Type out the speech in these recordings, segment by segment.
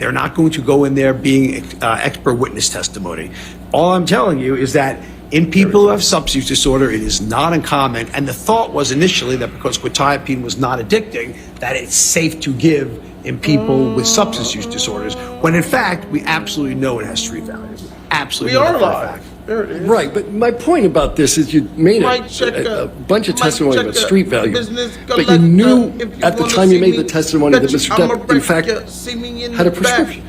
They're not going to go in there being expert witness testimony. All I'm telling you is that in people who have substance use disorder, it is not uncommon. And the thought was initially that because quetiapine was not addicting, that it's safe to give in people with substance use disorders, when in fact, we absolutely know it has street value. Absolutely. We are alive. There it is. Right, but my point about this is you made a bunch of testimony about street value, but you knew at the time you made the testimony that Mr. Depp, in fact, had a prescription.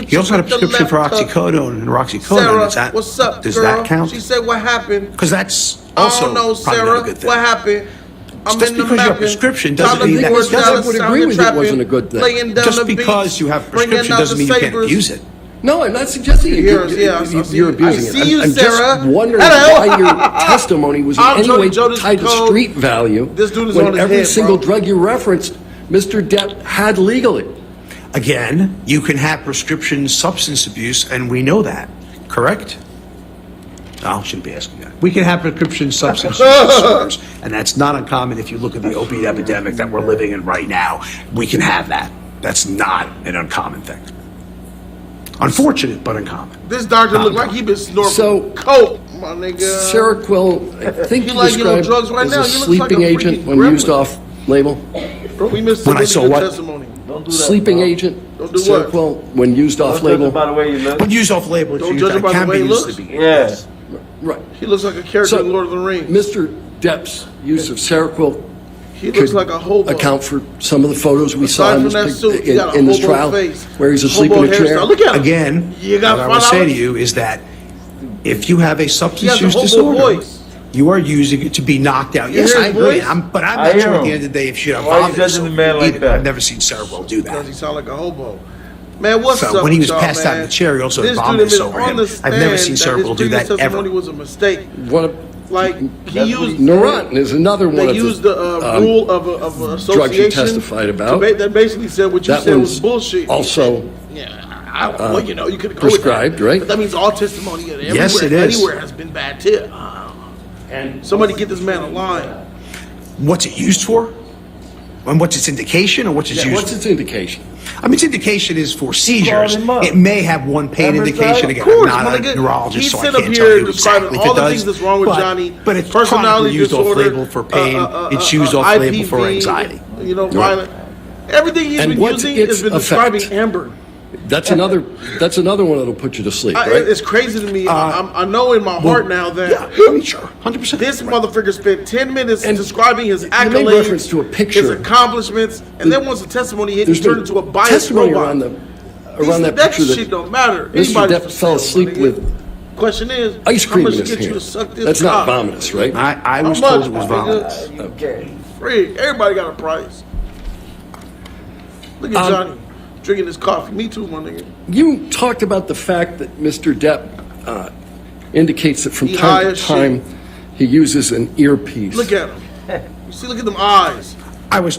He also had a prescription for oxycodone and roxycodone. Sarah, what's up, does girl? that count? She said, what happened? Because that's also I don't know, probably Sarah. not a good thing. What happened? I'm Just in the because you have a mapping, prescription doesn't trying to mean that figure it out I would sound agree with you it trapping, wasn't a good thing. laying down Just the because beats, you have a bringing prescription out doesn't the mean you can't sabers. abuse it. No, I'm not suggesting You're abusing it. see you, I'm Sarah. just wondering Hello. why your testimony was in I'm any Jody way Jonas tied to Cole. street value This dude is when on his every head, single bro. drug you referenced, Mr. Depp had legally. Again, you can have prescription substance abuse, and we know that, correct? No, I shouldn't be asking that. We can have prescription substance use disorders, and that's not uncommon if you look at the opiate epidemic that we're living in right now. We can have that. That's not an uncommon thing. Unfortunate, but uncommon. This doctor looked like he been snorting So- coke, my nigga. Seroquel, I think He you like, described drugs right as now. a He looks like sleeping a agent freaking when gremlin. used off-label. Bro, we missed When I some saw good what? testimony. Don't do that. Sleeping bro. agent, Don't do what? Seroquel when used Don't judge off-label. him by the way you look. When used off-label, it's Don't used judge him that by the can way be he used looks. to be. Yeah. Right. He looks like a character in Lord of the Rings. Mr. Depp's use of Seroquel He looks like a hobo. account for some of the photos we saw Aside in from that this, suit, he got a in this hobo trial face. where he's asleep Hobo in a chair. hairstyle. Look at him. Again, You got what I would say $5? to you is that if you have a He substance has a use hobo disorder, voice. you are using it to be knocked out. Yes, hear I his agree. voice? But I'm I not hear sure at the him. end of the day if you have Why are you vomit judging the man like either. that? I've never seen Cerebral do Because he that. sound like a hobo. Man, what's So up when he with was y'all, passed out in man? the chair, he also had This vomit dude has been over on him. the I've never seen stand Cerebral that do his that previous ever. testimony was a mistake. What a, Like, he used... Neurontin is another one They of used the the rule of association. drugs you testified about. That basically said what you That said was one's bullshit. also Yeah, well, you know, you could go prescribed, with that. right? But that means all testimony everywhere, Yes, it is. anywhere has been bad too. and Somebody get this man a line. What's it used for? And what's its indication, or what's its yeah, used what's for? its indication? I mean, its indication is for seizures. him up. It may have one pain Remember indication. that? Again, Of course, I'm my not a nigga. neurologist, He's so I sitting up can't tell here you describing exactly if all it the does. things that's wrong with But- Johnny. But it's Personality chronically used disorder, off-label for pain. It's used off-label for IPV, anxiety. You know, violent. Everything he's And been what's using its has been effect? describing Amber. That's another one that'll put you to sleep, right? It's crazy to me. I know in my heart now that Yeah, I mean, sure, 100%. this motherfucker spent 10 minutes And describing his you made accolades, reference to a picture. his accomplishments, and then once the testimony hit, he There's turned been into a biased testimony robot. around that picture shit that don't matter. Mr. Anybody Depp can fell say it, asleep my nigga. with Question is, ice how cream much in to his get you to hand. suck this That's not cock? vomitous, right? I How was much, told it was my nigga? vomitous. Okay. Free. Everybody got a price. Look at Johnny drinking his coffee. Me too, my nigga. You talked about the fact that Mr. Depp indicates that from He high time to as time he uses an earpiece. Look at him. You see, look at them eyes. I read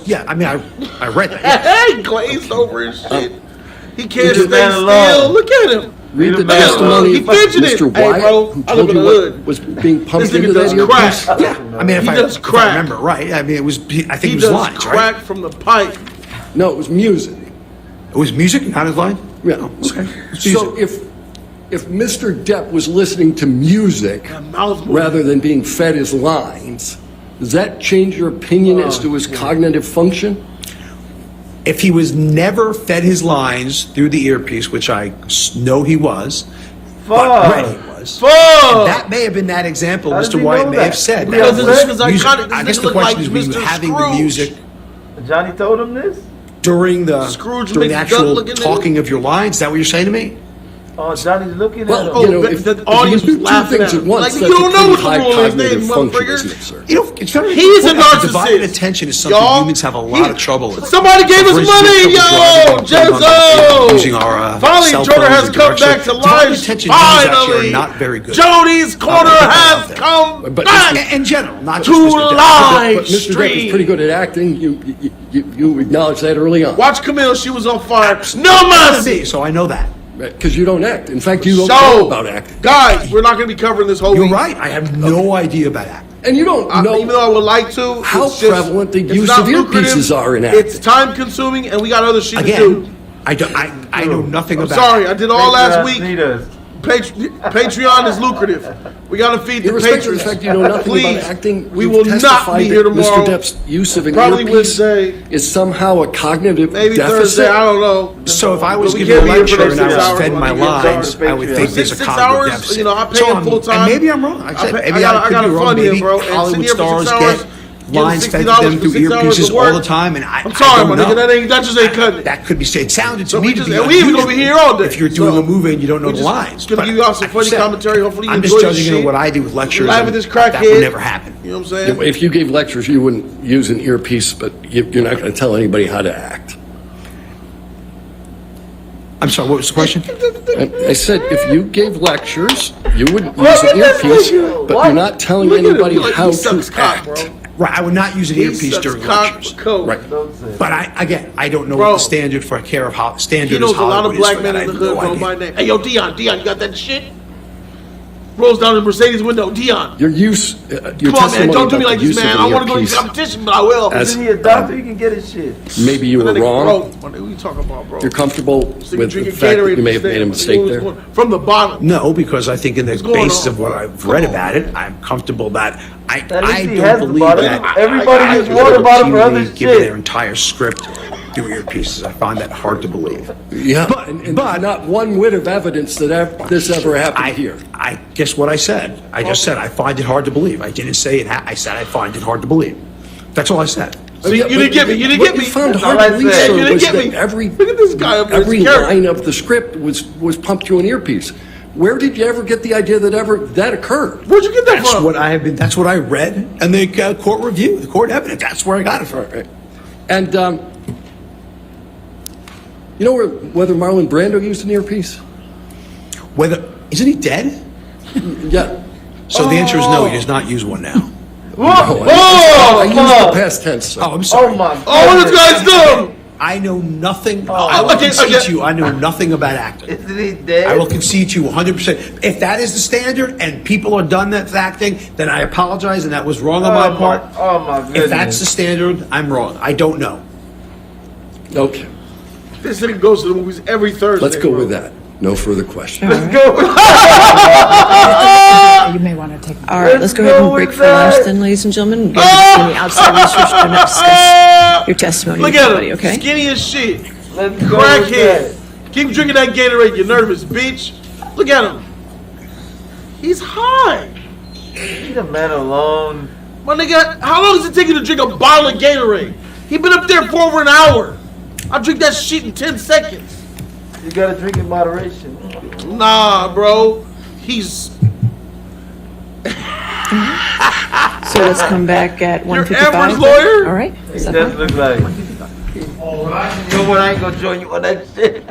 that. He glazed over his shit. He can't Leave the stay man still. alone. Look at him. Read the Look at him. testimony He of fidgeted. Mr. Hey, Wyatt, bro, who I live told in you the what hood. was being pumped This nigga into that does earpiece. crack. Yeah, I mean, He if does I crack. remember right, I mean, I think He it was does lines, crack right? from the pipe. No, it was music. It was music, not his line? Yeah. Okay. It's So music. if Mr. Depp was listening to music Mouth movement. rather than being fed his lines, does that change your opinion as to his cognitive function? If he was never fed his lines through the earpiece, which I know he was, but read he was, Fuck. that may have been that example How does Mr. he Wyatt know may that? have said. Because That this was nigga's music. iconic. This I guess nigga the look question like is, were you Mr. having the Scrooge. music Johnny told him this? during the Scrooge during the makes duck actual looking at talking of your lines? Is that what you're saying to me? Oh, Johnny's looking Well, at Oh, him. you know, but if the you audience do was two laughing things at at him. once, Like, that's you don't a know pretty what the high rule is, cognitive name, function, motherfucker. isn't it, sir? You know, it's very He's a important. Divided narcissist. attention is something Y'all, humans have a lot of trouble with. Somebody gave us For instance, money, we have trouble yo, driving Jenzo. using our Finally, cell Jordan phones has and come direction. back to Divided life. attention humans actually Finally, are not very good. Jody's corner has But- come but back. In general, not To just Mr. Depp. live But Mr. Depp is stream. pretty good at acting. You acknowledge that early on. Watch Camille, she was on fire. No mercy. So I know that. Because you don't act. In fact, you don't So, know about acting. guys, we're not going to be covering this whole You're week. right. I have no idea about acting. And you don't know Even though I would like to, how it's just- prevalent the it's use not of lucrative, earpieces are in It's acting. time consuming, and we got other shit to Again, do. I know nothing I'm about sorry, it. I did all last week. Need us. Patreon is lucrative. We got to feed the Irrespective of patrons. the fact you know nothing Please, about acting, we you've will not testified be here that tomorrow. Mr. Depp's use of an Probably earpiece Wednesday. is somehow a cognitive Maybe deficit. Thursday, I don't know. So if I was But we giving a can't be here for lecture and I those was 6 fed hours. my We can't lines, be I would on think Patreon. there's a 6 cognitive hours, deficit. you know, I pay So him I'm- full time. And maybe I'm wrong. Like I said, maybe I I could got be a wrong. fund here, Maybe bro. And Hollywood sitting here for stars 6 hours, get getting lines fed to $60 them for through 6 hours earpieces of work. all the time, and I I'm sorry, my don't nigga. know. That just ain't cutting it. That could be said. It sounded to So me we to just, be and we even unusual gonna be here all day. if you're doing a movie and you don't know we the just lines. gonna But give you all some like funny I said, commentary. Hopefully you I'm enjoy just this judging on shit. what I do with lectures. Laugh at and this that crackhead. would never happen. You know what I'm saying? If you gave lectures, you wouldn't use an earpiece, but you're not going to tell anybody how to act. I'm sorry, what was the question? I said if you gave lectures, you wouldn't use an earpiece, but you're not telling Look at him. anybody Like, how he sucks to cock, act. bro. Right, I would not use an He earpiece sucks during cock lectures. with coke. Right. Don't say But I don't know Bro. what the standard for a care of standard He knows is a lot of Hollywood black is for men that. in I the have hood no know idea. my name. Hey, yo, Dion, you got that shit? Rolls down the Mercedes window. Dion. Your your Come on, man. testimony Don't do me about like the this, use of man. an I want to go to earpiece, competition, but I will. As- Isn't he a doctor? He can get his shit. maybe you were That nigga wrong. broke. What are you talking about, bro? You're comfortable This nigga with the drinking fact that Gatorade you may have instead. made a mistake What's there. going on? From the bottom. No, because I think in the going basis on? of what I've Come read on. about it, I'm comfortable that I At least he don't has the believe bottom. that Everybody I- uses I- water bottom for other routinely given shit. their entire script through earpieces. I find that hard to believe. Yeah, But- and but- not one whit of evidence that this ever happened here. I guess what I said. I just said I find it hard to believe. I didn't say it. I said I find it hard to believe. That's all I said. So you didn't get me. You didn't What get me. you found That's hard all to I believe, said. sir, You didn't was get that me. every Look at this guy up there. every He's careful. line of the script was pumped through an earpiece. Where did you ever get the idea that occurred? Where'd you get that That's from? what I have been. That's what I read and the court review, the court evidence. That's where I got it from. Right. And you know whether Marlon Brando used an earpiece? Whether isn't he dead? Yeah. So the answer is no. He does not use one now. I used the fuck. past tense. Sir. Oh, I'm sorry. Oh my Oh, what this guy's doing? I know nothing. Oh, I will okay, concede okay. to you. I know nothing about acting. Isn't he dead? I will concede to you 100%. If that is the standard and people are done that's acting, then I apologize and that was wrong on my part. Oh my goodness. If that's the standard, I'm wrong. I don't know. Okay. This nigga goes to the movies every Thursday. Let's go bro. with that. No further questions. Let's go. You may want to take. All right, let's go ahead and break for lunch then, ladies and gentlemen. Get any outside research to not discuss your testimony Look with at somebody, him. okay? Skinny as shit. Let's go with Crackhead. Keep drinking that Gatorade, you nervous bitch. Look at him. He's high. that. Leave the man alone. My nigga, how long does it take you to drink a bottle of Gatorade? He been up there for over an hour. I drink that shit in 10 seconds. You gotta drink in moderation. Nah, bro. He's So let's come back at your 1:55. average lawyer. All right? He Is that does fine? look like. You know what? I ain't gonna join you on that shit.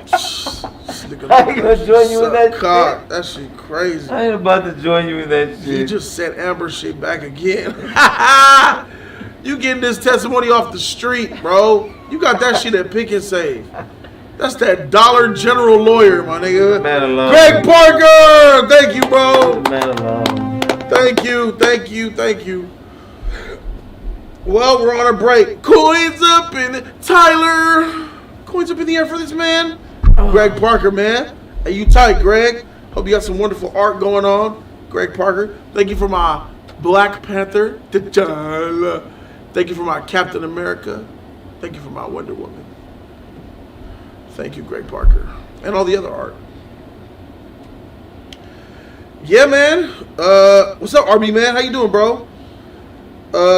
I ain't gonna join you in that God, shit. that shit crazy. I ain't about to join you in that He shit. just sent Amber shit back again. You getting this testimony off the street, bro. You got that shit at Pick and Save. That's that Dollar General lawyer, my nigga. Man alone. Greg Parker! Thank you, bro. Man alone. Thank you, thank you, thank you. Well, we're on a break. Coins up in Tyler. Coins up in the air for this man. Greg Parker, man. Hey, you tight, Greg. Hope you got some wonderful art going on. Greg Parker. Thank you for my Black Panther. T'Challa. Thank you for my Captain America. Thank you for my Wonder Woman. Thank you, Greg Parker. And all the other art. Yeah, man. What's up, RB man? How you doing, bro?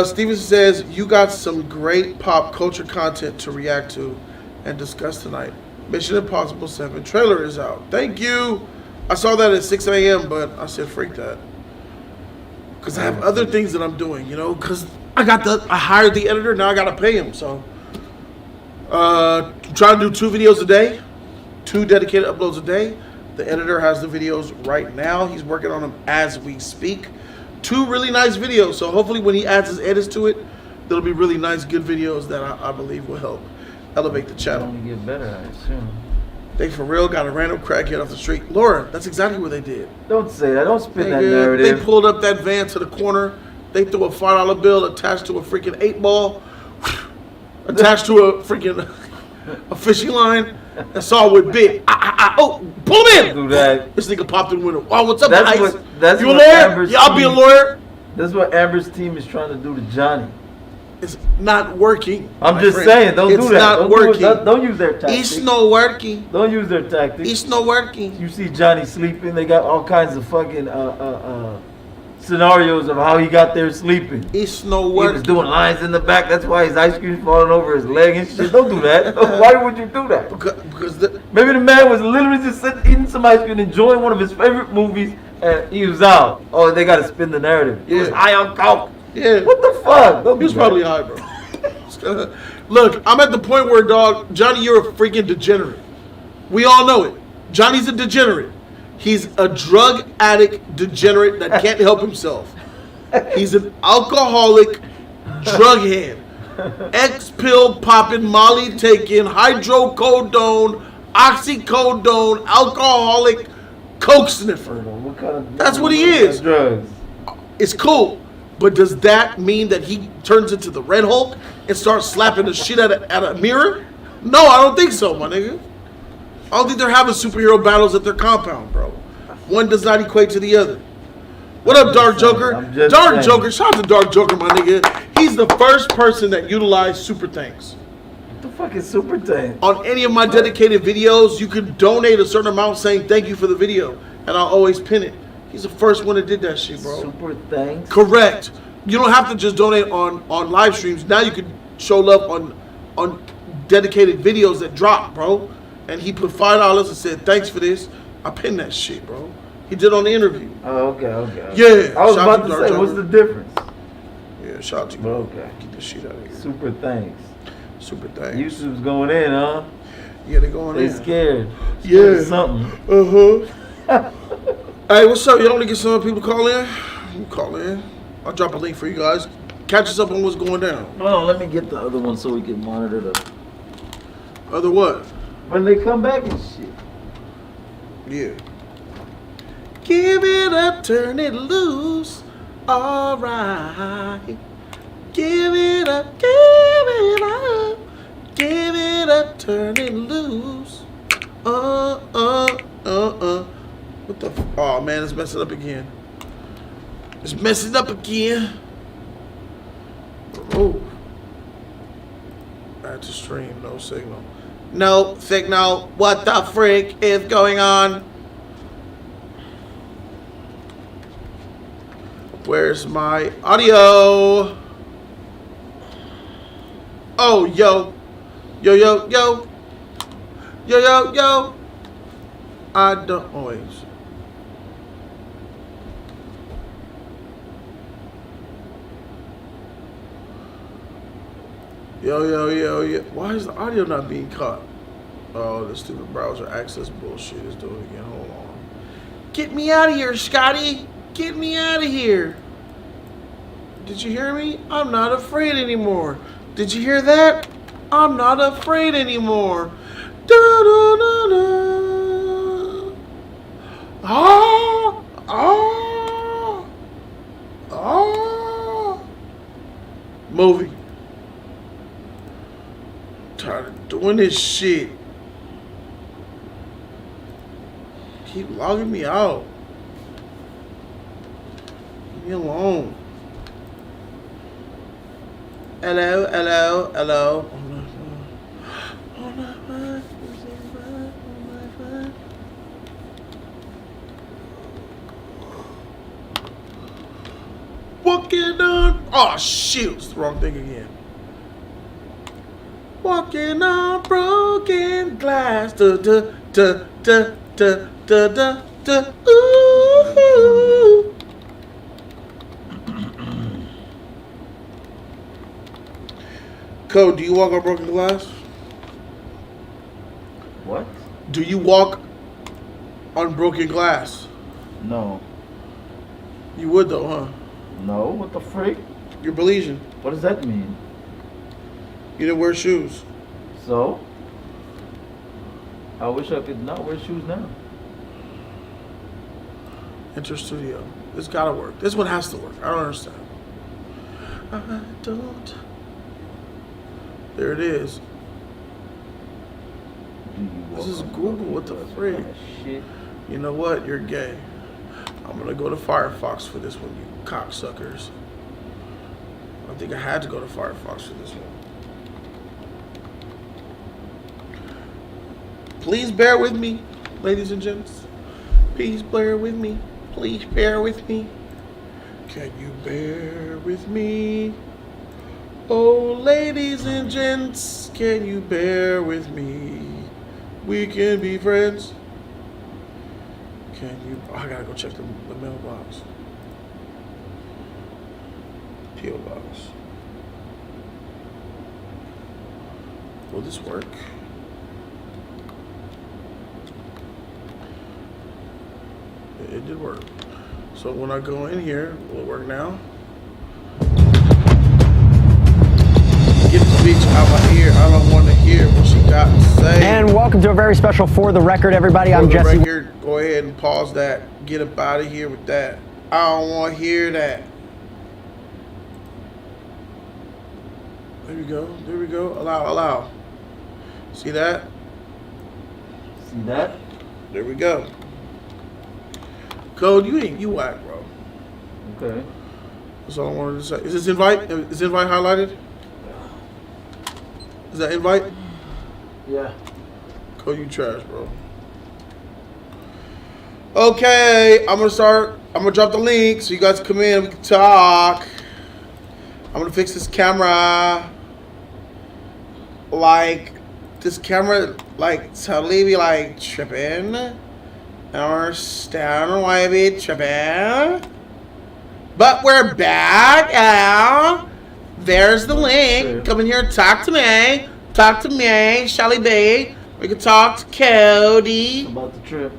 Stevenson says, you got some great pop culture content to react to and discuss tonight. Mission Impossible 7 trailer is out. Thank you. I saw that at 6 a.m., but I said, freak that. Because I have other things that I'm doing, you know, because I hired the editor, now I got to pay him, so. Trying to do 2 videos a day, 2 dedicated uploads a day. The editor has the videos right now. He's working on them as we speak. 2 really nice videos, so hopefully when he adds his edits to it, there'll be really nice, good videos that I believe will help elevate the channel. Only get better, I assume. They for real got a random crackhead off the street. Laura, that's exactly what they did. Don't say that. Don't spin that They narrative. pulled up that van to the corner. They threw a $5 bill attached to a freaking 8 ball, attached to a freaking a fishing line. That's all with bit. Oh, pull him in. Do that. This nigga popped in the window. Oh, what's up, That's guys? what You a lawyer? Amber's Yeah, I'll be a team- lawyer. That's what Amber's team is trying to do to Johnny. It's not working. I'm my just friend. saying, don't It's do that. not Don't working. don't use their tactics. It's not working. Don't use their tactics. It's not working. You see Johnny sleeping. They got all kinds of fucking scenarios of how he got there sleeping. It's not He was working. doing lines in the back. That's why his ice cream's falling over his leg and shit. Don't do that. Why would you do that? Because the, Maybe the man was literally just sitting, eating some ice cream, enjoying one of his favorite movies, and he was out. Oh, they got to spin the narrative. He was Yeah. high on coke. yeah. What the fuck? Don't He was do that. probably high, bro. Look, I'm at the point where, dog, Johnny, you're a freaking degenerate. We all know it. Johnny's a degenerate. He's a drug addict degenerate that can't help himself. He's an alcoholic drug head. X-pill popping, Molly taking, hydrocodone, oxycodone, alcoholic coke sniffer. What kind of That's what he is. Drugs. It's cool. But does that mean that he turns into the Red Hulk and starts slapping the shit at a mirror? No, I don't think so, my nigga. I don't think they're having superhero battles at their compound, bro. One does not equate to the other. What up, Dark Joker? I'm just Dark saying. Joker, shout out to Dark Joker, my nigga. He's the first person that utilized super thanks. What the fuck is super tank? On any of my dedicated videos, you can donate a certain amount saying thank you for the video, and I'll always pin it. He's the first one that did that shit, bro. Super thanks. Correct. You don't have to just donate on live streams. Now you can show love on dedicated videos that drop, bro. And he put $5 and said, "Thanks for this." I pinned that shit, bro. He did on the interview. Oh, okay. Yeah. I was shout out about to Dark say, what's Joker. the difference? Yeah, shout out to you. Okay. Get this shit out of here. Super thanks. Super thanks. YouTube's going in, huh? Yeah, they going They in. scared. Yeah. Scared of something. Hey, what's up? Y'all want to get some people to call in? You call in. I'll drop a link for you guys. Catch us up on what's going down. Hold on, let me get the other one so we can monitor the. Other what? When they come back and shit. Yeah. Give it up, turn it loose. All right. Give it up, give it up. Give it up, turn it loose. What the oh man, it's messing up again. It's messing up again. Oh. Add to stream, no signal. No signal. What the frick is going on? Where's my audio? Oh, yo. Yo, yo, yo. Yo, yo, yo. I don't always. Yo, yo, yo, yo. Why is the audio not being caught? Oh, the stupid browser access bullshit is doing it again. Hold on. Get me out of here, Scotty. Get me out of here. Did you hear me? I'm not afraid anymore. Did you hear that? I'm not afraid anymore. Da-da-da-da. Ah, ah, ah. Movie. Tired of doing this shit. Keep logging me out. Leave me alone. Hello, hello, hello. Walking on. Oh shit! It's the wrong thing again. Walking on broken glass. Da da da da da da da da. Ooh. Code, do you walk on broken glass? What? Do you walk on broken glass? No. You would though, huh? No? What the freak? You're Belizean. What does that mean? You didn't wear shoes. So? I wish I could not wear shoes now. Enter studio. This gotta work. This one has to work. I don't understand. I don't. There it is. Do you This is Google. What the frick? Shit. You know what? You're gay. I'm gonna go to Firefox for this one, you cocksuckers. I think I had to go to Firefox for this one. Please bear with me, ladies and gents. Please bear with me. Please bear with me. Can you bear with me? Oh, ladies and gents, can you bear with me? We can be friends. Can you? Oh, I gotta go check the mailbox. P.O. box. Will this work? It did work. So when I go in here, will it work now? Get this bitch out my ear. I don't want to hear what she got to say. And welcome to a very special For the Record, everybody. I'm For the Jesse. record, go ahead and pause that. Get up out of here with that. I don't want to hear that. There we go. There we go. Allow. See that? See that? There we go. Code, you whack, bro. Okay. That's all I wanted to say. Is this invite? Is invite highlighted? Is that invite? Yeah. Code, you trash, bro. Okay, I'm gonna start. I'm gonna drop the link so you guys come in. We can talk. I'm gonna fix this camera. Like, this camera, like, totally be like tripping. I don't understand why it be tripping. But we're back now. There's the link. Come in here, talk to me. Talk to me, Shelly B. We can talk to Cody. About the trip.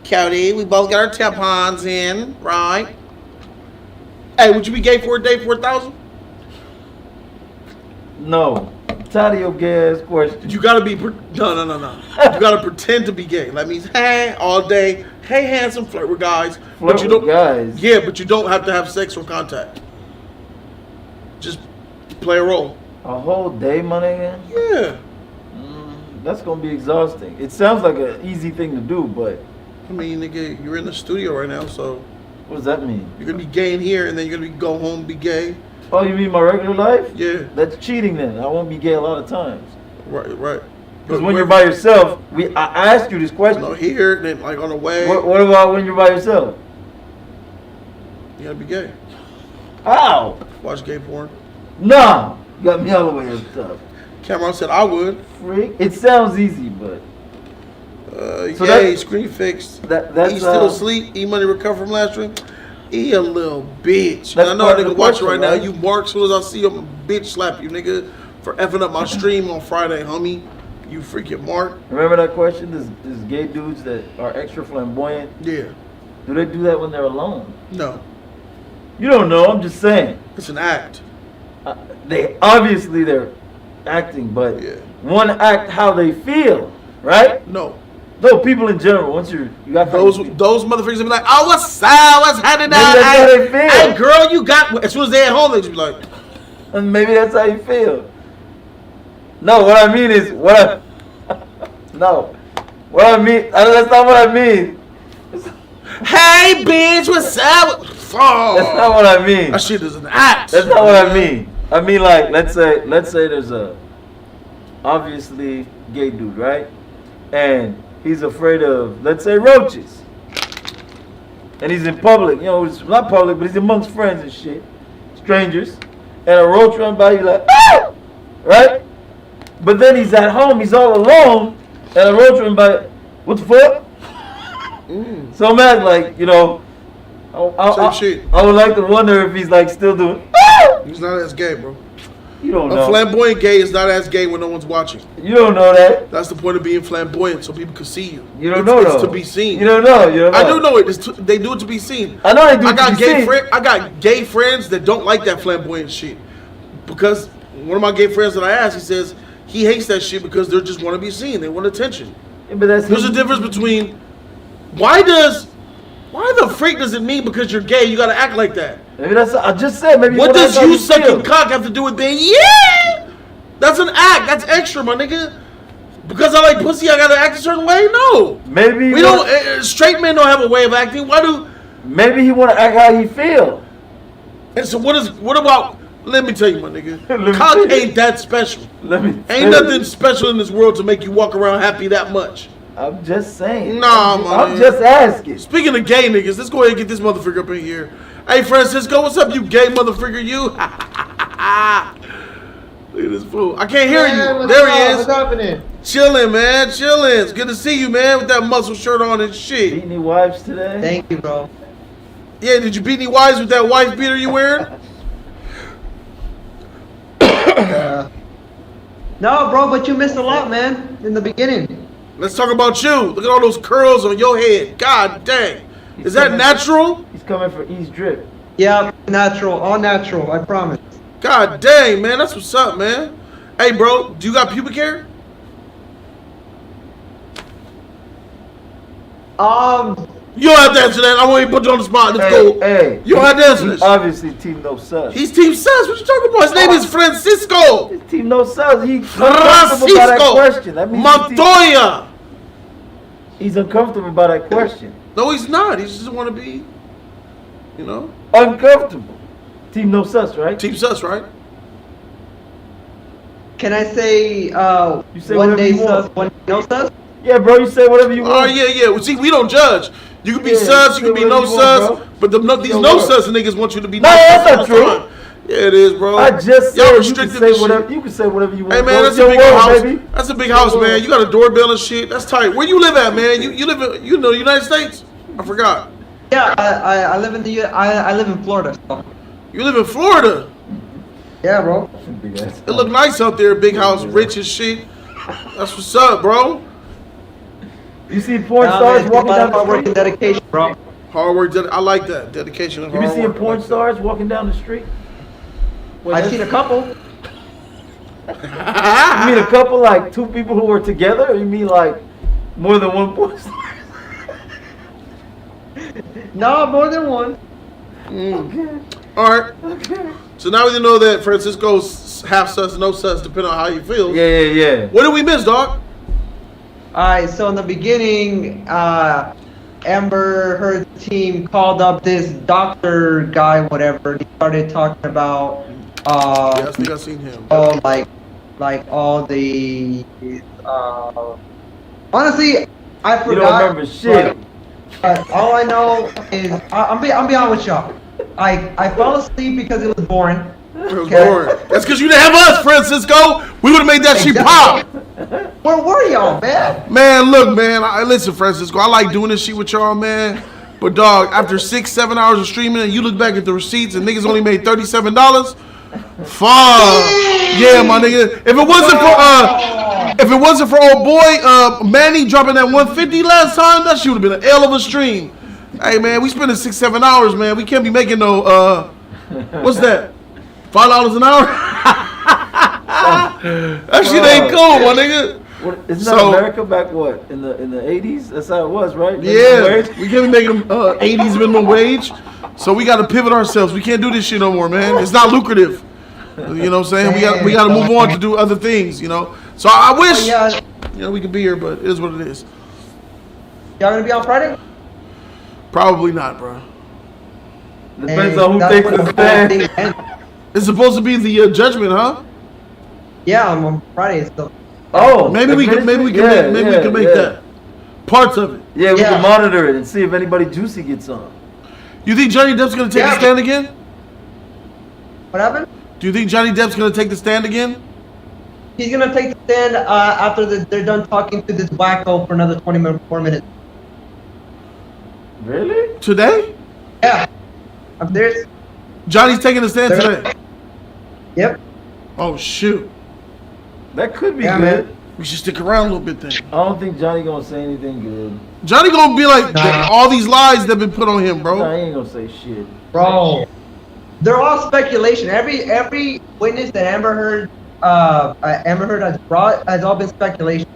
Cody, we both got our tampons in, right? Hey, would you be gay for a day for 1,000? No. I'm tired of your gay ass question. You gotta be, no. You gotta pretend to be gay. That means, hey, all day, hey, handsome, flirt with guys. Flirt but you with don't, guys? Yeah, but you don't have to have sexual contact. Just play a role. A whole day, my nigga? Yeah. That's gonna be exhausting. It sounds like an easy thing to do, but I mean, nigga, you're in the studio right now, so what does that mean? you're gonna be gay in here, and then you're gonna go home and be gay. Oh, you mean my regular life? Yeah. That's cheating then. I won't be gay a lot of times. Right. Because when you're by yourself, I asked you this question. No, here, then like on the way, What about when you're by yourself? you gotta be gay. How? Watch gay porn. Nah. You got me all the way up top. Cameron said I would. Freak. It sounds easy, but So Yay, that- screen fixed. that's He still asleep. E-money recovered from last stream. He a little bitch. And I know a part of nigga the watching right question, now. right? You mark, as soon as I see him, bitch slap you, nigga, for effing up my stream on Friday, homie. You freaking mark. Remember that question? There's gay dudes that are extra flamboyant. Yeah. Do they do that when they're alone? No. You don't know. I'm just saying. It's an act. They're acting, but Yeah. one act how they feel, right? No. No, people in general. Once you got Those motherfuckers be like, oh, what's up? What's happening? Maybe that's how they feel. Hey, girl, you got. As soon as they at home, they just be like, and maybe that's how you feel. No, what I mean is no, what I mean. That's not what I mean. hey, bitch, what's up? Oh, That's not what I mean. that shit is an act. That's not what I mean. I mean, like, let's say there's a obviously gay dude, right? And he's afraid of, let's say, roaches. And he's in public, it's not public, but he's amongst friends and shit, strangers. And a roach run by, you like, ah! Right? But then he's at home, he's all alone, and a roach run by, what the fuck? So I'm at, like, Same shit. I would like to wonder if he's like still doing. He's not as gay, bro. You don't A know. flamboyant gay is not as gay when no one's watching. You don't know that. That's the point of being flamboyant, so people can see you. You don't It's- know it's though. to be seen. You don't know. You don't know. I do know it. They do it to be seen. I know they do I it got to be seen. I got gay friends that don't like that flamboyant shit, because one of my gay friends that I asked, he says he hates that shit because they just want to be seen. They want attention. Yeah, but that's There's a difference between why the freak does it mean because you're gay you gotta act like that? Maybe that's. I just said maybe. What does that's how you feel. sucking cock have to do with being? Yeah, that's an act. That's extra, my nigga. Because I like pussy, I gotta act a certain way? No. Maybe we don't. Straight men don't have a way of acting. Why do? Maybe he want to act how he feel. And so what about? Let me tell you, my nigga. Cock ain't that special. Ain't nothing special in this world to make you walk around happy that much. I'm just saying. Nah, man. I'm just asking. Speaking of gay niggas, let's go ahead and get this motherfucker up in here. Hey, Francisco, what's up, you gay motherfucker? You. Look at this fool. I can't hear you. There he is. What's happening? Chilling, man. Chilling. It's good to see you, man, with that muscle shirt on and shit. Beat any wives today? Thank you, bro. Yeah, did you beat any wives with that wife beater you wearing? No, bro, but you missed a lot, man, in the beginning. Let's talk about you. Look at all those curls on your head. God dang. Is that natural? He's coming for East Drip. Yeah, natural, all natural, I promise. God dang, man. That's what's up, man. Hey, bro, do you got pubic hair? You don't have to answer that. I won't even put you on the spot. Let's go. Hey, you don't have to answer this. Obviously, Team No Sus. He's Team Sus. What you talking about? His name is Francisco. His Team No Sus. He's uncomfortable by that question. That means Montoya. He's uncomfortable by that question. No, he's not. He just doesn't want to be, you know. Uncomfortable. Team No Sus, right? Team Sus, right? Can I say, you say one day you sus, want. one day no sus? Yeah, bro, you say whatever you want. Oh, yeah. Well, see, we don't judge. You can be sus, you can be no sus, but these no sus niggas want you to be no sus. That's not true. Yeah, it is, bro. I just said y'all you can restricted say whatever. You can say whatever you want. Hey, man, bro. that's a big house. Baby. That's a big house, man. You got a doorbell and shit. That's tight. Where you live at, man? You live in the United States? I forgot. Yeah, I live in I live in Florida. So. You live in Florida? Yeah, bro. It look nice out there, big house, rich as shit. That's what's up, bro. You see porn stars walking down the street? Dedication, bro. Hard work, I like that. Dedication and You hard been seeing work. porn stars walking down the street? I've seen a couple. You mean a couple, like two people who were together, or you mean like more than one porn star? No, more than one. Okay. All right. Okay. So now we know that Francisco's half sus, no sus, depending on how you feel. Yeah. What did we miss, dog? Alright, so in the beginning, Amber Heard's team called up this doctor guy, whatever. He started talking about yeah, I think I've seen him. Oh, like all the honestly, I forgot. You don't remember shit. But all I know is I'm be honest with y'all. I fell asleep because it was boring. It was boring. That's because you didn't have us, Francisco. We would have made that shit pop. Where were y'all, man? Man, look, man. Listen, Francisco. I like doing this shit with y'all, man. But dog, after 6-7 hours of streaming, and you look back at the receipts, and niggas only made $37. Fuck. Yeah, my nigga. If it wasn't for old boy Manny dropping that 150 last time, that shit would have been an hell of a stream. Hey man, we spending 6-7 hours, man. We can't be making no what's that? $5 an hour? That shit ain't cool, my nigga. Isn't that America back what? In the 80s? That's how it was, right? Yeah. We can't be making 80s minimum wage. So we gotta pivot ourselves. We can't do this shit no more, man. It's not lucrative. You know what I'm saying? We gotta move on to do other things, you know. So I wish we could be here, but it is what it is. Y'all gonna be on Friday? Probably not, bro. Depends on who takes the stand. It's supposed to be the judgment, huh? Yeah, I'm on Friday. So. Oh, maybe we can make that parts of it. Yeah, we can monitor it and see if anybody juicy gets on. You think Johnny Depp's gonna take the stand again? What happened? Do you think Johnny Depp's gonna take the stand again? He's gonna take the stand after they're done talking to this wacko for another 24 minutes. Really? Today? Yeah. I'm serious. Johnny's taking the stand today. Yep. Oh shoot. That could be good. Man. We should stick around a little bit then. I don't think Johnny gonna say anything good. Johnny gonna be like all these lies that been put on him, bro. Nah, he ain't gonna say shit. Bro. They're all speculation. Every witness that Amber Heard has brought has all been speculation.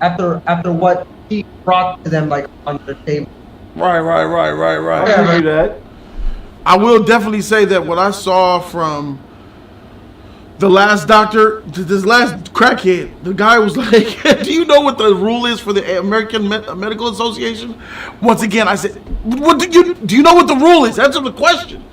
After what he brought to them like on the table. Right. I can do that. I will definitely say that what I saw from The last doctor, this last crackhead, the guy was like, do you know what the rule is for the American Medical Association? Once again, I said, what do you know what the rule is? Answer the question.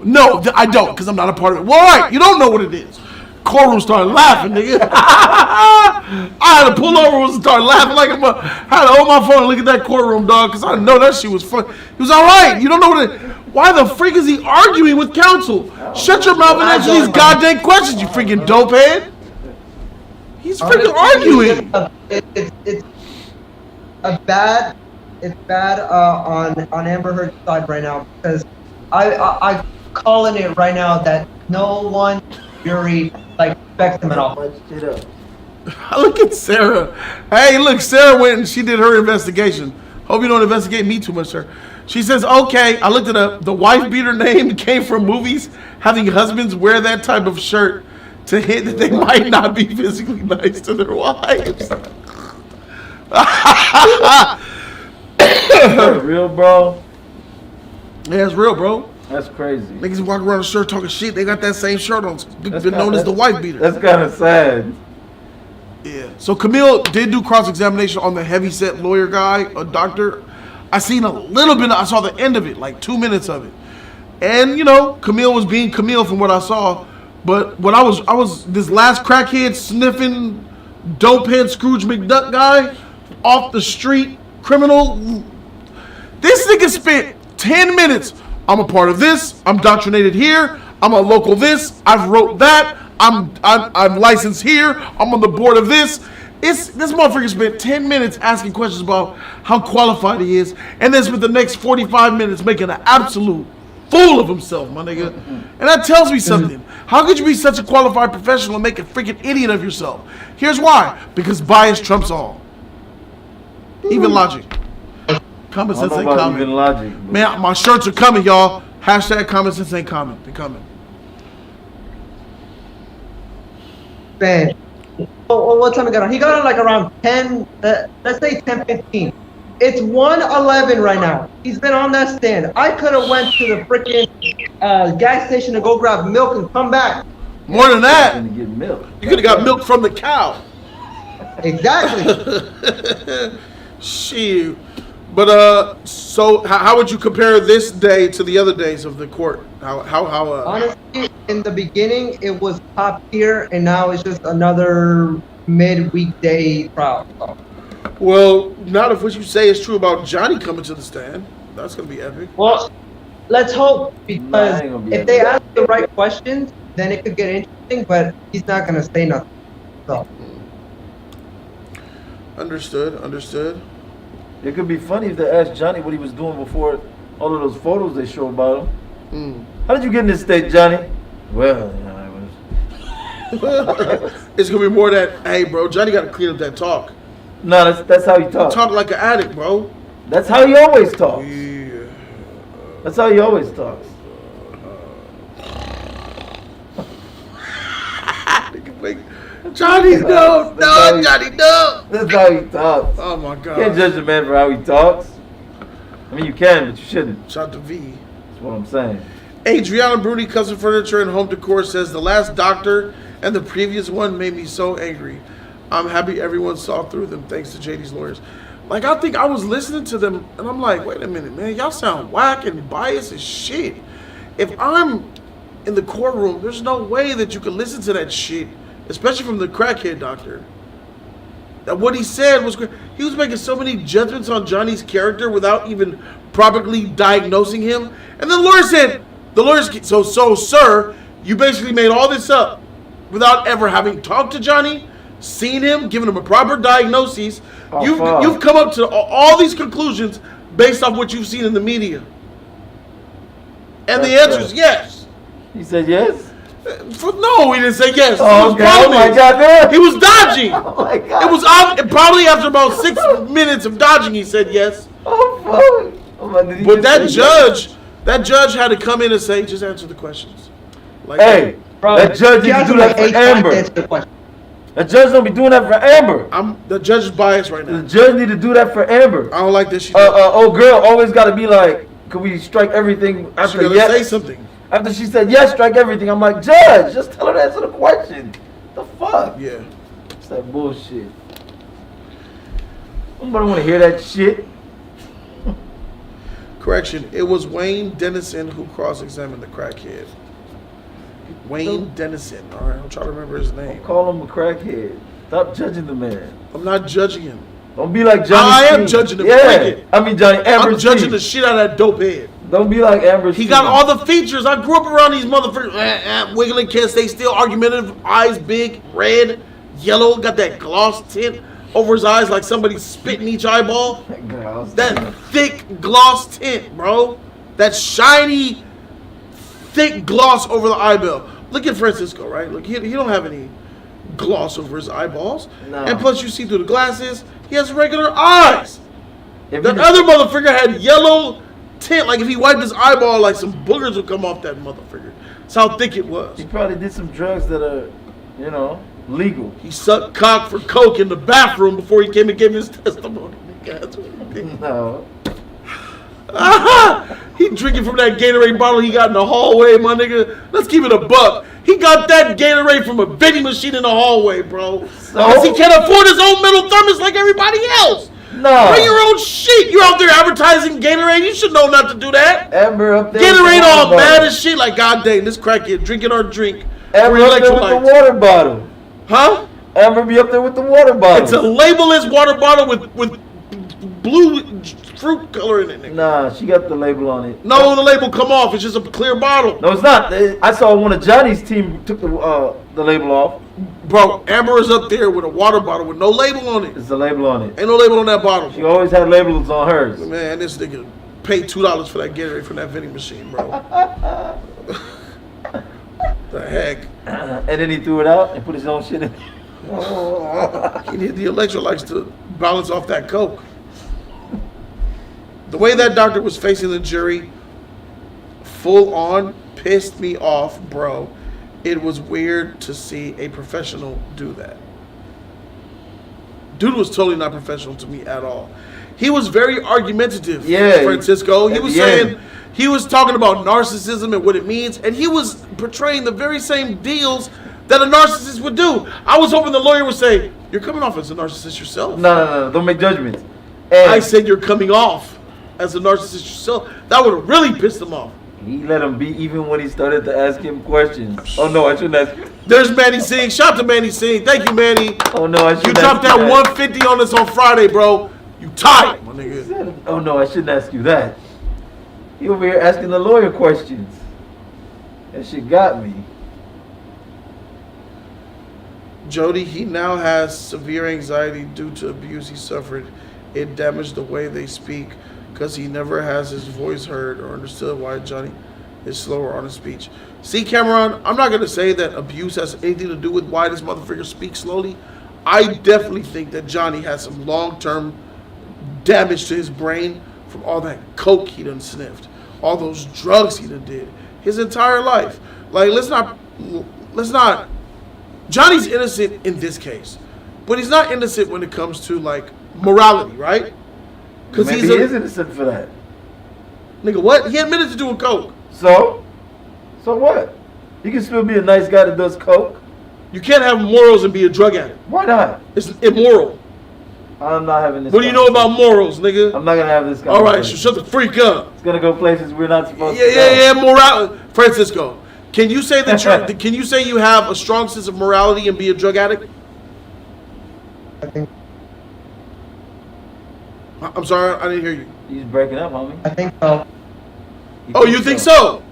No, I don't, because I'm not a part of it. Well, all right, you don't know what it is. Courtroom started laughing, nigga. I had to pull over and start laughing like I had to hold my phone and look at that courtroom, dog, because I know that shit was fun. He was all right. You don't know what it. Why the freak is he arguing with counsel? Shut your mouth and answer these goddamn questions, you freaking dopehead. He's freaking arguing. It's bad on Amber Heard's side right now, because I calling it right now that no one jury respects him at all. Look at Sarah. Hey, look, Sarah went and she did her investigation. Hope you don't investigate me too much, sir. She says, okay, I looked it up. The wife beater name came from movies having husbands wear that type of shirt to hint that they might not be physically nice to their wives. Real, bro? Yeah, it's real, bro. That's crazy. Niggas walk around the shirt talking shit. They got that same shirt on. Been known as the wife beater. That's kind of sad. Yeah. So Camille did do cross-examination on the heavy-set lawyer guy, a doctor. I seen a little bit. I saw the end of it, like 2 minutes of it. And, Camille was being Camille from what I saw. But when I was this last crackhead sniffing dopehead Scrooge McDuck guy off the street criminal. This nigga spent 10 minutes. I'm a part of this. I'm doctrinated here. I'm a local this. I've wrote that. I'm licensed here. I'm on the board of this. This motherfucker spent 10 minutes asking questions about how qualified he is, and then spent the next 45 minutes making an absolute fool of himself, my nigga. And that tells me something. How could you be such a qualified professional and make a freaking idiot of yourself? Here's why. Because bias trumps all. Even logic. Common sense ain't common. Even logic, man, my shirts are coming, y'all. Hashtag common sense ain't common. They're coming. Man, what time he got on? He got on like around 10, let's say 10:15. It's 1:11 right now. He's been on that stand. I could have went to the freaking gas station to go grab milk and come back. More than that. Get milk. You could have got milk from the cow. Exactly. Shit. But so how would you compare this day to the other days of the court? How Honestly, in the beginning it was top tier, and now it's just another mid-weekday trial. So. Well, not if what you say is true about Johnny coming to the stand. That's gonna be epic. Well, let's hope, because if they ask the right questions, then it could get interesting. But he's not gonna say nothing. So. Understood. It could be funny if they asked Johnny what he was doing before all of those photos they showed about him. How did you get in this state, Johnny? Well, I was. It's gonna be more that, hey, bro, Johnny got to clean up that talk. No, that's how he talks. Talk like an addict, bro. That's how he always talks. Yeah. That's how he always talks. Johnny, no, Johnny, no. That's how he talks. Oh my God. You can't judge a man for how he talks. I mean, you can, but you shouldn't. Shout to V. That's what I'm saying. Adriana Bruni, Custom Furniture and Home Decor, says the last doctor and the previous one made me so angry. I'm happy everyone saw through them thanks to JD's lawyers. Like, I think I was listening to them and I'm like, wait a minute, man, y'all sound whack and biased as shit. If I'm in the courtroom, there's no way that you can listen to that shit, especially from the crackhead doctor. That what he said was, he was making so many judgments on Johnny's character without even properly diagnosing him. And the lawyer said, so sir, you basically made all this up without ever having talked to Johnny, seen him, given him a proper diagnosis. You've come up to all these conclusions based off what you've seen in the media. And the answer is yes. He said yes? No, he didn't say yes. Oh, okay. Oh my God, man. He was dodging. Oh my God. It was probably after about 6 minutes of dodging, he said yes. Oh, fuck. Oh, my, but that judge had to come in and say, just answer the questions. Like, hey, bro, that judge didn't do that for Amber. That judge don't be doing that for Amber. The judge is biased right now. The judge need to do that for Amber. I don't like this shit. Oh, girl always got to be like, can we strike everything after yes? Say something. After she said yes, strike everything. I'm like, Judge, just tell her to answer the question. The fuck? Yeah. It's that bullshit. Nobody want to hear that shit. Correction. It was Wayne Dennison who cross-examined the crackhead. Wayne Dennison. All right, I'm trying to remember his name. Call him a crackhead. Stop judging the man. I'm not judging him. Don't be like Johnny. I am Steen. judging him. Yeah. I mean Johnny Amber. I'm judging the shit out of that dope head. Don't be like Amber. He got all the features. I grew up around these motherfuckers. Wiggling, can't stay still, argumentative, eyes big, red, yellow, got that gloss tint over his eyes like somebody spit in each eyeball. That thick gloss tint, bro. That shiny, thick gloss over the eyeball. Look at Francisco, right? Look, he don't have any gloss over his eyeballs. No. And plus you see through the glasses, he has regular eyes. If That other motherfucker had yellow tint, like if he wiped his eyeball, like some boogers would come off that motherfucker. That's how thick it was. He probably did some drugs that are, legal. He sucked cock for coke in the bathroom before he came and gave his testimony. That's what he did. No. He drinking from that Gatorade bottle he got in the hallway, my nigga. Let's keep it a buck. He got that Gatorade from a vending machine in the hallway, bro. Because he can't afford his own metal thermos like everybody else. No. Bring your own shit. You're out there advertising Gatorade. You should know not to do that. Amber up there. Gatorade with the all water mad bottle. as shit. Like, God dang, this crackhead drinking our drink. Amber up there with the water bottle. Huh? Amber be up there with the water bottle. It's a labelless water bottle with blue fruit color in it, nigga. Nah, she got the label on it. No, the label come off. It's just a clear bottle. No, it's not. I saw one of Johnny's team took the label off. Bro, Amber is up there with a water bottle with no label on it. There's a label on it. Ain't no label on that bottle. She always had labels on hers. Man, this nigga paid $2 for that Gatorade from that vending machine, bro. The heck? And then he threw it out and put his own shit in. He needed the electrolytes to balance off that coke. The way that doctor was facing the jury, full on, pissed me off, bro. It was weird to see a professional do that. Dude was totally not professional to me at all. He was very argumentative, Yeah, Francisco. He at was the saying, end. he was talking about narcissism and what it means, and he was portraying the very same deals that a narcissist would do. I was hoping the lawyer would say, you're coming off as a narcissist yourself. No. Don't make judgments. And I said you're coming off as a narcissist yourself. That would have really pissed him off. he let him be even when he started to ask him questions. Oh no, I shouldn't ask. There's Manny Singh. Shout out to Manny Singh. Thank you, Manny. Oh no, I shouldn't. You dropped ask that you 150 on us on Friday, bro. You tight, my nigga. Oh no, I shouldn't ask you that. He over here asking the lawyer questions. That shit got me. Jody, he now has severe anxiety due to abuse he suffered. It damaged the way they speak because he never has his voice heard or understood why Johnny is slower on his speech. See, Cameron, I'm not going to say that abuse has anything to do with why this motherfucker speaks slowly. I definitely think that Johnny has some long-term damage to his brain from all that coke he done sniffed, all those drugs he done did, his entire life. Like, let's not, Johnny's innocent in this case, but he's not innocent when it comes to, like, morality, right? Because Maybe he is innocent for that. Nigga, what? He admitted to doing coke. So what? He can still be a nice guy that does coke. You can't have morals and be a drug addict. Why not? It's immoral. I'm not having this. What do you know about morals, nigga? I'm not gonna have this. All right, so shut the freak up. It's gonna go places we're not supposed to go. Yeah, moral. Francisco, can you say that can you say you have a strong sense of morality and be a drug addict? I think I'm sorry, I didn't hear you. He's breaking up, homie. I think so. You think so?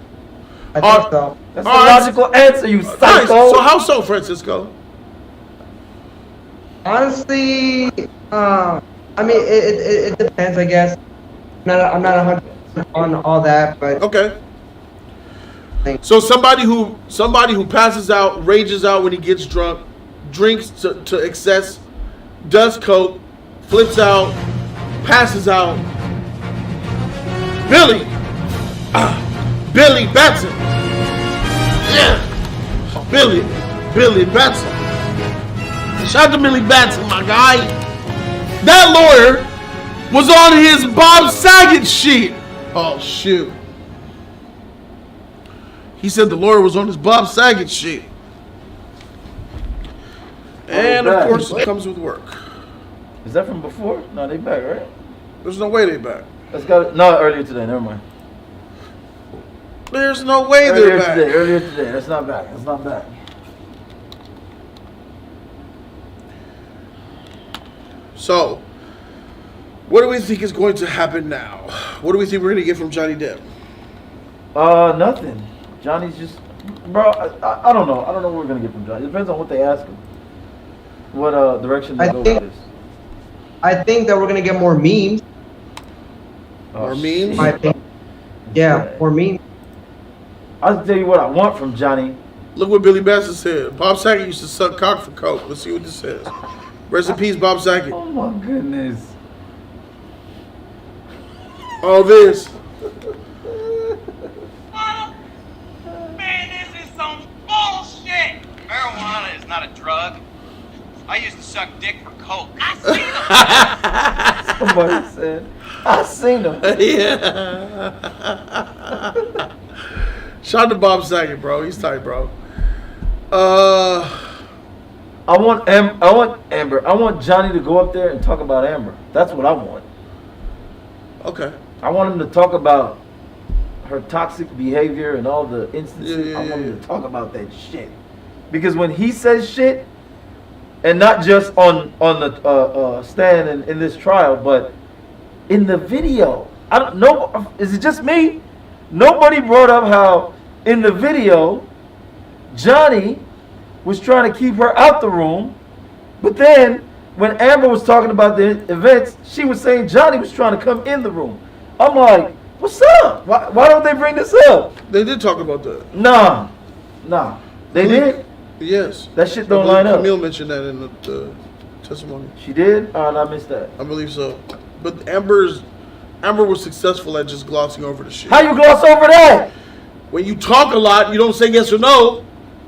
I think so. That's the All right. logical answer, you Nice. psycho. So how so, Francisco? Honestly, I mean, it depends, I guess. I'm not 100% on all that, but Okay. So somebody who passes out, rages out when he gets drunk, drinks to excess, does coke, flips out, passes out. Billy Batson. Yeah. Billy Batson. Shout out to Billy Batson, my guy. That lawyer was on his Bob Saget shit. Oh shoot. He said the lawyer was on his Bob Saget shit. And of course, it comes with work. Is that from before? No, they back, right? There's no way they back. Let's go. No, earlier today. Never mind. There's no way they're back. Earlier today. That's not back. That's not back. So, what do we think is going to happen now? What do we think we're going to get from Johnny Depp? Nothing. Johnny's just, bro. I don't know. I don't know what we're gonna get from Johnny. It depends on what they ask him. What direction they go with this. I think that we're gonna get more memes. More memes? I think. Yeah, more memes. I'll tell you what I want from Johnny. Look what Billy Bassett said. Bob Saget used to suck cock for coke. Let's see what this says. Rest in peace, Bob Saget. Oh my goodness. All this. Man, this is some bullshit. Marijuana is not a drug. I used to suck dick for coke. I seen him. Somebody said, I seen him. Yeah. Shout out to Bob Saget, bro. He's tight, bro. I want Amber. I want Johnny to go up there and talk about Amber. That's what I want. Okay. I want him to talk about her toxic behavior and all the instances. I want him to talk about that shit. Because when he says shit, and not just on the stand in this trial, but in the video, I don't know. Is it just me? Nobody brought up how in the video, Johnny was trying to keep her out the room, but then when Amber was talking about the events, she was saying Johnny was trying to come in the room. I'm like, what's up? Why don't they bring this up? They did talk about that. Nah. They did? Yes. That shit don't line up. Camille mentioned that in the testimony. She did? Oh, I missed that. I believe so. But Amber was successful at just glossing over the shit. How you gloss over that? When you talk a lot, you don't say yes or no.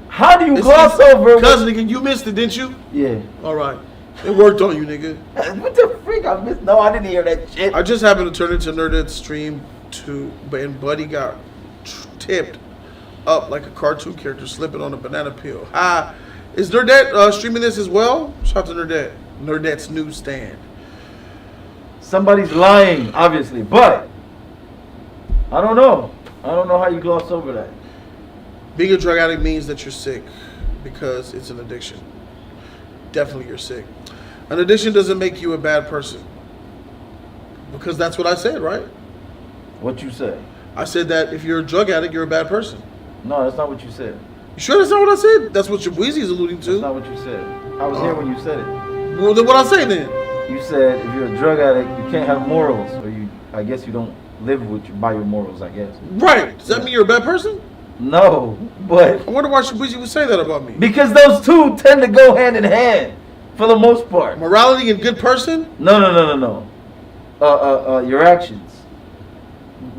How do you gloss over? Cuz, nigga, you missed it, didn't you? Yeah. All right. It worked on you, nigga. What the freak? I missed. No, I didn't hear that shit. I just happened to turn into Nerdette's stream and Buddy got tipped up like a cartoon character slipping on a banana peel. Is Nerdette streaming this as well? Shout out to Nerdette. Nerdette's newsstand. Somebody's lying, obviously, but I don't know. I don't know how you gloss over that. Being a drug addict means that you're sick because it's an addiction. Definitely you're sick. An addiction doesn't make you a bad person. Because that's what I said, right? What you say? I said that if you're a drug addict, you're a bad person. No, that's not what you said. You sure that's not what I said? That's what Shabuzi is alluding to. That's not what you said. I was here when you said it. Well, then what I say then? You said if you're a drug addict, you can't have morals, or I guess you don't live by your morals, I guess. Right. Does that mean you're a bad person? No, but I wonder why Shabuzi would say that about me. Because those two tend to go hand in hand, for the most part. Morality and good person? No. Your actions.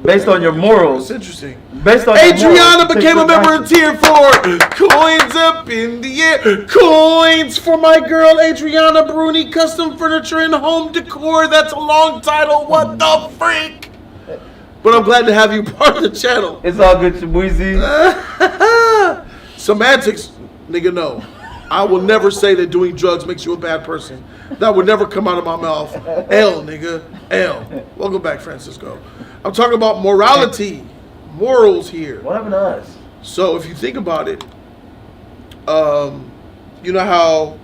Based on your morals. That's interesting. Based on Adriana became a member of Tier 4. Coins up in the air. Coins for my girl Adriana Bruni. Custom furniture and home decor. That's a long title. What the freak? But I'm glad to have you part of the channel. It's all good, Shabuzi. Semantics, nigga, no. I will never say that doing drugs makes you a bad person. That would never come out of my mouth. L, nigga. L. Welcome back, Francisco. I'm talking about morality. Morals here. What happened to us? So if you think about it, you know how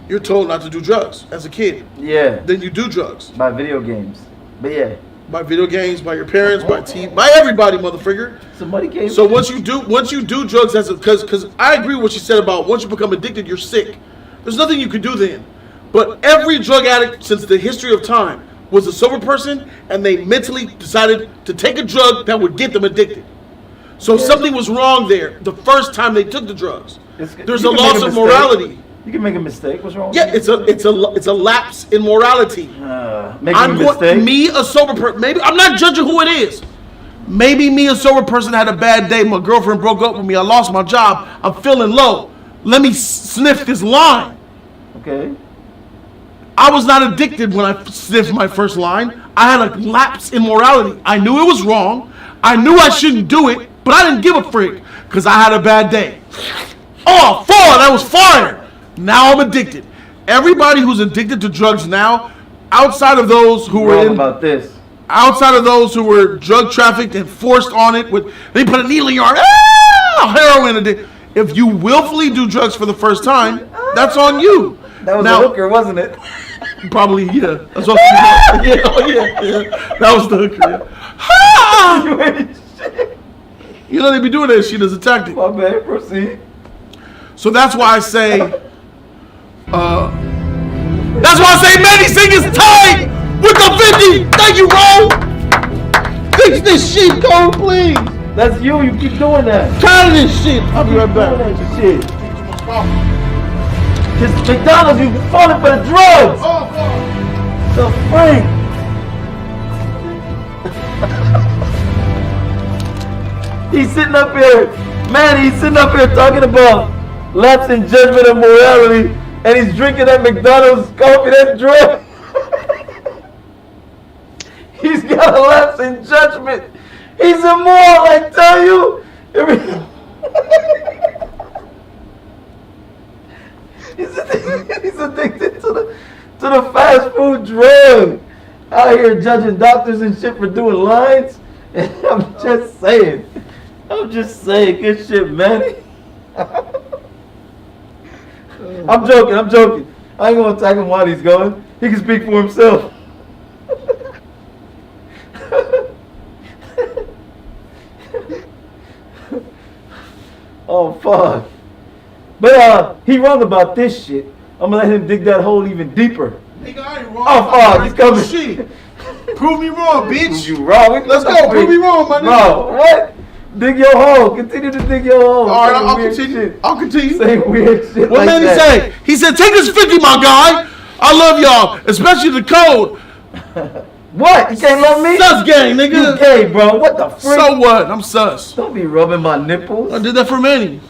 you're told not to do drugs as a kid. Yeah. Then you do drugs. By video games. But yeah. By video games, by your parents, by TV, by everybody, motherfucker. Somebody gave. So once you do drugs because I agree with what you said about once you become addicted, you're sick. There's nothing you can do then. But every drug addict since the history of time was a sober person, and they mentally decided to take a drug that would get them addicted. So something was wrong there the first time they took the drugs. There's a loss of morality. You can make a mistake. What's wrong? Yeah, it's a lapse in morality. Making a mistake. Me, a sober person. Maybe I'm not judging who it is. Maybe me, a sober person, had a bad day. My girlfriend broke up with me. I lost my job. I'm feeling low. Let me sniff this line. Okay. I was not addicted when I sniffed my first line. I had a lapse in morality. I knew it was wrong. I knew I shouldn't do it, but I didn't give a frick. because I had a bad day. Oh, 4, that was fire. Now I'm addicted. Everybody who's addicted to drugs now, outside of those who were outside of those who were drug trafficked and forced on it, they put a needle in your arm, heroin addict. If you willfully do drugs for the first time, that's on you. That was a hooker, wasn't it? Probably, yeah. That's what yeah. That was the hooker. Yeah. You know they be doing that shit as a tactic. My bad, proceed. So that's why I say, Manny Singh is tied with the 50. Thank you, Ro. Fix this shit, Cole, please. That's you. You keep doing that. Tired of this shit. I'll be right back. Shit. Just McDonald's, you falling for the drugs. So Frank. He's sitting up here, talking about lapse in judgment and morality, and he's drinking that McDonald's coffee, that drug. He's got a lapse in judgment. He's immoral, I tell you. He's addicted to the fast food drug. Out here judging doctors and shit for doing lines. And I'm just saying, good shit, man. I'm joking. I ain't gonna attack him while he's going. He can speak for himself. Oh fuck. But he wrong about this shit. I'm gonna let him dig that hole even deeper. Nigga, I ain't wrong. Oh fuck, he's coming. Shit. Prove me wrong, bitch. You wrong. Let's go. Prove me wrong, my nigga. Bro, what? Dig your hole. Continue to dig your hole. All right, I'll continue. Say weird shit. What man he say? He said, "Take this 50, my guy. I love y'all, especially the code." What? You can't love me? Sus gang, nigga. You gay, bro. What the frick? So what? I'm sus. Don't be rubbing my nipples. I did that for Manny.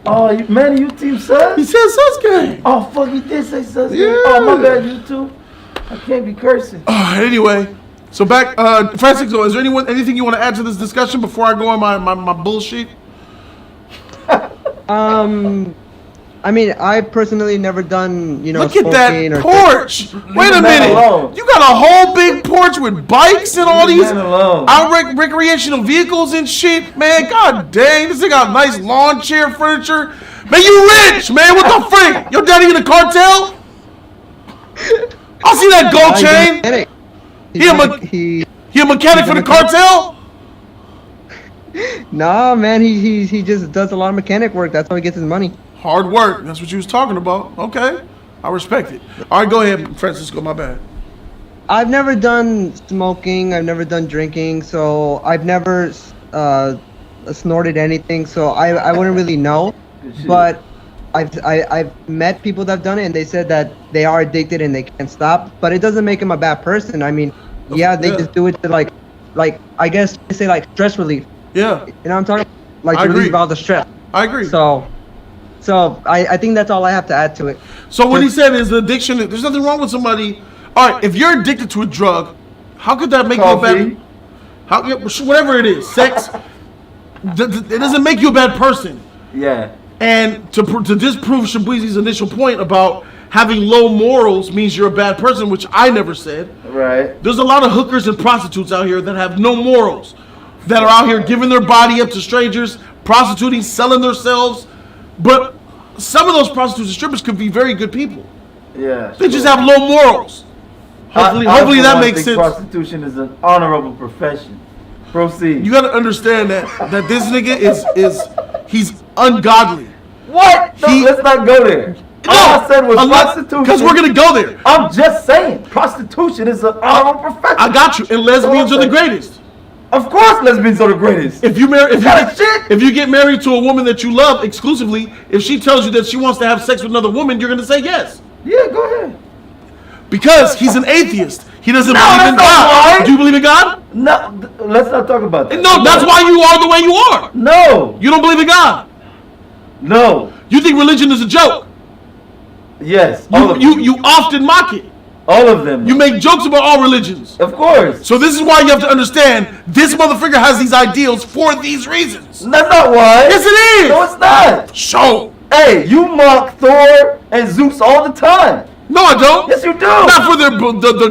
Oh, Manny, you team sus? He said sus gang. Oh, fuck, he did say sus gang. Yeah. Oh, my bad, you too. I can't be cursing. Anyway, so back, Francisco, is there anything you want to add to this discussion before I go on my bullshit? I mean, I personally never done, Look at that porch. Wait a minute. You got a whole big porch with bikes and all these recreational vehicles and shit, man. God dang, this thing got nice lawn chair furniture. Man, you rich, man. What the frick? Your daddy in the cartel? I see that gold chain. He a mechanic for the cartel? Nah, man, he just does a lot of mechanic work. That's how he gets his money. Hard work. That's what you was talking about. Okay. I respect it. All right, go ahead, Francisco. My bad. I've never done smoking. I've never done drinking. So I've never snorted anything. So I wouldn't really know. But I've met people that have done it, and they said that they are addicted and they can't stop. But it doesn't make them a bad person. I mean, yeah, they just do it to like I guess they say like stress relief. Yeah. You know what I'm talking about? Like to relieve all the stress. I agree. So I think that's all I have to add to it. So what he said is addiction. There's nothing wrong with somebody. All right, if you're addicted to a drug, how could that make you a bad? Whatever it is, sex. It doesn't make you a bad person. Yeah. And to disprove Shabuzi's initial point about having low morals means you're a bad person, which I never said. Right. There's a lot of hookers and prostitutes out here that have no morals, that are out here giving their body up to strangers, prostituting, selling themselves. But some of those prostitutes and strippers could be very good people. Yeah. They just have low morals. Hopefully that makes sense. Prostitution is an honorable profession. Proceed. You got to understand that this nigga he's ungodly. What? No, let's not go there. All I said was prostitution. Because we're going to go there. I'm just saying, prostitution is an honorable profession. I got you. And lesbians are the greatest. Of course lesbians are the greatest. If you get married to a woman that you love exclusively, if she tells you that she wants to have sex with another woman, you're going to say yes. Yeah, go ahead. Because he's an atheist. He doesn't believe in God. Do you believe in God? No, let's not talk about that. No, that's why you are the way you are. No. You don't believe in God. No. You think religion is a joke. Yes. You often mock it. All of them. You make jokes about all religions. Of course. So this is why you have to understand this motherfucker has these ideals for these reasons. That's not why. Yes, it is. No, it's not. Show. Hey, you mock Thor and Zeus all the time. No, I don't. Yes, you do. Not for the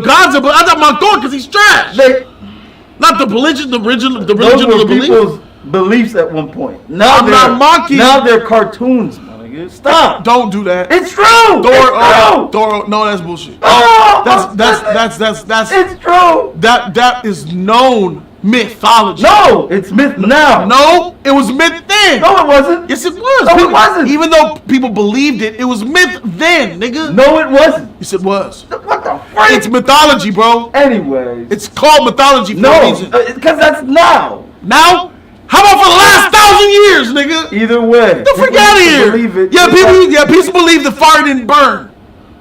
gods, but I don't mock Thor because he's trash. They, Not the religion, the religion of those the were belief. people's beliefs at one point. Now I'm not mocking. Now they're cartoons, my nigga. Stop. Don't do that. It's true. Thor, no, that's bullshit. Oh, That's it's true. that is known mythology. No, it's myth now. No, it was myth then. No, it wasn't. Yes, it was. No, it wasn't. Even though people believed it, it was myth then, nigga. No, it wasn't. Yes, it was. What the frick? It's mythology, bro. Anyways. It's called mythology for a no, reason. because that's now. Now, how about for the last 1,000 years, nigga? Either way. Get the freak out of here. Believe it. Yeah, people believe the fire didn't burn.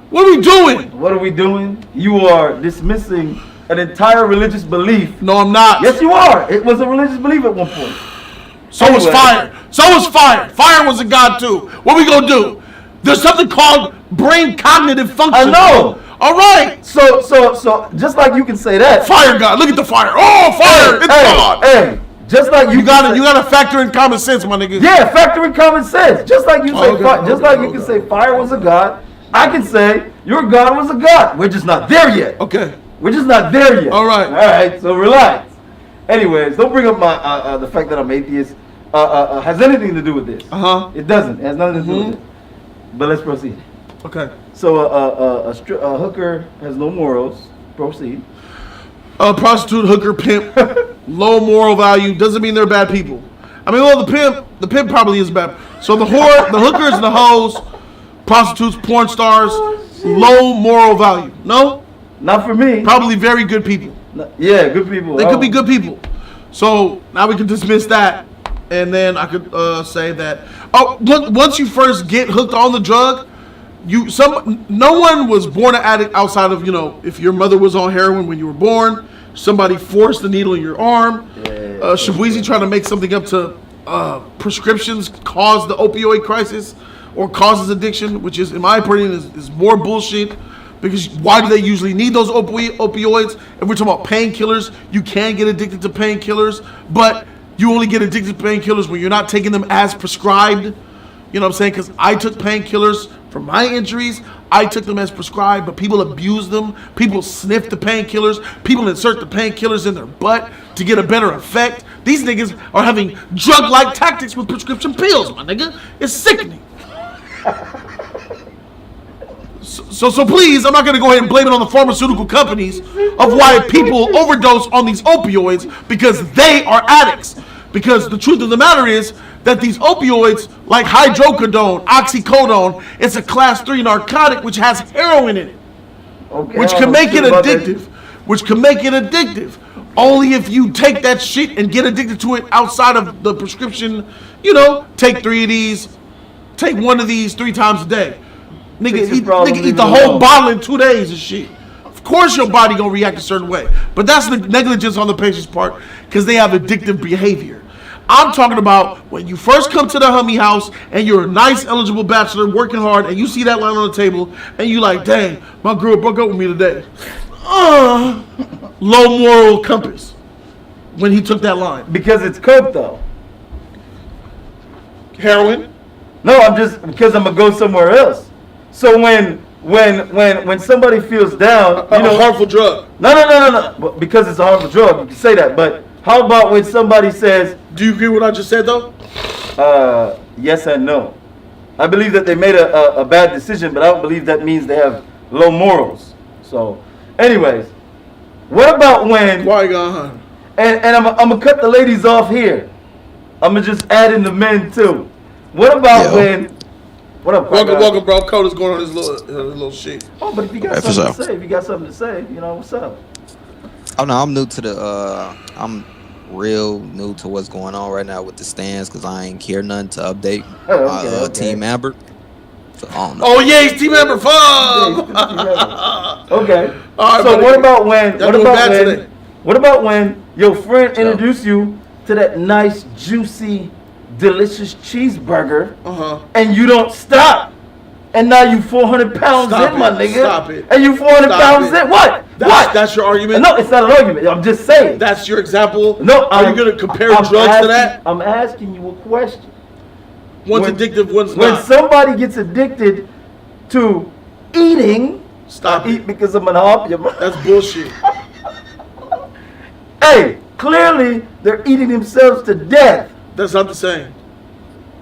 What are we doing? What are we doing? You are dismissing an entire religious belief. No, I'm not. Yes, you are. It was a religious belief at one point. So was fire. So was fire. Fire was a god too. What we gonna do? There's something called brain cognitive function. I know. All right. So just like you can say that. Fire god. Look at the fire. Oh, fire. It's God. Hey, just like You gotta factor in common sense, my nigga. Yeah, factor in common sense. Just like you say, Okay, just like you can say fire was a god. I can say your god was a god. We're just not there yet. Okay. We're just not there yet. All right. All right. So relax. Anyways, don't bring up my the fact that I'm atheist. Has anything to do with this? It doesn't. It has nothing to do with it. But let's proceed. Okay. So a hooker has no morals. Proceed. Prostitute, hooker, pimp, low moral value doesn't mean they're bad people. I mean, well, the pimp probably is bad. So the whore, the hookers, and the hoes, prostitutes, porn stars, low moral value. No, not for me. Probably very good people. Yeah, good people. They could be good people. So now we can dismiss that, and then I could say that. Oh, look! Once you first get hooked on the drug, no one was born an addict outside of, if your mother was on heroin when you were born, somebody forced the needle in your arm. Shabuizi trying to make something up to prescriptions cause the opioid crisis or causes addiction, which is, in my opinion, is more bullshit. Because why do they usually need those opioids? If we're talking about painkillers, you can get addicted to painkillers, but you only get addicted to painkillers when you're not taking them as prescribed. You know what I'm saying? Because I took painkillers for my injuries. I took them as prescribed, but people abuse them. People sniff the painkillers. People insert the painkillers in their butt to get a better effect. These niggas are having drug-like tactics with prescription pills, my nigga. It's sickening. So please, I'm not going to go ahead and blame it on the pharmaceutical companies of why people overdose on these opioids, because they are addicts. Because the truth of the matter is that these opioids, like hydrocodone, oxycodone, it's a class 3 narcotic which has heroin in it, which can make it addictive. Only if you take that shit and get addicted to it outside of the prescription, take 3 of these, take 1 of these 3 times a day. Nigga, eat the whole bottle in 2 days and shit. Of course your body gonna react a certain way. But that's the negligence on the patient's part, because they have addictive behavior. I'm talking about when you first come to the Hummy house and you're a nice, eligible bachelor working hard, and you see that line on the table and you like, dang, my girl broke up with me today. Low moral compass when he took that line. Because it's coke though. Heroin? No, because I'm gonna go somewhere else. So when somebody feels down, a harmful drug. No. Well, because it's a harmful drug, you can say that. But how about when somebody says, do you agree with what I just said though? Yes and no. I believe that they made a bad decision, but I don't believe that means they have low morals. So, anyways, what about when? Why gone? And I'm gonna cut the ladies off here. I'm gonna just add in the men too. What about when? What up? Welcome, bro. Coda's going on his little shit. Oh, but if you got something to say, what's up? Oh no, I'm new to the. I'm real new to what's going on right now with the stands because I ain't care nothing to update my Team Amber. So I don't know. Oh yeah, he's Team Amber. Fuck. Okay. All right, so buddy. what about when? Today. What about when your friend introduced you to that nice, juicy, delicious cheeseburger, and you don't stop? and now you 400 pounds Stop in, my it. nigga. Stop it. And you 400 Stop pounds it. in. What? That's your argument? No, it's not an argument. I'm just saying. That's your example? No, Are you going to compare drugs to that? I'm asking you a question. One's addictive, one's when not. When somebody gets addicted to eating, Stop eat because of monopoly. That's bullshit. Hey, clearly they're eating themselves to death. That's not the same.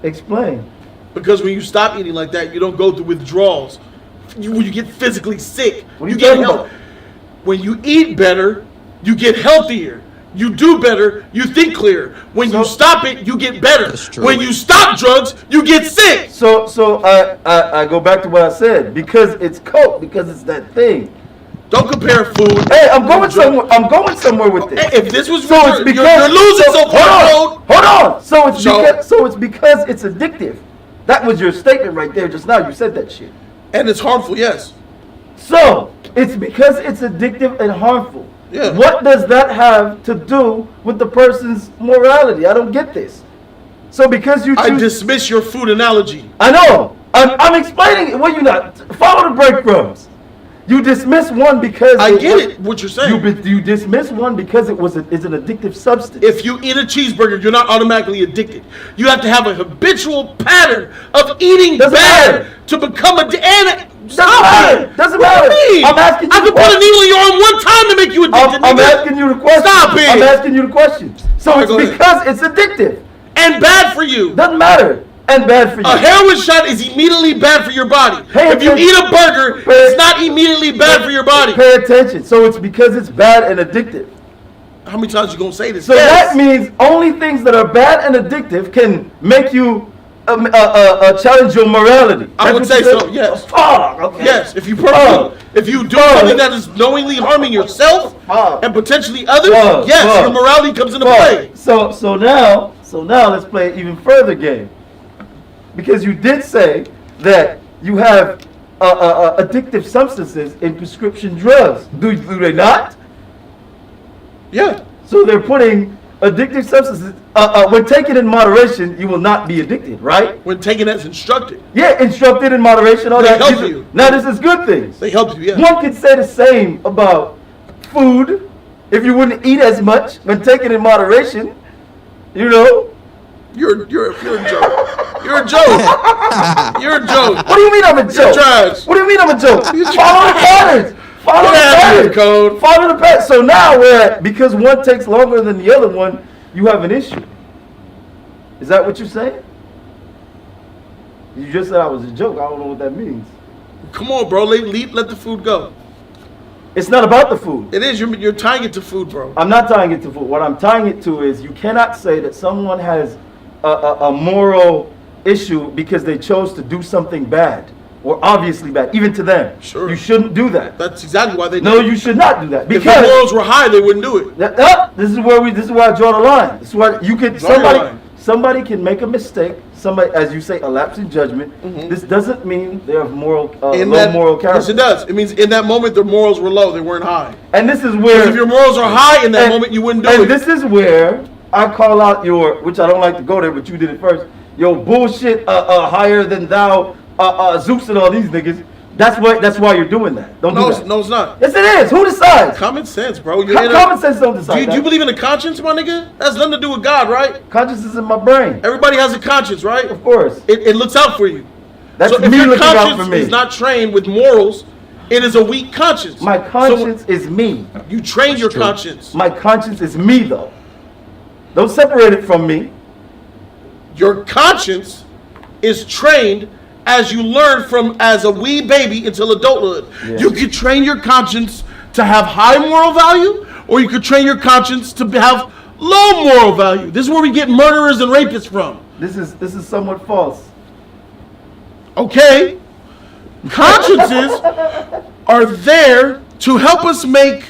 Explain. Because when you stop eating like that, you don't go through withdrawals. You get physically sick. What are you get talking about? When you eat better, you get healthier. You do better, you think clearer. When you stop it, you get better. That's true. When you stop drugs, you get sick. So I go back to what I said. Because it's coke, because it's that thing. Don't compare food. Hey, I'm going somewhere with this. Hey, if this was so it's because you're losing so far. Hold on. So it's because it's addictive. That was your statement right there just now. You said that shit. And it's harmful, yes. So it's because it's addictive and harmful. Yeah. What does that have to do with the person's morality? I don't get this. So because you choose, I dismiss your food analogy. I know. I'm explaining it. Well, you not follow the breadcrumbs. You dismiss one because I get it. What you're saying. You dismiss one because it's an addictive substance. If you eat a cheeseburger, you're not automatically addicted. You have to have a habitual pattern of eating bad to become addicted. Doesn't matter. I'm asking you. I could put a needle in your arm one time to make you addicted. I'm asking you the question. Stop it. I'm asking you the question. So All right, it's go ahead. because it's addictive And bad for you. Doesn't matter. And bad for you. A heroin shot is immediately bad for your body. Pay If you attention. eat a burger, it's not immediately bad for your body. Pay attention. So it's because it's bad and addictive. How many times you gonna say this? So that means only things that are bad and addictive can make you challenge your morality. I would say so. Yes. Yes. If you do something that is knowingly harming yourself and potentially others, yes, your morality comes into play. So now let's play an even further game. Because you did say that you have addictive substances in prescription drugs. Do they not? Yeah. So they're putting addictive substances. When taken in moderation, you will not be addicted, right? When taken as instructed. Yeah, instructed in moderation. All They that. help you. Now this is good things. They help you, yeah. One could say the same about food. If you wouldn't eat as much when taken in moderation, you know. You're a joke. You're a joke. You're a joke. What do you mean I'm a joke? You're trash. What do you mean I'm a joke? Follow the patterns. Follow the patterns. Code. Follow the patterns. So now because one takes longer than the other one, you have an issue. Is that what you're saying? You just said I was a joke. I don't know what that means. Come on, bro. Let the food go. It's not about the food. It is. You're tying it to food, bro. I'm not tying it to food. What I'm tying it to is you cannot say that someone has a moral issue because they chose to do something bad or obviously bad, even to them. Sure. You shouldn't do that. That's exactly why they do No, it. you should not do that. If their morals were high, they wouldn't do it. This is where I draw the line. This is why you can somebody can make a mistake. Somebody, as you say, a lapse in judgment. This doesn't mean they have low moral character. Yes, it does. It means in that moment their morals were low. They weren't high. And this is where If your morals are high in that moment, you wouldn't do it. And this is where I call out which I don't like to go there, but you did it first. Your bullshit, higher than thou, Zeus and all these niggas. That's why you're doing that. Don't do that. No, it's not. Yes, it is. Who decides? Common sense, bro. Common sense don't decide. Do you believe in a conscience, my nigga? That's nothing to do with God, right? Conscience is in my brain. Everybody has a conscience, right? Of course. It looks out for you. That's so if me your looking out conscience for me. is not trained with morals, it is a weak conscience. My conscience is me. You train your conscience. My conscience is me, though. Don't separate it from me. Your conscience is trained as you learn from as a wee baby until adulthood. Yeah. You could train your conscience to have high moral value, or you could train your conscience to have low moral value. This is where we get murderers and rapists from. This is somewhat false. Okay. Consciences are there to help us make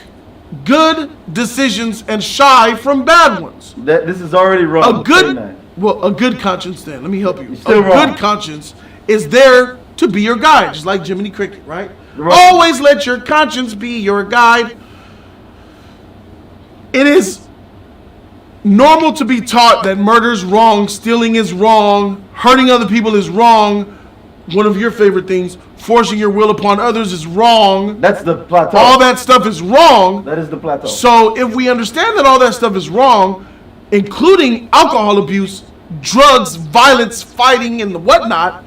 good decisions and shy from bad ones. This is already wrong. A good conscience then, let me help you. Still a wrong. good conscience is there to be your guide, just like Jiminy Cricket, right? Wrong. Always let your conscience be your guide. It is normal to be taught that murder is wrong, stealing is wrong, hurting other people is wrong, one of your favorite things, forcing your will upon others is wrong. That's the plateau. All that stuff is wrong. That is the plateau. So if we understand that all that stuff is wrong, including alcohol abuse, drugs, violence, fighting, and whatnot,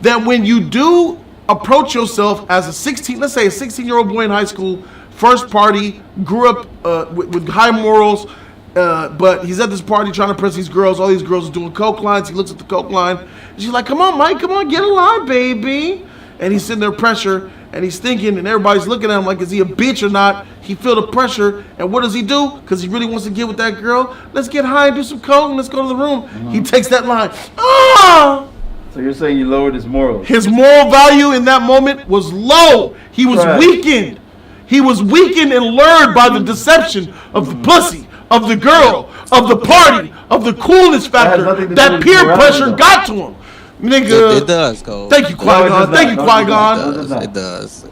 that when you do approach yourself as let's say a 16-year-old boy in high school, first party, grew up with high morals, but he's at this party trying to impress these girls. All these girls are doing coke lines. He looks at the coke line, and she's like, "Come on, Mike, come on, get a line, baby." And he's sitting there pressure, and he's thinking, and everybody's looking at him like, is he a bitch or not? He feel the pressure, and what does he do? Because he really wants to get with that girl. Let's get high and do some coke, and let's go to the room. He takes that line. Ah! So you're saying you lowered his morals? His moral value in that moment was low. He was weakened. He was weakened and lured by the deception of the pussy, of the girl, of the party, of the coolness factor. That peer pressure got to him. Nigga. It does, Cole. Thank you, Qui-Gon. Thank you, Qui-Gon.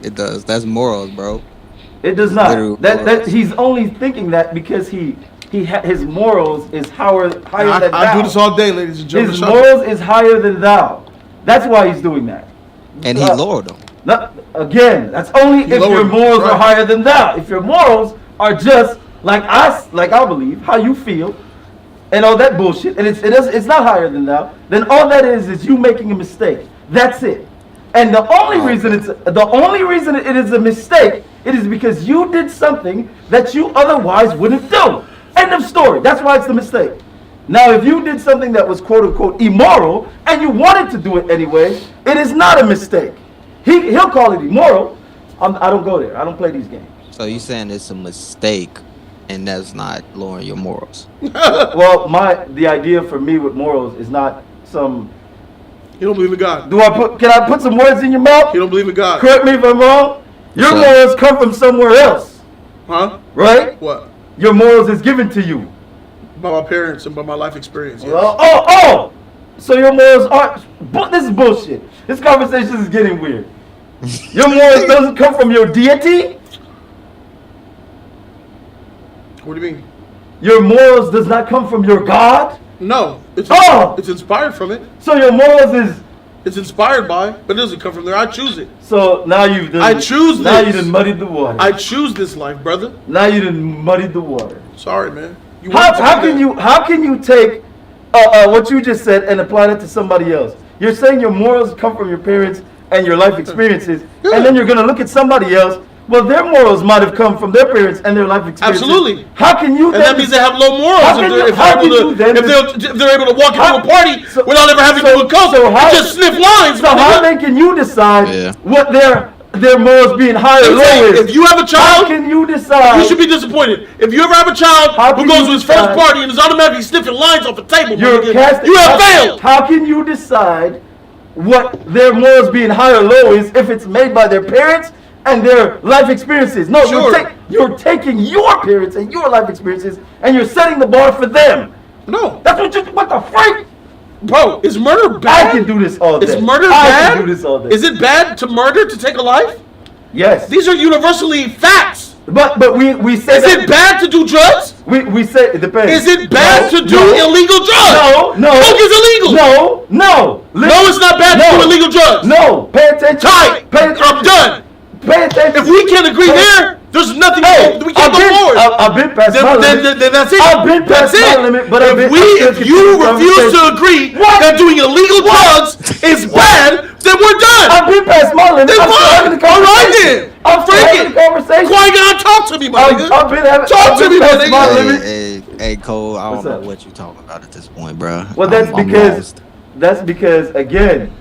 It does. That's morals, bro. It does not. That he's only thinking that because his morals is higher than thou. I do this all day, ladies and gentlemen. His morals is higher than thou. That's why he's doing that. And he lowered them. Again, that's only if your morals are higher than thou. If your morals are just like I believe, how you feel, and all that bullshit, and it's not higher than thou, then all that is you making a mistake. That's it. And the only reason it is a mistake, it is because you did something that you otherwise wouldn't do. End of story. That's why it's the mistake. Now, if you did something that was quote unquote immoral and you wanted to do it anyway, it is not a mistake. He'll call it immoral. I don't go there. I don't play these games. So you saying it's a mistake, and that's not lowering your morals? Well, the idea for me with morals is not some. You don't believe in God. Can I put some words in your mouth? You don't believe in God. Correct me if I'm wrong. Your morals come from somewhere else. Huh? Right? What? Your morals is given to you by my parents and by my life experience. Yes. So your morals aren't. This is bullshit. This conversation is getting weird. Your morals doesn't come from your deity. What do you mean? Your morals does not come from your God. No, it's inspired from it. So your morals is. It's inspired by, but it doesn't come from there. I choose it. So now you've done. I choose this. Now you done muddied the water. I choose this life, brother. Now you done muddied the water. Sorry, man. How can you take what you just said and apply that to somebody else? You're saying your morals come from your parents and your life experiences, and then you're gonna look at somebody else. Well, their morals might have come from their parents and their life experiences. Absolutely. How can you? And that means they have low morals if they're able to walk into a party without ever having to do a coke and just sniff lines. So how then can you decide what their morals being high or low is? If you have a child, how can you decide? You should be disappointed. If you ever have a child who goes to his first party and is automatically sniffing lines off a table, you have failed. How can you decide what their morals being high or low is if it's made by their parents and their life experiences? No, you're taking your parents and your life experiences and you're setting the bar for them. No. That's what the freak? Bro, is murder bad? I can do this all day. Is murder bad? I can do this all day. Is it bad to murder, to take a life? Yes. These are universally facts. But we say. Is it bad to do drugs? We say it depends. Is it bad to do illegal drugs? No. Coke is illegal. No. No, it's not bad to do illegal drugs. No. Pay attention. Tight. I'm done. Pay attention. If we can't agree there, there's nothing. We can't go forward. I've been past my limit. Then that's it. I've been past my limit. But if you refuse to agree that doing illegal drugs is bad, then we're done. I've been past my limit. Then fine. All right then. I'm freaking. Qui-Gon, talk to me, my nigga. Talk to me, my nigga. Hey, Cole, I don't know what you're talking about at this point, bro. Well, that's because again,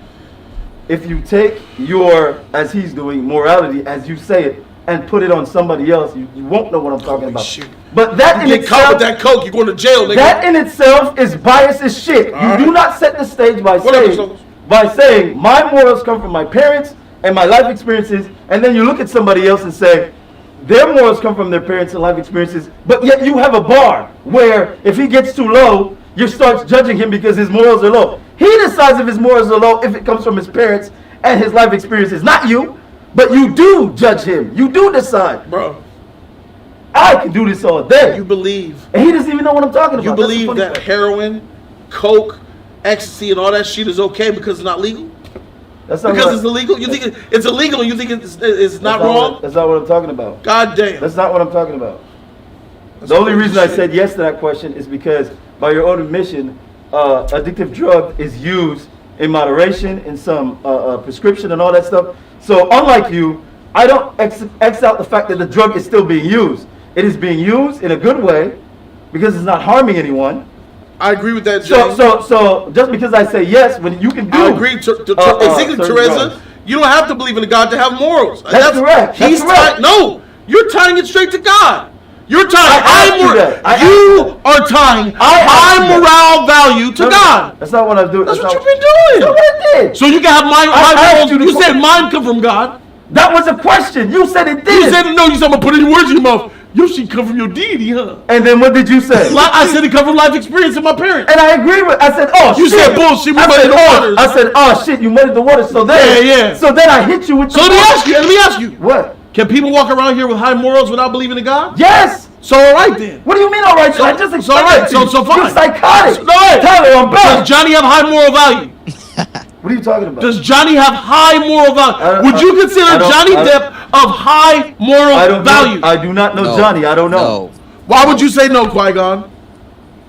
if you take your, as he's doing, morality, as you say it, and put it on somebody else, you won't know what I'm talking about. Shit. But that you get caught with that coke, you're going to jail, nigga. That in itself is bias as shit. You do not set the stage by saying my morals come from my parents and my life experiences, and then you look at somebody else and say their morals come from their parents and life experiences, but yet you have a bar where if he gets too low, you start judging him because his morals are low. He decides if his morals are low if it comes from his parents and his life experiences, not you. But you do judge him. You do decide. Bro. I can do this all day. You believe. And he doesn't even know what I'm talking about. You believe that heroin, coke, ecstasy, and all that shit is okay because it's not legal? That's not because it's illegal. You think it's illegal, and you think it's not wrong? That's not what I'm talking about. God damn. That's not what I'm talking about. The only reason I said yes to that question is because, by your own admission, addictive drug is used in moderation, in some prescription and all that stuff. So unlike you, I don't X out the fact that the drug is still being used. It is being used in a good way because it's not harming anyone. I agree with that, James. So just because I say yes, when you can do, I agree. Exactly, Teresa. You don't have to believe in a God to have morals. That's correct. He's correct. No, you're tying it straight to God. You're tying You are tying high moral value to God. That's not what I was doing. That's what you've been doing. That's what I did. So you can have my morals. You said mine come from God. That was a question. You said it did. You said no. You said I'm gonna put any words in your mouth. Your shit come from your deity, huh? And then what did you say? I said it come from life experience of my parents. And I agree with. I said, oh, you shit. said bullshit. We muddied the waters. I said, oh shit, you muddied the waters. So then, yeah. So then I hit you with. So let me ask you. What? Can people walk around here with high morals without believing in God? Yes. So all right then. What do you mean all right? I just explained all right. So fine. You're psychotic. No, Tyler, I'm back. Does Johnny have high moral value? What are you talking about? Does Johnny have high moral value? Would you consider Johnny Depp of high moral value? I do not know Johnny. I don't know. No. Why would you say no, Qui-Gon?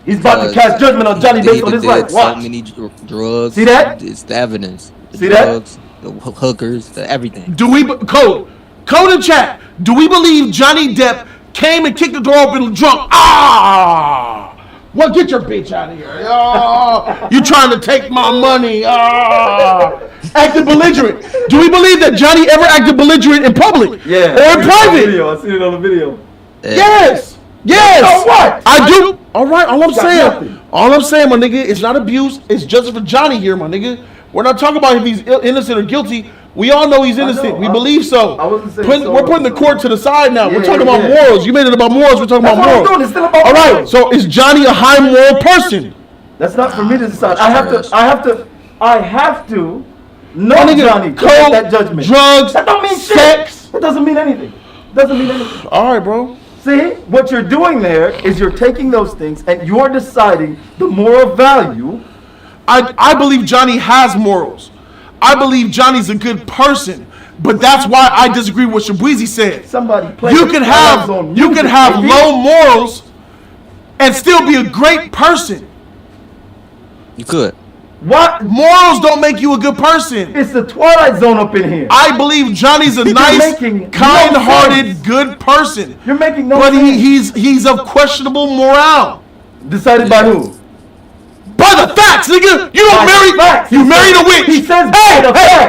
He's about to cast judgment on Johnny based on his life. So many drugs. See that? It's the evidence. See drugs, the hookers, the everything. Do we code in chat? Do we believe Johnny Depp came and kicked the door open drunk? Well, get your bitch out of here. You trying to take my money. Acted belligerent. Do we believe that Johnny ever acted belligerent in public? Yeah. Or in private? I seen it on the video. Yes. Yes. So what? I do. All right. All I'm saying, my nigga, it's not abuse. It's justice for Johnny here, my nigga. We're not talking about if he's innocent or guilty. We all know he's innocent. We believe so. I wasn't saying We're putting the court to the side now. We're talking about morals. You made it about morals. We're talking about morals. It's still about all right. morals. So is Johnny a high moral person? That's not for me to decide. I have to know Johnny to make Coke, that judgment. Drugs, that don't mean sex. Shit. It doesn't mean anything. All right, bro. See, what you're doing there is you're taking those things and you're deciding the moral value. I believe Johnny has morals. I believe Johnny's a good person. But that's why I disagree with what Shabuizi said. You can have low morals and still be a great person. You could. What? Morals don't make you a good person. It's the Twilight Zone up in here. I believe Johnny's a nice, kind-hearted, good person. You're making no sense. But sense. he's of questionable morale. Decided by who? By the facts, nigga. You don't you married a witch. He says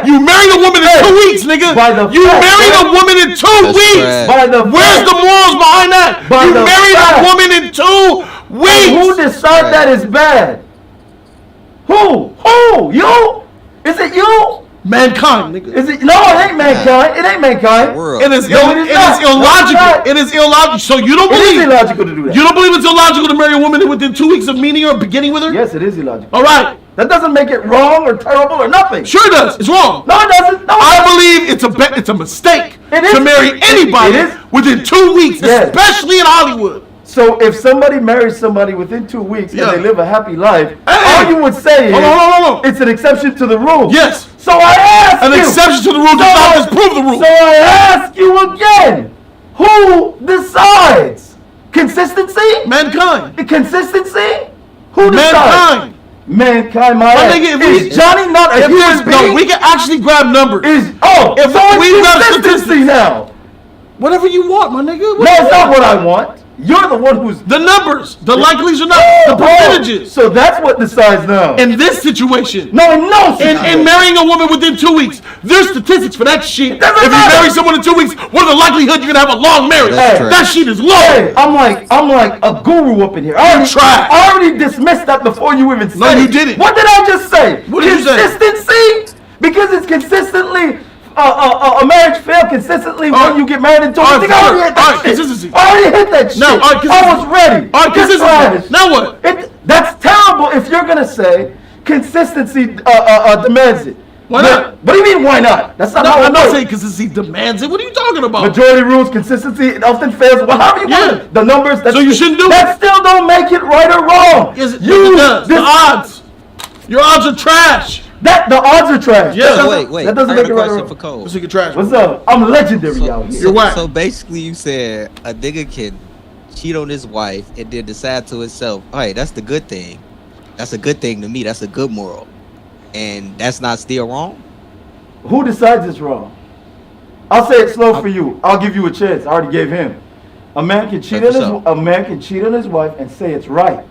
you married a woman in 2 weeks, nigga. You married a woman in 2 weeks. Where's the morals behind that? You married a woman in 2 weeks. Who decided that is bad? Who? You? Is it you? Mankind, nigga. Is it? No, it ain't mankind. It ain't mankind. It is illogical. It is illogical. So you don't believe it is illogical to do that. You don't believe it's illogical to marry a woman within 2 weeks of meeting her or beginning with her? Yes, it is illogical. All right. That doesn't make it wrong or terrible or nothing. Sure it does. It's wrong. No, it doesn't. No, I believe it's a mistake to marry anybody within 2 weeks, especially in Hollywood. So if somebody marries somebody within 2 weeks and they live a happy life, all you would say is it's an exception to the rule. Yes. So I ask you. An exception to the rule does not disprove the rule. So I ask you again, who decides? Consistency? Mankind. Consistency? Who decides? Mankind, my ass. Is Johnny not a human being? No, we can actually grab numbers. If we got consistency now. Whatever you want, my nigga. No, it's not what I want. You're the one who's... The numbers. The likelies are not. The percentages. So that's what decides now. In this situation. No. In marrying a woman within 2 weeks. There's statistics for that shit. If you marry someone in 2 weeks, what are the likelihood you're going to have a long marriage? That shit is low. Hey, I'm like a guru up in here. I already dismissed that before you even said it. No, you didn't. What did I just say? What did you say? Consistency? Because it's consistently... a marriage failed consistently when you get married in 2 weeks. I already hit that shit. Consistency. I already hit that shit. No, I was ready. Consistency. Now what? That's terrible if you're going to say consistency demands it. Why not? What do you mean, why not? That's not how I'm not saying consistency demands it. What are you talking about? Majority rules, consistency, it often fails. Well, how do you want it? The numbers. So you shouldn't do it. That still don't make it right or wrong. Yes, it does. The odds. Your odds are trash. That the odds are trash. Yeah. Wait. That doesn't I make got it a question right. for Cole. Let's take a trash. What's up? I'm legendary out here. You're whack. So basically, you said a nigga can cheat on his wife and then decide to himself, "Hey, that's the good thing. That's a good thing to me. That's a good moral, and that's not still wrong." Who decides it's wrong? I'll say it slow for you. I'll give you a chance. I already gave him. A man can cheat on his wife and say it's right.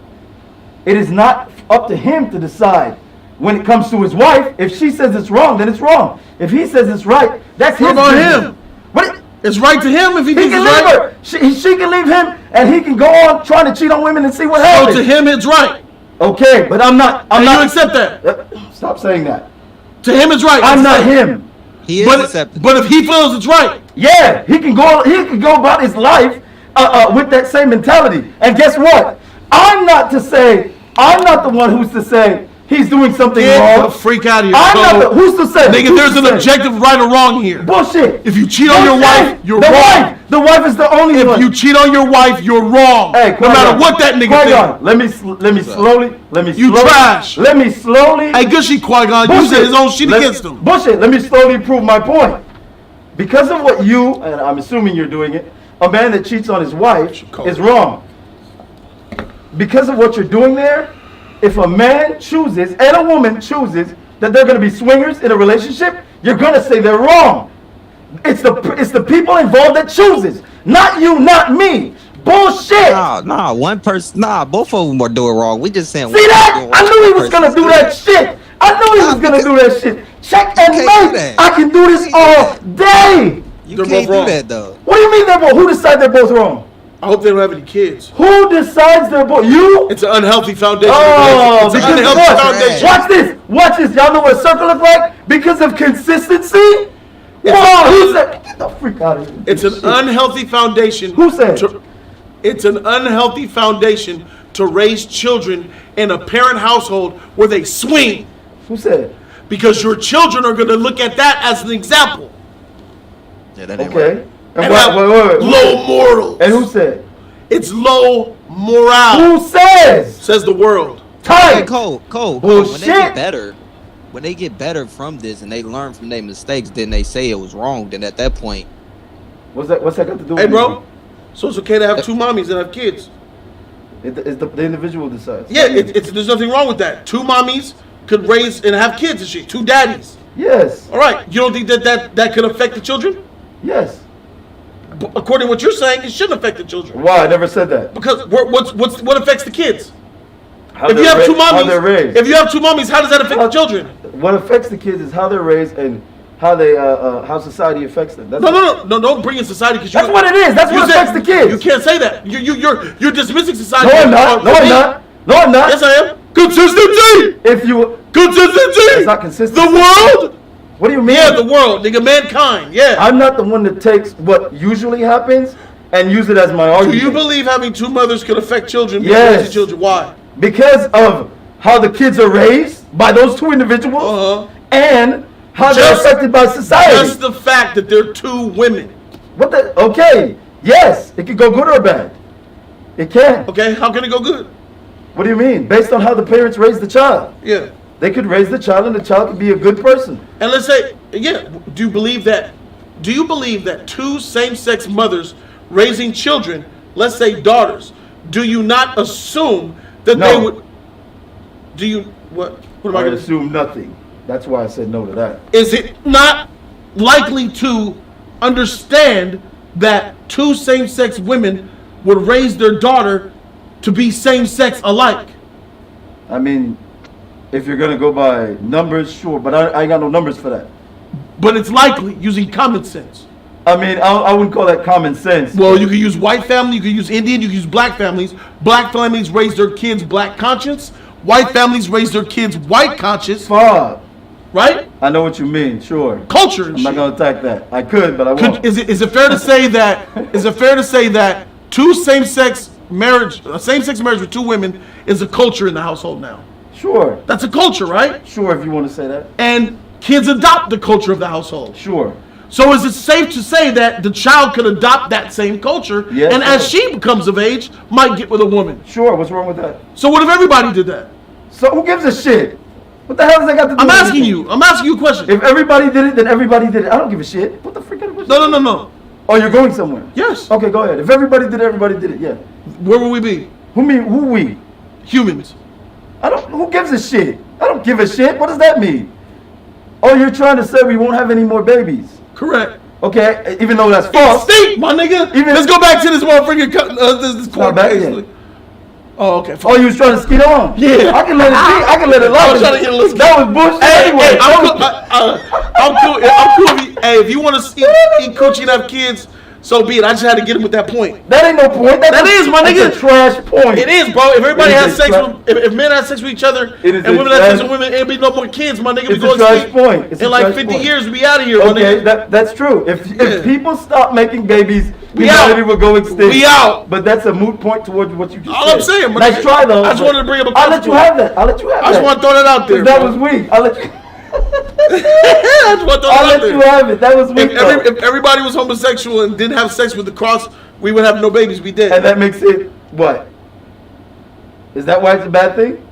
It is not up to him to decide when it comes to his wife. If she says it's wrong, then it's wrong. If he says it's right, that's his What about business. him? What? It's right to him if he thinks He can it's leave right. her. She can leave him, and he can go on trying to cheat on women and see what So happens. to him, it's right. Okay, but I'm not. And you accept that. Stop saying that. To him, it's right. I'm It's not right. him. He is But accepting. if he feels it's right, Yeah, he can go about his life with that same mentality. And guess what? I'm not the one who's to say he's doing something get wrong. the freak out of here. I'm not So, who's to say? nigga, Who's there's to an say? objective right or wrong here. Bullshit. If you cheat on your Bullshit. wife, you're the wrong. The wife is the only one. If you cheat on your wife, you're wrong. Hey, no matter what that nigga thinks. Let me slowly. You trash. Let me slowly. Hey, good shit, Qui-Gon. You said his own shit against him. Bullshit. Let me slowly prove my point. Because of what you, and I'm assuming you're doing it, a man that cheats on his wife is wrong. Because of what you're doing there, if a man chooses and a woman chooses that they're going to be swingers in a relationship, you're going to say they're wrong. It's the people involved that chooses, not you, not me. Bullshit. Nah, one person. Nah, both of them are doing wrong. We just saying. See that? I knew he was gonna do that shit. I knew he was gonna do that shit. Check and mate. I can do this all day. You can't do that though. What do you mean they're both? Who decides they're both wrong? I hope they don't have any kids. Who decides they're both? You? It's an unhealthy foundation. Oh, it's an because unhealthy what? foundation. Watch this. Watch this. Y'all know what a circle looks like? Because of consistency? Whoa, who said? Get the freak out of here. It's an unhealthy foundation. Who said? It's an unhealthy foundation to raise children in a parent household where they swing. Who said? Because your children are going to look at that as an example. Yeah, that ain't Okay. right. And have low morals. And who said? It's low morale. Who says? Says the world. Hey, Tight. Cole, Bullshit. when they get better from this and they learn from their mistakes, then they say it was wrong. Then at that point, What's that got to do with Hey, bro. So it's okay to have two mommies and have kids. The individual decides. Yeah, there's nothing wrong with that. Two mommies could raise and have kids and shit. Two daddies. Yes. All right. You don't think that could affect the children? Yes. According to what you're saying, it shouldn't affect the children. Why? I never said that. Because what affects the kids? How If you have two how they're mommies, raised. if you have two mommies, how does that affect the children? What affects the kids is how they're raised and how they how society affects them. That's No, don't bring in society because That's what it is. That's what affects the kids. You can't say that. You're dismissing society. No, I'm not. No, I'm not. No, I'm not. Yes, I am. Consistency. If you Consistency. It's not consistent. The world. What do you mean? Yeah, the world, nigga, mankind. Yeah. I'm not the one that takes what usually happens and use it as my Do argument. you believe having two mothers could affect children? Yes. Raising children. Why? Because of how the kids are raised by those two individuals and how they're affected by society. Just the fact that they're two women. What the? Okay. Yes, it could go good or bad. It can. Okay, how can it go good? What do you mean? Based on how the parents raise the child. Yeah. They could raise the child and the child could be a good person. And let's say, yeah, do you believe that two same-sex mothers raising children, let's say daughters, do you not assume that No. they would, do you, what am I I going to assume nothing. That's why I said no to that. Is it not likely to understand that two same-sex women would raise their daughter to be same-sex alike? I mean, if you're gonna go by numbers, sure, but I ain't got no numbers for that. But it's likely using common sense. I mean, I wouldn't call that common sense. Well, you could use white family, you could use Indian, you could use black families. Black families raise their kids black conscious. White families raise their kids white conscious. Fuck. Right? I know what you mean, sure. Culture and I'm not shit. gonna attack that. I could, but I won't. Is it fair to say that a same-sex marriage with two women is a culture in the household now? Sure. That's a culture, right? Sure, if you want to say that. And kids adopt the culture of the household. Sure. So is it safe to say that the child could adopt that same culture Yes, and as she becomes of age, might get with a woman? Sure, what's wrong with that? So what if everybody did that? So who gives a shit? What the hell does that got to do I'm with asking anything? you. I'm asking you a question. If everybody did it, then everybody did it. I don't give a shit. What the freak kind of question? No. Oh, you're going somewhere? Yes. Okay, go ahead. If everybody did it, everybody did it. Yeah. Where will we be? Who we? Humans. Who gives a shit? I don't give a shit. What does that mean? Oh, you're trying to say we won't have any more babies? Correct. Okay, even though that's false. Extinct, my nigga. Let's go back to this motherfucking this court case. Oh, okay. Oh, you was trying to skeet on? Yeah. I can let it be. I can let it lie. I was trying to get a little. That was bullshit anyway. I'm cool. If you want to eat coochie and have kids, so be it. I just had to get him with that point. That ain't no point. That is, my nigga. That's a trash point. It is, bro. If everybody has sex with, if men have sex with each other and women have sex with women, it'll be no more kids, my nigga. It's a trash point. In like 50 years, we out of here, my okay, nigga. that's true. If people stop making babies, humanity will go extinct. We out. But that's a moot point towards what you just All said. I'm saying, my nice nigga. try though. I just wanted to bring up a I'll let you have that. I just want to throw that out there. That bro. was weak. I'll let you. I'll let you have it. That was weak. If everybody was homosexual and didn't have sex with the cross, we would have no babies. We did. And that makes it what? Is that why it's a bad thing?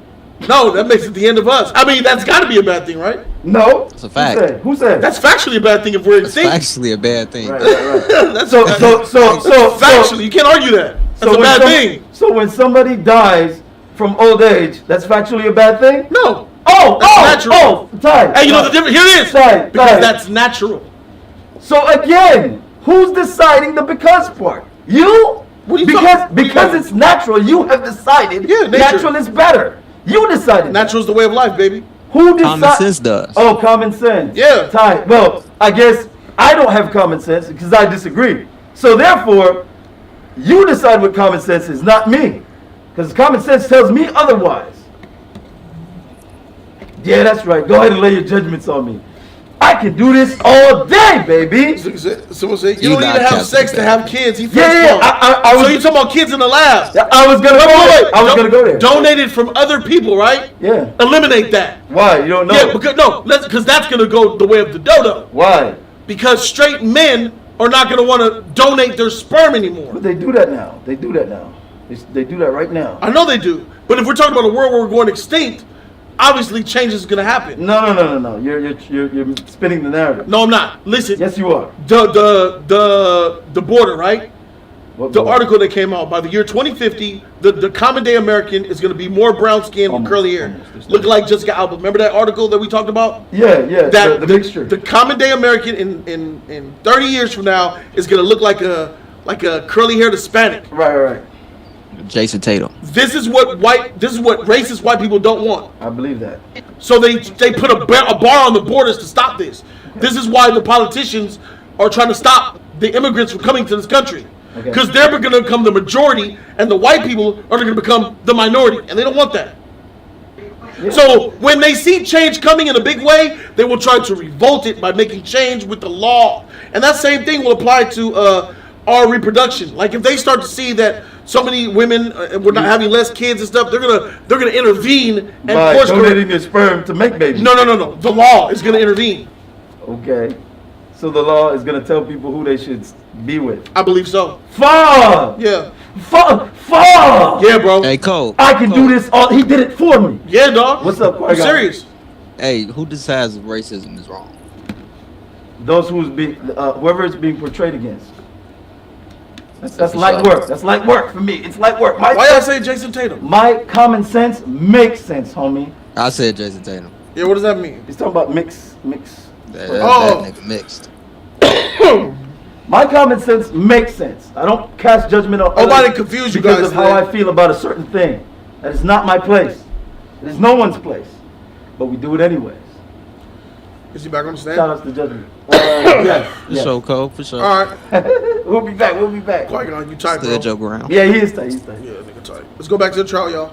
No, that makes it the end of us. I mean, that's got to be a bad thing, right? No. It's a fact. Who said? That's factually a bad thing if we're It's extinct. actually a bad thing. Right. That's So factually, you can't argue that. That's a bad thing. So when somebody dies from old age, that's factually a bad thing? No. That's natural. Ty. Hey, you know the difference? Here it is. Ty. Because that's natural. So again, who's deciding the because part? You? What are you because it's natural. You have decided nature. natural is better. You decided. Natural is the way of life, baby. Who Common decides? sense does. Oh, common sense. Yeah. Ty. Well, I guess I don't have common sense because I disagree. So therefore, you decide what common sense is, not me. Because common sense tells me otherwise. Yeah, that's right. Go ahead and lay your judgments on me. I can do this all day, baby. Someone say you don't need to have sex to have kids. He Yeah. So you talking about kids in the lab? I was gonna go there. Donated from other people, right? Yeah. Eliminate that. Why? You don't know? Yeah, because that's gonna go the way of the dodo. Why? Because straight men are not gonna want to donate their sperm anymore. But they do that now. They do that right now. I know they do. But if we're talking about a world where we're going extinct, obviously change is gonna happen. No. You're spinning the narrative. No, I'm not. Listen. Yes, you are. The border, right? What The border? article that came out by the year 2050, the common day American is gonna be more brown skinned with curly hair, look like Jessica Alba. Remember that article that we talked about? Yeah. That the mixture. The common day American in 30 years from now is gonna look like a curly haired Hispanic. Right. Jason Tatum. This is what racist white people don't want. I believe that. So they put a bar on the borders to stop this. This is why the politicians are trying to stop the immigrants from coming to this country. Because they're going to become the majority and the white people are going to become the minority. And they don't want that. Yeah. So when they see change coming in a big way, they will try to revolt it by making change with the law. And that same thing will apply to our reproduction. Like if they start to see that so many women we're not having less kids and stuff, they're gonna intervene and by donating your sperm to make babies. No. The law is gonna intervene. Okay. So the law is gonna tell people who they should be with. I believe so. Fuck! Yeah. Fuck! Yeah, bro. Hey, Cole. I can do this all. He did it for me. Yeah, dog. What's up? I'm serious. Hey, who decides racism is wrong? Those who's being, whoever it's being portrayed against. That's light work. That's light work for me. It's light work. Why y'all say Jason Tatum? My common sense makes sense, homie. I said Jason Tatum. Yeah, what does that mean? He's talking about mix. That nigga mixed. My common sense makes sense. I don't cast judgment on nobody confuse you guys because of how I feel about a certain thing. That is not my place. It is no one's place. But we do it anyways. Is he back on the stand? Shout out to the judgment. Yes. For sure, Cole. For sure. All right. We'll be back. Qui-Gon, you tight, Still bro. joke around. Yeah, he is tight. Yeah, nigga tight. Let's go back to the trial, y'all.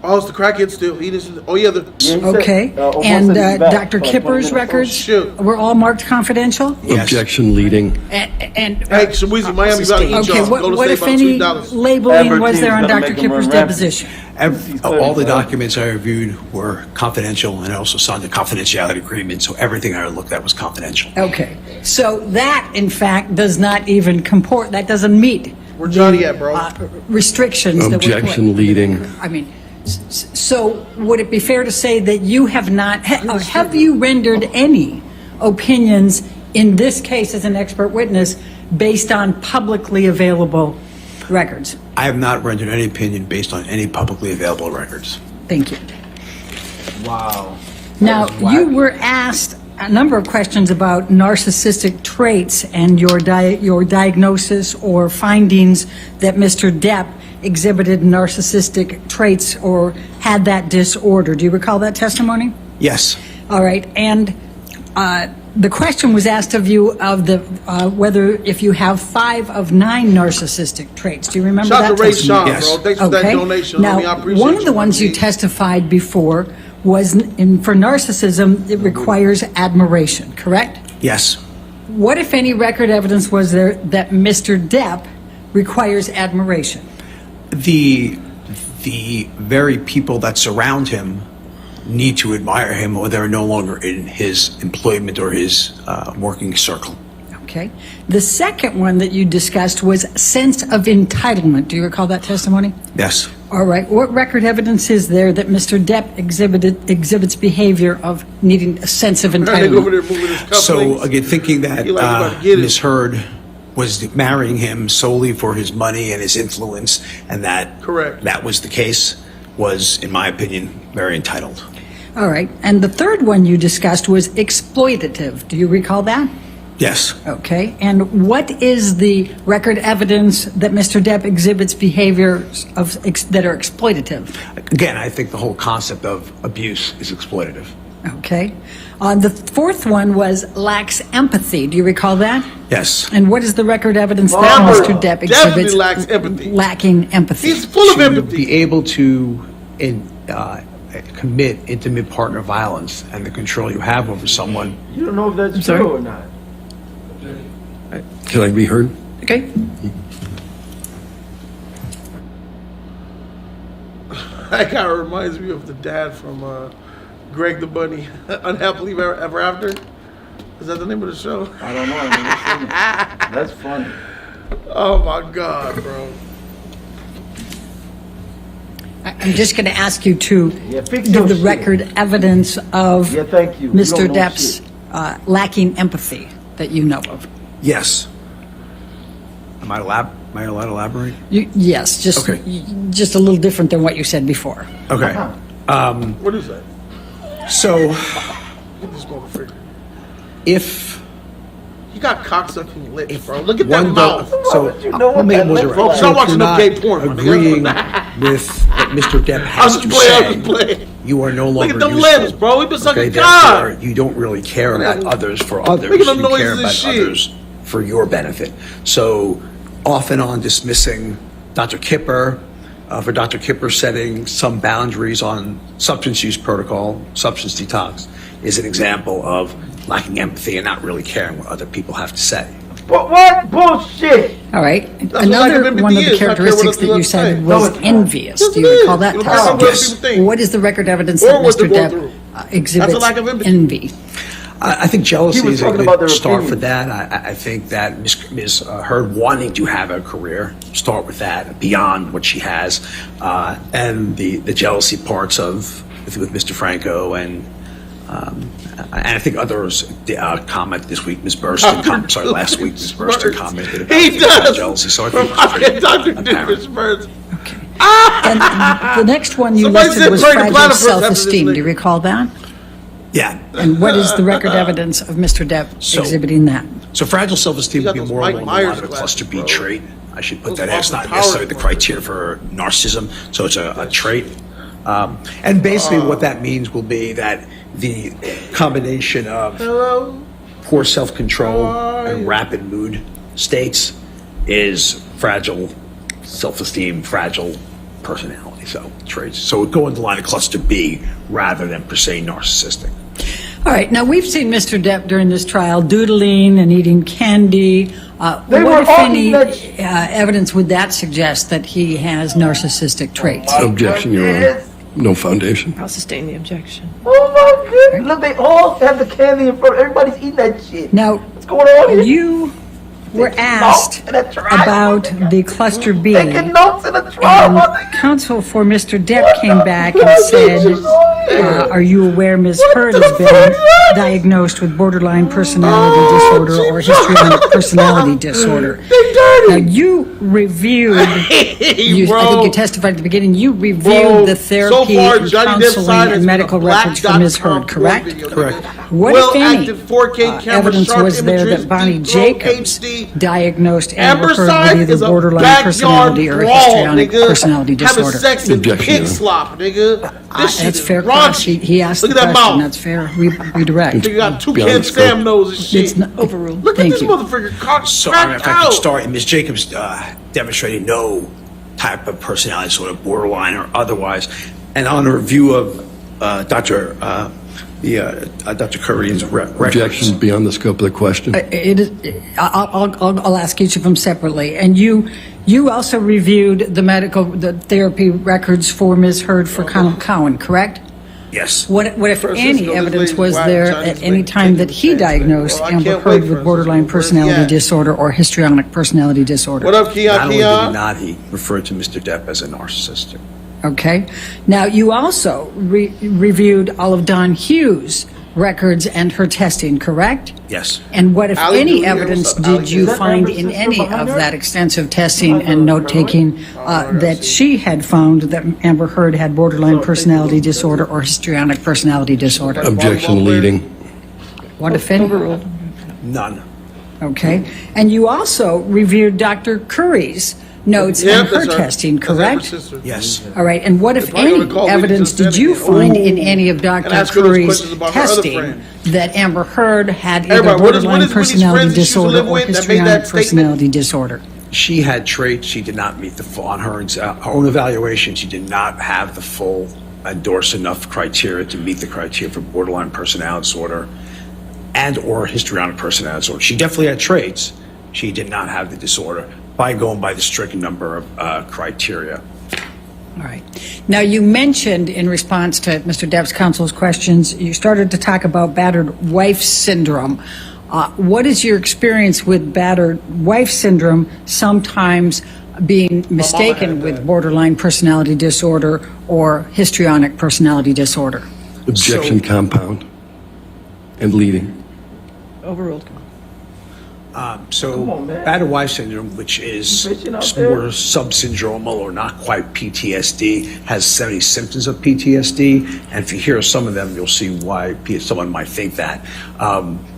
Oh, it's the crackhead still. He just. Oh yeah, Okay. And Dr. Kipper's records were all marked confidential? Yes. Objection leading. And hey, Shawizi, Miami Valley. okay, what if any labeling was there on Dr. Kipper's deposition? All the documents I reviewed were confidential, and I also signed a confidentiality agreement, so everything I looked at was confidential. Okay. So that, in fact, does not even comport, that doesn't meet Where Johnny at, bro? Restrictions that were put. Objection leading. I mean, so would it be fair to say that you have not, have you rendered any opinions in this case as an expert witness based on publicly available records? I have not rendered any opinion based on any publicly available records. Thank you. Wow. Now, you were asked a number of questions about narcissistic traits and your diagnosis or findings that Mr. Depp exhibited narcissistic traits or had that disorder. Do you recall that testimony? Yes. All right. And the question was asked of you of the whether if you have 5 of 9 narcissistic traits. Do you remember Shout that out to Ray testimony? Sean, Yes. bro. Thanks for that donation. Now, I appreciate one of the ones you man. testified before was for narcissism, it requires admiration, correct? Yes. What, if any, record evidence was there that Mr. Depp requires admiration? The very people that surround him need to admire him, or they're no longer in his employment or his working circle. Okay. The second one that you discussed was sense of entitlement. Do you recall that testimony? Yes. All right. What record evidence is there that Mr. Depp exhibits behavior of needing a sense of Over entitlement? there moving his cufflinks. So again, thinking that He like about to get it. Ms. Heard was marrying him solely for his money and his influence, and that Correct. that was the case, was, in my opinion, very entitled. All right. And the third one you discussed was exploitative. Do you recall that? Yes. Okay. And what is the record evidence that Mr. Depp exhibits behaviors that are exploitative? Again, I think the whole concept of abuse is exploitative. Okay. The fourth one was lacks empathy. Do you recall that? Yes. And what is the record evidence that Robert Mr. Depp definitely exhibits lacks empathy. lacking empathy? He's full of To empathy. be able to commit intimate partner violence and the control you have over someone. You don't know if that's sorry? true or not. Can I be heard? Okay. That guy reminds me of the dad from Greg the Bunny, Unhappily Ever After. Is that the name of the show? I don't know. I've never seen it. That's funny. Oh my God, bro. I'm just going to ask you to Yeah, fix give your the shit. record evidence of Yeah, thank you. You Mr. don't know Depp's shit. lacking empathy that you know of. Yes. Am I allowed to elaborate? Yes, just Okay. just a little different than what you said before. Okay. What is that? So Get this motherfucker. if He got cocksucking lips, bro. Look at that one mouth. so would you know what let me that was lip around. for? Stop So if watching you're no not gay porn, my nigga. agreeing with what Mr. Depp I has was to playing. I was say, playing. you are no Look longer at them useful. lips, bro. He been sucking Okay, cock. therefore, you don't really care about others for others. Look at them You care noises and about shit. others for your benefit. So, off and on dismissing Dr. Kipper, for Dr. Kipper setting some boundaries on substance use protocol, substance detox, is an example of lacking empathy and not really caring what other people have to say. What bullshit? All right. what Another lack of one of empathy the is, not care what characteristics other that you people said say. was No, it's not. envious. Yes, Do it you is. recall that You don't care what testimony? other people think. What is the record evidence Or that what Mr. they're going Depp through. exhibits That's a lack of empathy. envy? I think jealousy He was is a talking about good their start for opinions. that. I think that Ms. Heard wanting to have a career, start with that beyond what she has, and the jealousy parts of with Mr. Franco and I think others commented this week. Ms. Burston, sorry, last week Ms. Burston commented about He does. jealousy. So I think it's pretty Dr. apparent. Difference. And the next one you Somebody listed said was pray to fragile platypus after this self-esteem. Do you nigga. recall that? Yeah. And what is the record evidence of Mr. Depp So- exhibiting that? So fragile self-esteem You would got be those more Mike along the Myers line of a glasses, cluster B bro. trait. I should put Those that. It's not Austin necessarily the Powers criteria for narcissism. So it's a trait. And basically what that means will be that the combination of Hello. poor self-control and rapid mood states is fragile self-esteem, fragile personality. So traits. So it go into the line of cluster B rather than per se narcissistic. All right. Now, we've seen Mr. Depp during this trial doodling and eating candy. They were What, if all any, eating that shit. evidence would that suggest that he has narcissistic traits? Objection, Your Honor. No foundation. I'll sustain the objection. Oh my goodness. Look, they all have the candy in front. Everybody's eating that shit. Now, What's going on here? you were asked about the cluster B, Taking notes in a and trial. counsel for Mr. Depp came back and said, are you aware Ms. Heard has been diagnosed with borderline personality disorder or histrionic personality disorder? Now, you reviewed, I think you testified at the beginning, you reviewed the therapy and counseling and medical records for Ms. Heard, correct? Correct. What, if any, evidence was there that Bonnie Jacobs diagnosed Amber Heard with either borderline personality or histrionic personality disorder? Sex in pig slop, nigga. This shit That's is fair raunchy. question. He asked the Look at that question. mouth. That's fair. Redirect. Nigga got toucan Sam nose and shit. It's not overruled. Look at Thank this you. motherfucker cock So, I mean, if cracked I could out. start, Ms. Jacobs demonstrated no type of personality sort of borderline or otherwise. And on a review of Dr. Curry's records. Objection beyond the scope of the question. I'll ask each of them separately. And you also reviewed the therapy records for Ms. Heard for Colonel Cowan, correct? Yes. What if Francisco, any this evidence lady's was whack there Chinese at any lady time that he taking the chance, man. diagnosed Well, I Amber can't Heard wait, with borderline Francisco. Where's he personality at? disorder or histrionic personality disorder? What up, Not Keon? only did Keon? he not, he referred to Mr. Depp as a narcissist. Okay. Now, you also reviewed all of Don Hughes' records and her testing, correct? Yes. And what, if Allie any, Jr., evidence what's up, did you Allie? find Is that in Amber any Sister of behind that her? extensive testing and note-taking that she had found that Amber Heard had borderline personality disorder or histrionic personality disorder? Objection leading. What, if any? None. Okay. And you also reviewed Dr. Curry's notes and her testing, correct? Yes. All right, and what, if probably any, gonna call me evidence just did you then. find in Ooh. any of And Dr. ask her those Curry's questions about her other testing friend. that Amber Heard had either Everybody, what is borderline Whitney's friends personality that she used to disorder live or with that made that histrionic statement? personality disorder? She had traits she did not meet the full, on her own evaluation, she did not have the full endorse enough criteria to meet the criteria for borderline personality disorder and or histrionic personality disorder. She definitely had traits. She did not have the disorder by going by the strict number of criteria. All right. Now, you mentioned in response to Mr. Depp's counsel's questions, you started to talk about battered wife syndrome. What is your experience with battered wife syndrome sometimes being mistaken with borderline personality disorder or histrionic personality disorder? Objection compound and leading. Overruled. Battered wife syndrome, which is more subsyndromal or not quite PTSD, has 70 symptoms of PTSD. And if you hear some of them, you'll see why someone might think that.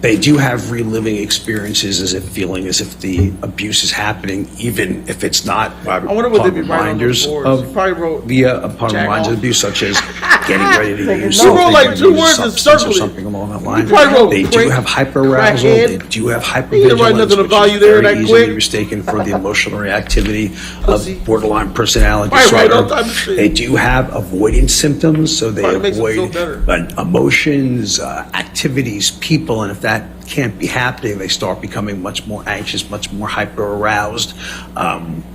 They do have reliving experiences as if feeling as if the abuse is happening, even if it's not. I wonder what they'd be writing on reminders those boards. of You probably wrote upon jack reminders off. of abuse, such as getting ready to use You wrote something, like or 2 use words and substance or circled it. something along that line. probably wrote They do prick, have hyperarousal. crackhead. They do have You didn't write hypervigilance, nothing of which value is there very that easily quick. mistaken for the emotional reactivity Pussy. of borderline personality Right, all disorder. type of shit. They do have avoidance symptoms, so they Probably makes them feel avoid better. emotions, activities, people, and if that can't be happening, they start becoming much more anxious, much more hyper aroused.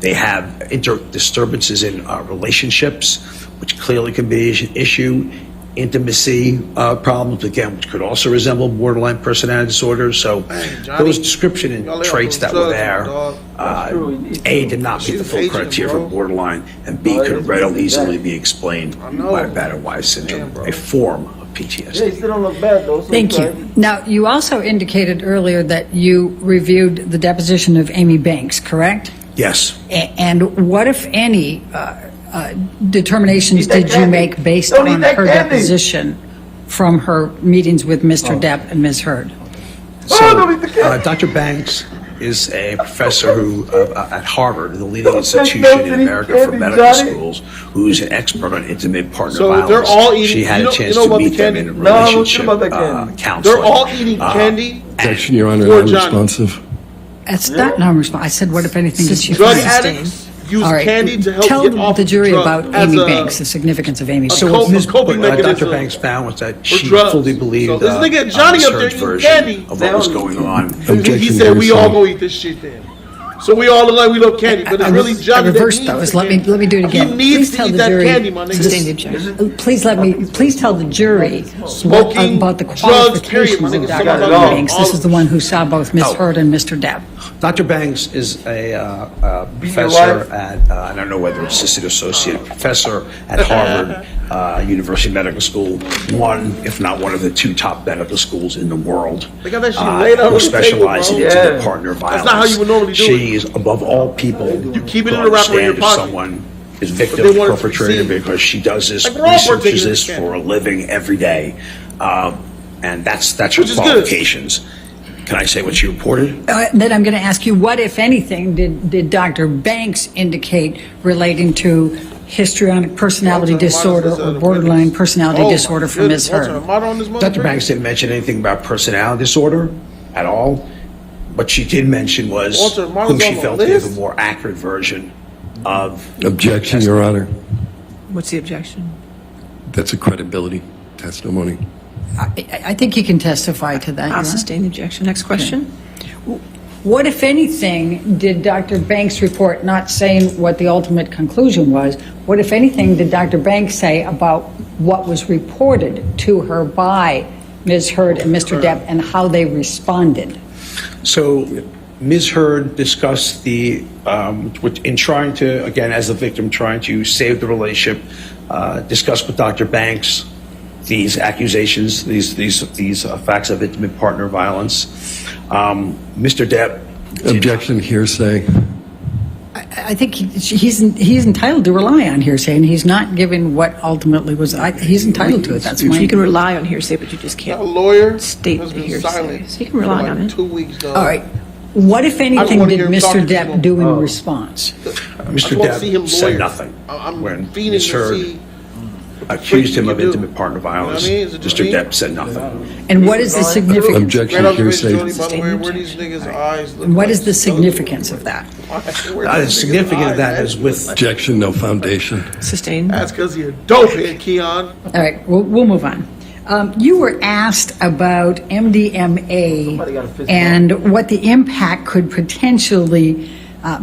They have disturbances in relationships, which clearly can be an issue. Intimacy problems, again, which could also resemble borderline personality disorder. So Johnny, those description and y'all lay off traits those that were drugs, there, dog. A, did not meet the full Agent, criteria bro. for borderline, and B, could readily easily be explained know. by battered wife syndrome, Damn, bro. a form of Yeah, PTSD. he still don't look bad though. So Thank it's you. like- Now, you also indicated earlier that you reviewed the deposition of Amy Banks, correct? Yes. And what, if any, determinations Eat that did you candy. make based Don't eat on that her candy. deposition from her meetings with Mr. Depp and Ms. Heard? don't eat the candy. Dr. Banks is a professor who at Harvard, the leading Don't institution take in nothing, America for candy, medical Johnny. schools, who's an expert on intimate partner So violence. they're all eating- She had you a know- chance you know to about the meet them candy? in a No, what relationship about that candy? counseling. They're all eating candy. Objection, Your Honor, For Johnny. non-responsive. That's not non-responsive. I said, what, if anything, did she Drug find? addicts use All right. candy to help Tell get off the jury drug about as Amy a- Banks, the significance of Amy Banks. So coping what Ms. coping Dr. mechanism Banks found was that she drugs. fully believed So this nigga Johnny Ms. up there Heard's eating version candy. of what was going on. He Objection, said we all Harrison. go eat this shit then. So we all look like we love candy, but it's really Johnny I that reversed needs those. the Let me candy. do it again. He needs Please to tell eat the that jury. candy, my nigga. Sustain the objection. Please tell the jury Smoking, about the drugs, period, my qualifications of nigga. Dr. Somebody got it Banks. all This of is the one who saw both Ms. Heard and Mr. Depp. Dr. Banks is a Beat your professor wife? at, I don't know whether it's associate professor at Harvard University Medical School, one, if not one of the 2 top medical schools in the world. They got that shit laid out on who the table, specialize in bro. intimate Yeah. partner violence. That's not how you would normally do it. She is above all people. You keep it to in the wrapper in your understand if pocket. someone is But victim they or want it to be perpetrator seen. because she does this, Like we're all researches partaking in this this for a living every day. And that's her Which is good. qualifications. Can I say what she reported? Then I'm going to ask you, what, if anything, did Dr. Banks indicate relating to histrionic personality Walter, disorder Walter's or a borderline witness. personality Oh, disorder my for Ms. goodness, Walter, Heard? am I on this Dr. motherfucker? Banks didn't mention anything about personality disorder at all. What she did mention was Walter, mine whom is she on the felt gave a list. more accurate version of. Objection, Your Honor. What's the objection? That's a credibility testimony. I think you can testify to that. Your I'll Honor. sustain the objection. Next question. What, if anything, did Dr. Banks report, not saying what the ultimate conclusion was, what, if anything, did Dr. Banks say about what was reported to her by Ms. Heard and Mr. Depp and how they responded? So Ms. Heard discussed in trying to, again, as the victim, trying to save the relationship, discussed with Dr. Banks these accusations, these facts of intimate partner violence. Mr. Depp. Objection, hearsay. I think he's entitled to rely on hearsay, and he's not given what ultimately was. He's entitled to it. That's my. You can rely on hearsay, but you just can't. A lawyer State has the been hearsay. silent So you can rely for on like it. 2 weeks, dog. All right. What, if anything, wanna did hear him talk Mr. to Depp people. do in response? Mr. wanna see him Depp said lawyer. nothing I'm when fiending Ms. to Heard see accused him what of you do. intimate partner violence. You know what I mean? Is it Mr. me? Depp said nothing. And what is the significance? Objection, Great observation, hearsay. Jody, by the way. Where these niggas' eyes look And what like is the significance of that? The significance of that is with Objection, no foundation. Sustained. That's because you're a dopehead, Keon. All right, we'll move on. You were asked about MDMA and what the impact could potentially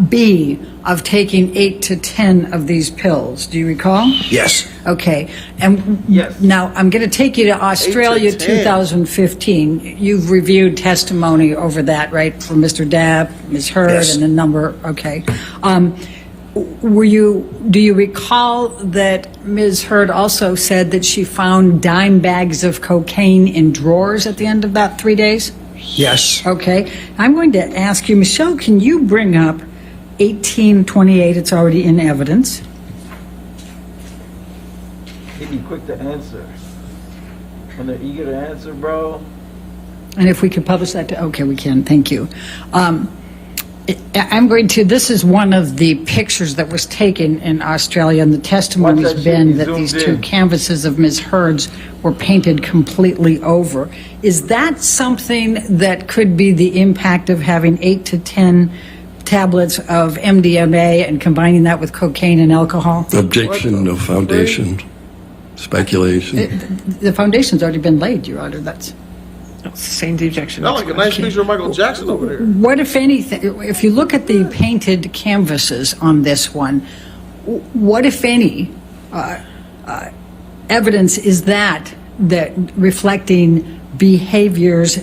be of taking 8 to 10 of these pills. Do you recall? yes. Okay. And Yes. now I'm going to take you to Australia 8 to 10. 2015. You've reviewed testimony over that, right, from Mr. Depp, Ms. Heard, Yes. and a number. Okay. Do you recall that Ms. Heard also said that she found dime bags of cocaine in drawers at the end of that 3 days? Yes. Okay. I'm going to ask you, Michelle, can you bring up 1828? It's already in evidence. He'd be quick to answer. When they're eager to answer, bro. And if we could publish that, okay, we can, thank you. I'm going to, this is one of the pictures that was taken in Australia, and the testimony's Watch that shit been be that these zoomed 2 in. canvases of Ms. Heard's were painted completely over. Is that something that could be the impact of having 8 to 10 tablets of MDMA and combining that with cocaine and alcohol? Objection, no foundation. Speculation. The foundation's already been laid, Your Honor, that's... Sustained the objection. Not like a nice picture of Michael Jackson over there. What, if anything, if you look at the painted canvases on this one, what, if any, evidence is that reflecting behaviors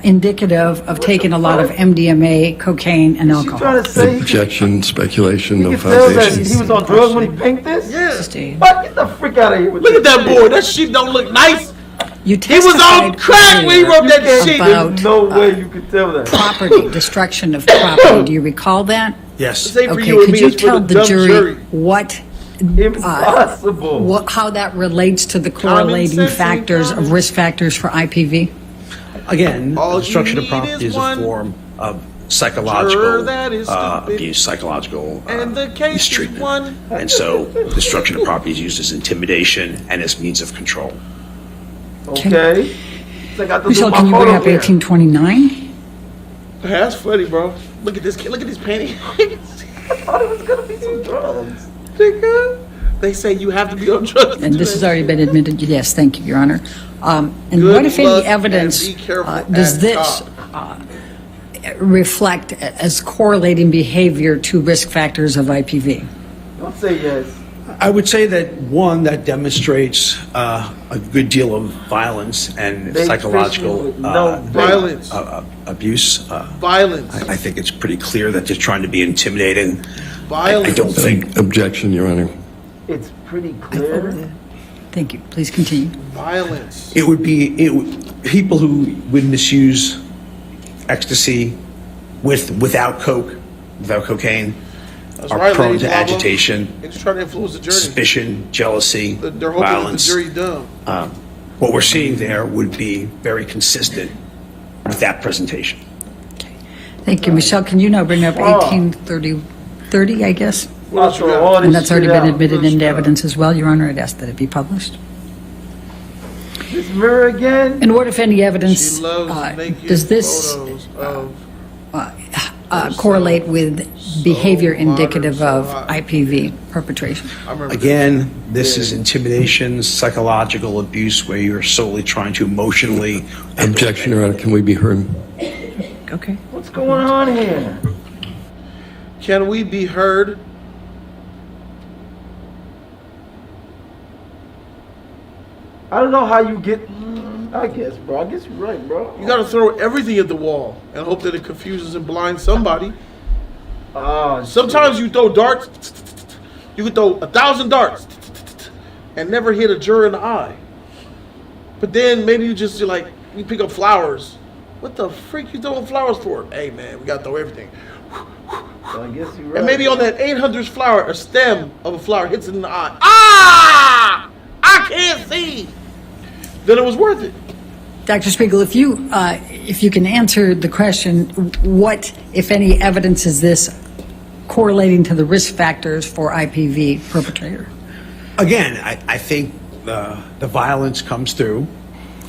indicative of taking a lot of MDMA, cocaine, and She alcohol? trying to say Objection, speculation, you no can tell that foundation. he was on drugs when he pinked this? Yeah. Sustained. What? Get the freak out of here with Look at this that shit. boy. That shit don't look nice. You He was on testified crack when he wrote that earlier shit. about There's no way you could tell that. property, destruction of property. Do you recall that? Yes. This ain't for Okay, you and could me. you It's for tell the the dumb jury what Impossible. how that relates to the Common correlating sense, factors common. of risk factors for IPV? Again, All you destruction of need property is is a one form of juror psychological that is stupid. abuse, psychological And the case is mistreatment. one. And so destruction of property is used as intimidation and as means of control. Okay. So I got to do Michelle, my can you bring photo up here. 1829? That's funny, bro. Look at this kid. Look at his panty. I thought it was gonna be some drugs. Nigga. They say you have to be on drugs. And this has already been admitted. Yes, thank you, Your Honor. And Good what, if luck any, evidence and be careful does at this top. reflect as correlating behavior to risk factors of IPV? Don't say yes. I would say that one that demonstrates a good deal of violence and Bait psychological fishing with no Violence. abuse. Violence. I think it's pretty clear that they're trying to be intimidating. Violence. I don't think. Objection, Your Honor. It's pretty clear. Thank you. Please continue. Violence. It would be people who would misuse ecstasy without cocaine, That's are right, prone ladies to and gentlemen. agitation, They're just trying to influence the jury. suspicion, jealousy, They're hoping violence. that the jury's dumb. What we're seeing there would be very consistent with that presentation. Thank you. Michelle, can you now bring up 1830, I guess? What else you got? And that's already been admitted into evidence as well, Your Honor. I'd ask that it be published. This mirror again. And what, if any, evidence She loves naked does this photos of correlate with behavior indicative of so hot. IPV perpetration? I remember Again, this is intimidation, psychological abuse where you're solely trying to emotionally. Objection, Your Honor. Can we be heard? Okay. What's going on here? Can we be heard? I don't know how you get. I guess, bro. I guess you're right, bro. You gotta throw everything at the wall and hope that it confuses and blinds somebody. Sometimes you throw darts. You can throw 1,000 darts and never hit a juror in the eye. But then maybe you're like, you pick up flowers. What the freak you throwing flowers for? Hey man, we gotta throw everything. So I guess you're right. And maybe on that 800th flower, a stem of a flower hits it in the eye. Ah! I can't see. Then it was worth it. Dr. Spiegel, if you can answer the question, what, if any, evidence is this correlating to the risk factors for IPV perpetrator? Again, I think the violence comes through.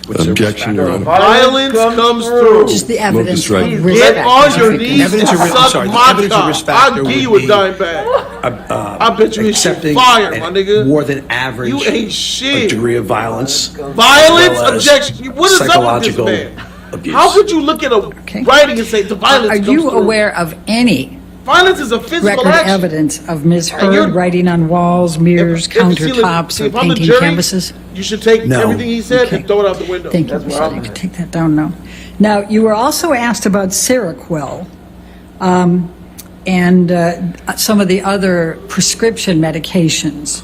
Objection, Your Honor. Violence comes through. Just the evidence right. of risk Get on factors. your knees Evidence and of risk- I'm suck sorry, my evidence of cock. risk factor I'll give you would a be, dime bag. I bet you this shit accepting fire, and my nigga. more than average You ain't shit. degree of violence. Violence, well as objection. What is up with this psychological man? abuse. How could you look at a writing and say the violence Are comes you through? aware of any Violence is a physical record action. evidence of Ms. And you're- Heard writing on walls, mirrors, If- if- see, look, countertops, see, or if I'm the painting jury, canvases? You should take No. everything he said Okay. and throw it out the window. Thank you, That's where Michelle. I'm You can at. take that down now. Now, you were also asked about Seroquel and some of the other prescription medications.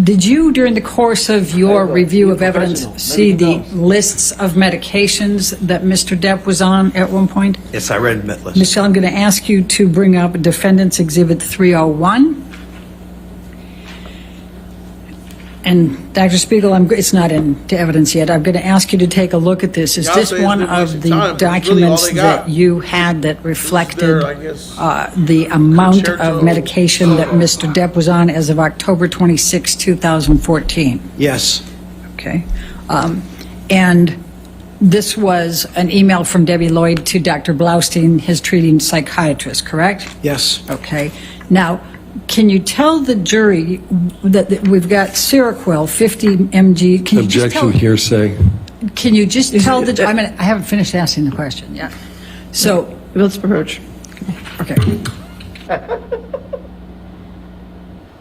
Did you, during the course of your review of evidence, see the lists of medications that Mr. Depp was on at one point? Yes, I read that list. Michelle, I'm going to ask you to bring up Defendant's Exhibit 301. And Dr. Spiegel, it's not into evidence yet. I'm going to ask you to take a look at this. Is Y'all this say it's one been of wasting the time, but it's really all documents they got. that you had that reflected their, I guess, the amount concerto. of medication that Mr. Depp was on as of October 26, 2014? Yes. Okay. And this was an email from Debbie Lloyd to Dr. Blaustein, his treating psychiatrist, correct? Yes. Okay. Now, can you tell the jury that we've got Seroquel, 50 mg? Can you just Objection, tell, hearsay. Can you just tell the? I mean, I haven't finished asking the question yet. So let's approach. Okay.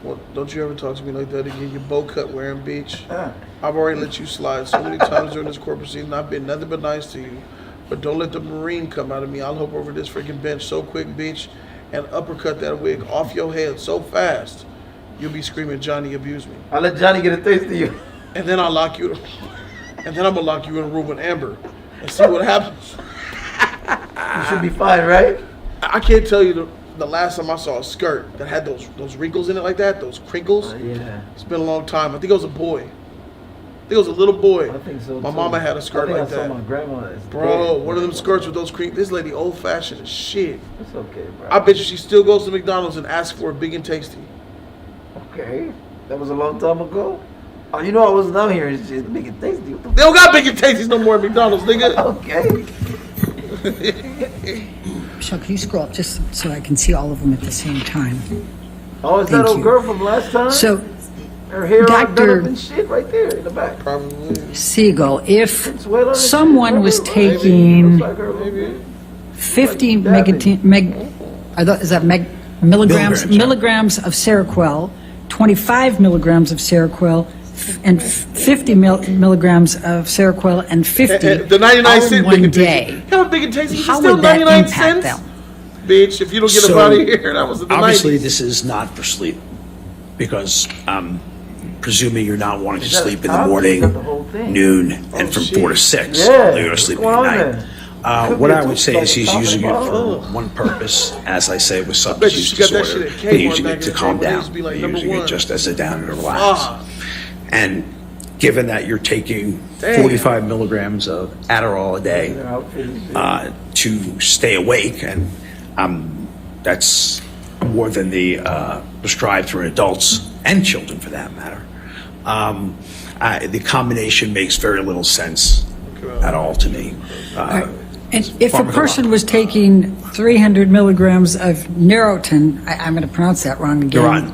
Well, don't you ever talk to me like that again, you bow cut wearing bitch. I've already let you slide so many times during this court proceeding. I've been nothing but nice to you. But don't let the Marine come out of me. I'll hop over this freaking bench so quick, bitch, and uppercut that wig off your head so fast, you'll be screaming, Johnny, abuse me. I'll let Johnny get a taste of you. And then I'll lock you, and then I'm gonna lock you in a room with Amber and see what happens. You should be fine, right? I can't tell you the last time I saw a skirt that had those wrinkles in it like that, those crinkles. Yeah. It's been a long time. I think it was a boy. I think it was a little boy. I think so. My too. mama had a skirt I think like I saw that. my grandma. Bro, one of them skirts with those crinkles. This lady old fashioned as shit. It's okay, bro. I bet you she still goes to McDonald's and asks for a big and tasty. Okay. That was a long time ago. Oh, you know I wasn't out here and shit. Make it tasty. What the They don't got big and tasties no more at McDonald's, nigga. Okay. Michelle, can you scroll up just so I can see all of them at the same time? Oh, is Thank that old you. girl from last time? So, her hair all done Dr. up and shit right there in the back. Probably. Siegel, if Sweat on her someone shit. was Remember? taking Looks like her a little bit. 50 milligrams of Seroquel, 25 milligrams of Seroquel, and 50 milligrams of Seroquel and 50 the 99 all in cent one big day. How big it tastes? How Still would that 99 impact cents? them? Bitch, if you don't get So, up out of here, that was in the Obviously, 90s. this is not for sleep, because I'm presuming you're not wanting to sleep in the morning, noon, and from 4 to 6. Yeah. You're going to sleep at What's going on night. there? What I would say is he's using it for one purpose, as I say, with substance bet you use she got that disorder. shit at They're Kmart using back it in to the calm day. It down. used to be like They're number using one. it just as a down and relax. Ah. And given that you're taking 45 milligrams of Adderall a day to stay awake, and that's more than the prescribed for adults and children, for that matter. The combination makes very little sense at all to me. And if a person was taking 300 milligrams of Neurontin, I'm going to pronounce that wrong again,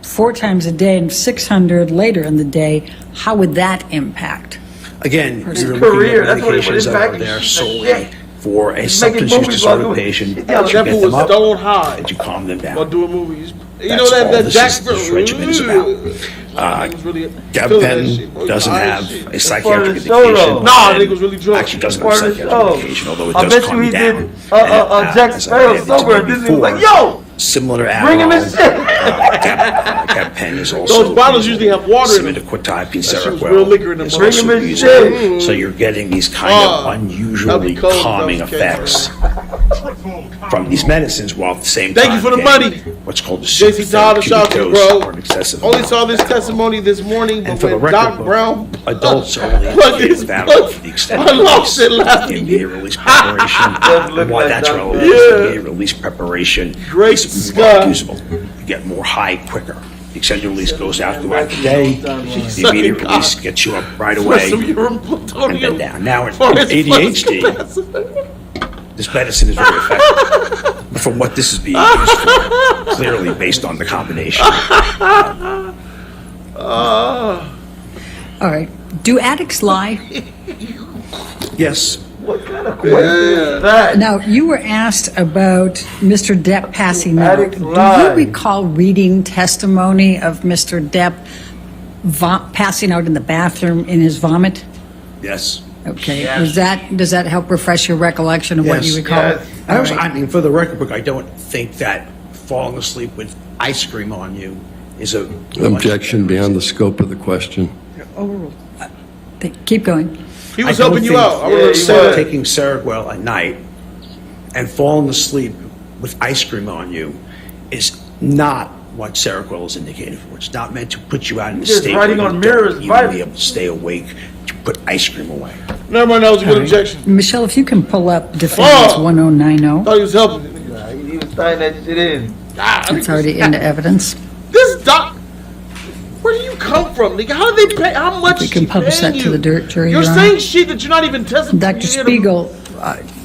4 times a day and 600 later in the day, how would that impact? Again, you're looking career, at that's what it medications that are impacted. there solely for a making substance use movies disorder while doing- patient. Yeah, That you That get fool them was up, stone high that you calm them while down. doing movies. You That's know that all that this Jack is- this regimen is about. Gabapentin doesn't have a psychiatric indication. Nah, nigga was really drunk. Actually doesn't have a Part of the psychiatric show. indication, although it I does bet calm you you he down. did And, Jack as I Sparrow mentioned sober, and Disney was like, before, yo, similar to bring him Adderall, his shit. Gabapentin is also Those bottles usually have water in them. Similar to That shit was Seroquel real liquor in them is bottles. also Bring 'em in used. shit. So you're getting these kind of unusually cold if that calming was the case, effects from these medicines, while at the same Thank time you for the getting money. what's called the JC Tyler, shout out to you, dose bro. or an excessive Only amount. saw this testimony this morning, And but for the when record Doc book, Brown adults only plug indicated his that plug, to the extent I lost it of laughing. immediate release preparation. Doesn't look And why like that's Doc relevant Brown. is Yeah. immediate release preparation Great is Scott. more usable. You get more high quicker. The extended release goes out throughout the day. The immediate release gets you up right away Some urine and then plutonium down. Now in for his ADHD, capacity. this medicine is very effective. But from what this is being used for, clearly based on the combination. All right. Do addicts lie? Yes. What kind of question is that? Now, you were asked about Mr. Depp passing out. Addicts Do lie. you recall reading testimony of Mr. Depp passing out in the bathroom in his vomit? Yes. Okay. Yes. Does that help refresh your recollection of what Yes. you recall? Yes. I, also, All right. I mean, for the record book, I don't think that falling asleep with ice cream on you is a... Objection beyond the scope of the question. Keep going. He was I don't helping you think- out. I Yeah, would he say was. that. Taking Seroquel at night and falling asleep with ice cream on you is not what Seroquel is indicated for. It's not meant to put you out in a Just state writing where on you mirrors, don't even vibes. be able to stay awake to put ice cream away. Never mind, that was a good All right. objection. Michelle, if you can pull up defendants Oh. 1090, Thought he was helping. He was tying that shit in. it's already into evidence. This doc. Where do you come from, nigga? How do they pay? How much? We can is she publish paying that to you? the jury, You're Your Honor. saying shit that you're not even testifying. Dr. Spiegel,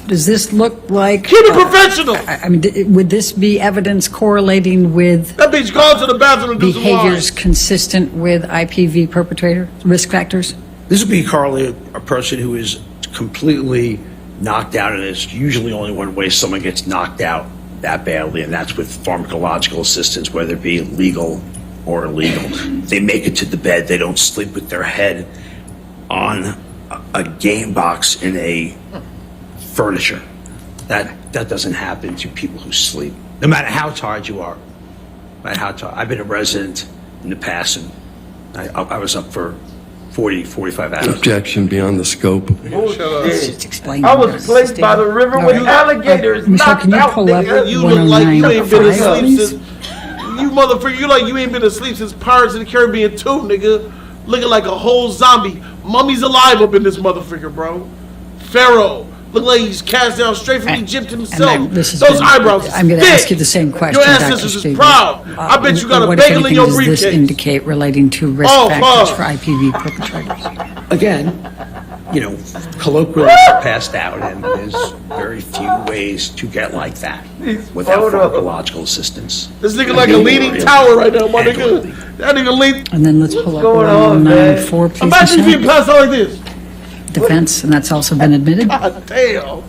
does this look like... Keep it professional. I mean, would this be evidence correlating with That bitch gone to the bathroom and do some behaviors lines. consistent with IPV perpetrator risk factors? This would be, Carly, a person who is completely knocked out, and it's usually only one way someone gets knocked out that badly, and that's with pharmacological assistance, whether it be legal or illegal. They make it to the bed. They don't sleep with their head on a game box in a furniture. That doesn't happen to people who sleep, no matter how tired you are. No matter how tired. I've been a resident in the past, and I was up for 40, 45 hours. Objection beyond the scope. Just explain. I was placed by the river All with right. alligators. Michelle, knocked can you out, pull up nigga. You look like you ain't been 109, asleep please? since. You motherfucker, you like you ain't been asleep since Pirates of the Caribbean 2, nigga. Looking like a whole zombie. Mummy's alive up in this motherfucker, bro. Pharaoh. Look like he's cast down straight from Egypt himself. This has Those been- eyebrows is I'm going to thick. ask you the same question, Your Dr. ancestors is Spiegel. proud. I bet you got a What, if bagel in anything, your does briefcase. this indicate relating to risk Oh, factors fuck. for IPV perpetrators? Again, colloquially passed out, and there's very few ways to get like that without photos. pharmacological assistance. This nigga like a leaning tower right now, my nigga. That nigga lean. And then let's pull up going on, man? 194, please, Imagine you Michelle. getting passed out like this. Defense, and that's also been admitted. God damn.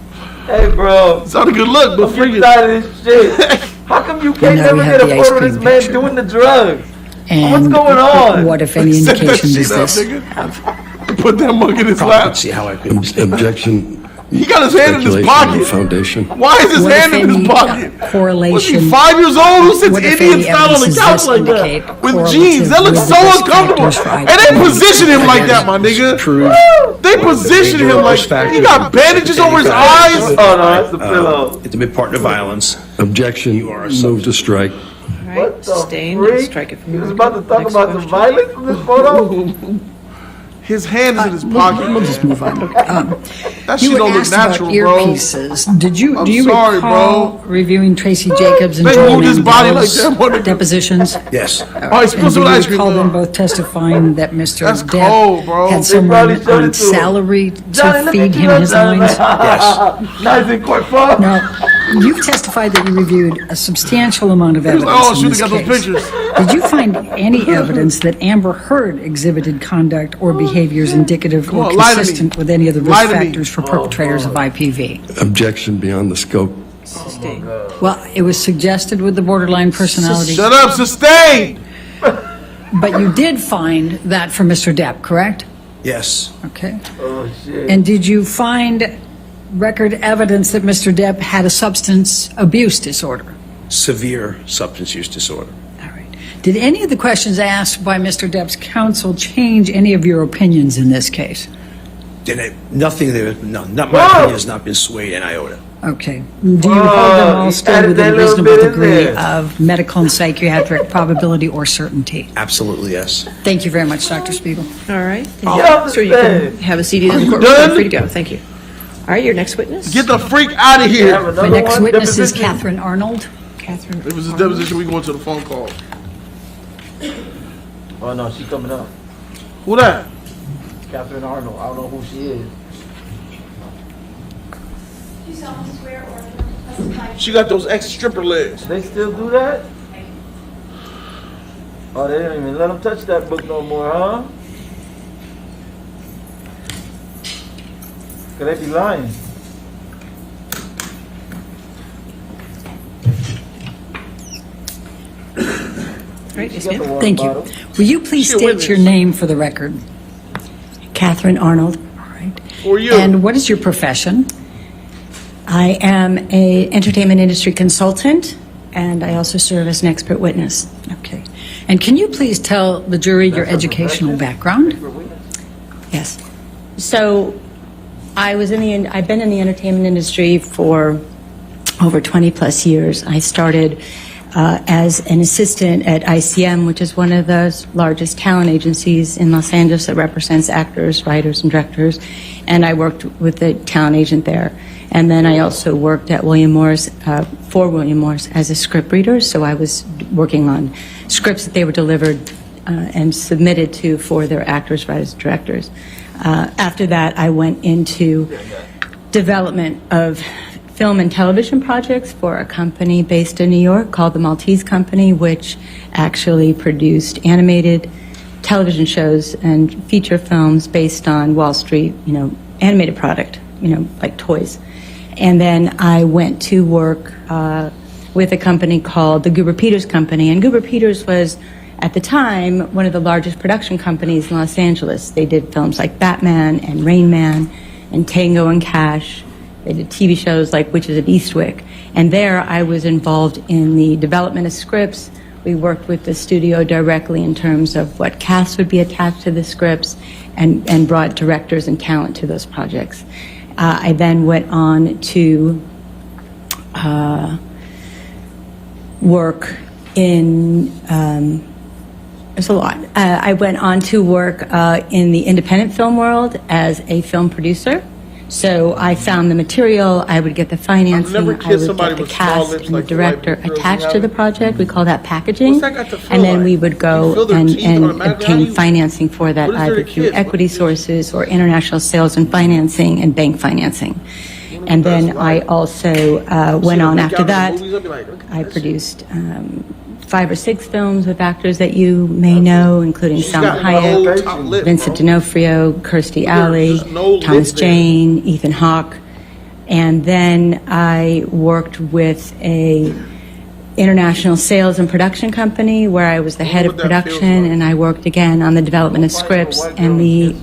Hey, bro. It's not a good look, but I'm freaking. tired of this shit. How come you can't Now never we get have a the ice photo of cream this man picture. doing the drugs? And What's going on? what, if any, Set that indication shit does up, this nigga. Put that mug in his Probably lap. could see how I could mistake. Objection. He got his hand in his Speculation on pocket. Foundation. Why is his What, hand if in his any, pocket? Was he correlation? 5 years old? Who sits What, if Indian any, style on the evidence couch does like indicate that? With correlative jeans. That looks with so the risk uncomfortable. factors for And they IQ? position him like that, my nigga. Prove They position him like he got bandages over his eyes. Oh, no, that's the pillow. Intimate partner violence. objection. You are a Move to strike. All What right, the sustain, freak? strike it from You the was about to talk next about some question. violence in this photo? His hand is in his We'll pocket. just move on. That You shit were don't look asked about natural, bro. earpieces. Do you I'm do you sorry, recall bro. reviewing Tracy Jacobs and They Joel moved his body like Mandel's that, what- depositions? Yes. Oh, he spilled And some do you ice cream. recall them both testifying that Mr. That's Depp cold, bro. had They someone probably showed on it to him. salary Johnny, to look feed at you, him his Johnny. lines? Yes. Nice in court far. Now, you've testified that you reviewed a substantial amount of evidence Oh, in shoot, this they got those case. pictures. Did you find any evidence that Amber Heard exhibited conduct or behaviors indicative or on, lie to me. consistent with any of the Lie risk to me. factors for perpetrators of IPV? Objection beyond the scope. Sustain. Well, it was suggested with the borderline personality, Shut up, sustain. but you did find that for Mr. Depp, correct? Yes. Okay. Oh, shit. And did you find record evidence that Mr. Depp had a substance abuse disorder? Severe substance use disorder. All right. Did any of the questions asked by Mr. Depp's counsel change any of your opinions in this case? Nothing there. No, not my opinion has not been swayed an iota. Okay. Do you hold them all you still added within that a little reasonable bit in degree there. of medical and psychiatric probability or certainty? Absolutely, yes. Thank you very much, Dr. Spiegel. All right. Yeah, Sir, you can have a seat in the courtroom. done? Feel free to go. Thank you. All right, your next witness. Get the freak out of Have here. another My next one? witness is Deposition? Catherine Arnold. Catherine. If it's a deposition, we going to the phone call. Oh, no, she coming up. Who that? Catherine Arnold. I don't know who she is. She got those ex-stripper legs. They still do that? Oh, they didn't even let them touch that book no more, huh? Could they be lying? All right, yes, She got the ma'am. water Thank you. bottle. Will you please She a state witness. your name for the record? Catherine Arnold. All right. Who are you? And what is your profession? I am a entertainment industry consultant, and I also serve as an expert witness. Okay. And can you please tell the jury your That's her educational profession? background? Yes. So, I've been in the entertainment industry for over 20 plus years. I started as an assistant at ICM, which is one of the largest talent agencies in Los Angeles that represents actors, writers, and directors. And I worked with the talent agent there. And then I also worked at William Morris, for William Morris as a script reader. So I was working on scripts that they were delivered and submitted to for their actors, writers, and directors. After that, I went into development of film and television projects for a company based in New York called the Maltese Company, which actually produced animated television shows and feature films based on Wall Street, animated product, like toys. And then I went to work with a company called the Goober Peters Company. And Goober Peters was, at the time, one of the largest production companies in Los Angeles. They did films like Batman and Rain Man and Tango and Cash. They did TV shows like Witches of Eastwick. And there I was involved in the development of scripts. We worked with the studio directly in terms of what cast would be attached to the scripts and brought directors and talent to those projects. I then went on to work in, there's a lot. I went on to work in the independent film world as a film producer. So I found the material, I would get the financing, I've never I kissed would somebody get the with small cast lips and the like the white director girls attached have to the it. project. We call that packaging. What's that got to feel And then like? we would You go feel their and, teeth and automatically? How do obtain you- financing for that, What is there either to through kiss? equity sources or international sales and financing and bank financing. And That's then I right. also See went them on make after out in the that. movies, I'll be like, look at I this. produced 5 or 6 films with actors that you may know, including She's Salma got my whole Hayek, top lip, Vincent bro. D'Onofrio, Kirstie Look at her, Alley, just no lip Thomas there. Jane, Ethan Hawke. And then I worked with a international sales and production company where I was the head of production, and I worked again on the development of scripts and the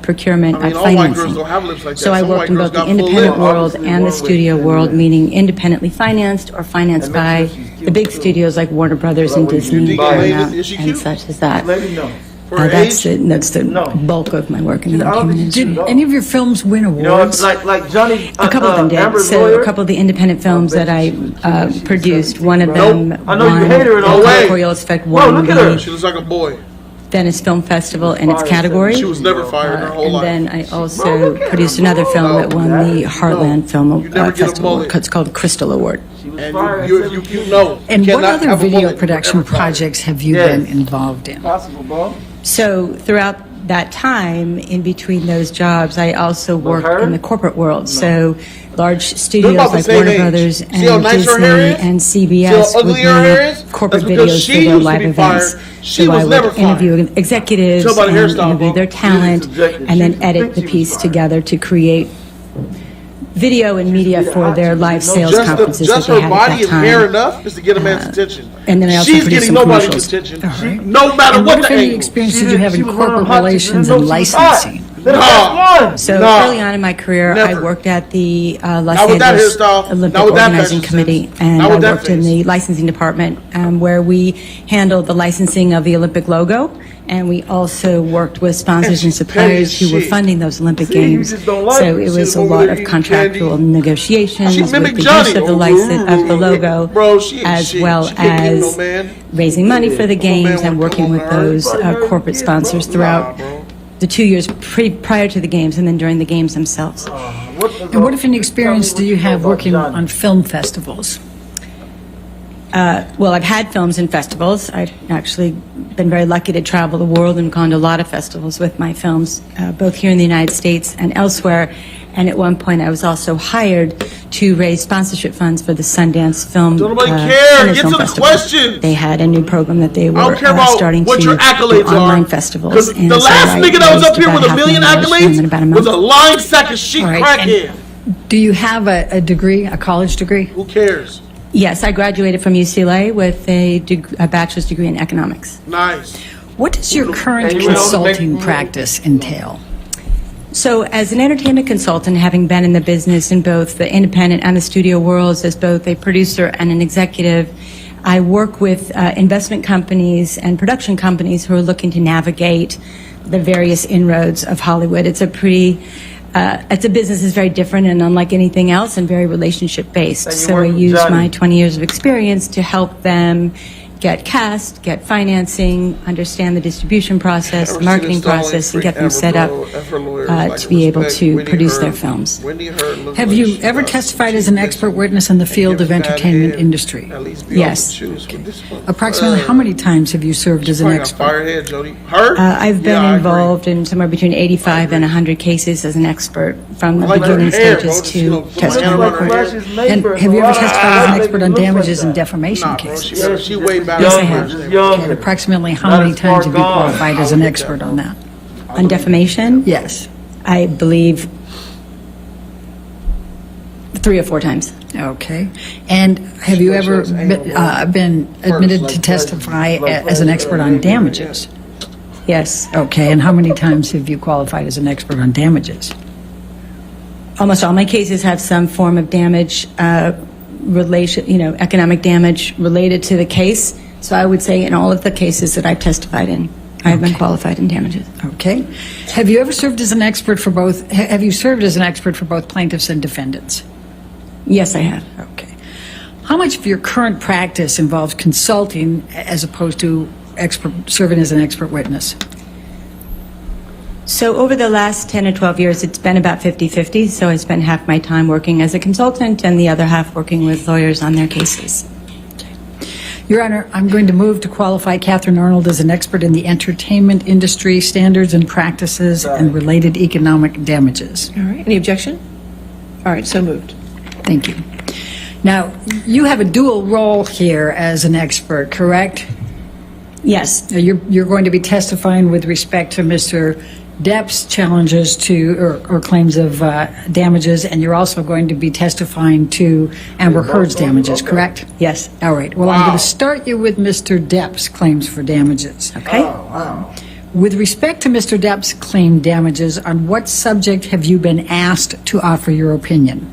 procurement of financing. So I worked in both the independent world and the studio world, meaning independently financed or financed by the big studios like Warner Brothers and Disney, Paramount, and such as that. That's the bulk of my work in the entertainment industry. Did any of your films win awards? Like Johnny. A couple of them did. So a couple of the independent films that I produced, one of them I know you hate her in a way. Coriolis Effect won look at her. She looks like a boy. Venice Film Festival in its category. She was never fired her whole life. And then I also produced another film that won the Heartland Film Festival. It's called the Crystal Award. And you know. And what other video production projects have you been involved in? So throughout that time, in between those jobs, I also worked in the corporate world. So large studios like Warner Brothers and Disney and CBS would make corporate videos for their live events. So I would interview executives and interview their talent and then edit the piece together to create video and media for their live sales conferences that they had at that time. Just her body and hair enough is to get a man's attention. And then I also produced some commercials. No matter what the angle. Experience did you have in corporate relations and licensing? So early on in my career, I worked at the Los Angeles Olympic Organizing Committee, and I worked in the licensing department where we handled the licensing of the Olympic logo, and we also worked with sponsors and suppliers who were funding those Olympic Games. So it was a lot of contractual negotiations with the use of the license of the logo, as well as raising money for the games and working with those corporate sponsors throughout the 2 years prior to the games and then during the games themselves. And what, if any, experience do you have working on film festivals? Well, I've had films in festivals. I've actually been very lucky to travel the world and gone to a lot of festivals with my films, both here in the United States and elsewhere. And at one point, I was also hired to raise sponsorship funds for the Sundance Film Nobody care. Get to the Festival. question. They had a new program that they were starting what to your accolades do online are. festivals. Because the last nigga that was up here with a million accolades was a lying sack of shit crackhead. Do you have a degree, a college degree? Who cares? Yes, I graduated from UCLA with a bachelor's degree in economics. Nice. What does your current consulting practice entail? So as an entertainment consultant, having been in the business in both the independent and the studio worlds as both a producer and an executive, I work with investment companies and production companies who are looking to navigate the various inroads of Hollywood. It's a business that's very different and unlike anything else and very relationship based. So I use my 20 years of experience to help them get cast, get financing, understand the distribution process, the marketing process, and get them set up to be able to produce their films. Have you ever testified as an expert witness in the field of entertainment industry? Yes. Approximately how many times have you served as an expert? I've been involved in somewhere between 85 and 100 cases as an expert, from the beginning stages to testifying in court. And have you ever testified as an expert on damages and defamation cases? Yes, I have. Okay. Approximately how many times have you qualified as an expert on that? On defamation? Yes. I believe 3 or 4 times. Okay. And have you ever been admitted to testify as an expert on damages? Yes. Okay. And how many times have you qualified as an expert on damages? Almost all my cases have some form of damage economic damage related to the case. So I would say in all of the cases that I've testified in, I've been qualified in damages. Okay. Have you ever served as an expert for both? Have you served as an expert for both plaintiffs and defendants? Yes, I have. Okay. How much of your current practice involves consulting as opposed to serving as an expert witness? So over the last 10 or 12 years, it's been about 50-50. So I spend half my time working as a consultant and the other half working with lawyers on their cases. Your Honor, I'm going to move to qualify Catherine Arnold as an expert in the entertainment industry, standards and practices, and related economic damages. All right. Any objection? All right. So moved. Thank you. Now, you have a dual role here as an expert, correct? Yes. You're going to be testifying with respect to Mr. Depp's challenges to, or claims of damages, and you're also going to be testifying to Amber Heard's damages, correct? Yes. All right. Well, I'm going to start you with Mr. Depp's claims for damages. Okay. With respect to Mr. Depp's claimed damages, on what subject have you been asked to offer your opinion?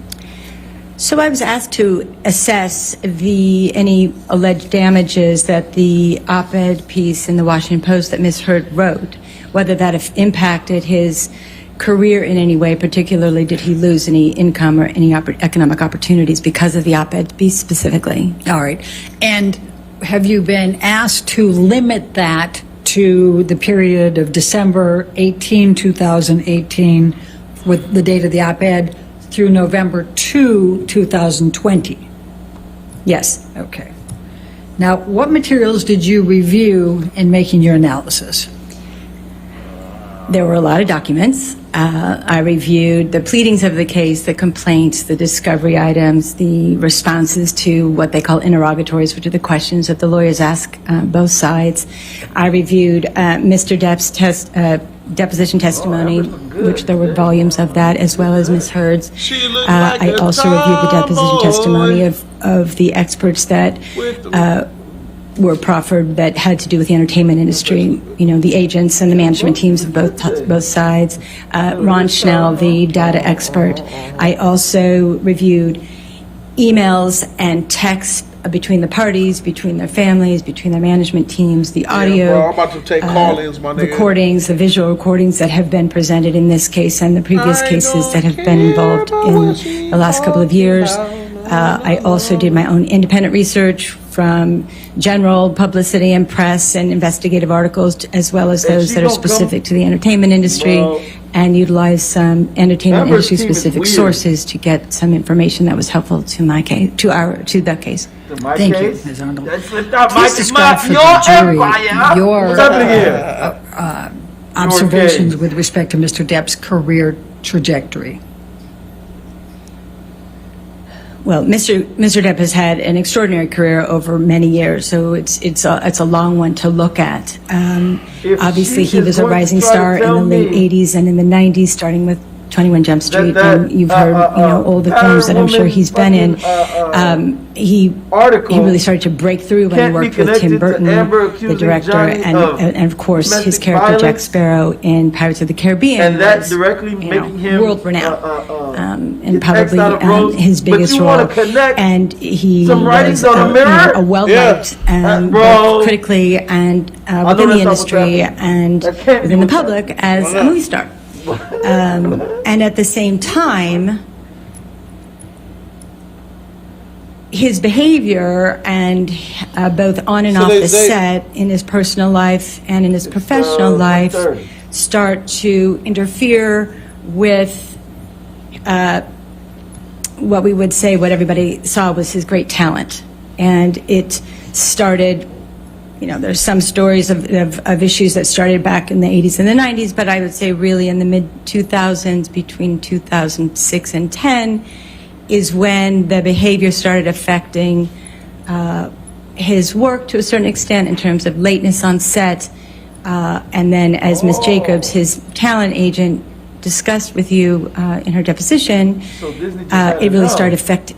So I was asked to assess any alleged damages that the op-ed piece in the Washington Post that Ms. Heard wrote, whether that have impacted his career in any way, particularly did he lose any income or any economic opportunities because of the op-ed piece specifically. All right. And have you been asked to limit that to the period of December 18, 2018, with the date of the op-ed, through November 2, 2020? Yes. Okay. Now, what materials did you review in making your analysis? There were a lot of documents. I reviewed the pleadings of the case, the complaints, the discovery items, the responses to what they call interrogatories, which are the questions that the lawyers ask both sides. I reviewed Mr. Depp's deposition testimony, which there were volumes of that, as well as Ms. Heard's. I also reviewed the deposition testimony of the experts that were proffered that had to do with the entertainment industry, the agents and the management teams of both sides. Ron Schnell, the data expert. I also reviewed emails and texts between the parties, between their families, between their management teams, the audio, I'm about to take call-ins, my nigga. recordings, the visual recordings that have been presented in this case and the previous cases that have been involved in the last couple of years. I also did my own independent research from general publicity and press and investigative articles, as well as those that are specific to the entertainment industry, and utilized some entertainment industry specific sources to get some information that was helpful to my case, to the case. Thank you, Ms. Arnold. Please describe for the jury your observations with respect to Mr. Depp's career trajectory. Well, Mr. Depp has had an extraordinary career over many years, so it's a long one to look at. Obviously, he was a rising star in the late 80s and in the 90s, starting with 21 Jump Street, and you've heard all the films that I'm sure he's been in. He really started to break through when he worked with Tim Burton, the director, and of course his character Jack Sparrow in Pirates of the Caribbean, and that directly making him world renowned, and probably his biggest role. And he was a well-liked, both critically and within the industry and within the public as a movie star. And at the same time, his behavior and both on and off the set, in his personal life and in his professional life, start to interfere with what we would say, what everybody saw was his great talent. And it started, there's some stories of issues that started back in the 80s and the 90s, but I would say really in the mid-2000s, between 2006 and 10, is when the behavior started affecting his work to a certain extent in terms of lateness on set. And then as Ms. Jacobs, his talent agent, discussed with you in her deposition, it really started to affect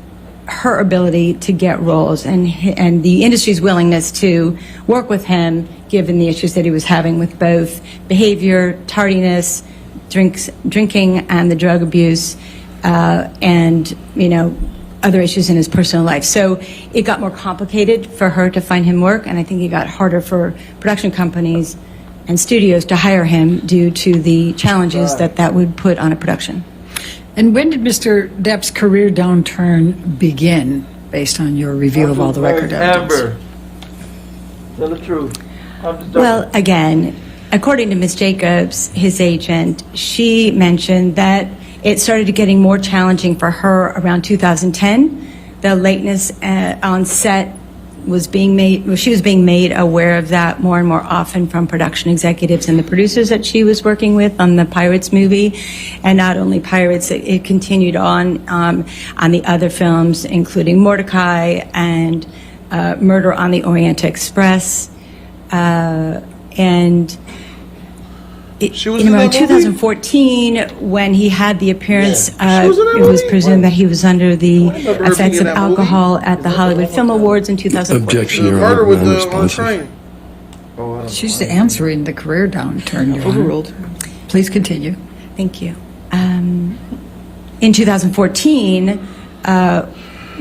her ability to get roles and the industry's willingness to work with him, given the issues that he was having with both behavior, tardiness, drinking, and the drug abuse, and other issues in his personal life. So it got more complicated for her to find him work, and I think it got harder for production companies and studios to hire him due to the challenges that would put on a production. And when did Mr. Depp's career downturn begin, based on your review of all the record evidence? Amber, tell the truth. Well, again, according to Ms. Jacobs, his agent, she mentioned that it started getting more challenging for her around 2010. The lateness on set was being made, she was being made aware of that more and more often from production executives and the producers that she was working with on the Pirates movie. And not only Pirates, it continued on the other films, including Mordecai and Murder on the Orient Express. And She was in in around that movie? 2014, when he had the appearance, Yeah. She was in that it was movie? presumed that he was under the remember her effects being of in that movie. alcohol at the Hollywood Film Awards in 2014. Objection, The Your murder Honor. with the on the Unresponsive. train. She's answering the career downturn. Your Honor. Overruled. Please continue. Thank you. In 2014,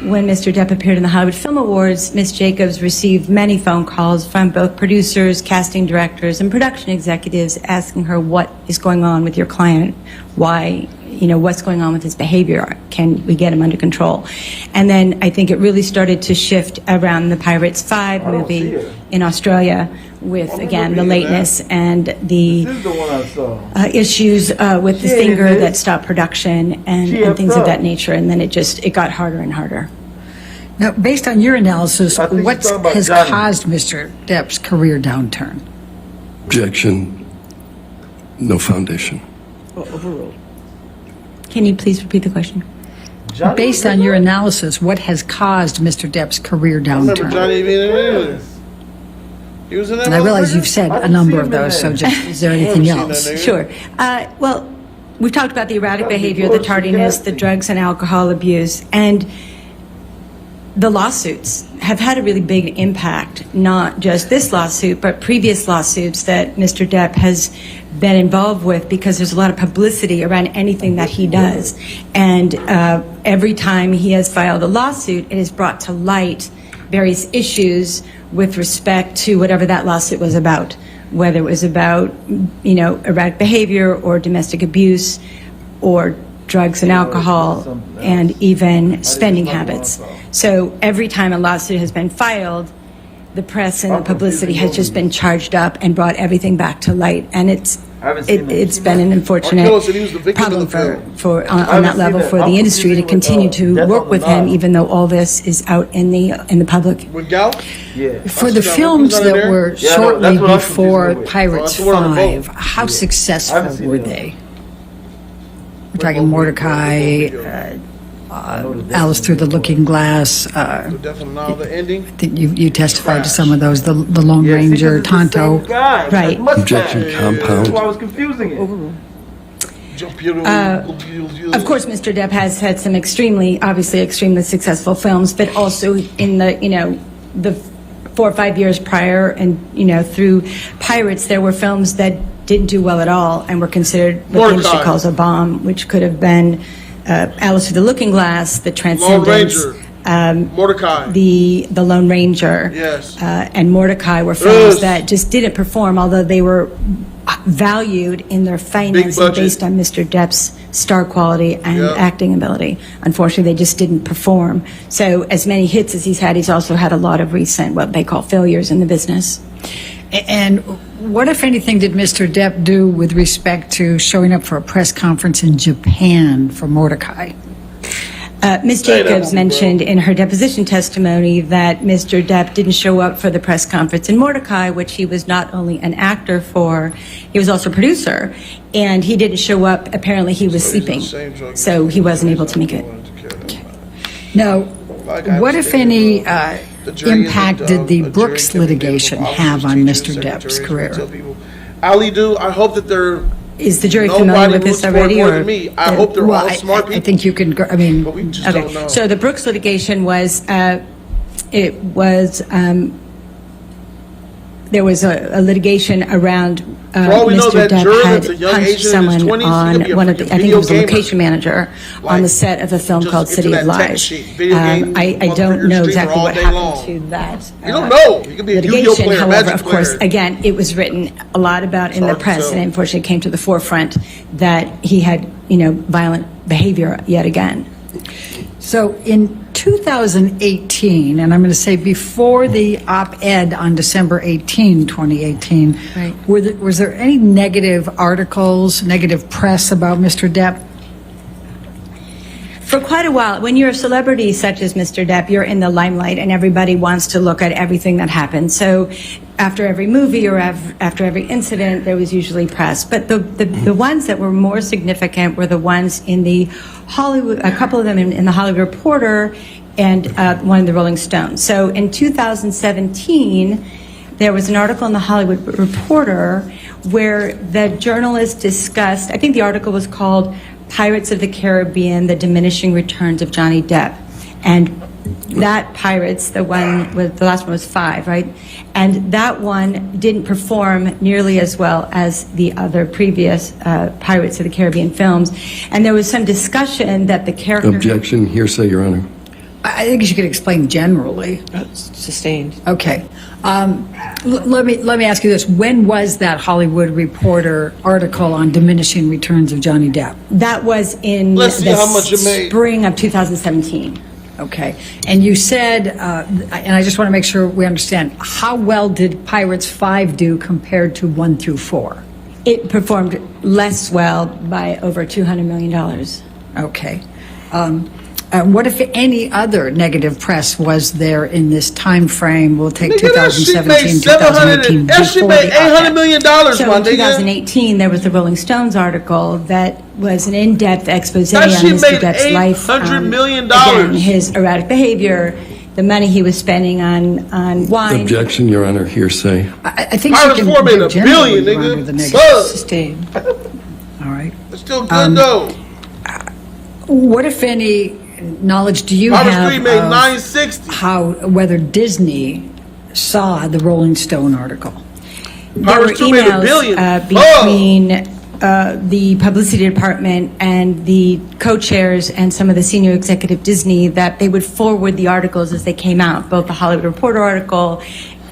when Mr. Depp appeared in the Hollywood Film Awards, Ms. Jacobs received many phone calls from both producers, casting directors, and production executives asking her what is going on with your client, why, what's going on with his behavior, can we get him under control? And then I think it really started to shift around the Pirates 5 movie in Australia with, again, the lateness and the This is the one I saw. issues with the She singer hated it. that stopped production and She things effed of up. that nature. And then it got harder and harder. Now, based on your analysis, I think what she's talking about has Johnny. caused Mr. Depp's career downturn? Objection. No foundation. Overruled. Can you please repeat the question? Johnny Based was on in your that? analysis, what has caused Mr. Depp's career I remember downturn? Johnny being in it. He was in that And I realize motherfucker? you've said I a didn't number see of him in those, so there. just, is there I anything haven't seen that else? nigga. Sure. Well, we've talked about the erratic That'd be behavior, the bullshit, tardiness, the casting. drugs and alcohol abuse, and the lawsuits have had a really big impact, not just this lawsuit, but previous lawsuits that Mr. Depp has been involved with, because there's a lot of publicity around anything that he does. And every time he has filed a lawsuit, it has brought to light various issues with respect to whatever that lawsuit was about, whether it was about, erratic behavior or domestic abuse or drugs and alcohol and even spending habits. So every time a lawsuit has been filed, the press and the publicity has just been charged up and brought everything back to light. And it's been an unfortunate Markello said he was the victim problem of the film. for on haven't that level seen that. for I'm the industry to confusing with, continue to Death work on the with him, Nile. even though all this is out in the public. With Gal? Yeah. For the That's films not in that there? were Yeah, I know, shortly that's what I'm before confused with. Pirates Oh, that's the one on the 5, boat. how I successful haven't seen were that. they? We're talking Mordecai, Alice Through the Looking Glass. The Death on the Nile, the ending. I think you testified to some of those. The Lone Yeah, see, Ranger, 'cause it's the same Tonto. guy. Right. Objection. That's Compound. why I was confusing it. Overruled. Of course, Mr. Depp has had some obviously extremely successful films, but also in the 4 or 5 years prior and, through Pirates, there were films that didn't do well at all and were considered what the industry Mordecai. calls a bomb, which could have been Alice Through the Looking Glass, The Transcendence, Mordecai. the Lone Ranger, Yes. and Mordecai were films Yes. that just didn't perform, although they were valued in their financing budget. based on Mr. Depp's star quality and Yep. acting ability. Unfortunately, they just didn't perform. So as many hits as he's also had a lot of recent, what they call failures in the business. And what, if anything, did Mr. Depp do with respect to showing up for a press conference in Japan for Mordecai? Ms. Jacobs mentioned in her deposition testimony that Mr. Depp didn't show up for the press conference in Mordecai, which he was not only an actor for, he was also a producer, and he didn't show up. Apparently, he was sleeping, so he wasn't able to make it. Now, what, if any, impact did the Brooks litigation have on Mr. Depp's career? Ali do. I hope that they're. Is the jury Nobody familiar with looks this for it already? more Or than me. I hope they're all smart people. I think you can, But we just don't know. Okay, so the Brooks litigation was, there was a litigation around all we know, Mr. that Depp juror had that's a young punched Asian in his someone 20s, he on could be a one of the, freaking I think it video was the gamer. location manager on Like, the set of a film just called into City of that tech Lies. shit. Video game, I don't motherfucker, know streamer exactly all what day happened long. to that. You don't know. You could be a Yu-Gi-Oh litigation. player, However, Magic of course, player. again, it was written a lot about in the hard to press, tell. and unfortunately it came to the forefront that he had, violent behavior yet again. So in 2018, and I'm going to say before the op-ed on December 18, 2018, Right. was there any negative articles, negative press about Mr. Depp? For quite a while, when you're a celebrity such as Mr. Depp, you're in the limelight and everybody wants to look at everything that happens. So after every movie or after every incident, there was usually press. But the ones that were more significant were the ones in the Hollywood, a couple of them in the Hollywood Reporter and one in the Rolling Stone. So in 2017, there was an article in the Hollywood Reporter where the journalist discussed, I think the article was called Pirates of the Caribbean, The Diminishing Returns of Johnny Depp. And that Pirates, the last one was 5, right? And that one didn't perform nearly as well as the other previous Pirates of the Caribbean films. And there was some discussion that the character... Objection, hearsay, Your Honor. I think you could explain generally. Sustained. Okay. Let me ask you this. When was that Hollywood Reporter article on diminishing returns of Johnny Depp? That was in Let's see the how much it made. spring of 2017. Okay. And you said, and I just want to make sure we understand, how well did Pirates 5 do compared to 1 through 4? It performed less well by over $200 million. Okay. What, if any, other negative press was there in this time frame? We'll take 2017, 2018. That shit made $800 million, So my in nigga. 2018, there was the Rolling Stones article that was an in-depth expose That on shit Mr. made Depp's life. $800 million. Again, his erratic behavior, the money he was spending on wine. Objection, Your Honor, hearsay. I think Pirates she can 4 made do $1 generally billion, run with the nigga. negative. Fuck. Sustained. All right. It's still good though. What, if any, knowledge do you Pirates have 3 made of $960. whether Disney saw the Rolling Stone article? There were Pirates 2 made $1 billion. between the publicity department and the co-chairs and some of the senior executive Disney that they would forward the articles as they came out, both the Hollywood Reporter article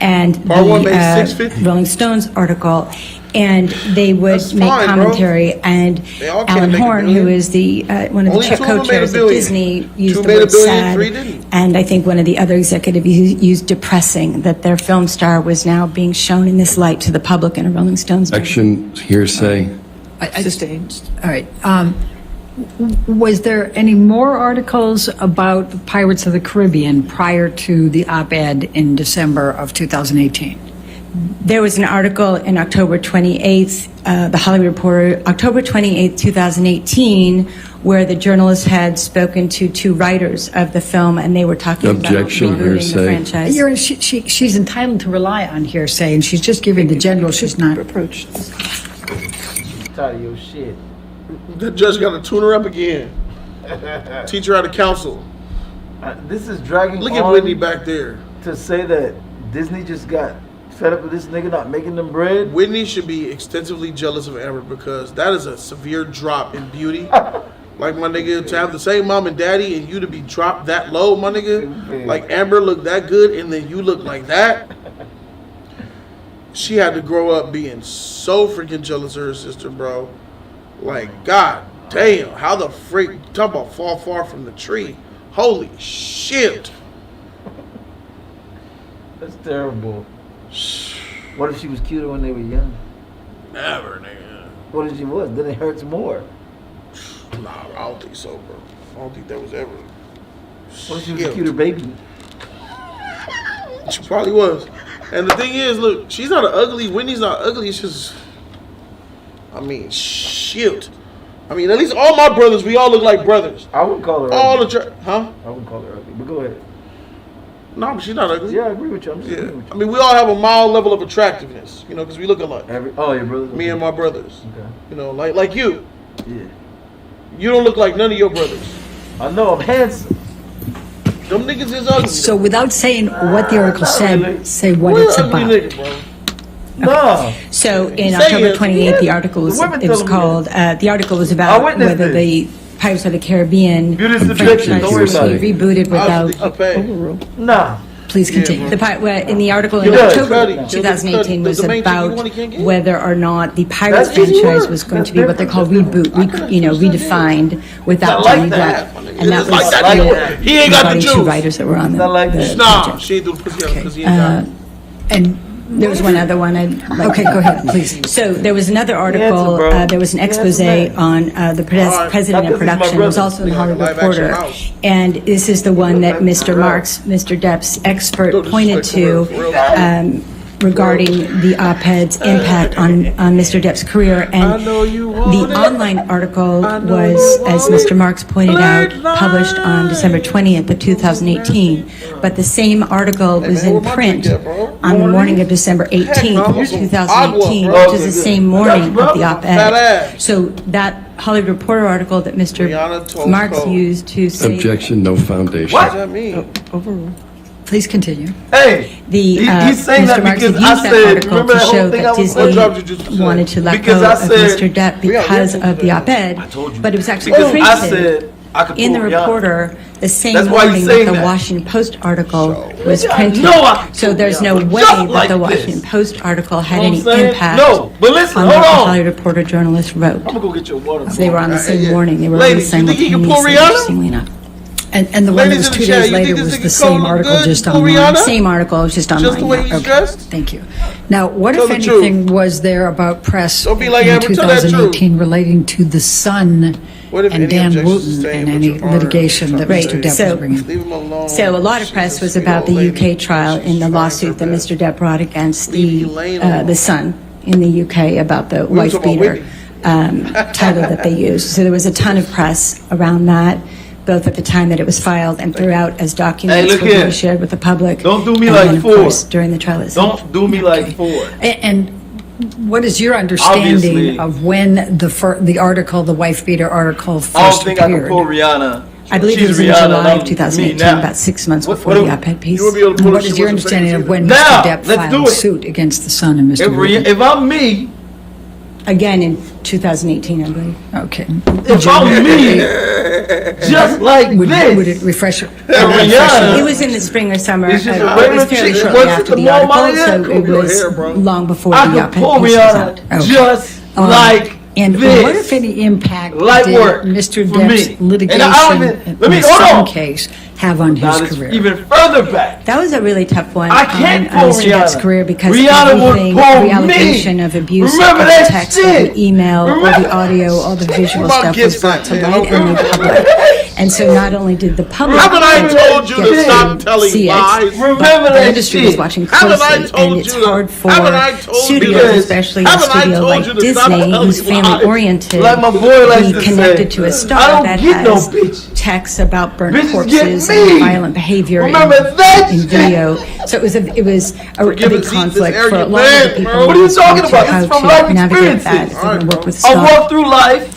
and Part one made the $650. Rolling Stones article. And they would That's make fine, bro. commentary, and They all can't Alan make $1 Horn, billion. who is the one of the Only 2 of them made co-chairs $1 of billion. Disney, 2 used the made word $1 billion, sad, 3 didn't. and I think one of the other executives used depressing, that their film star was now being shown in this light to the public in a Rolling Stones magazine. Objection, hearsay. Sustained. All right. Was there any more articles about Pirates of the Caribbean prior to the op-ed in December of 2018? There was an article in October 28th, the Hollywood Reporter, October 28th, 2018, where the journalist had spoken to 2 writers of the film, and they were talking Objection, about rebooting the hearsay. franchise. She's entitled to rely on hearsay, and she's just giving the general. She's not. Approach. Tired of your shit. The judge got to tune her up again. Teach her how to counsel. This is dragging Look on at Whitney back there. to say that Disney just got fed up with this nigga not making them bread. Whitney should be extensively jealous of Amber because that is a severe drop in beauty. Like, my nigga, to have the same mom and daddy and you to be dropped that low, my nigga. Like, Amber looked that good and then you look like that. She had to grow up being so freaking jealous of her sister, bro. Like, god damn, how the freak, talk about fall far from the tree. Holy shit. That's terrible. What if she was cuter when they were young? Never, nigga. What if she was? Then it hurts more. Nah, I don't think so, bro. I don't think that was ever. What if she was a cuter baby? She probably was. And the thing is, look, she's not an ugly. Whitney's not ugly. It's just, I mean, shit. I mean, at least all my brothers, we all look like brothers. I wouldn't call her all ugly. Huh? I wouldn't call her ugly, but go ahead. No, but she's not ugly. Yeah, I agree with you. I'm just agreeing with you. I mean, we all have a mild level of attractiveness, you know, because we look alike. Your brothers? Me and my brothers. Okay. You know, like you. Yeah. You don't look like none of your brothers. I know, I'm handsome. Them niggas is ugly. So without saying what the article said, really. say what We're it's ugly about. nigga, bro. No. So in Say October it. 28th, the article was, The women it was tell me called, the article was I about witnessed whether it. the Pirates of the Caribbean Beauty's franchise subjection, don't worry should about be it. rebooted I without, was the Nah. Please continue. in the article in Yeah, October Cuddy. 2018 was The main thing you about want, you can't get. whether or not the Pirates That's easy franchise work. was going to That's be what they call different. redefined without Not like Johnny that, Depp. my nigga. And that It's was like that like anymore. that. He ain't got the according to juice. writers that were on Not like the that. Nah, project. she ain't doing pussy out because he ain't got it. And There was one other one. okay, go ahead, please. So there was another article, Handsome, bro. there was an expose Handsome man. on the All right. president Not of 'cause he's my production. It was brother. also in the Like a Hollywood live action Reporter. house. And this is the one that Mr. Marks, Mr. Depp's expert, Don't pointed disrespect to. her, for real. regarding the op-ed's impact on Mr. Depp's career. And the online article was, as Mr. Marks pointed out, published on December 20th of 2018. But the same article was in print on the morning of December 18th of 2018, which is the same morning of the op-ed. So that Hollywood Reporter article that Mr. Marks used to say... Objection, no foundation. What does that mean? Overruled. Please continue. Hey, he's saying that because I said, remember that whole thing I was Disney wanted to let go of Mr. Depp because of the op-ed, but it was actually printed in the Reporter the same morning that the Washington Post article was printed. So there's no way that the Washington Post article had any impact on what the Hollywood Reporter journalist wrote. I'm gonna go get your water. So they were on the same morning. They were released simultaneously, interestingly enough. And the one that was 2 days later was the same article, just online. Same article, just online. Just the way he's dressed? Thank you. Now, what, if anything, was there about press Don't be like in Amber, tell that 2018 relating to the Sun and Dan Wooten and any litigation that Mr. Depp was bringing? Leave him alone. So a lot of press was about the UK trial in the lawsuit that Mr. Depp brought against the Sun in the UK about the wife beater title that they used. So there was a ton of press around that, both at the time that it was filed and throughout as documents were being shared with the public. Don't do me and like then, of four. course, during the trial itself. Don't do me like four. And what is your understanding Obviously, of when the article, the wife beater article, I first don't think I can appeared? pull Rihanna. I believe it She's was in Rihanna, July not of 2018, me now. about 6 months What- before what- the op-ed piece. You won't be able to pull What the is shit your with the understanding fingers of when Now, Mr. Depp let's do filed it. suit against the Sun and Mr. Wooten? If I'm me, Again in 2018, I believe. Okay. if I'm me, just like Would this, it refresh? Rihanna. It was in the spring or summer. It's just a It regular was fairly chick. shortly What's after the the more money article, so in? it was Hair, bro. long before I the could op-ed pull piece was out. Rihanna just like And this. what, if any, impact Light did work Mr. for Depp's me. litigation And I don't even- in let me- the hold Sun on. case have on Now his it's career? even further back. That was a really tough one I can't on pull Mr. Depp's Rihanna. career because Rihanna would everything, pull the me. allegation of abuse, Remember of that the text, shit. of the email, or Remember- the audio, all the visual Come on, stuff get was brought to that, light man. and made public. And so not only did the public Haven't I get told you to stop telling see it, lies? but Remember the that industry shit. was watching Haven't I closely, told and it's you to- hard for haven't I told you studios, to- especially a haven't I studio told like you to stop Disney, telling who's lies? family-oriented, Like my boy likes be to connected say, to a I star don't that get no has bitch. texts about burnt Bitches corpses get me. and violent behavior Remember that in shit. video. So it was a Forgive big and seek conflict this for a arrogant lot of man, the people. bro. What are you talking to about? how This is from to life navigate that experiences. if they're gonna work with I stars. walk through life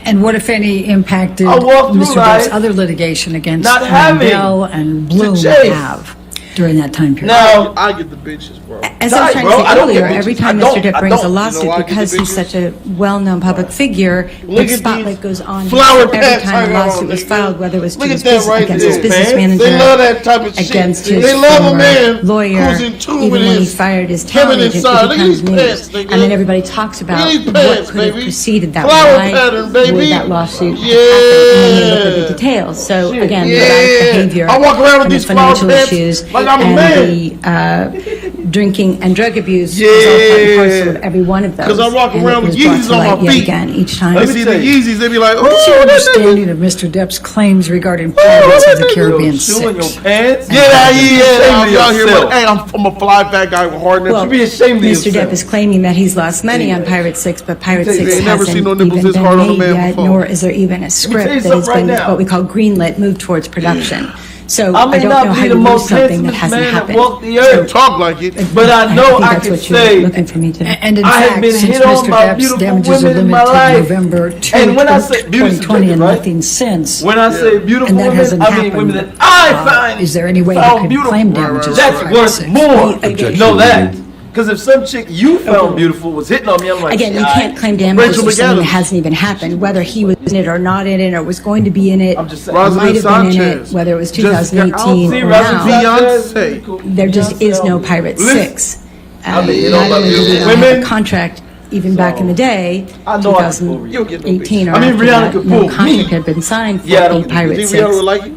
And what, if any, impact did I walked through Mr. life Depp's other litigation against not having Bell and Bloom chase. have during that time period? now. I get the bitches, bro. As I was trying to bro. say I don't earlier, get every bitches. time I Mr. don't. Depp I brings a don't. You know lawsuit, why I get because the he's bitches? such a well-known public figure, Look the at spotlight these goes on him. flower Every pants time hanging a on, lawsuit was nigga. filed, whether it was to Look his at that business, right against there, his business man. manager, They love that type of shit. against They his love a former man lawyer, who's in tune even with when he his fired his talent feminine agent, side. it Look at becomes these news. pants, nigga. And then everybody talks about Look at these what pants, could have baby. preceded that. Flower Why pattern, would baby. that lawsuit have Yeah. happened? And then you look at the details. So again, the erratic behavior I walk around with and the these flower financial pants issues like I'm a and man. the drinking and drug abuse is all part and parcel of every one of those. 'Cause I walk And around it with was brought Yeezys to on my light yet feet. again each time. They see the Yeezys, they be like, What's your "Oh, that nigga." understanding of Mr. Depp's claims regarding Pirates of the Caribbean Shoe in your 6? pants. Get out of here! Shame I'm of out here, yourself. but hey, I'm a fly fat guy with hardness. Well, You be ashamed of Mr. yourself. Depp is claiming that he's lost money on Pirate 6, but Pirate They 6 ain't never hasn't seen no even nipples been this hard on a made man yet, before. nor is there even a you script that something has right been now. what we call greenlit, moved towards production. So I I may don't not know be how the you lose most something that handsomest hasn't man that happened. walked the earth, Talk like it. but I know think I that's can what you're say looking for me to. And in I have fact, been since hit on Mr. by Depp's beautiful damages are women in my limited to life. November And when I say beautiful 2020 and women, right? nothing since, when I say beautiful and that women, hasn't I mean happened, women that I find is there any way found you could beautiful. claim damages? That's for worth 6? more. Objection. Know that. Because if some chick you found beautiful was hitting on me, I'm like, Again, you "Yeah, can't claim damages Rachel for something that McAdams. hasn't even happened, whether he was in it or not in it, or was going to be in it, I'm just saying. or Rosalind might have been in it, Sanchez. whether it was Jessica 2018 See, or Rosalind now. Sanchez, Beyonce. There just is no Pirate Listen, 6. I've been hit Not on by only did we beautiful not have women. a contract even back in the day, I know I can pull Rihanna. 2018 or I mean, after Rihanna that, could no pull contract me. had been signed for Yeah, I a don't Pirate You 6. think Rihanna would like you?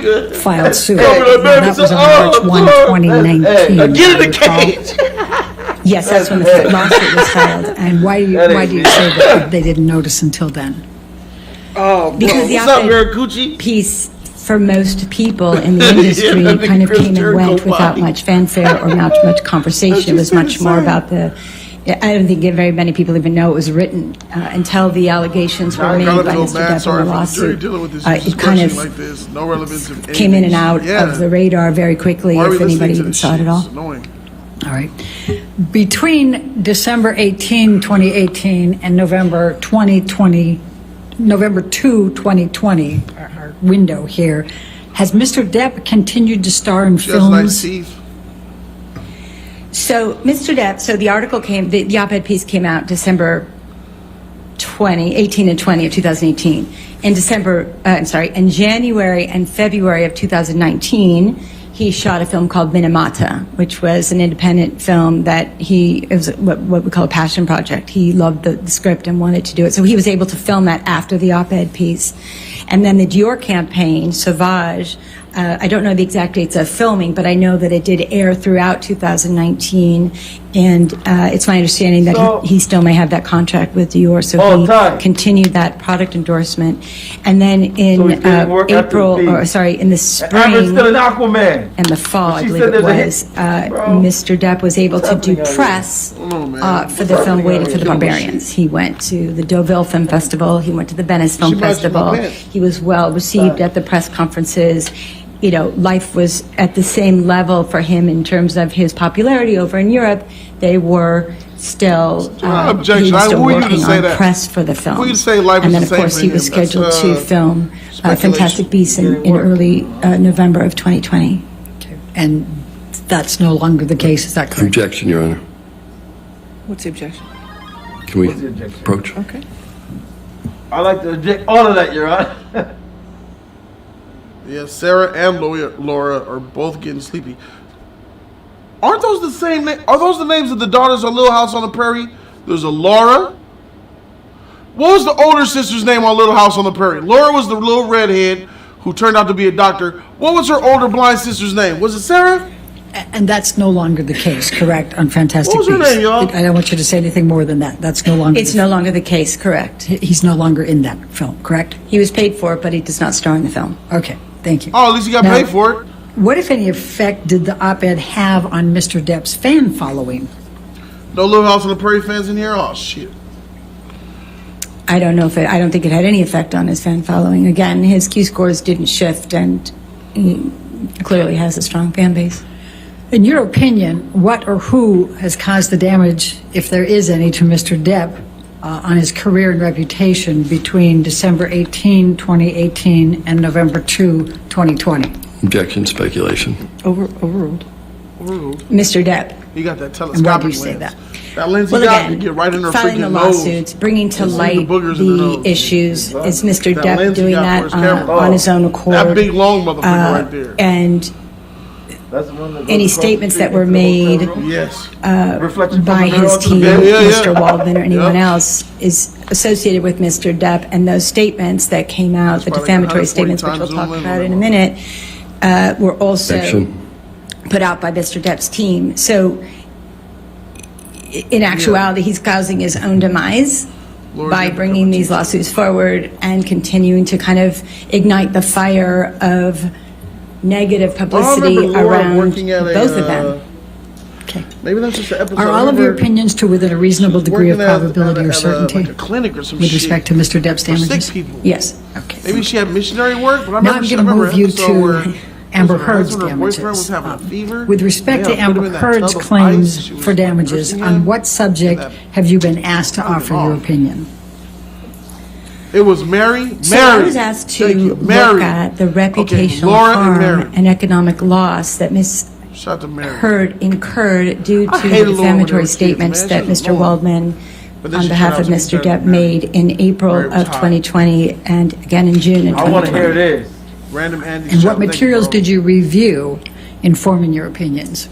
nigga. filed suit. Hey, That was on March 1, 2019. Get in the I recall. cage. Yes, that's when the lawsuit was filed. And why do you say that they didn't notice until then? Oh, bro. Because the What's up, op-ed Veracity? piece for most people in the industry Yeah, kind of Chris came and Jericho went without body. much fanfare or not much conversation. It was much more about the I don't think very many people even know it was written until the allegations were made by Mr. Depp in the lawsuit. It kind of like this. No relevance of came in and out of the radar very quickly, Why are we if listening anybody to even this saw it shit? at all. It's annoying. All right. Between December 18, 2018 and November 2020, November 2, 2020, our window here, has Mr. Depp continued to star in She has nice films? teeth. So, Mr. Depp, so the article came, the op-ed piece came out December 18 and 20 of 2018. In January and February of 2019, he shot a film called Minamata, which was an independent film that it was what we call a passion project. He loved the script and wanted to do it. So he was able to film that after the op-ed piece. And then the Dior campaign, Sauvage, I don't know the exact dates of filming, but I know that it did air throughout 2019. And it's my understanding that he still may have that contract with Dior, so he continued that product endorsement. And then in in the spring still an Aquaman. and the fall, I believe it was, Mr. Depp was able to do press for the film Waiting for the Barbarians. He went to the Deauville Film Festival. He went to the Venice Film Festival. He was well received at the press conferences. You know, life was at the same level for him in terms of his popularity over in Europe. They were still, he was still working on press for the film. And then, of course, he was scheduled to film Fantastic Beasts in early November of 2020. Okay. And that's no longer the case, is that correct? Objection, Your Honor. What's the objection? Can we What's the objection? approach? Okay. I like to object all of that, Your Honor. Yeah, Sarah and Laura are both getting sleepy. Aren't those the same name? Are those the names of the daughters of Little House on the Prairie? There's a Laura. What was the older sister's name on Little House on the Prairie? Laura was the little redhead who turned out to be a doctor. What was her older blind sister's name? Was it Sarah? And that's no longer the case, correct, on Fantastic What was her Beasts? name, y'all? I don't want you to say anything more than that. That's no longer. It's no longer the case, correct. He's no longer in that film, correct? He was paid for it, but he does not star in the film. Okay, thank you. Oh, at least he got Now, paid for it. What, if any, effect did the op-ed have on Mr. Depp's fan following? No Little House on the Prairie fans in here? Oh, shit. I don't think it had any effect on his fan following. Again, his Q scores didn't shift, and he clearly has a strong fan base. In your opinion, what or who has caused the damage, if there is any, to Mr. Depp on his career and reputation between December 18, 2018 and November 2, 2020? Objection, speculation. Overruled. Mr. Depp. He got that telescopic And why do you lens. say that? That lens Well, he got again, to get right in her filing freaking the nose. lawsuits, bringing to And see light boogers in her the nose. issues. Is Mr. That Depp lens he doing got that for his camera. on his own accord? That big long motherfucker right there. And That's the one that goes any across the statements street that were into the hotel made room? Yes. Reflection from by the mirror his onto the team, bed. Mr. Waldman or anyone else, is associated with Mr. Depp, and those statements that came out, the probably defamatory 140 statements, which we'll times talk zoom in about on in a them. minute, were also Objection. put out by Mr. Depp's team. So, in actuality, he's causing his own demise Lord, by you bringing become a these teacher. lawsuits forward and continuing to kind of ignite the fire of negative publicity remember Laura around working at both of them. Okay. Maybe that's just an episode. Are all of your opinions to within a reasonable degree of probability or certainty like a clinic or some with shit respect to Mr. Depp's for sick damages? people. Yes. Okay. Maybe she had missionary work, but I Now I'm remember, going to move you episode where to Amber her Heard's husband or boyfriend was damages. having a fever. With respect They to had put him Amber in that Heard's tub of claims ice. She was for damages, nursing on him. what subject That- have you been asked to offer your off. opinion? It was Mary. So I was asked to Thank you. look Mary. at the Okay, reputational Laura and harm Mary. and economic loss that Ms. Shout out to Mary. Heard incurred due I to hated the Laura when they defamatory were kids, statements man. that She was Mr. annoying. Waldman, But then on she behalf turned of out to be Mr. better Depp, than Mary. made in April Mary was of hot. 2020 and again in June in I want to 2020. hear this. Random Andy. And what materials did you review in forming your opinions?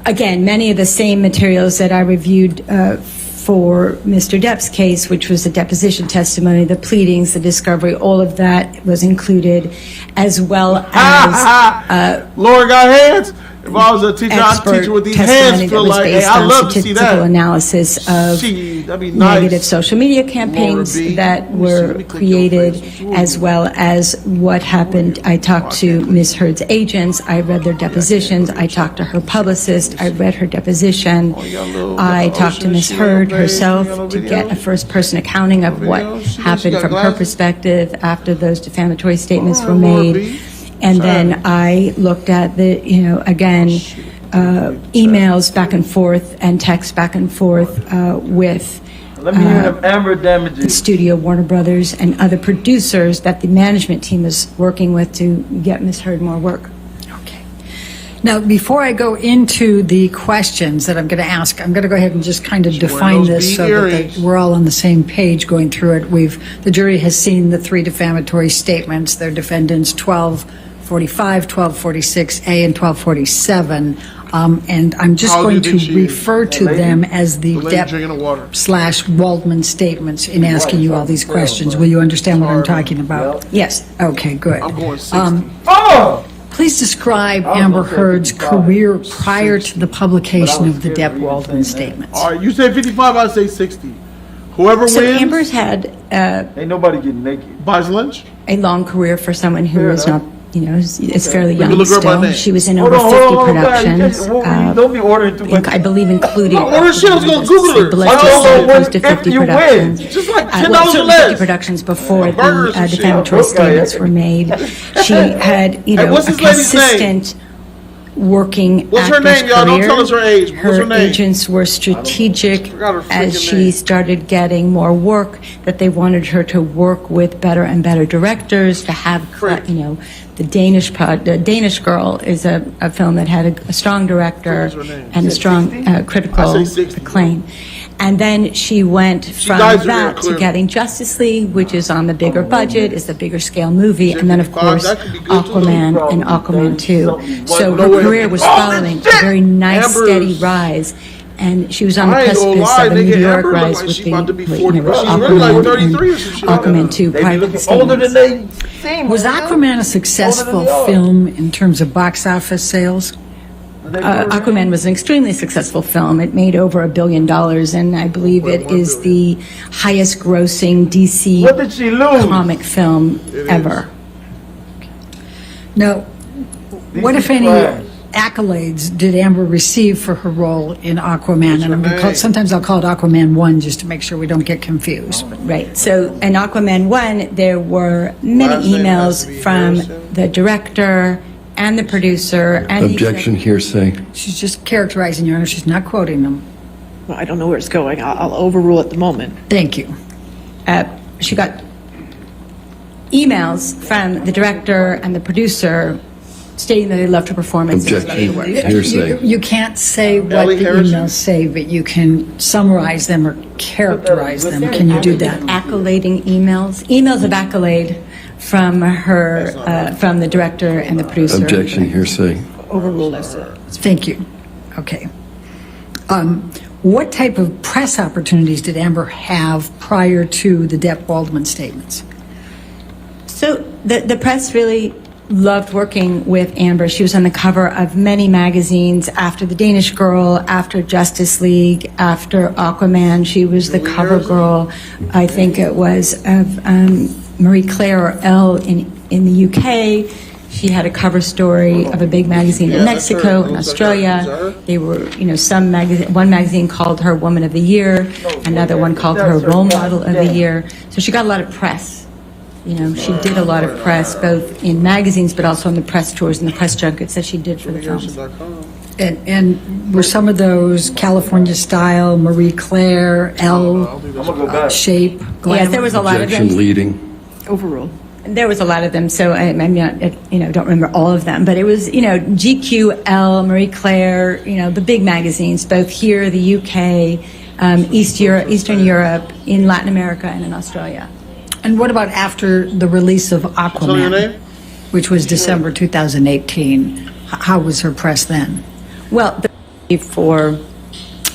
Again, many of the same materials that I reviewed for Mr. Depp's case, which was the deposition testimony, the pleadings, the discovery, all of that was included, as well as Laura got hands. If I was a teacher, I'd teach you with these hands feel like, hey, I love to see that. Analysis of Gee, that'd be nice. negative social media campaigns Laura B. that were created, as well as what happened. I talked to Ms. Heard's agents. I read their depositions. I talked to her publicist. I read her deposition. I talked to Ms. Heard herself to get a first-person accounting of what happened from her perspective after those defamatory statements were made. And then I looked at the, again, emails back and forth and texts back and forth with Amber damages. the studio, Warner Brothers, and other producers that the management team is working with to get Ms. Heard more work. Okay. Now, before I go into the questions that I'm going to ask, I'm going to go ahead and just kind of define this so that we're all on the same page going through it. The jury has seen the 3 defamatory statements. They're defendants 1245, 1246A, and 1247. And I'm just going to refer to them as the Depp/Waldman statements in asking you all these questions. Will you understand what I'm talking about? Yes. Okay, good. I'm going 60. Please describe Amber Heard's career prior to the publication of the Depp-Waldman statements. All right, you say 55, I say 60. Whoever So wins, Amber's had Ain't nobody getting naked. buys lunch. a long career for someone who is not, is fairly Let me young look her up by still. name. She was in Hold over on, 50 hold on, productions. Don't be ordering too much. I believe including. Order shit, I was gonna Google her. Blood I Test, don't know close to if 50 you win. productions. Just like $10 Well, or certainly less. 50 productions before Burgers the and shit. defamatory Okay. statements were made. She had, what's a this lady's name? consistent working What's her actor's name, y'all? Don't career. tell us her age. What's her name? Agents were strategic forgot her as freaking she name. started getting more work, that they wanted her to work with better and better directors, to have, the Danish Girl is a film that had a strong director What is her name? and a strong critical I say 60. acclaim. And then she went from dies in there, that to clearly. getting Justice League, which is on the bigger budget, is a bigger scale movie, and then of 55, course that could be good, too. Aquaman and Aquaman 2. So No her way. career was Oh, following a shit! very nice, Amber's- steady rise. And she was on the I ain't gonna precipice lie, of a nigga, meteoric Amber look rise like with she the about to be with, 40, with but she's really like Aquaman 33 or and some shit. Aquaman 2 They prior be to the looking older than statements. they seem. Was Aquaman a successful Older than they are. film in terms of box office sales? Aquaman was an extremely successful film. It made over $1 billion, and I believe it is the highest grossing DC What did she lose? comic film ever. Now, what if any Flash. accolades did Amber receive for her role in Aquaman? And I'm gonna call, sometimes I'll call it Aquaman 1 just to make sure we don't get confused. Right. So in Aquaman 1, there were many Last name has emails to be from Harrison. the director and the producer and the Objection, hearsay. She's just characterizing, Your Honor, she's not quoting them. Well, I don't know where it's going. I'll overrule at the moment. Thank you. she got emails from the director and the producer stating that they loved her performance. Objection, hearsay. You can't say what Ellie the Harrison? emails say, but you can summarize them or characterize them. Can you do that? Accolading emails of accolade from her, from the director and the producer. Objection, hearsay. Overruled as to. Thank you. Okay. What type of press opportunities did Amber have prior to the Depp-Waldman statements? So the press really loved working with Amber. She was on the cover of many magazines after The Danish Girl, after Justice League, after Aquaman. She was the cover girl, I think it was, of Marie Claire or Elle in the UK. She had a cover story of a big magazine in Mexico and Australia. They were, one magazine called her Woman of the Year, another one called her Role Model of the Year. So she got a lot of press. She did a lot of press, both in magazines, but also on the press tours and the press junkets that she did for the films. And were some of those California Style, Marie Claire, Elle, Shape, Glamour? Yes, there was a lot of them. Objection, leading. Overruled. There was a lot of them, so I'm not, don't remember all of them, but it was, GQ, Elle, Marie Claire, the big magazines, both here, the UK, Eastern Europe, in Latin America, and in Australia. And what about after the release of Aquaman, which was December 2018? How was her press then? Well, for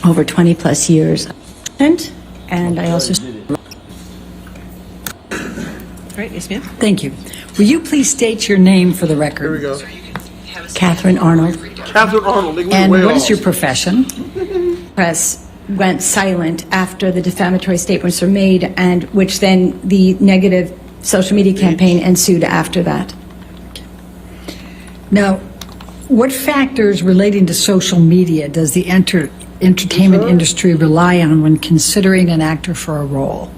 over 20 plus years, and I also. Right, yes, ma'am. Thank you. Will you please state your name for the record? Here we go. Catherine Arnold. Catherine Arnold. Nigga, And way what is off. your profession? Press went silent after the defamatory statements were made, and which then the negative social media campaign ensued after that. Now, what factors relating to social media does the entertainment industry rely on when considering an actor for a role?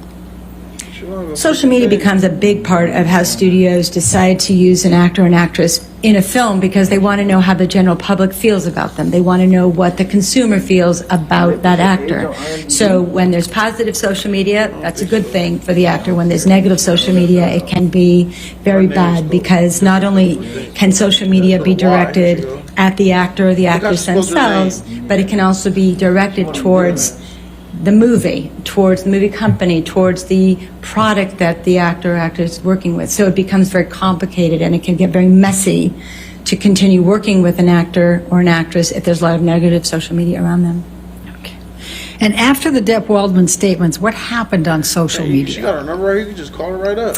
Social media becomes a big part of how studios decide to use an actor or an actress in a film because they want to know how the general public feels about them. They want to know what the consumer feels about that actor. So when there's positive social media, that's a good thing for the actor. When there's negative social media, it can be very bad because not only can social media be directed at the actor or the actress themselves, but it can also be directed towards the movie, towards the movie company, towards the product that the actor or actress is working with. So it becomes very complicated and it can get very messy to continue working with an actor or an actress if there's a lot of negative social media around them. Okay. And after the Depp Waldman statements, what happened on social She media? got her number right here. You can just call her right up.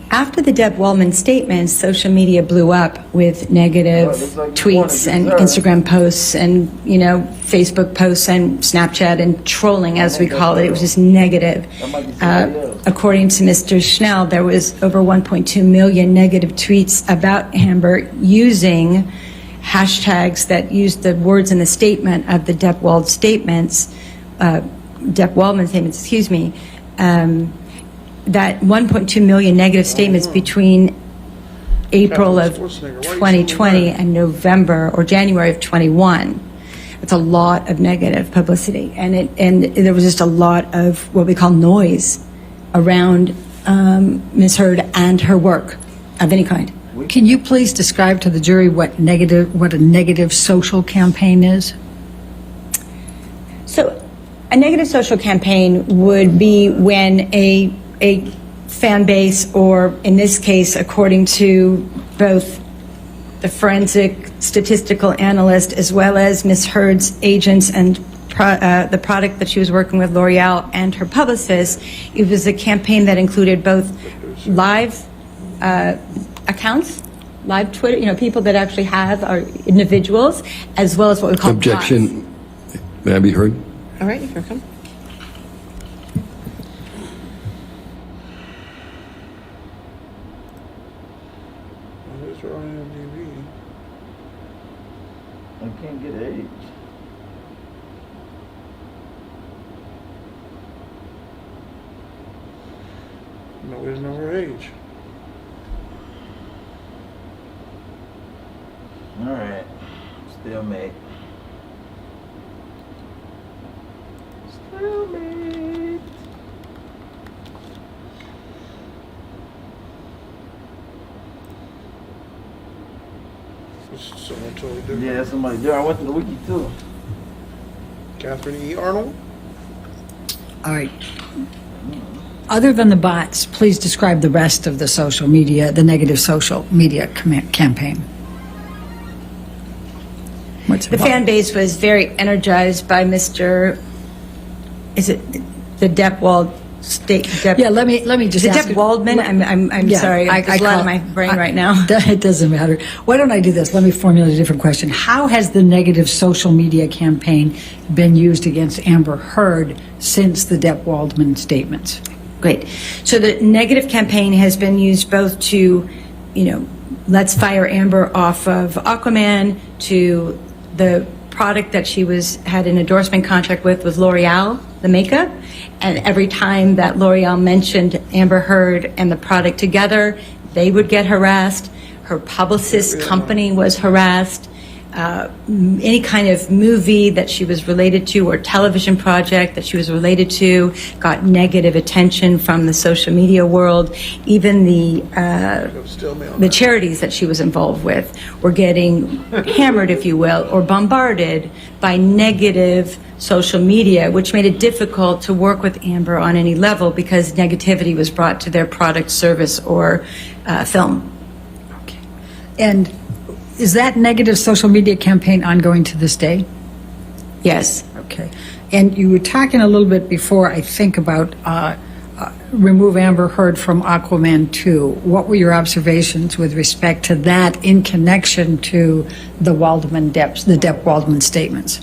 After the Depp Waldman statements, social media blew up with negative tweets and Instagram posts and, Facebook posts and Snapchat and trolling, as we call it. It was just negative. According to Mr. Schnell, there was over 1.2 million negative tweets about Amber using hashtags that used the words in the statement of the Depp Waldman statements, excuse me. That 1.2 million negative statements between April of 2020 and November or January of 21. It's a lot of negative publicity, and there was just a lot of what we call noise around Ms. Heard and her work of any kind. Can you please describe to the jury what a negative social campaign is? So, a negative social campaign would be when a fan base, or in this case, according to both the forensic statistical analyst as well as Ms. Heard's agents and the product that she was working with, L'Oreal, and her publicist, it was a campaign that included both live accounts, live Twitter, people that actually have are individuals, as well as what we call Objection. bots. May I be heard? All right, you can come. Where's her IMDb? I can't get age. No, there's no her age. All right. Stalemate. Stalemate. It's someone totally different. Yeah, that's somebody there. I went to the wiki too. Catherine E. Arnold. All right. Other than the bots, please describe the rest of the social media, the negative social media campaign. What's The fan base was very energized by Mr. Is it the Depp Yeah, let me just Is it ask Depp Waldman? I'm Yeah, sorry. There's a lot in my brain right now. It doesn't matter. Why don't I do this? Let me formulate a different question. How has the negative social media campaign been used against Amber Heard since the Depp Waldman statements? Great. So the negative campaign has been used both to, let's fire Amber off of Aquaman, to the product that she had an endorsement contract with L'Oreal, the makeup. And every time that L'Oreal mentioned Amber Heard and the product together, they would get harassed. Her publicist company was harassed. Any kind of movie that she was related to or television project that she was related to got negative attention from the social media world. Even the charities that she was involved with were getting hammered, if you will, or bombarded by negative social media, which made it difficult to work with Amber on any level because negativity was brought to their product, service, or film. Okay. And is that negative social media campaign ongoing to this day? Yes. Okay. And you were talking a little bit before, I think, about remove Amber Heard from Aquaman 2. What were your observations with respect to that in connection to the Depp-Waldman statements?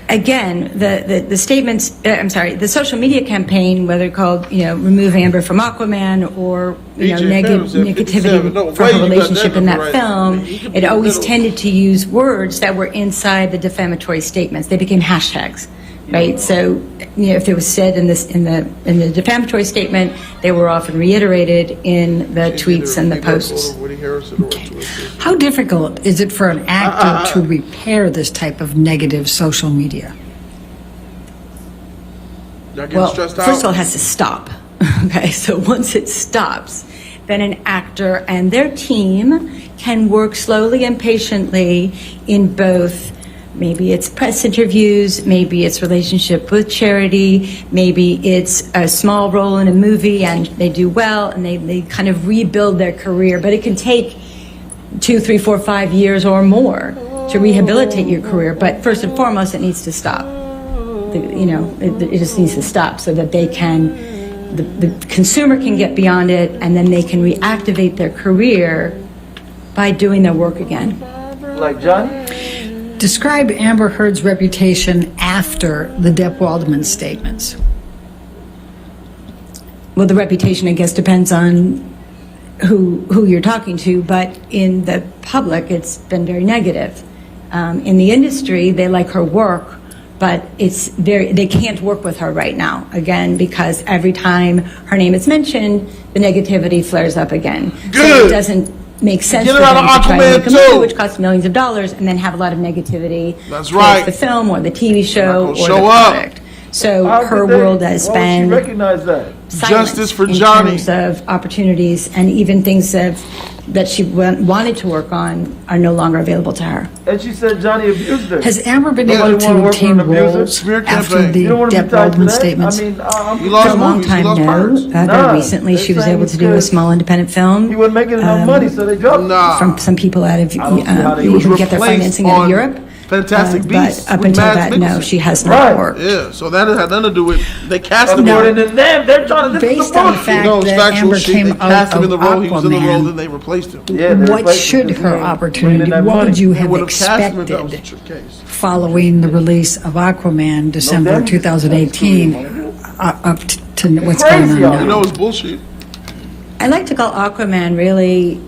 Again, the statements, the social media campaign, whether called, remove Amber from Aquaman or, negativity for her relationship in that film, it always tended to use words that were inside the defamatory statements. They became hashtags, right? So, if it was said in the defamatory statement, they were often reiterated in the tweets and the posts. How difficult is it for an actor to repair this type of negative social media? Well, first of all, it has to stop. Okay, so once it stops, then an actor and their team can work slowly and patiently in both. Maybe it's press interviews, maybe it's relationship with charity, maybe it's a small role in a movie and they do well and they kind of rebuild their career. But it can take 2, 3, 4, 5 years or more to rehabilitate your career. But first and foremost, it needs to stop. It just needs to stop so that they can, the consumer can get beyond it and then they can reactivate their career by doing their work again. Like Johnny? Describe Amber Heard's reputation after the Depp-Waldman statements. Well, the reputation, I guess, depends on who you're talking to, but in the public, it's been very negative. In the industry, they like her work, but they can't work with her right now, again, because every time her name is mentioned, the negativity flares up again. Good. So it doesn't make sense for them to try and make a movie which costs millions of dollars and then have a lot of negativity towards the film or the TV show or the product. So her world has been she recognize that? Justice for in Johnny. terms of opportunities, and even things that she wanted to work on are no longer available to her. And she said Johnny abused her. Has Amber been Nobody able wanna to work with obtain an abuser? roles Smear after campaign. the You don't want to be tied to Depp-Waldman that? statements? I mean, He For lost a long movies, time, he lost no. parts. Very recently, she was they're able to saying do a it's small independent film. he wasn't making enough money, so they dropped him. Nah. From some people out of they who was get their replaced financing out of on Europe. Fantastic Beasts But up with until Mads that, no, Mikkelsen. she has Right. not worked. Yeah, so that had nothing to do with they cast him More in. than them, they're trying to Based on the fact No, it's that factual Amber shit. came They cast out him in the of role. He was in the role, Aquaman, then they replaced him. Yeah, they what replaced him should because her they bringing opportunity, that what money. would you They have would have cast him if that was expected the case. following the release of Aquaman, December damage. 2018, up to what's Crazy, going on y'all. now? You know it's bullshit. I like to call Aquaman really,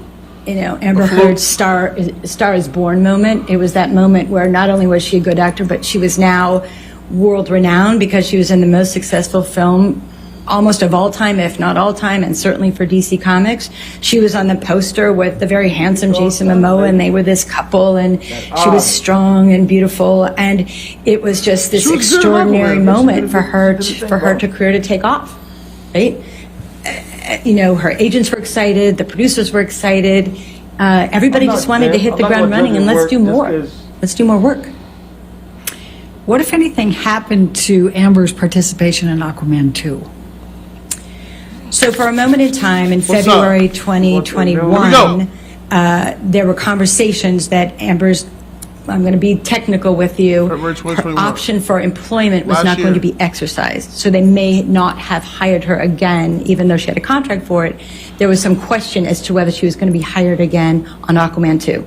Amber Heard's Star is Born moment. It was that moment where not only was she a good actor, but she was now world renowned because she was in the most successful film almost of all time, if not all time, and certainly for DC Comics. She was on the poster with the very handsome Jason Momoa, and they were this couple, and she was strong and beautiful, and it was just this She was good in extraordinary Aquaman. moment for her career to take off, right? Her agents were excited, the producers were excited, everybody just wanted to hit the ground running and let's do more. Let's do more work. What, if anything, happened to Amber's participation in Aquaman 2? So for a moment in time in What's February up? 2021, there were conversations that Amber's, I'm going to be technical with you, February her 2021. option for employment was Last not going year. to be exercised. So they may not have hired her again, even though she had a contract for it. There was some question as to whether she was going to be hired again on Aquaman 2.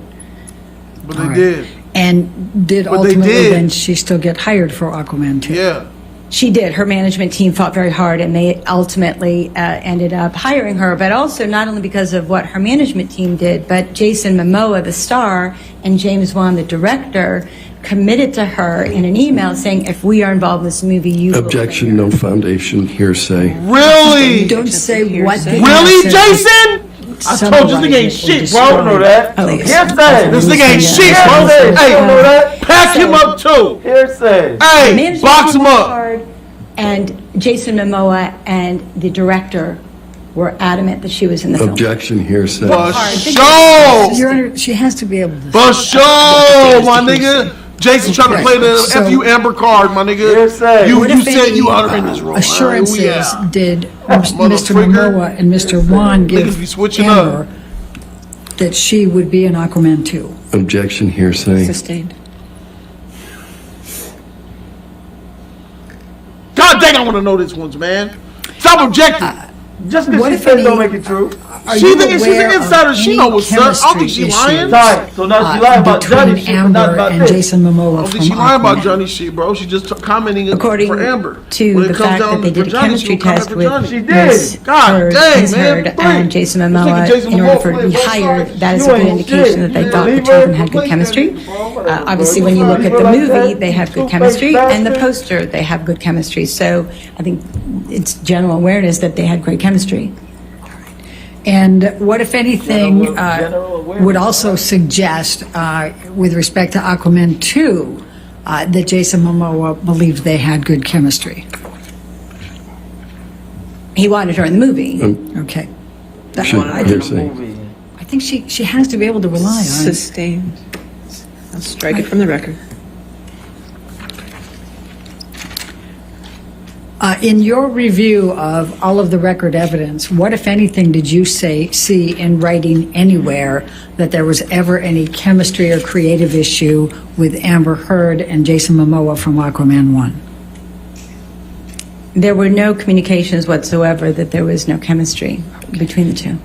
But they did. And did But they ultimately did. then she still get hired for Aquaman 2? Yeah. She did. Her management team fought very hard, and they ultimately ended up hiring her. But also, not only because of what her management team did, but Jason Momoa, the star, and James Wan, the director, committed to her in an email saying, if we are involved in this movie, you will Objection, no foundation, hearsay. Really? Don't say what they Really, said. Jason? I told you this nigga ain't shit, bro. I don't know that. Hearsay. This nigga ain't shit, bro. Hearsay. Hey, You don't know that? pack him up too. Hearsay. Hey, Management box team him worked up. hard, and Jason Momoa and the director were adamant that she was in the film. Objection, hearsay. For hard. sure. She has to be able to. For sure, my nigga. Jason trying to play the So- F you Amber card, my nigga. Hearsay. You What if said any you are in this role. assurances Yeah. did Mr. Motherfreaker. Momoa and Mr. Wan Niggas give be switching Amber up. that she would be in Aquaman 2? Objection, hearsay. Sustained. God dang, I want to know this ones, man. Stop objecting. Just What because she if says any- don't make it true. Are She's you an aware insider. of She any know what's up. I don't think she chemistry lying. issues, Right. So now she lied about between Johnny shit, but not Amber about and this. Jason Momoa I don't think from she lying about Aquaman? Johnny shit, bro. She just commenting According for Amber. to When the it comes fact down that they for did a Johnny, she chemistry will come test after with Johnny. She Ms. did. God Heard, dang, Ms. man. Heard Please. and Jason This nigga Momoa Jason in Momoa order for playing to be both hired. sides. That is You a good ain't indication shit. that they You thought the leave two of her them had good replace that chemistry. nigga, bro. Whatever, Obviously, bro. when you look at the Like movie, that, they have good two-faced chemistry, and the bastard. poster, they have good chemistry. So I think it's general awareness that they had great chemistry. And what, if anything, General awareness. would also suggest, with respect to Aquaman 2, that Jason Momoa believed they had good chemistry? He wanted her in the movie. Okay. I think she has to be able to rely on. Sustained. I'll strike it from the record. In your review of all of the record evidence, what, if anything, did you see in writing anywhere that there was ever any chemistry or creative issue with Amber Heard and Jason Momoa from Aquaman 1? There were no communications whatsoever that there was no chemistry between the two.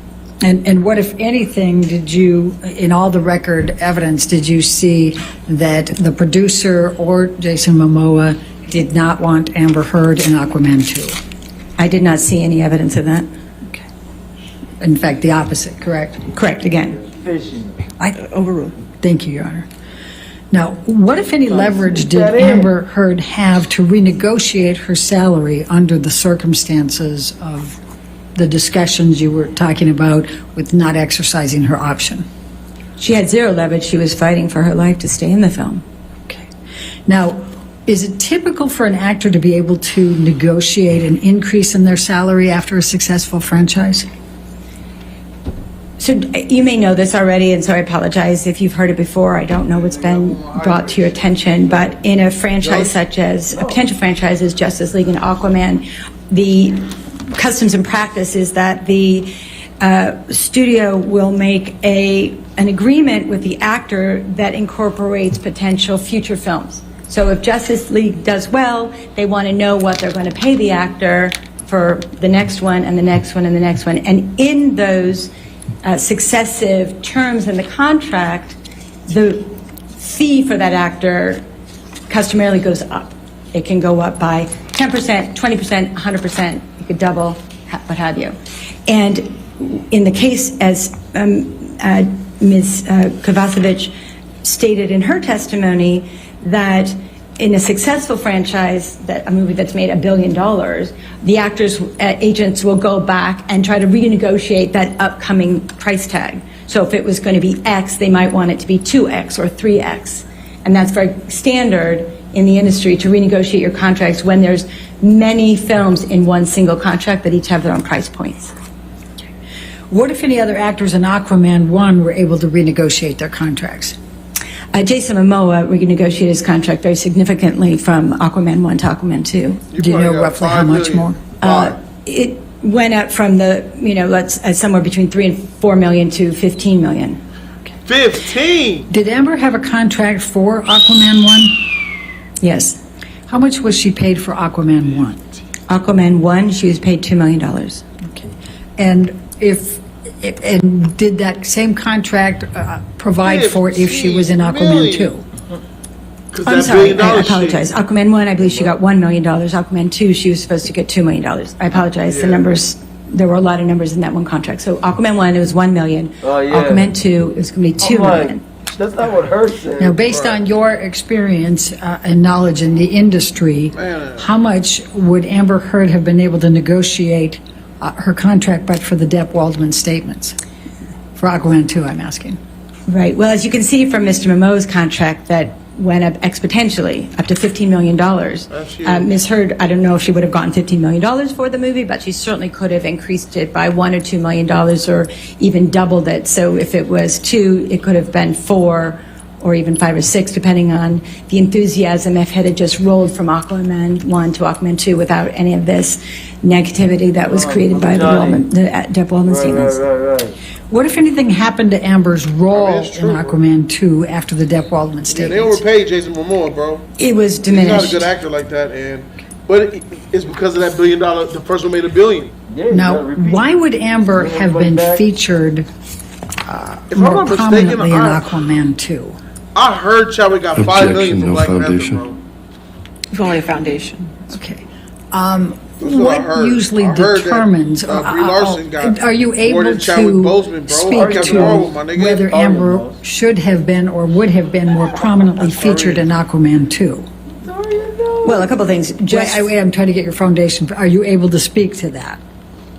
And what, if anything, did you, in all the record evidence, did you see that the producer or Jason Momoa did not want Amber Heard in Aquaman 2? I did not see any evidence of that. Okay. In fact, the opposite, correct? Correct, again. Fishing. Overruled. Thank you, Your Honor. Now, what, if any, leverage did Amber Heard have to renegotiate her salary under the circumstances of the discussions you were talking about with not exercising her option? She had zero leverage. She was fighting for her life to stay in the film. Okay. Now, is it typical for an actor to be able to negotiate an increase in their salary after a successful franchise? So you may know this already, and so I apologize if you've heard it before. I don't know what's been brought to your attention, but in a franchise such as a potential franchise as Justice League and Aquaman, the customs and practice is that the studio will make an agreement with the actor that incorporates potential future films. So if Justice League does well, they want to know what they're going to pay the actor for the next one and the next one and the next one. And in those successive terms in the contract, the fee for that actor customarily goes up. It can go up by 10%, 20%, 100%. You could double, what have you. And in the case, as Ms. Kovacevic stated in her testimony, that in a successful franchise, that a movie that's made $1 billion, the actors' agents will go back and try to renegotiate that upcoming price tag. So if it was going to be X, they might want it to be 2X or 3X. And that's very standard in the industry to renegotiate your contracts when there's many films in one single contract that each have their own price points. What, if any, other actors in Aquaman 1 were able to renegotiate their contracts? Jason Momoa renegotiated his contract very significantly from Aquaman 1 to Aquaman 2. Do you know roughly how much more? It went up from the, somewhere between 3 and 4 million to 15 million. 15? Did Amber have a contract for Aquaman 1? Yes. How much was she paid for Aquaman 1? Aquaman 1, she was paid $2 million. Okay. And and did that same contract provide for it if she was in Aquaman 2? I'm sorry, I apologize. Aquaman 1, I believe she got $1 million. Aquaman 2, she was supposed to get $2 million. I apologize. The numbers, there were a lot of numbers in that one contract. So Aquaman 1, it was $1 million. Oh, yeah. Aquaman 2, it was going to be $2 million. That's not what her said. Now, based on your experience and knowledge in the industry, how much would Amber Heard have been able to negotiate her contract but for the Depp Waldman statements? For Aquaman 2, I'm asking. Right. Well, as you can see from Mr. Momoa's contract, that went up exponentially, up to $15 million. Ms. Heard, I don't know if she would have gotten $15 million for the movie, but she certainly could have increased it by $1 or $2 million or even doubled it. So if it was 2, it could have been 4 or even 5 or 6, depending on the enthusiasm if it had just rolled from Aquaman 1 to Aquaman 2 without any of this negativity that was created by the Depp Waldman statements. Right. What, if anything, happened to Amber's role in Aquaman 2 after the Depp Waldman Yeah, statements? they overpaid Jason Momoa, bro. It was He's diminished. not a good actor like that, and But it's because of that $1 billion. The first one made $1 billion. Yeah, you Now, gotta repeat. why would Amber have been featured If I'm more not mistaken, prominently in Aquaman 2? I heard Chadwick got $5 million Objection, from no Black Panther, foundation. bro. If only a foundation. Okay. That's what I What heard. usually I heard that, determines, Brie Larson got are you more able than Chadwick to Boseman, bro. speak Captain Marvel, my to nigga. whether Amber should have been or would have been more prominently featured in Aquaman 2? Well, a couple things. Just, Wait, I'm trying to get your foundation. Are you able to speak to that?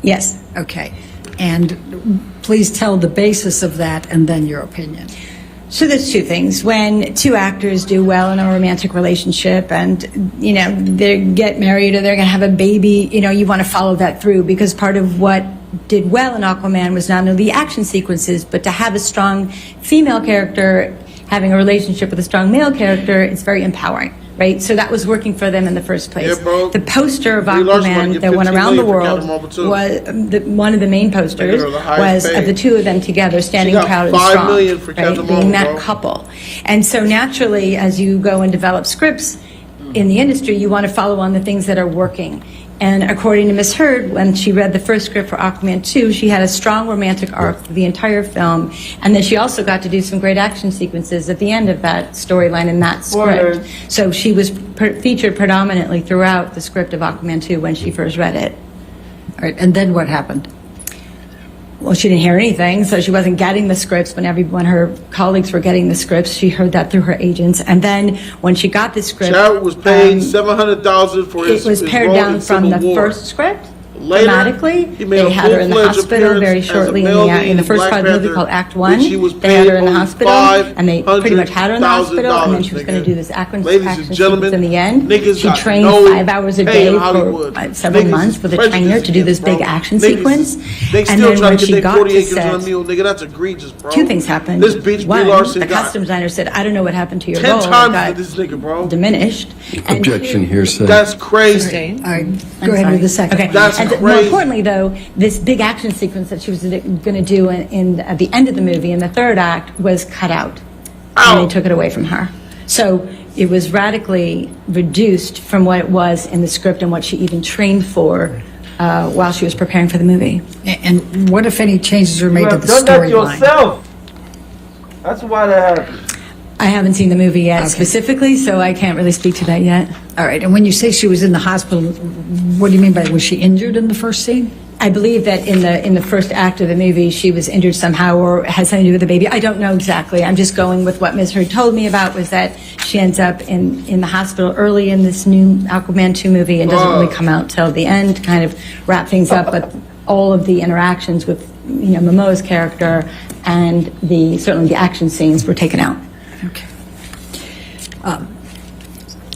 yes. Okay. And please tell the basis of that and then your opinion. So there's two things. When two actors do well in a romantic relationship and, you know, they get married or they're going to have a baby, you know, you want to follow that through because part of what did well in Aquaman was not only the action sequences, but to have a strong female character having a relationship with a strong male character, it's very empowering. Right, so that was working for them in the first place. Yeah, bro. The poster of Brie Larson wanted to Aquaman get that went 15 around the million for world Captain Marvel too. was one of the main posters They gave her the highest was pay. of the two of them together standing She got proud and $5 strong, million for right, Captain being Marvel, that bro. couple. And so naturally, as you go and develop scripts in the industry, you want to follow on the things that are working. And according to Ms. Heard, when she read the first script for Aquaman 2, she had a strong romantic arc for the entire film. And then she also got to do some great action sequences at the end of that storyline in that script. Spoilers. So she was featured predominantly throughout the script of Aquaman 2 when she first read it. All right, and then what happened? Well, she didn't hear anything, so she wasn't getting the scripts when her colleagues were getting the scripts. She heard that through her agents. And then when she got the script... Chadwick was paid $700,000 for his it was his pared role down in from Civil the War. first script. Later, Dramatically, he made they a had her in the full-fledged hospital very appearance as a shortly male lead in the in first Black part of the movie Panther, called Act 1. which he was They had her in the paid hospital, and they pretty much had her in the hospital, and then she was going to do this action Ladies and sequence gentlemen, in the end. niggas She got trained no 5 hours a pay day in for Hollywood. several Niggas months is with a trainer prejudiced to do this against, big bro. action Niggas- sequence. They And still then trying when to she get their got 40 to acres on a set, mule, nigga. That's egregious, bro. two things happened. This bitch, Brie One, Larson, the got costume designer said, I don't know what happened to your 10 role. It times got for this nigga, bro. diminished. And Objection, two- hearsay. That's crazy. All right, I'm go ahead sorry. with the second Okay. one. That's and more crazy. importantly, though, this big action sequence that she was going to do at the end of the movie in the third act was cut out. Ow. And they took it away from her. So it was radically reduced from what it was in the script and what she even trained for while she was preparing for the movie. And what, if any, changes were You made to have the done that storyline? yourself. That's why that happened. I haven't seen the movie yet specifically, so I can't really speak to that yet. All right, and when you say she was in the hospital, what do you mean by, was she injured in the first scene? I believe that in the first act of the movie, she was injured somehow or has something to do with the baby. I don't know exactly. I'm just going with what Ms. Heard told me about was that she ends up in the hospital early in this new Aquaman 2 movie and doesn't really come out till the end to kind of wrap things up. But all of the interactions with Momoa's character and certainly the action scenes were taken out. Okay.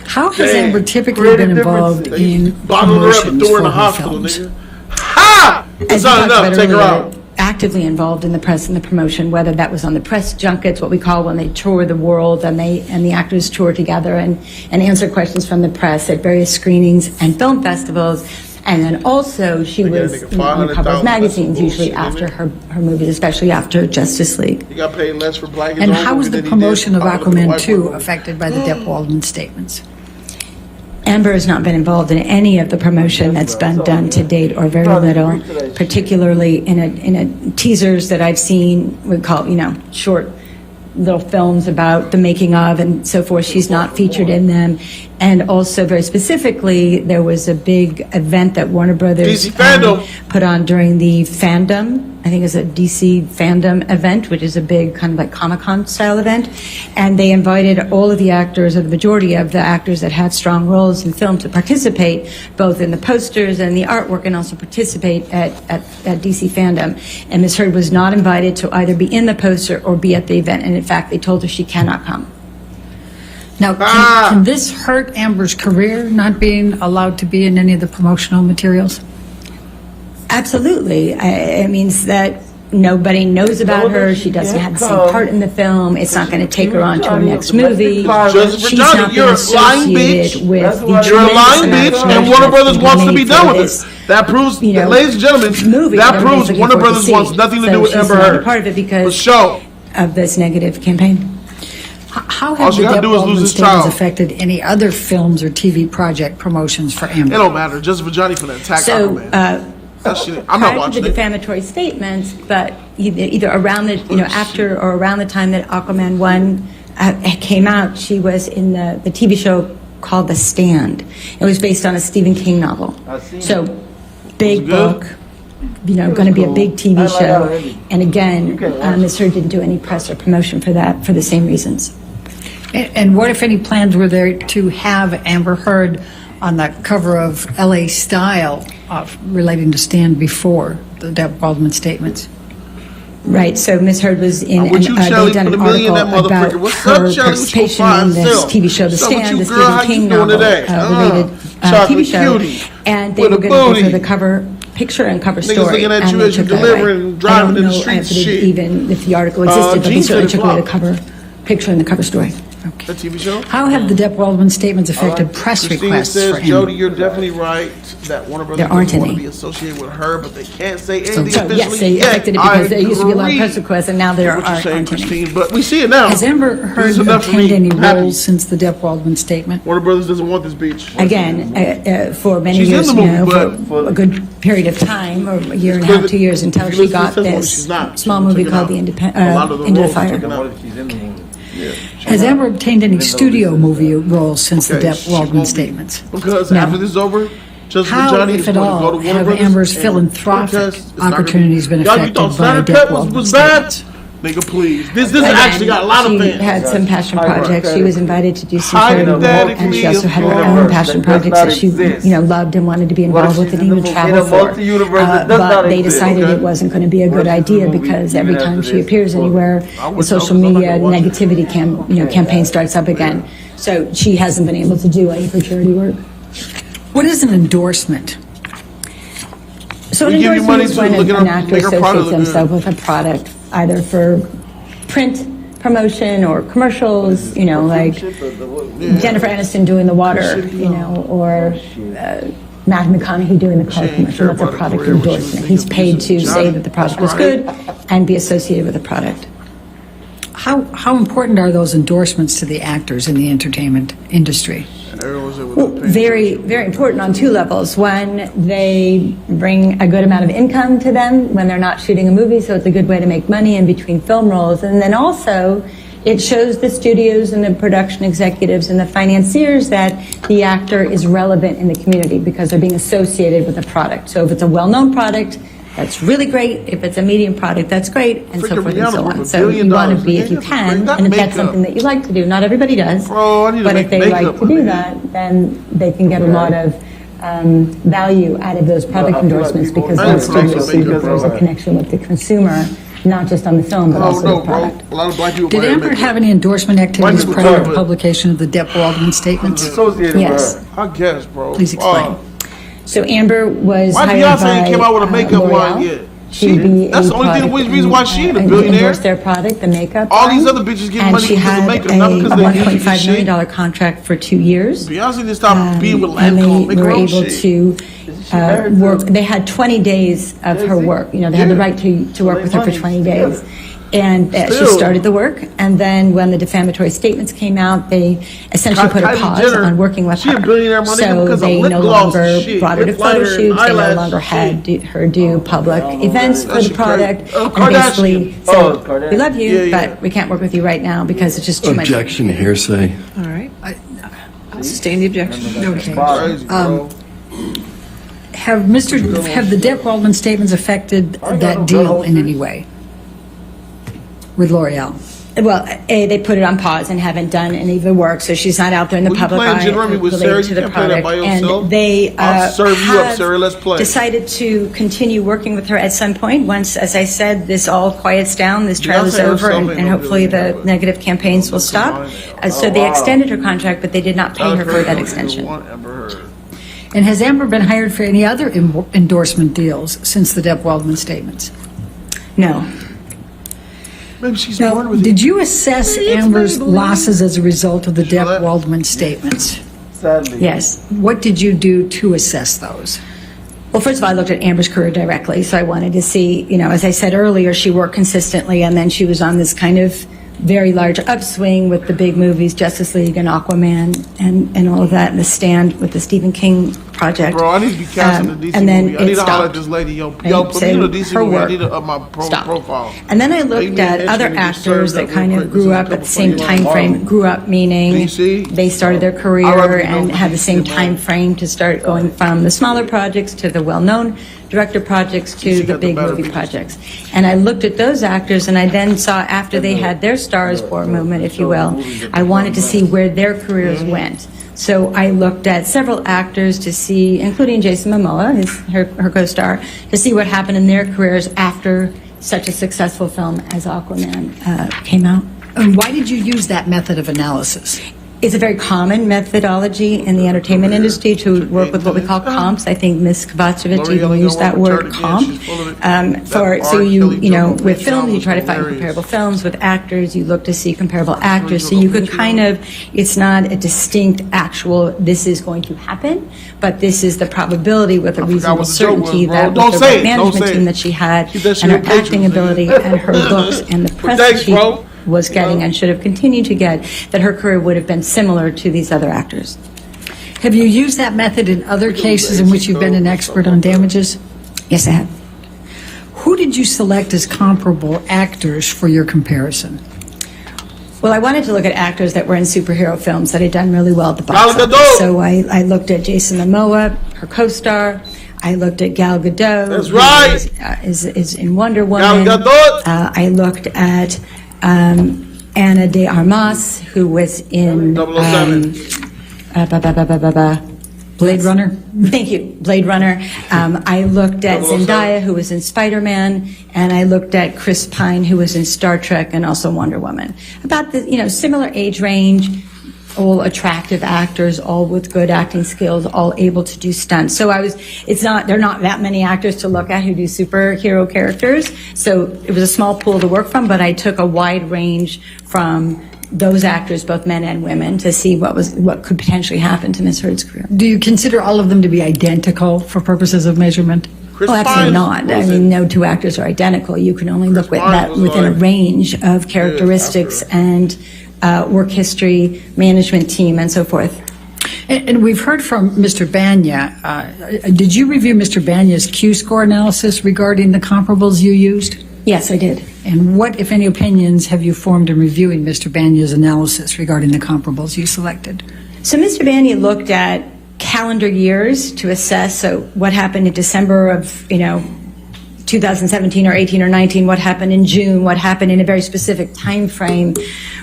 How has Damn. Amber typically Creative been involved differences. in Bottled her up and promotions threw her in for the her hospital, films? nigga. Ha! As It's we not talked enough. about Take her earlier, out. actively involved in the press and the promotion, whether that was on the press junkets, what we call when they tour the world and the actors tour together and answer questions from the press at various screenings and film festivals. And then also she They gotta was make a on the cover of $500,000. magazines, That's usually bullshit, after her movies, especially after Justice League. He got paid less for Black. And how was the promotion of Aquaman 2 affected? affected by the Depp Waldman statements? Amber has not been involved in any of the promotion that's been done to date, or very little, particularly in a teasers that I've seen, we call, short little films about the making of and so forth. She's not featured in them. And also, very specifically, there was a big event that Warner Brothers DC Fandom put on during the fandom. I think it was a DC Fandom event, which is a big kind of like Comic-Con style event. And they invited all of the actors, or the majority of the actors that had strong roles in film, to participate both in the posters and the artwork, and also participate at DC Fandom. And Ms. Heard was not invited to either be in the poster or be at the event. And in fact, they told her she cannot come. Now, can this hurt Amber's career, not being allowed to be in any of the promotional materials? Absolutely. It means that nobody knows about her. She doesn't have the same part in the film. It's not going to take her on to her next movie. Joseph She's Johnny, not you're been a lying associated bitch. with the You're a tremendous lying amount of bitch, and promotion Warner that's Brothers been wants to made be for done with this, this. That proves, you know, ladies and gentlemen, movie that everybody's proves looking Warner forward to Brothers see. wants nothing to So do with she's Amber not a Heard. part of it because For sure. of this negative campaign. How All have she the gotta Depp do is lose Waldman his statements child. affected any other films or TV project promotions for It Amber? don't matter. Just for Johnny for the attack So, Aquaman. That shit, I'm not prior to watching the it. defamatory statements, but either around the, after or around the time that Aquaman 1 came out, she was in the TV show called The Stand. It was based on a Stephen King novel. So, big Was it good? book, going to be a big TV I like show. already. And again, You can watch Ms. Heard didn't do any press or promotion for that for the same reasons. And what, if any, plans were there to have Amber Heard on the cover of LA Style relating to Stand before the Depp Waldman statements? Right, so Ms. Heard was in, I'm with you, Shelly. they've done Put an a million in article that about motherfucker. What's her up, Shelly? What you participation gonna in this find TV show, The yourself? Stand, the What's up with you, girl? How Stephen you King doing novel today? related Chocolate TV show. cutie And they with were a going to booty. give her the cover picture and cover Niggas story. looking at and you they as you took that delivering away. and driving I don't in the know streets if it shit. even if the article existed, but they Jeans certainly said took away it the cover picture and the cover story. That TV show? How have the Depp Waldman statements affected press Christina requests says, for Jody, Amber? you're definitely right that Warner Brothers There aren't doesn't want to any. be associated with her, but they can't say anything So officially yes, they yet. affected it because there used to be a lot of I press agree requests, and now there with what you're aren't saying, any. Christine, but we see it now. Has Amber This Heard is enough for obtained me. any I'm happy. roles since the Depp Waldman statement? Warner Brothers doesn't want this beach. Again, for many She's in years, the movie, for but- a good period of time, or a year and a But half, 2 years, until if you she listen to got the testimony, this she's not. small She's movie taken called out. The A lot of the Into the roles are Fire. taken out. What if she's in the movie? Has Amber obtained any studio movie roles since the Okay, Depp she Waldman won't be. statements? Because No. after this is over, just How, Johnny if is at going to go to all, Warner have Brothers Amber's and philanthropic protest. It's not gonna opportunities been Y'all, you affected thought by Snyder Depp Cut Waldman was bad? statements? Nigga, please. This Again, actually got a lot of she fans. had some passion Hyper projects. She credit. was invited to do some charitable work, and Hypothetically, she also had her universe own that passion does projects not that she, exist. loved and wanted to be What if involved with she's and in the even movie? travel In a for. multi-universe that does But not they exist. decided Okay. it wasn't going to be a What good if she's in idea the movie because even every after time she this? appears anywhere, I the would social know 'cause I'm not media gonna watch it. negativity campaign starts up again. So she hasn't been able to do any of her charity work. What is an endorsement? So We an give you money endorsement is to when look at an our- actor make our product associates look themselves with a product, either for print promotion or commercials, like Jennifer Aniston doing the water, or Matthew McConaughey doing the car She ain't commercial. care That's a about her product career, what she was endorsement. thinking He's paid to of say that the product was That's good right. and be associated with the product. How important are those endorsements to the actors in the entertainment industry? Everyone's in with Well, the pain. very, very important on two levels. One, they bring a good amount of income to them when they're not shooting a movie, so it's a good way to make money in between film roles. And then also, it shows the studios and the production executives and the financiers that the actor is relevant in the community because they're being associated with a product. So if it's a well-known product, that's really great. If it's a medium product, that's great, and so Freaking forth and so Rihanna worth on. $1 So billion. you want to be, if you That's can, great. and if that's Makeup. something that you like to do, not everybody does, Bro, I need to but make if they makeup, like to my do nigga. that, then they can get a lot of value out of those product I feel like endorsements people because I those didn't studios like see that makeup, there's a bro. connection with the consumer, not just on the film, but Oh, also no, the bro. product. A lot of black people Did buy Amber makeup. have any endorsement activities White people prior do, to but- publication of the Depp Waldman statements? Associated Yes. with her. I guess, bro. Please explain. So Amber was Why hired Beyonce by ain't came out with a makeup L'Oreal line yet? to be That's a the only thing- product reason why she ain't a and billionaire. endorse their product, the makeup All these line. other bitches get And money she because of had makeup, a not because they music and $1.5 shit. million contract for 2 years. Beyonce didn't stop being with And Lancome, they make her were own able shit. to married to work. They had 20 days of her work. They had the right to work with her for 20 days. And she Still. started the work, and then when the defamatory statements came out, they essentially put a Kylie pause Jenner, on working with she a her. billionaire money So because of they lip no gloss and longer shit, brought her to lip photo liner and shoots. They no eyelash longer and shit. had her do public events for That the shit product. crazy. And Kardashian. basically Oh, said, Kardashian. we love you, Yeah, yeah. but we can't work with you right now because it's just too much. Objection, hearsay. All right. I'll sustain the objection. Okay. Crazy, bro. Have the Depp Waldman statements affected that deal in any way with L'Oreal? Well, they put it on pause and haven't done any of the work, so she's not out there in the Well, you public playing eye Jeremy with related Sarah, to you the can't play that product. by yourself. And they I'll serve you up, have Sarah, let's play. decided to continue working with her at some point once, as I said, this all quiets down, this trial is Beyonce over, herself and ain't no hopefully the billionaire, but- negative campaigns will stop. So they extended her contract, but they did not pay her for that extension. And has Amber been hired for any other endorsement deals since the Depp Waldman statements? No. Maybe she's Now, born with did it. you assess Maybe it's Amber's maybe. losses as a result of the Sure Depp that- Waldman statements? Sadly. Yes. What did you do to assess those? Well, first of all, I looked at Amber's career directly, so I wanted to see, as I said earlier, she worked consistently, and then she was on this kind of very large upswing with the big movies, Justice League and Aquaman, and all of that, and The Stand with the Stephen King project. Bro, I need to be casting a DC and then movie. I need it to holler at stopped. this lady. Yo, Right? put me in a DC her movie. I work need to up my stopped. profile. And then I Make looked me an at other henchman to get actors served that up kind real of quick. grew This is up a at the couple same funny time lines. frame, grew up meaning DC? they started their I'd rather career be known and for had the same DC, time frame to start going from the smaller projects to the well-known director projects to DC the got the big better movie pieces. projects. And I looked at those actors, and I then saw after they had their Stars Born movement, if you will, I wanted to see where their careers went. So I looked at several actors to see, including Jason Momoa, her co-star, to see what happened in their careers after such a successful film as Aquaman came out. And why did you use that method of analysis? It's a very common methodology in the entertainment industry to work with what we call comps. I think Ms. Kovacevic even used that word comp. With films, you try to find comparable films. With actors, you look to see comparable actors. So you could it's not a distinct actual, this is going to happen, but this is the probability with a reasonable certainty that with the right management team that she had and her acting ability and her looks and the press that she was getting and should have continued to get, that her career would have been similar to these other actors. Have you used that method in other cases in which you've been an expert on damages? Yes, I have. Who did you select as comparable actors for your comparison? Well, I wanted to look at actors that were in superhero films that had done really well at the box office. So I looked at Jason Momoa, her co-star. I looked at Gal Gadot. That's right. Who is in Wonder Woman. Gal Gadot. I looked at Ana de Armas, who was in 007. Blade Runner? Thank you, Blade Runner. I looked at Zendaya, who was in Spider-Man, and I looked at Chris Pine, who was in Star Trek and also Wonder Woman. About the similar age range, all attractive actors, all with good acting skills, all able to do stunts. So there are not that many actors to look at who do superhero characters. So it was a small pool to work from, but I took a wide range from those actors, both men and women, to see what could potentially happen to Ms. Heard's career. Do you consider all of them to be identical for purposes of measurement? Oh, absolutely not. I mean, no two actors are identical. You can only look at that within a range of characteristics and work history, management team, and so forth. And we've heard from Mr. Banya. Did you review Mr. Banya's Q-score analysis regarding the comparables you used? Yes, I did. And what, if any, opinions have you formed in reviewing Mr. Banya's analysis regarding the comparables you selected? So Mr. Banya looked at calendar years to assess what happened in December of 2017 or 18 or 19, what happened in June, what happened in a very specific time frame,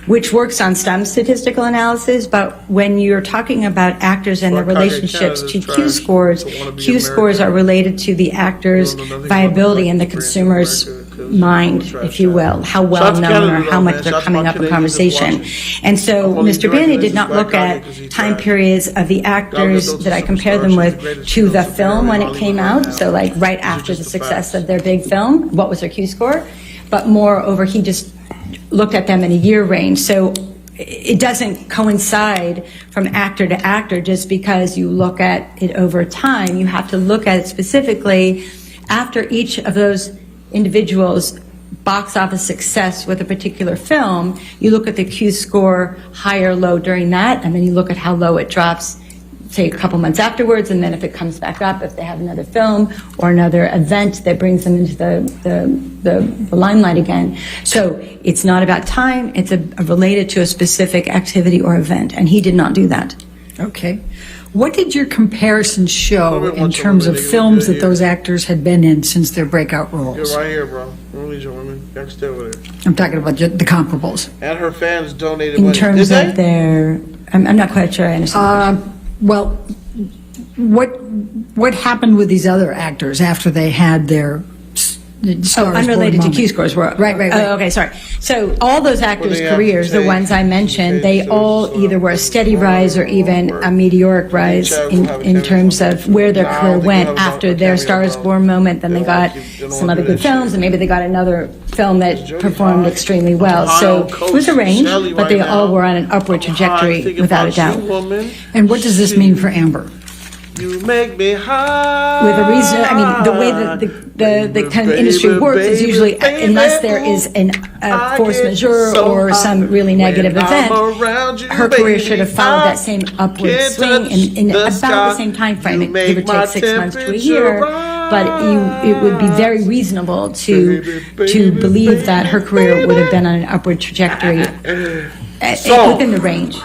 which works on some statistical analysis. But when you're talking about actors and their relationships to Q scores are related to the actor's viability in the consumer's mind, if you will, how well known or how much they're coming up in conversation. And so Mr. Banya did not look at time periods of the actors that I compared them with to the film when it came out, so like right after the success of their big film, what was their Q score, but moreover, he just looked at them in a year range. So it doesn't coincide from actor to actor just because you look at it over time. You have to look at it specifically after each of those individuals' box office success with a particular film. You look at the Q score, high or low during that, and then you look at how low it drops, say, a couple months afterwards, and then if it comes back up, if they have another film or another event that brings them into the limelight again. So it's not about time, it's related to a specific activity or event, and he did not do that. Okay. What did your comparison show in terms of films that those actors had been in since their breakout roles? You're right here, bro. Release your women. You can stay with it. I'm talking about the comparables. And her fans donated In money. terms of their, I'm not quite sure I understand. Well, what happened with these other actors after they had their stars Unrelated born to Q moment? scores. Right. Oh, okay, sorry. So all those actors' careers, the ones I mentioned, they all either were a steady rise or even a meteoric rise in terms of where their career went after their Stars Born moment. Then they got some other good films, and maybe they got another film that performed extremely well. So it was a range, but they all were on an upward trajectory without a doubt. And what does this mean for Amber? You make me high. With a reason, I mean, the way that the kind of industry works is usually, unless there is an force majeure or some really negative event, her career should have followed that same upward swing in about the same time frame, give or take 6 months to a year. But it would be very reasonable to believe that her career would have been on an upward trajectory within the range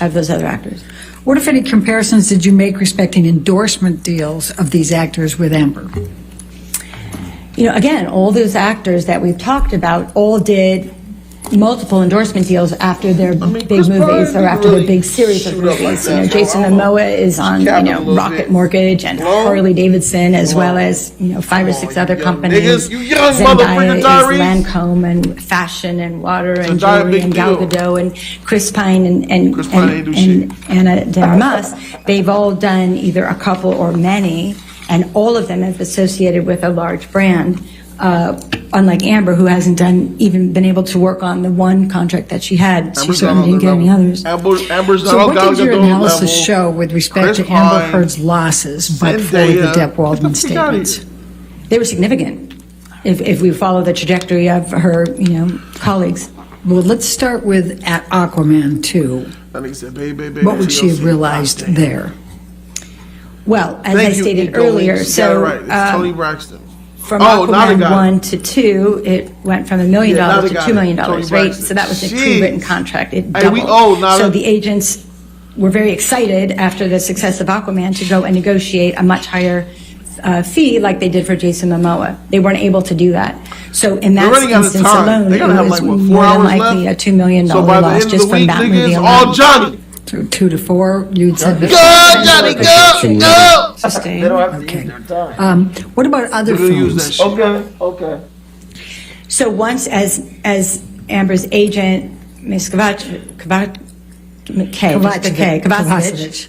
of those other actors. What, if any, comparisons did you make respecting endorsement deals of these actors with Amber? Again, all those actors that we've talked about all did multiple endorsement deals after their big movies or after their big series of movies. Jason Momoa is on, Rocket Mortgage and Harley Davidson, as well as, 5 or 6 other companies. Zendaya is Lancome and fashion and water and jewelry and Gal Gadot and Chris Pine and Anna de Armas. They've all done either a couple or many, and all of them have associated with a large brand. Unlike Amber, who hasn't even been able to work on the one contract that she had. She certainly didn't get any others. Amber's so what did your analysis show with respect to Amber Heard's losses but for the Depp Waldman statements? They were significant, if we follow the trajectory of her, colleagues. Well, let's start with at Aquaman 2. What would she have realized there? Well, as I stated earlier, so Tony Braxton. From Aquaman 1 to 2, it went from $1 million to $2 million, right? So that was a pre-written contract. It doubled. So the agents were very excited after the success of Aquaman to go and negotiate a much higher fee like they did for Jason Momoa. They weren't able to do that. So in that instance alone, it was more than likely a $2 million loss just from that movie alone. Johnny. 2 to 4, you'd say. Go, Johnny, go! They don't have to use their time. What about other films? Okay. So once, as Amber's agent, Ms. Kovacevic,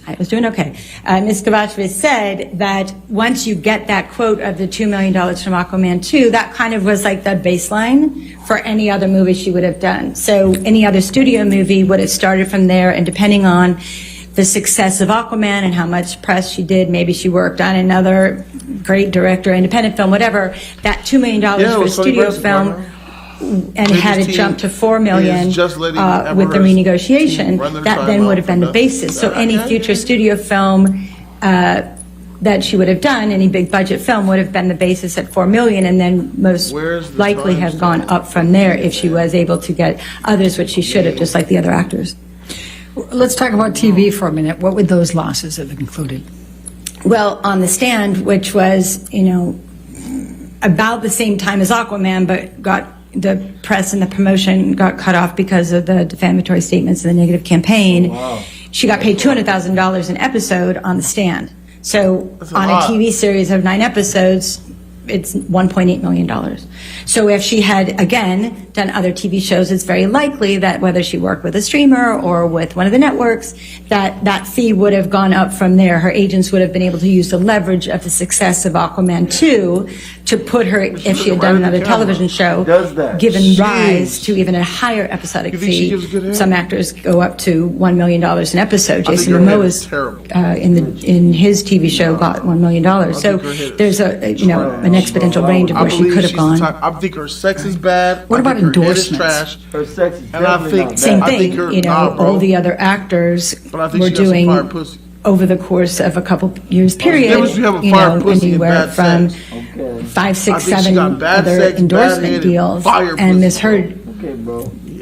I was doing okay. Ms. Kovacevic said that once you get that quote of the $2 million from Aquaman 2, that kind of was like the baseline for any other movie she would have done. So any other studio movie would have started from there, and depending on the success of Aquaman and how much press she did, maybe she worked on another great director, independent film, whatever, that $2 million for a studio film, and had it jumped to $4 million with the renegotiation, that then would have been the basis. So any future studio film that she would have done, any big budget film, would have been the basis at $4 million, and then most likely have gone up from there if she was able to get others, which she should have, just like the other actors. Let's talk about TV for a minute. What would those losses have included? Well, On the Stand, which was, about the same time as Aquaman, but got the press and the promotion got cut off because of the defamatory statements and the negative campaign. Wow. She got paid $200,000 an episode on The Stand. So on a TV series of 9 episodes, it's $1.8 million. So if she had, again, done other TV shows, it's very likely that whether she worked with a streamer or with one of the networks, that fee would have gone up from there. Her agents would have been able to use the leverage of the success of Aquaman 2 to put her, if she had done another television show, given rise to even a higher episodic fee. Some actors go up to $1 million an episode. Jason Momoa in his TV show got $1 million. So there's an exponential range of where she could have gone. I think her sex is bad. What about endorsements? Her sex is definitely not bad. Same thing. All the other actors were doing over the course of a couple years period, anywhere from 5, 6, 7 other endorsement deals, and Ms. Heard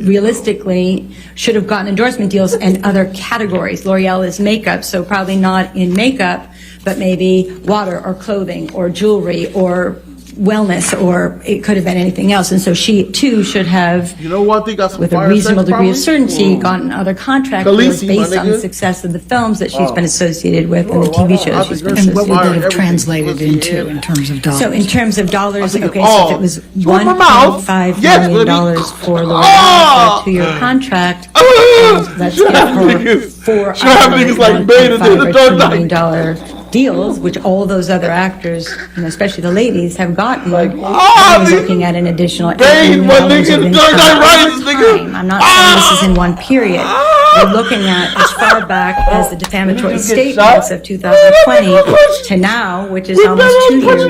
realistically should have gotten endorsement deals in other categories. L'Oreal is makeup, so probably not in makeup, but maybe water or clothing or jewelry or wellness, or it could have been anything else. And so she too should have, with a reasonable degree of certainty, gotten other contract deals based on the success of the films that she's been associated with and the TV shows she's been associated with. And what would that have translated into in terms of dollars? So in terms of dollars, so if it was $1.5 million for L'Oreal for a 2-year contract, let's give her 4 $1.5 million deals, which all those other actors, especially the ladies, have gotten. I'm looking at an additional $8 million of income. I'm not saying this is in one period, We're looking at as far back as the defamatory statements of 2020 to now, which is almost 2 years.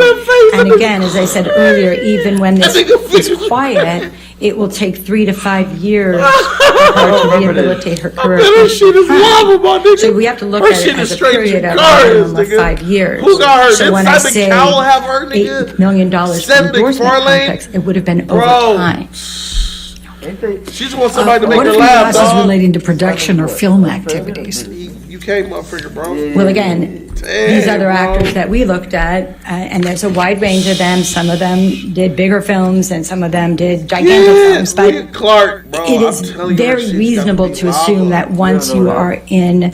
And again, as I said earlier, even when this is quiet, it will take 3 to 5 years for her to rehabilitate her career. So we have to look at it as a period of minimum of 5 years. Who got her? So when I say $8 million for endorsement contracts, it would have been over time. She just wants somebody to make What her if your laugh, loss is dog. relating to production or film activities? UK motherfucker, bro. Well, again, these other actors that we looked at, and there's a wide range of them. Some of them did bigger films, and some of them did gigantic films. But William Clark, bro. it is very reasonable to assume that once you are in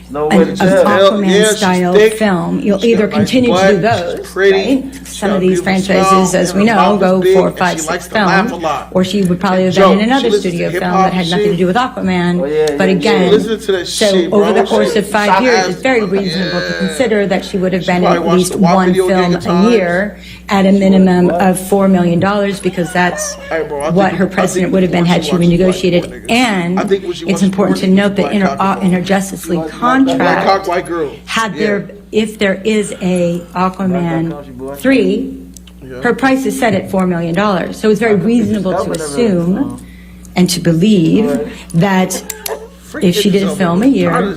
an Aquaman-style film, you'll either continue to do those, right? Some of these franchises, as we know, go 4, 5, 6 films, or she would probably have been in another studio film that had nothing to do with Aquaman. But again, so over the course of 5 years, it's very reasonable to consider that she would have been in at least one film a year at a minimum of $4 million, because that's what her president would have been had she renegotiated. And it's important to note that in her Justice League contract, if there is a Aquaman 3, her price is set at $4 million. So it's very reasonable to assume and to believe that if she did a film a year,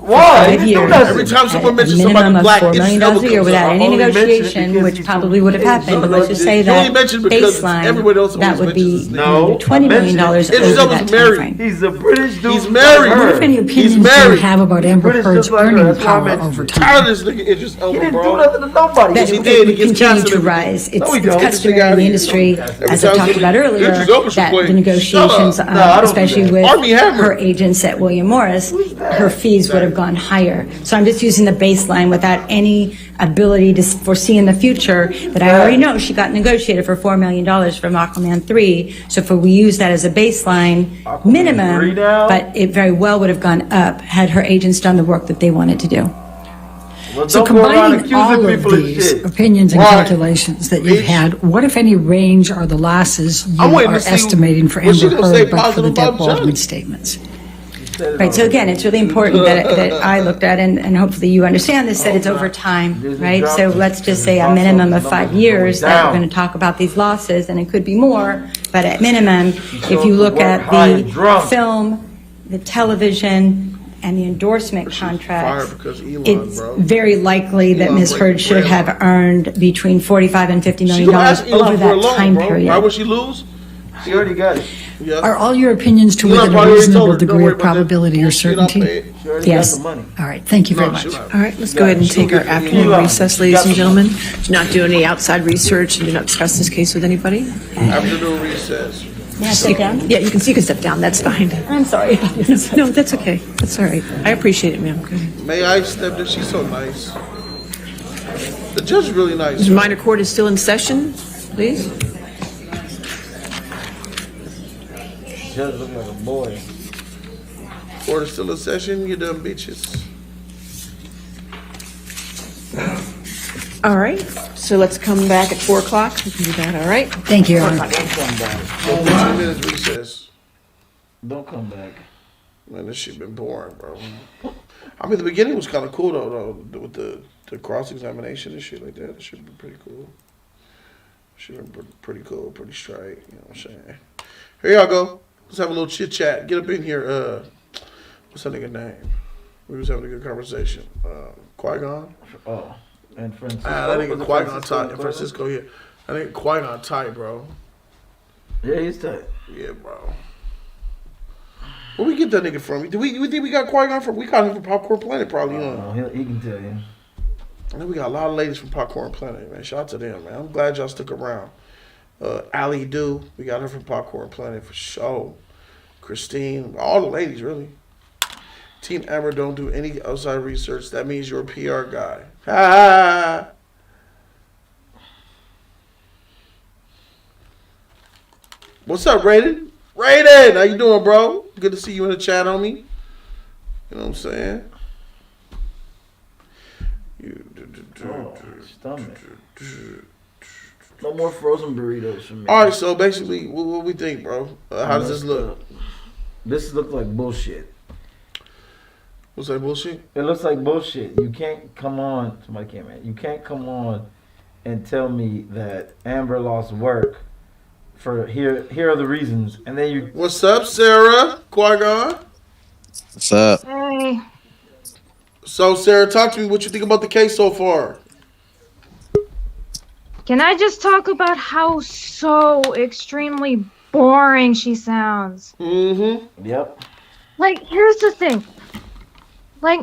5 years, Every time someone mentions a minimum somebody black, of $4 million a year without any negotiation, which probably would have happened, but let's just say that baseline, that would be $20 million over that time frame. He's a British dude. He's married. What if any opinions do you have about Amber Heard's earning power over time? Tired of this nigga Idris Elba, He didn't do bro. nothing to nobody. That it would continue to rise. It's customary in the industry, as I talked about earlier, that the negotiations, especially with her agents at William Morris, her fees would have gone higher. So I'm just using the baseline without any ability to foresee in the future, but I already know she got negotiated for $4 million from Aquaman 3. So if we use that as a baseline minimum, but it very well would have gone up had her agents done the work that they wanted to do. Well, So don't go around combining all accusing of people of these shit. opinions and calculations that you've had, what if any range are the losses you I'm waiting are to see estimating for what she Amber gonna say Heard but for the positive about Depp Baldwin Johnny. statements? Right, so again, it's really important that I looked at, and hopefully you understand this, that it's over time, right? So let's just say a minimum of 5 years that we're going to talk about these losses, and it could be more, but at minimum, if you look at the film, the television, and the endorsement contracts, it's very likely that Ms. Heard should have earned between $45 and $50 million over that time period. Why would she lose? She already got it. Are all your opinions to within a reasonable degree of probability or certainty? Yes. All right, thank you very much. All right, let's go ahead and take our afternoon recess, ladies and gentlemen. Do not do any outside research and do not discuss this case with anybody. Afternoon recess. May I sit down? Yeah, you can step down, that's fine. I'm sorry. No, that's okay, that's all right. I appreciate it, ma'am. Go ahead. May I step in? She's so nice. The judge is really nice. The minor court is still in session, please. Judge look like a boy. Court is still in session, you dumb bitches. All right, so let's come back at 4 o'clock. We can do that, all right? Thank you, Your Honor. Don't come back. 15 minutes recess. Don't come back. Man, this shit been boring, bro. I mean, the beginning was kind of cool, though, with the cross-examination and shit like that. It should be pretty cool. Should be pretty cool, pretty straight, you know what I'm saying? Here y'all go. Let's have a little chit-chat. Get up in here. What's that nigga name? We was having a good conversation. Qui-Gon? Oh, and Francisco. That nigga Qui-Gon tight. Francisco here. That nigga Qui-Gon tight, bro. Yeah, he's tight. Yeah, bro. Where we get that nigga from? Do we think we got Qui-Gon from? We got him from Popcorn Planet, probably. No, he can tell you. I know we got a lot of ladies from Popcorn Planet, man. Shout out to them, man. I'm glad y'all stuck around. Allie Do, we got her from Popcorn Planet for sure. Christine, all the ladies, really. Team Amber don't do any outside research. That means you're a PR guy. Ha! What's up, Raiden? Raiden, how you doing, bro? Good to see you in the chat, homie. You know what I'm saying? Stomach. No more frozen burritos for me. All right, so basically, what we think, bro? How does this look? This look like bullshit. What's that bullshit? It looks like bullshit. You can't come on to my camera. You can't come on and tell me that Amber lost work for here are the reasons, and then you. What's up, Sarah? Qui-Gon? What's up? Hey. So, Sarah, talk to me. What you think about the case so far? Can I just talk about how so extremely boring she sounds? Mm-hmm. Yep. Like, here's the thing. Like,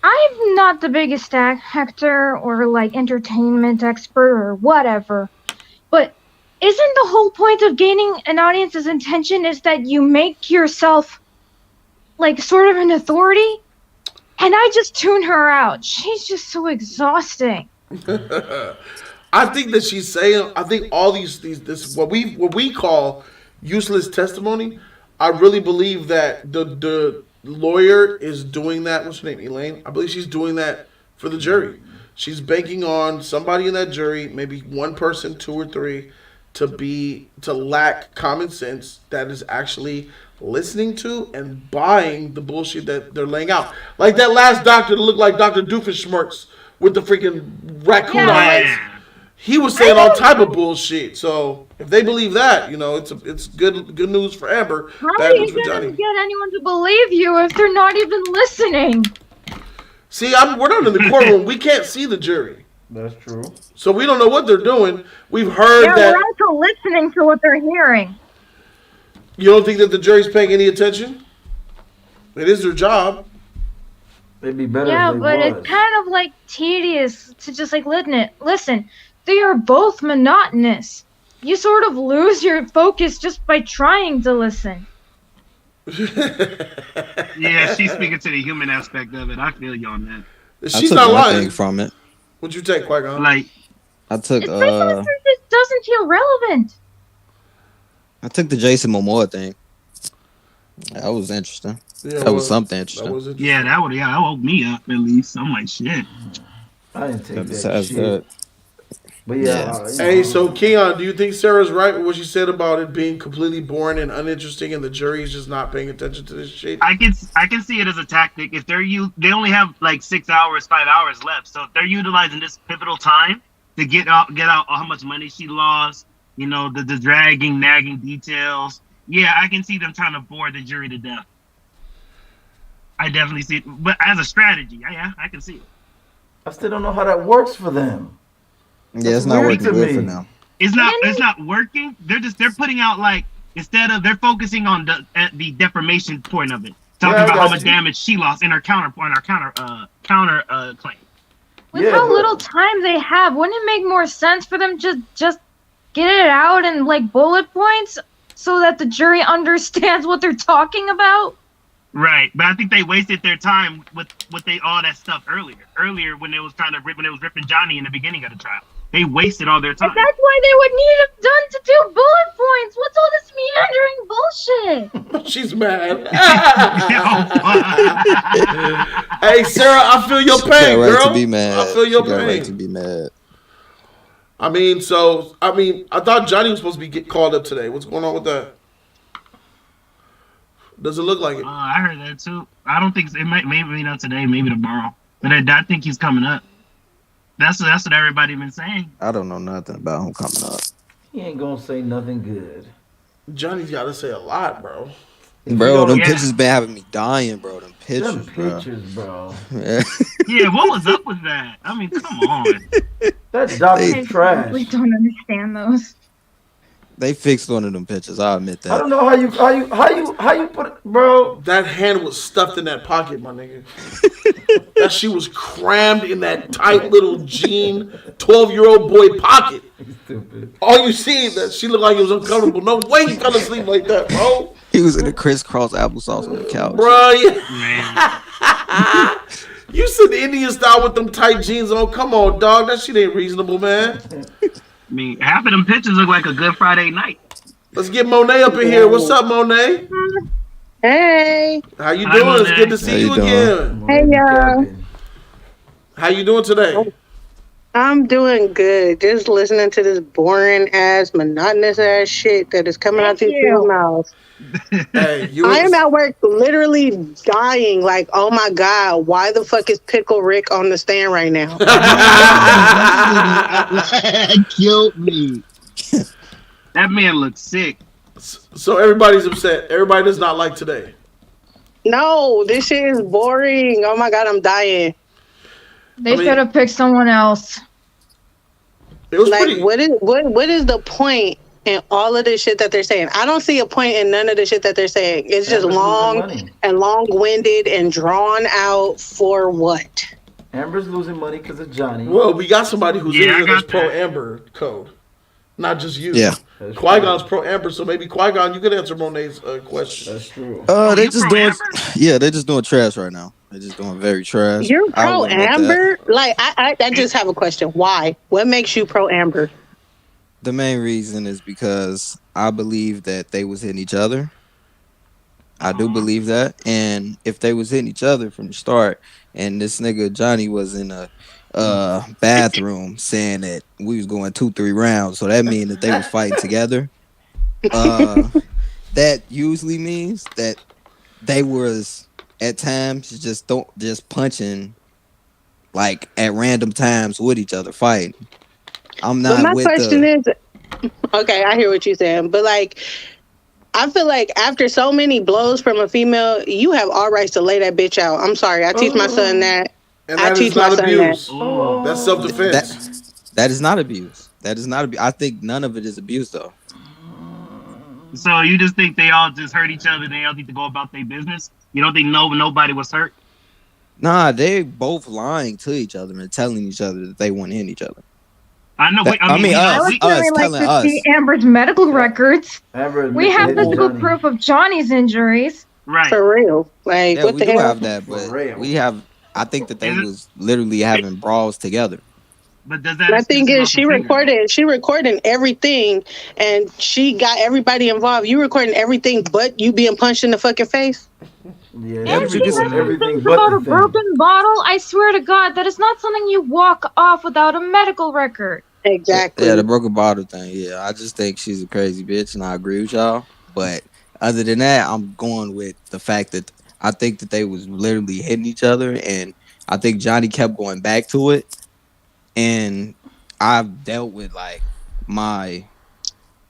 I'm not the biggest actor or, like, entertainment expert or whatever, but isn't the whole point of gaining an audience's attention is that you make yourself, like, sort of an authority? And I just tune her out. She's just so exhausting. I think that she's saying. I think all this what we call useless testimony. I really believe that the lawyer is doing that. What's her name, Elaine? I believe she's doing that for the jury. She's banking on somebody in that jury, maybe one person, 2 or 3, to lack common sense that is actually listening to and buying the bullshit that they're laying out. Like that last doctor that looked like Dr. Doofenshmirtz with the freaking raccoon eyes. He was saying all type of bullshit. So if they believe that, it's good news for Amber. How are you going to get anyone to believe you if they're not even listening? See, we're not in the courtroom. We can't see the jury. That's true. So we don't know what they're doing. We've heard that. We're also listening to what they're hearing. You don't think that the jury's paying any attention? It is their job. It'd be better. Yeah, if they but was. it's kind of like tedious to just like listen. They are both monotonous. You sort of lose your focus just by trying to listen. Yeah, she's speaking to the human aspect of it. I feel you on that. She's not lying. Thing from it. What'd you take, Qui-Gon? Like, I took It just doesn't feel relevant. the Jason Momoa thing. That was interesting. Yeah, that was something interesting. Yeah, that woke me up at least. I'm like, shit. I didn't take that Besides shit. that. But yeah. Hey, so Keon, do you think Sarah's right with what she said about it being completely boring and uninteresting, and the jury's just not paying attention to this shit? I can see it as a tactic. If they only have like 6 hours, 5 hours left, so if they're utilizing this pivotal time to get out how much money she lost, the dragging, nagging details. Yeah, I can see them trying to bore the jury to death. I definitely see it, but as a strategy, yeah, I can see it. I still don't know how that works for them. Yeah, it's not working good for them. It's not working. They're putting out like they're focusing on the defamation point of it, talking about how much damage she lost in her counter claim. With how little time they have, wouldn't it make more sense for them to just get it out in like bullet points so that the jury understands what they're talking about? Right, but I think they wasted their time with all that stuff earlier. Earlier when it was ripping Johnny in the beginning of the trial. They wasted all their time. But that's why they would need it done to do bullet points. What's all this meandering bullshit? She's mad. Hey, Sarah, I feel your pain, right girl. To be mad. I feel your pain. Right to be mad. I thought Johnny was supposed to be called up today. What's going on with that? Does it look like it? I heard that too. I don't think maybe not today, maybe tomorrow. But I think he's coming up. That's what everybody been saying. I don't know nothing about him coming up. He ain't gonna say nothing good. Johnny's got to say a lot, bro. Bro, them pictures been having me dying, bro. Them pictures, bro. Yeah, what was up with that? I mean, come on. That doctor trash. We don't understand those. They fixed one of them pictures. I admit that. I don't know how you put it, bro. That hand was stuffed in that pocket, my nigga. That shit was crammed in that tight little jean 12-year-old boy pocket. Stupid. All you see that she looked like it was uncomfortable. No way he fell asleep like that, bro. He was in a crisscross applesauce on the couch. Bro, you said Indian style with them tight jeans on. Come on, dog. That shit ain't reasonable, man. I mean, half of them pictures look like a good Friday night. Let's get Monet up in here. What's up, Monet? Hey. How you Hi, doing? Monet. It's good to see you again. Hey, y'all. How you doing today? I'm doing good. Just listening to this boring ass, monotonous ass shit that is coming out these people's mouths. Hey, I am at work literally dying. Like, oh my God, why the fuck is Pickle Rick on the stand right now? That killed me. That man looks sick. So everybody's upset. Everybody does not like today. No, this shit is boring. Oh my God, I'm dying. They should have picked someone else. It was like, pretty. What is the point in all of this shit that they're saying? I don't see a point in none of the shit that they're saying. It's just long and long-winded and drawn out for what? Amber's losing money because of Johnny. Well, we got somebody who's in here that's pro Amber code, not just you. Yeah. Qui-Gon's pro Amber, so maybe Qui-Gon, you could answer Monet's question. That's true. They just doing, they're just doing trash right now. They're just doing very trash. You're pro Amber? Like, I just have a question. Why? What makes you pro Amber? The main reason is because I believe that they was hitting each other. I do believe that. And if they was hitting each other from the start, and this nigga Johnny was in a bathroom saying that we was going 2-3 rounds, so that means that they was fighting together. That usually means that they was at times just punching like at random times with each other fighting. I'm not. But my with question is, okay, I hear what you're saying, but like, I feel like after so many blows from a female, you have all rights to lay that bitch out. I'm sorry, I teach my son that. And that is not abuse. That's self-defense. That is not abuse. That is not abuse. I think none of it is abuse, though. So you just think they all just hurt each other? They all need to go about their business? You don't think nobody was hurt? Nah, they both lying to each other and telling each other that they want to hit each other. I know. I mean, I would really like to see Amber's medical records. We have physical proof of Johnny's injuries. Right. For real. Like, Yeah, what we the do hell? have that, but we have. I think that they was literally having brawls together. But does that? My thing is, she recording everything, and she got everybody involved. You recording everything, but you being punched in the fucking face. Yeah, And she said things about a broken bottle. I swear to God, that is not something you walk off without a medical record. Exactly. Yeah, the broken bottle thing. Yeah, I just think she's a crazy bitch, and I agree with y'all. But other than that, I'm going with the fact that I think that they was literally hitting each other, and I think Johnny kept going back to it. And I've dealt with like I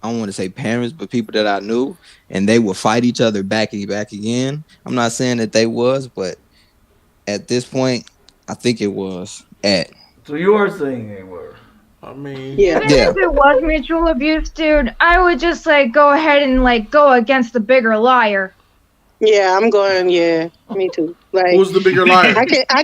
don't want to say parents, but people that I knew, and they would fight each other back and back again. I'm not saying that they was, but at this point, I think it was at. So you are saying they were. I mean, Even if it was mutual abuse, dude, I would just like go ahead and like go against the bigger liar. Yeah, I'm going. Yeah, me too. Like, who's the bigger liar? I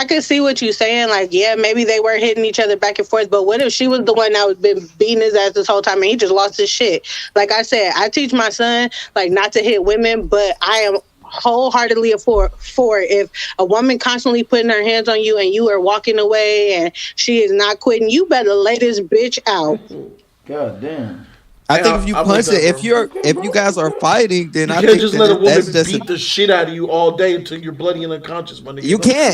can see what you're saying. Like, yeah, maybe they were hitting each other back and forth. But what if she was the one that was been beating his ass this whole time and he just lost his shit? Like I said, I teach my son like not to hit women, but I am wholeheartedly for if a woman constantly putting her hands on you and you are walking away and she is not quitting, you better lay this bitch out. God damn. I think if you punch it, if you guys are fighting, then I can't think just that let a woman that's just beat the shit out of you all day until you're bloody and unconscious, my nigga.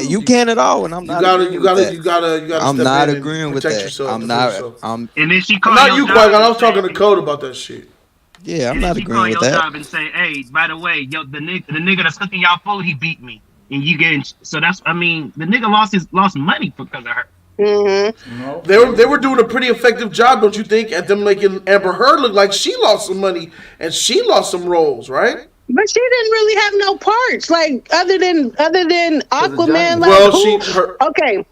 You can't at all, and I'm not. You gotta. I'm step not in agreeing and with protect that. yourself, I'm defend not. yourself. I'm. And then she called not you, Qui-Gon. I was talking to Code about that shit. Yeah, I'm and not then agreeing with your that. job and say, hey, by the way, yo, the nigga that's cooking y'all food, he beat me, and you getting so that's. I mean, the nigga lost money because of her. Mm-hmm. They were doing a pretty effective job, don't you think, at them making Amber Heard look like she lost some money and she lost some roles, right? But she didn't really have no parts, like other than Aquaman. Like, well, okay.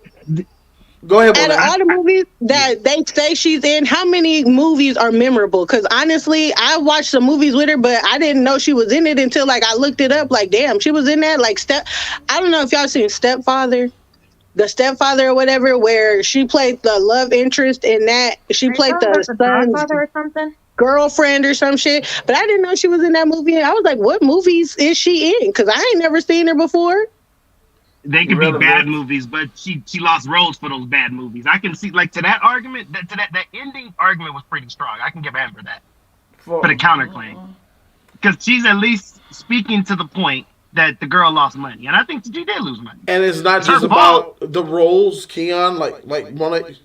Go ahead. Out of all the movies that they say she's in, how many movies are memorable? Because honestly, I watched some movies with her, but I didn't know she was in it until like I looked it up. Like, damn, she was in that. Like, I don't know if y'all seen Stepfather. The Stepfather or whatever, where she played the love interest in that. She played the son's or something. girlfriend or some shit. But I didn't know she was in that movie. I was like, what movies is she in? Because I ain't never seen her before. They could be bad movies, but she lost roles for those bad movies. I can see, like, to that argument, that ending argument was pretty strong. I can give Amber that for the counterclaim. Because she's at least speaking to the point that the girl lost money, and I think she did lose money. And it's not It's just her about the roles, Keon.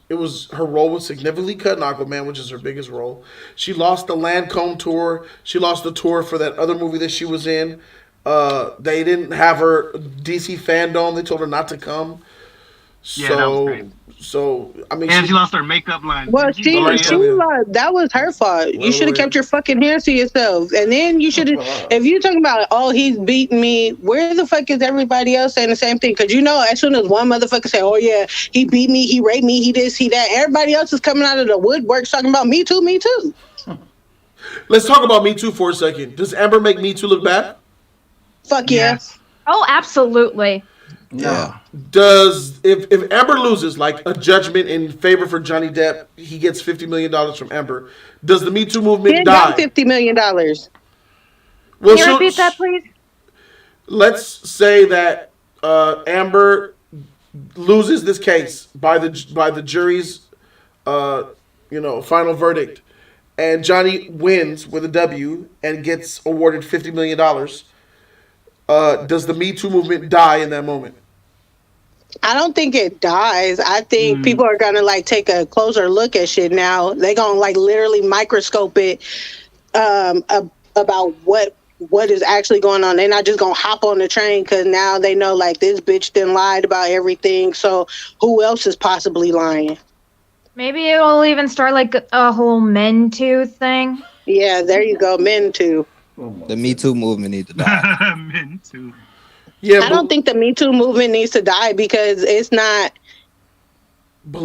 It was her role was significantly cut in Aquaman, which is her biggest role. She lost the Lancome tour. She lost the tour for that other movie that she was in. They didn't have her DC fandom. They told her not to come. Yeah, that was crazy. So I mean, and she lost her makeup line. Well, she lost. That was her fault. You should have kept your fucking hands to yourself, and then you should have. If you talking about, oh, he's beating me, where the fuck is everybody else saying the same thing? Because you know, as soon as one motherfucker say, oh yeah, he beat me, he raped me, he this, he that, everybody else is coming out of the woodwork talking about me too, me too. Let's talk about Me Too for a second. Does Amber make Me Too look bad? Fuck yeah. Oh, absolutely. Yeah. Does if Amber loses like a judgment in favor for Johnny Depp, he gets $50 million from Amber. Does the Me Too movement die? $50 million. Well, Can you repeat that, please? Let's say that Amber loses this case by the jury's final verdict, and Johnny wins with a W and gets awarded $50 million. Does the Me Too movement die in that moment? I don't think it dies. I think people are gonna like take a closer look at shit now. They gonna like literally microscope it about what is actually going on. They're not just gonna hop on the train because now they know like this bitch done lied about everything. So who else is possibly lying? Maybe it'll even start like a whole men too thing. Yeah, there you go, men too. The Me Too movement needs to die. Men too. Yeah, I don't think the Me Too movement needs to die because it's not.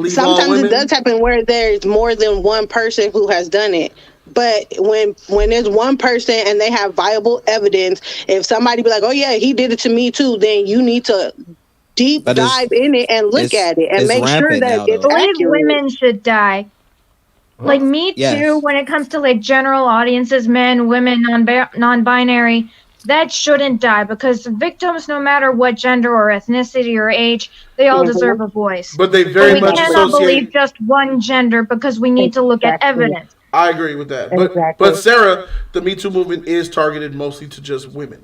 Sometimes it does happen where there's more than one person who has done it. But when there's one person and they have viable evidence, if somebody be like, "Oh yeah, he did it to me too," then you need to deep dive in it and look at it and make sure that it's accurate. Women should die. Like Me Too, when it comes to like general audiences, men, women, non-binary, that shouldn't die because victims, no matter what gender or ethnicity or age, they all deserve a voice. But they very much cannot believe just one gender because we need to look at evidence. I agree with that. But Sarah, the Me Too movement is targeted mostly to just women.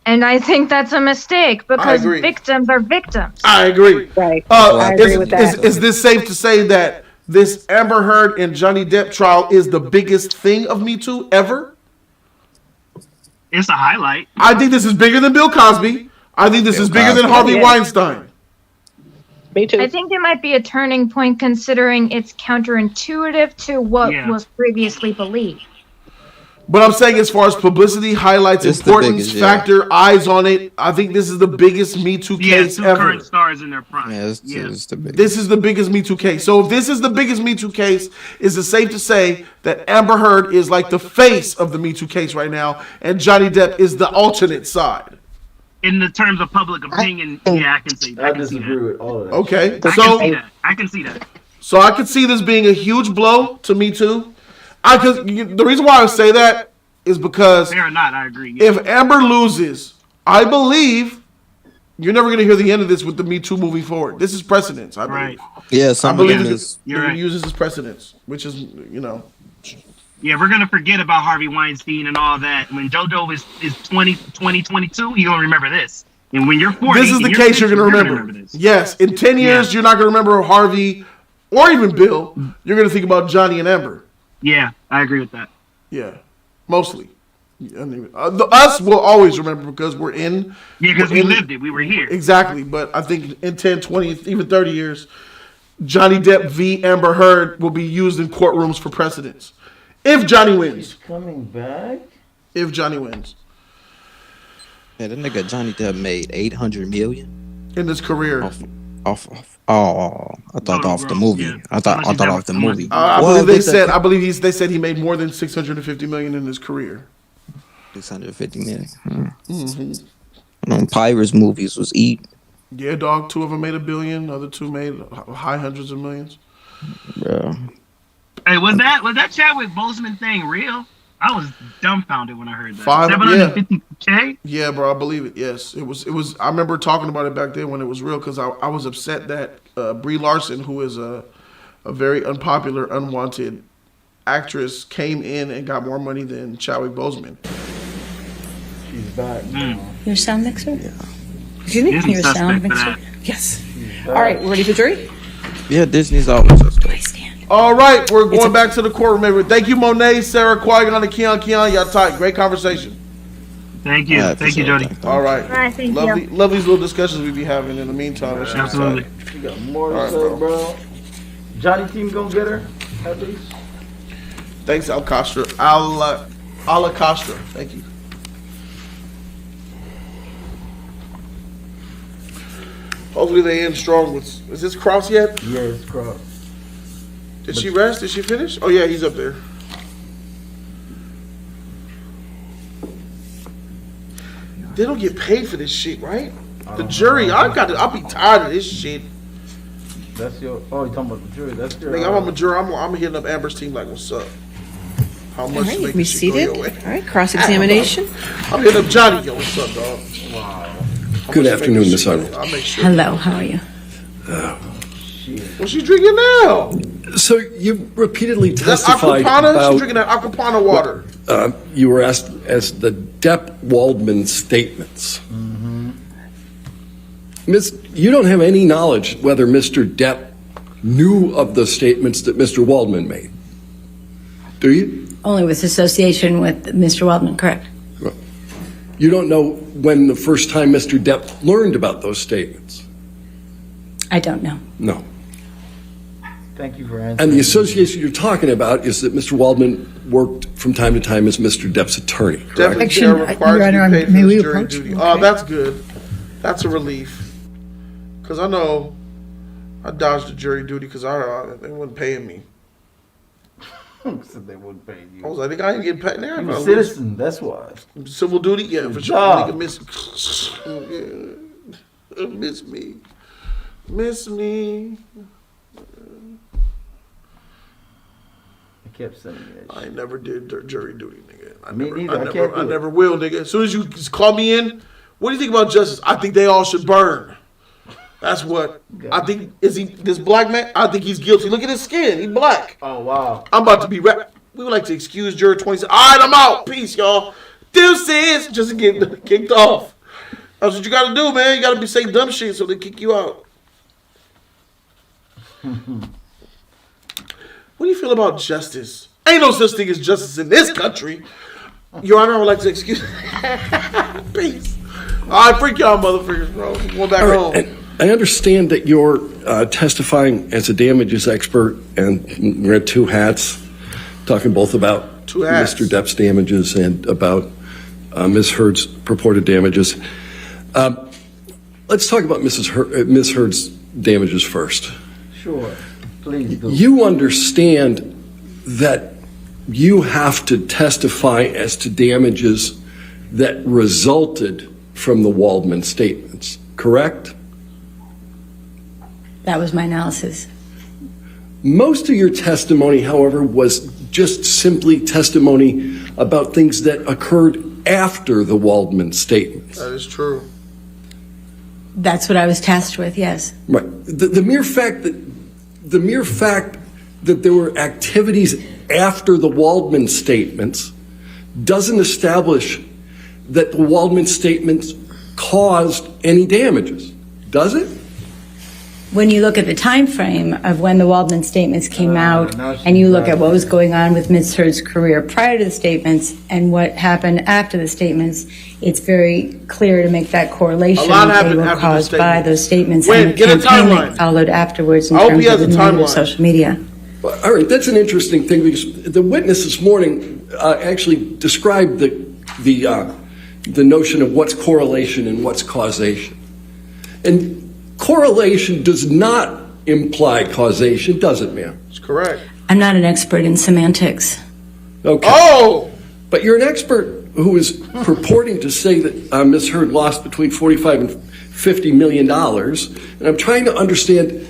And I think that's a mistake because victims are victims. I agree. Right. I agree with that. Is this safe to say that this Amber Heard and Johnny Depp trial is the biggest thing of Me Too ever? It's a highlight. I think this is bigger than Bill Cosby. I think this is bigger than Harvey Weinstein. Me too. I think it might be a turning point considering it's counterintuitive to what was previously believed. But I'm saying as far as publicity, highlights, importance, factor, eyes on it, I think this is the biggest Me Too case two ever. current stars in their prime. This is the biggest Me Too case. So if this is the biggest Me Too case, is it safe to say that Amber Heard is like the face of the Me Too case right now, and Johnny Depp is the alternate side? In the terms of public opinion, yeah, I can see that. I disagree with all of that. Okay, I can see that. So I could see this being a huge blow to Me Too. The reason why I say that is because fair or not, I agree. If Amber loses, I believe you're never going to hear the end of this with the Me Too moving forward. This is precedence, I believe. Yeah, I believe you're right. Use this as precedence, which is, Yeah, we're gonna forget about Harvey Weinstein and all that. When JoJo is 22, you're gonna remember this. And when you're 40, this is the case you're going to remember. this. Yes, in 10 years, you're not going to remember Harvey or even Bill. You're going to think about Johnny and Amber. Yeah, I agree with that. Yeah, mostly. Us will always remember because we're in. Yeah, because we lived it. We were here. Exactly. But I think in 10, 20, even 30 years, Johnny Depp v. Amber Heard will be used in courtrooms for precedence. If Johnny wins. He's coming back? If Johnny wins. Yeah, that nigga Johnny Depp made $800 million in his career. I thought off the movie. Yeah. I thought off the movie. I believe they said he made more than $650 million in his career. 650 million. Pirates movies was eat. Yeah, dog. 2 of them made $1 billion. The other 2 made high hundreds of millions. Yeah. Hey, was that Chadwick Boseman thing real? I was dumbfounded when I heard that. 750K? Yeah, bro, I believe it. Yes, it was. I remember talking about it back then when it was real because I was upset that Brie Larson, who is a very unpopular, unwanted actress, came in and got more money than Chadwick Boseman. She's back. Your sound mixer? Yeah. Excuse me? Disney Your suspect sound for mixer? that. Yes. All right, we're ready for jury? Yeah, Disney's always suspect. All right, we're going back to the courtroom. Everyone. Thank you, Monet, Sarah, Qui-Gon, and Keon. Y'all tight. Great conversation. Thank you. Thank you, Jody. All right. All right, thank love you. love these little discussions we be having in the meantime. Absolutely. You got more All to right, say, bro. Johnny team gonna get her at least. Thanks, Al Castro. Ala Castro. Thank you. Hopefully they end strong with. Is this Cross yet? Yeah, it's Cross. Did she rest? Did she finish? Oh yeah, he's up there. They don't get paid for this shit, right? The jury, I'll be tired of this shit. That's your. Oh, you talking about the jury? That's your. Nigga, I'm a juror. I'm hitting up Amber's team like, what's up? How All much right, to you make can be this shit go seated. your way? All right, cross-examination. I'm hitting up Johnny. Yo, what's up, dog? Wow. Good afternoon, Miss Arnold. I'll make sure. Hello, how are you? What's she drinking now? So you repeatedly That's testified Aquapana? about. She's drinking that Aquapana water. You were asked as the Depp Waldman statements. Miss, you don't have any knowledge whether Mr. Depp knew of the statements that Mr. Waldman made, do you? Only with association with Mr. Waldman, correct? You don't know when the first time Mr. Depp learned about those statements? I don't know. No. Thank you for answering. And the association you're talking about is that Mr. Waldman worked from time to time as Mr. Depp's attorney, correct? Deputy Chair required to be paid for his jury duty. Oh, that's good. That's a relief. Because I know I dodged the jury duty because they wasn't paying me. Said they wouldn't pay you. I was like, I ain't getting paid. You're a citizen, that's why. Civil duty? Yeah, for sure. Job. Nigga miss me. Miss me. I kept sending me that shit. I ain't never did jury duty, nigga. Me neither. I never will, nigga. As soon as you call me in, what do you think about justice? I think they all should burn. That's what I think. Is he this black man? I think he's guilty. Look at his skin. He's black. Oh wow. I'm about to be we would like to excuse juror 27. All right, I'm out. Peace, y'all. Deuces. Just get kicked off. That's what you got to do, man. You got to be saying dumb shit so they kick you out. What do you feel about justice? Ain't no such thing as justice in this country. Your Honor, I would like to excuse. Peace. All right, freak y'all, motherfuckers, bro. Going back home. I understand that you're testifying as a damages expert and wear two hats, talking both about Two hats. Mr. Depp's damages and about Ms. Heard's purported damages. Let's talk about Ms. Heard's damages first. Sure. Please do. You understand that you have to testify as to damages that resulted from the Waldman statements, correct? That was my analysis. Most of your testimony, however, was just simply testimony about things that occurred after the Waldman statements. That is true. That's what I was tasked with, yes. Right. The mere fact that there were activities after the Waldman statements doesn't establish that the Waldman statements caused any damages, does it? When you look at the time frame of when the Waldman statements came out, and you look at what was going on with Ms. Heard's career prior to the statements and what happened after the statements, it's very clear to make that correlation. A lot They happened were after the caused by statements. those statements When? and the Get a campaign timeline. that followed afterwards in I hope terms he has of a the negative timeline. social media. Well, all right, that's an interesting thing because the witness this morning actually described the notion of what's correlation and what's causation. And correlation does not imply causation, does it, ma'am? That's correct. I'm not an expert in semantics. Okay. Oh! But you're an expert who is purporting to say that Ms. Heard lost between $45 and $50 million. And I'm trying to understand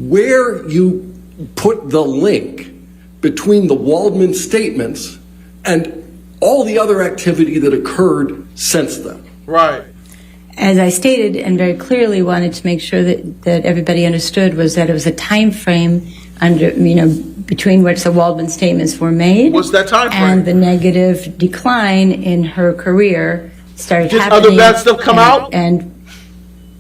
where you put the link between the Waldman statements and all the other activity that occurred since then. Right. As I stated and very clearly wanted to make sure that everybody understood was that it was a time frame between which the Waldman statements were made. What's that time frame? And the negative decline in her career started Did happening. other bad stuff come out? And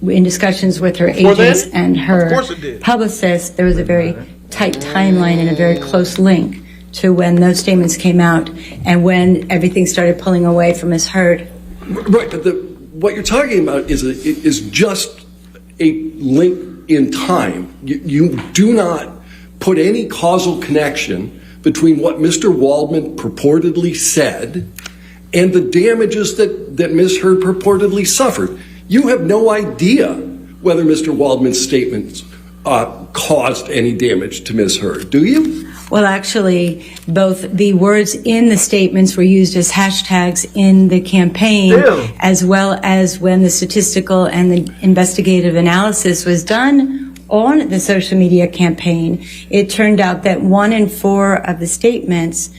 in discussions with her Before agents then? and Of her course it did. publicist, there was a very tight timeline and a very close link to when those statements came out and when everything started pulling away from Ms. Heard. Right, but what you're talking about is just a link in time. You do not put any causal connection between what Mr. Waldman purportedly said and the damages that Ms. Heard purportedly suffered. You have no idea whether Mr. Waldman's statements caused any damage to Ms. Heard, do you? Well, actually, both the words in the statements were used as hashtags in the campaign, as well as when the statistical and the investigative analysis was done on the social media campaign. It turned out that 1 in 4 of the statements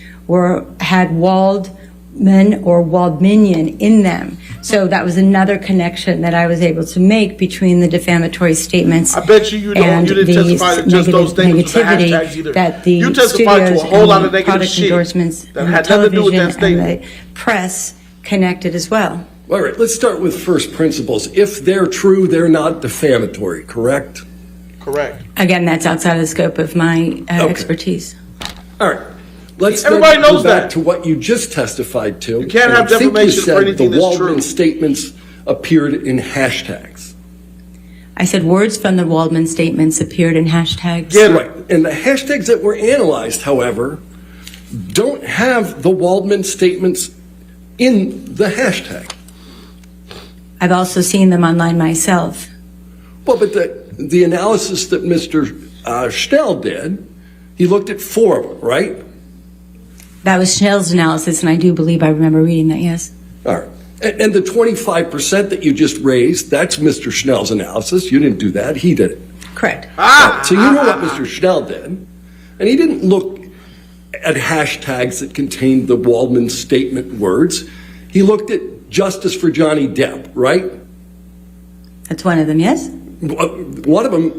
had Waldman or Waldminion in them. So that was another connection that I was able to make between the defamatory statements. I bet you and didn't the testify to just those things with the negativity hashtags either. that the You testified to a studios whole and lot the of negative product shit endorsements that and had the nothing to do with that television and statement. the press connected as well. All right, let's start with first principles. If they're true, they're not defamatory, correct? Correct. Again, that's outside of the scope of my expertise. All right. Let's Everybody then go knows back that. to what you just testified to. You can't have I think you defamation for said anything the that's Waldman true. statements appeared in hashtags. I said words from the Waldman statements appeared in hashtags. Right. And the hashtags that were analyzed, however, don't have the Waldman statements in the hashtag. I've also seen them online myself. Well, but the analysis that Mr. Schnell did, he looked at 4 of them, right? That was Schnell's analysis, and I do believe I remember reading that, yes. All right. And the 25% that you just raised, that's Mr. Schnell's analysis. You didn't do that. He did it. Correct. Right. So you know what Mr. Schnell did. And he didn't look at hashtags that contained the Waldman statement words. He looked at justice for Johnny Depp, right? That's one of them, yes? One of them,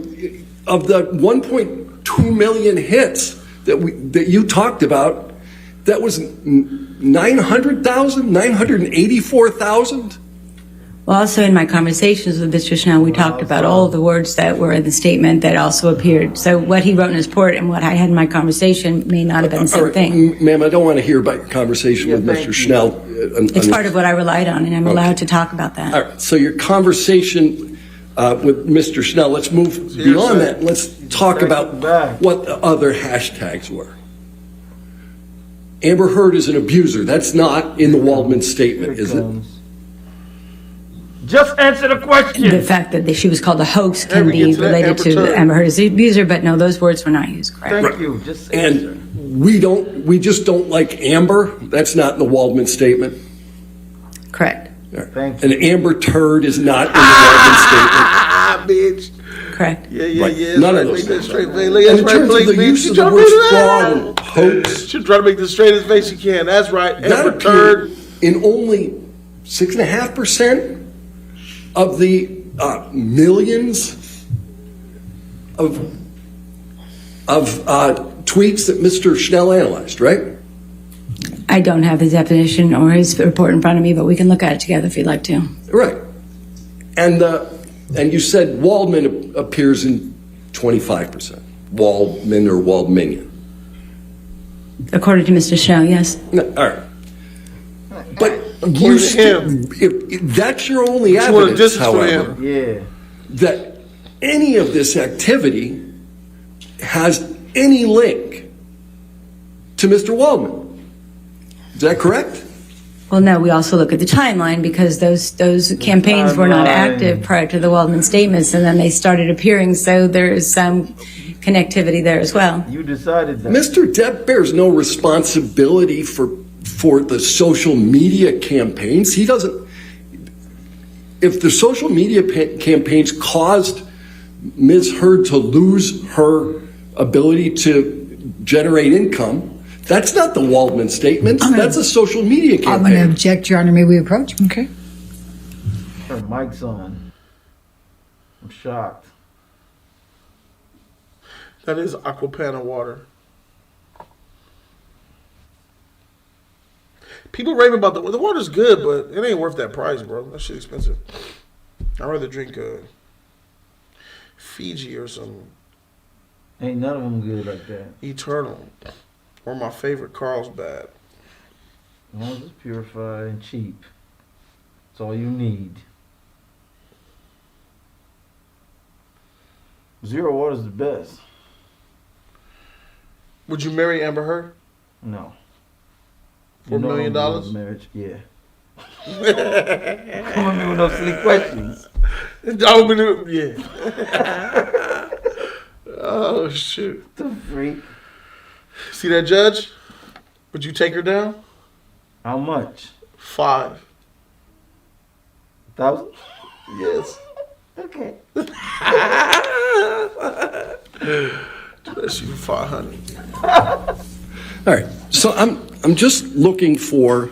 of the 1.2 million hits that you talked about, that was 900,000, 984,000. Well, also in my conversations with Mr. Schnell, we talked about all of the words that were in the statement that also appeared. So what he wrote in his report and what I had in my conversation may not have been the same thing. Ma'am, I don't want to hear about your conversation with Mr. Schnell. It's part of what I relied on, and I'm allowed to talk about that. All right, so your conversation with Mr. Schnell, let's move beyond that. Let's talk about what the other hashtags were. Amber Heard is an abuser. That's not in the Waldman statement, is it? Just answer the question. The fact that she was called a hoax can be related to Amber Heard as the abuser, but no, those words were not used, correct? Thank you. Just answer. And we just don't like Amber. That's not in the Waldman statement. Correct. Thank you. And Amber Turd is not in the Waldman statement. Bitch. Correct. Yeah. None of those. Make that straight. And in terms of the use of the words fraud and hoax, She's trying to make the straightest face she can. That's right. that Amber appeared Turd. in only 6.5% of the millions of tweets that Mr. Schnell analyzed, right? I don't have his definition or his report in front of me, but we can look at it together if you'd like to. Right. And you said Waldman appears in 25%. Waldman or Waldminion. According to Mr. Schnell, yes. No, all right. But you if that's your only evidence, however, that any of this activity has any link to Mr. Waldman. Is that correct? Well, no, we also look at the timeline because those campaigns were not active prior to the Waldman statements, and then they started appearing, so there is some connectivity there as well. You decided that. Mr. Depp bears no responsibility for the social media campaigns. He doesn't. If the social media campaigns caused Ms. Heard to lose her ability to generate income, that's not the Waldman statements. That's a social media campaign. I'm going to object, Your Honor. May we approach? Okay. Her mic's on. I'm shocked. That is aquaman water. People rave about the water's good, but it ain't worth that price, bro. That shit expensive. I'd rather drink Fiji or some. Ain't none of them good like that. Eternal, or my favorite Carlsbad. As long as it's purified and cheap, that's all you need. Zero water is the best. Would you marry Amber Heard? No. $4 million? Marriage, yeah. Come on, me with no silly questions. Yeah. Oh shoot! The freak. See that judge? Would you take her down? How much? 5,000. Yes. Okay. Let's shoot 500. All right. So I'm just looking for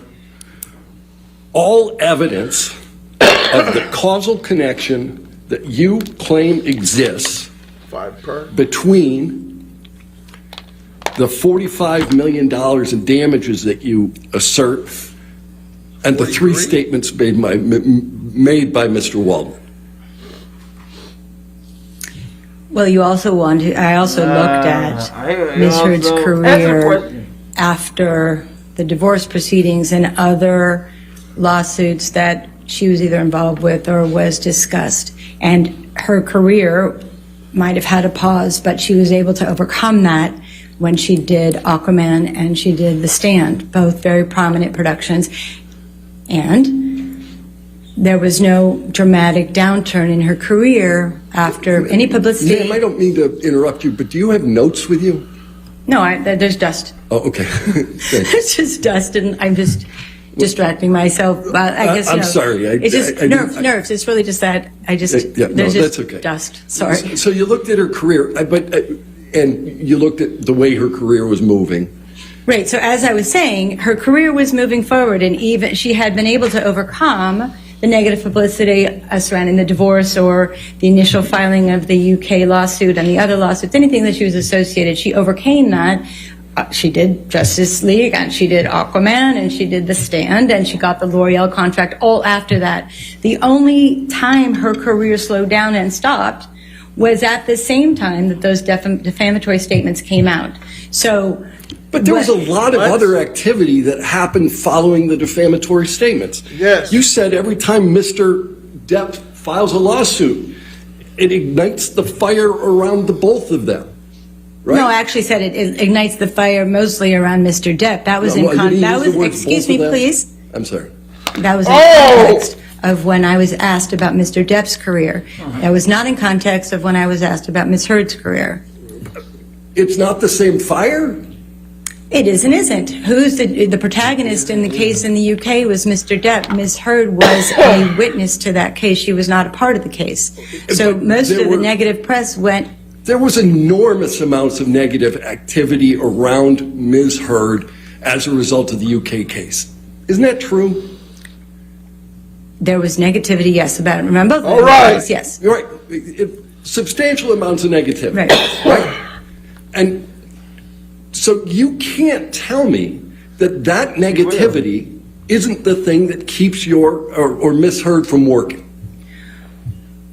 all evidence of the causal connection that you claim exists 5 per. between the $45 million in damages that you assert and the 3 statements made by Mr. Waldman. Well, I also looked at Ms. Heard's career after the divorce proceedings and other lawsuits that she was either involved with or was discussed. And her career might have had a pause, but she was able to overcome that when she did Aquaman and she did The Stand, both very prominent productions. And there was no dramatic downturn in her career after any publicity. Ma'am, I don't mean to interrupt you, but do you have notes with you? No, there's dust. Oh, okay. It's just dust, and I'm just distracting myself. I guess I'm sorry. It's just nerves. It's really just that there's just that's okay. dust. Sorry. So you looked at her career, and you looked at the way her career was moving. Right. So as I was saying, her career was moving forward, and even she had been able to overcome the negative publicity surrounding the divorce or the initial filing of the UK lawsuit and the other lawsuits, anything that she was associated, she overcame that. She did Justice League, and she did Aquaman, and she did The Stand, and she got the L'Oreal contract all after that. The only time her career slowed down and stopped was at the same time that those defamatory statements came out. So, but there was a lot of other activity that happened following the defamatory statements. Yes. You said every time Mr. Depp files a lawsuit, it ignites the fire around the both of them. Right? No, I actually said it ignites the fire mostly around Mr. Depp. That was excuse me, please. I'm sorry. That was in context of when I was asked about Mr. Depp's career. That was not in context of when I was asked about Ms. Heard's career. It's not the same fire? It is and isn't. Who's the protagonist in the case in the UK was Mr. Depp. Ms. Heard was a witness to that case. She was not a part of the case. So most of the negative press went. There was enormous amounts of negative activity around Ms. Heard as a result of the UK case. Isn't that true? There was negativity, yes, about it. Remember? All right. Case, yes. You're right. Substantial amounts of negativity. Right. And so you can't tell me that negativity isn't the thing that keeps or Ms. Heard from working.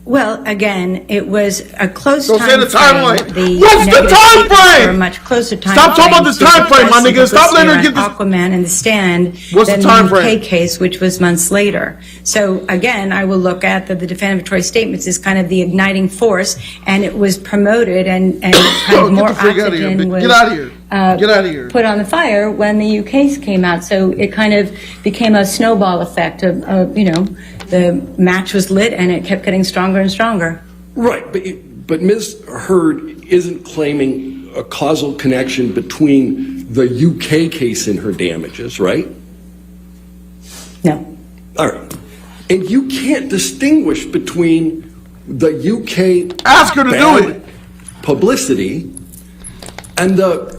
Well, again, it was a close Don't time say the timeline. frame. What's the time frame? A much closer time Stop talking about frame the time frame, my nigga. Stop letting her get this. Aquaman and The Stand. What's the time frame? UK case, which was months later. So again, I will look at the defamatory statements as kind of the igniting force, and it was promoted and kind of more oxygen was Get out of here. Get out of here. Put on the fire when the UK came out. So it kind of became a snowball effect of the match was lit and it kept getting stronger and stronger. Right, but Ms. Heard isn't claiming a causal connection between the UK case and her damages, right? No. All right. And you can't distinguish between the UK Ask her to do it. Publicity and the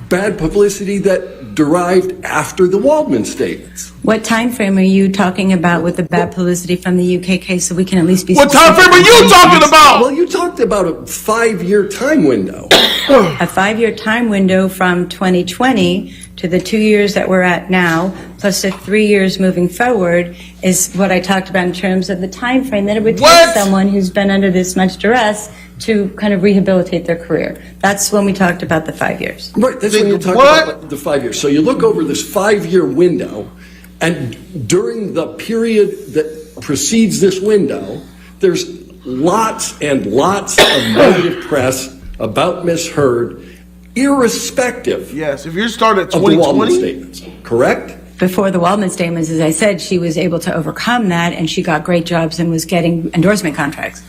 bad publicity that derived after the Waldman statements. What time frame are you talking about with the bad publicity from the UK case, so we can at least be What time frame are you talking about? Well, you talked about a 5-year time window. A 5-year time window from 2020 to the 2 years that we're at now, plus the 3 years moving forward, is what I talked about in terms of the time frame that it would take someone who's been under this much duress to kind of rehabilitate their career. That's when we talked about the 5 years. Right, that's when you talk about the 5 years. So you look over this 5-year window, and during the period that precedes this window, there's lots and lots of negative press about Ms. Heard, irrespective. Yes, if you're starting at of the Waldman 2020, statements, correct? Before the Waldman statements, as I said, she was able to overcome that, and she got great jobs and was getting endorsement contracts.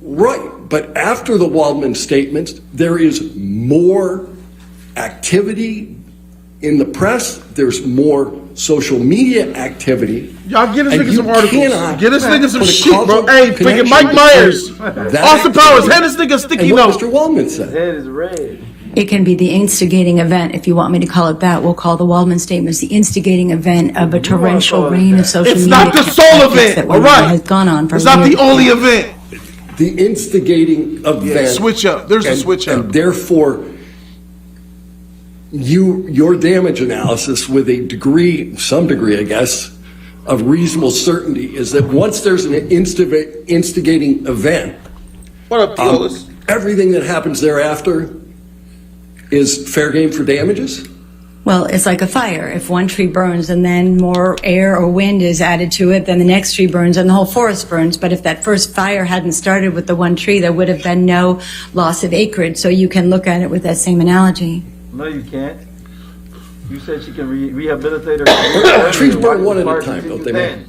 Right, but after the Waldman statements, there is more activity in the press. There's more social media activity. y'all get this And nigga you some articles. cannot Get this nigga some put a shit, bro. causal Hey, freaking connection Mike Myers, between that Austin Powers, activity hand this nigga a sticky and what note. Mr. Waldman said. Head is red. It can be the instigating event, if you want me to call it that. We'll call the Waldman statements the instigating event of a torrential rain of social It's media. not the sole tactics event, that all right? has gone on for It's not the years. only event. The instigating event. Switch up. There's a and- switch up. And therefore, your damage analysis with a degree, some degree, I guess, of reasonable certainty is that once there's an instigating event, What up, Theolis? everything that happens thereafter is fair game for damages? Well, it's like a fire. If one tree burns and then more air or wind is added to it, then the next tree burns and the whole forest burns. But if that first fire hadn't started with the one tree, there would have been no loss of acreage. So you can look at it with that same analogy. No, you can't. You said she can rehabilitate her career. Trees burn one at a Why time, did don't you they, think man?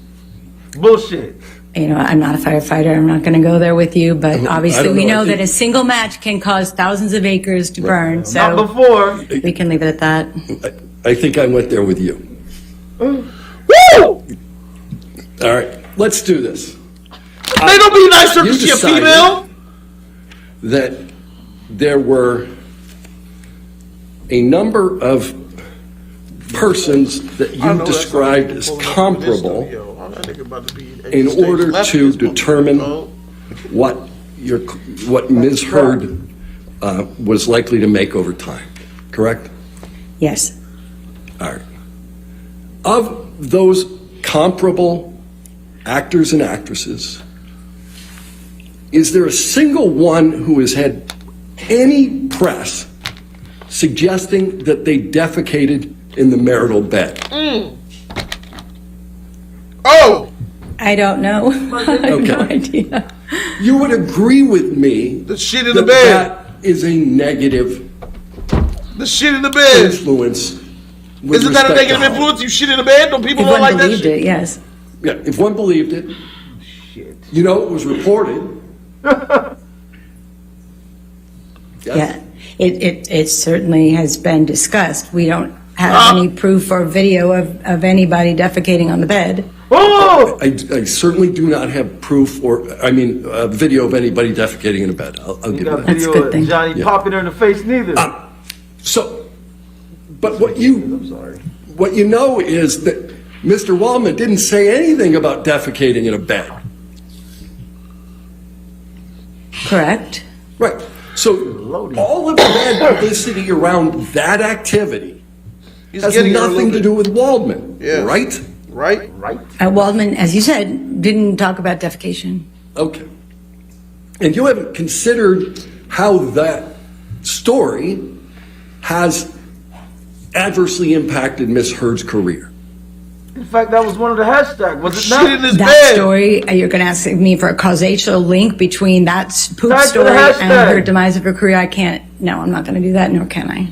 Bullshit. You know, I'm not a firefighter. I'm not going to go there with you. But I obviously, don't we know. I know think- that a single match can cause thousands of acres to burn. Not So before. we can leave it at that. I think I went there with you. Woo! All right, let's do this. They don't be nicer You because she a decided female. that there were a number of persons that you described as comparable in order to determine what Ms. Heard was likely to make over time, correct? Yes. All right. Of those comparable actors and actresses, is there a single one who has had any press suggesting that they defecated in the marital bed? Oh! I don't know. I have no Okay. idea. You would agree with me The shit in the that bed. that is a negative The shit in the bed. influence. with Isn't that a respect to negative Hollywood. influence? You shit in the bed? Don't people If don't one like that believed shit? it, yes. Yeah, if one believed it, you know, it was reported. Yeah. It certainly has been discussed. We don't have any proof or video of anybody defecating on the bed. Oh! I certainly do not have proof a video of anybody defecating in a bed. I'll You give you got that. video good of thing. Johnny Yeah. popping her in the face neither. But what you know is that Mr. Waldman didn't say anything about defecating in a bed. Correct. Right. So all of the bad publicity around that activity has getting her a nothing little to do with Waldman, Yeah. right? Right? Waldman, as you said, didn't talk about defecation. Okay. And you haven't considered how that story has adversely impacted Miss Heard's career. In fact, that was one of the hashtags, was it Shit in not? his That bed. story, you're going to ask me for a causal link between that poop Back to the story and hashtag. her demise of her career. I can't. No, I'm not going to do that, nor can I.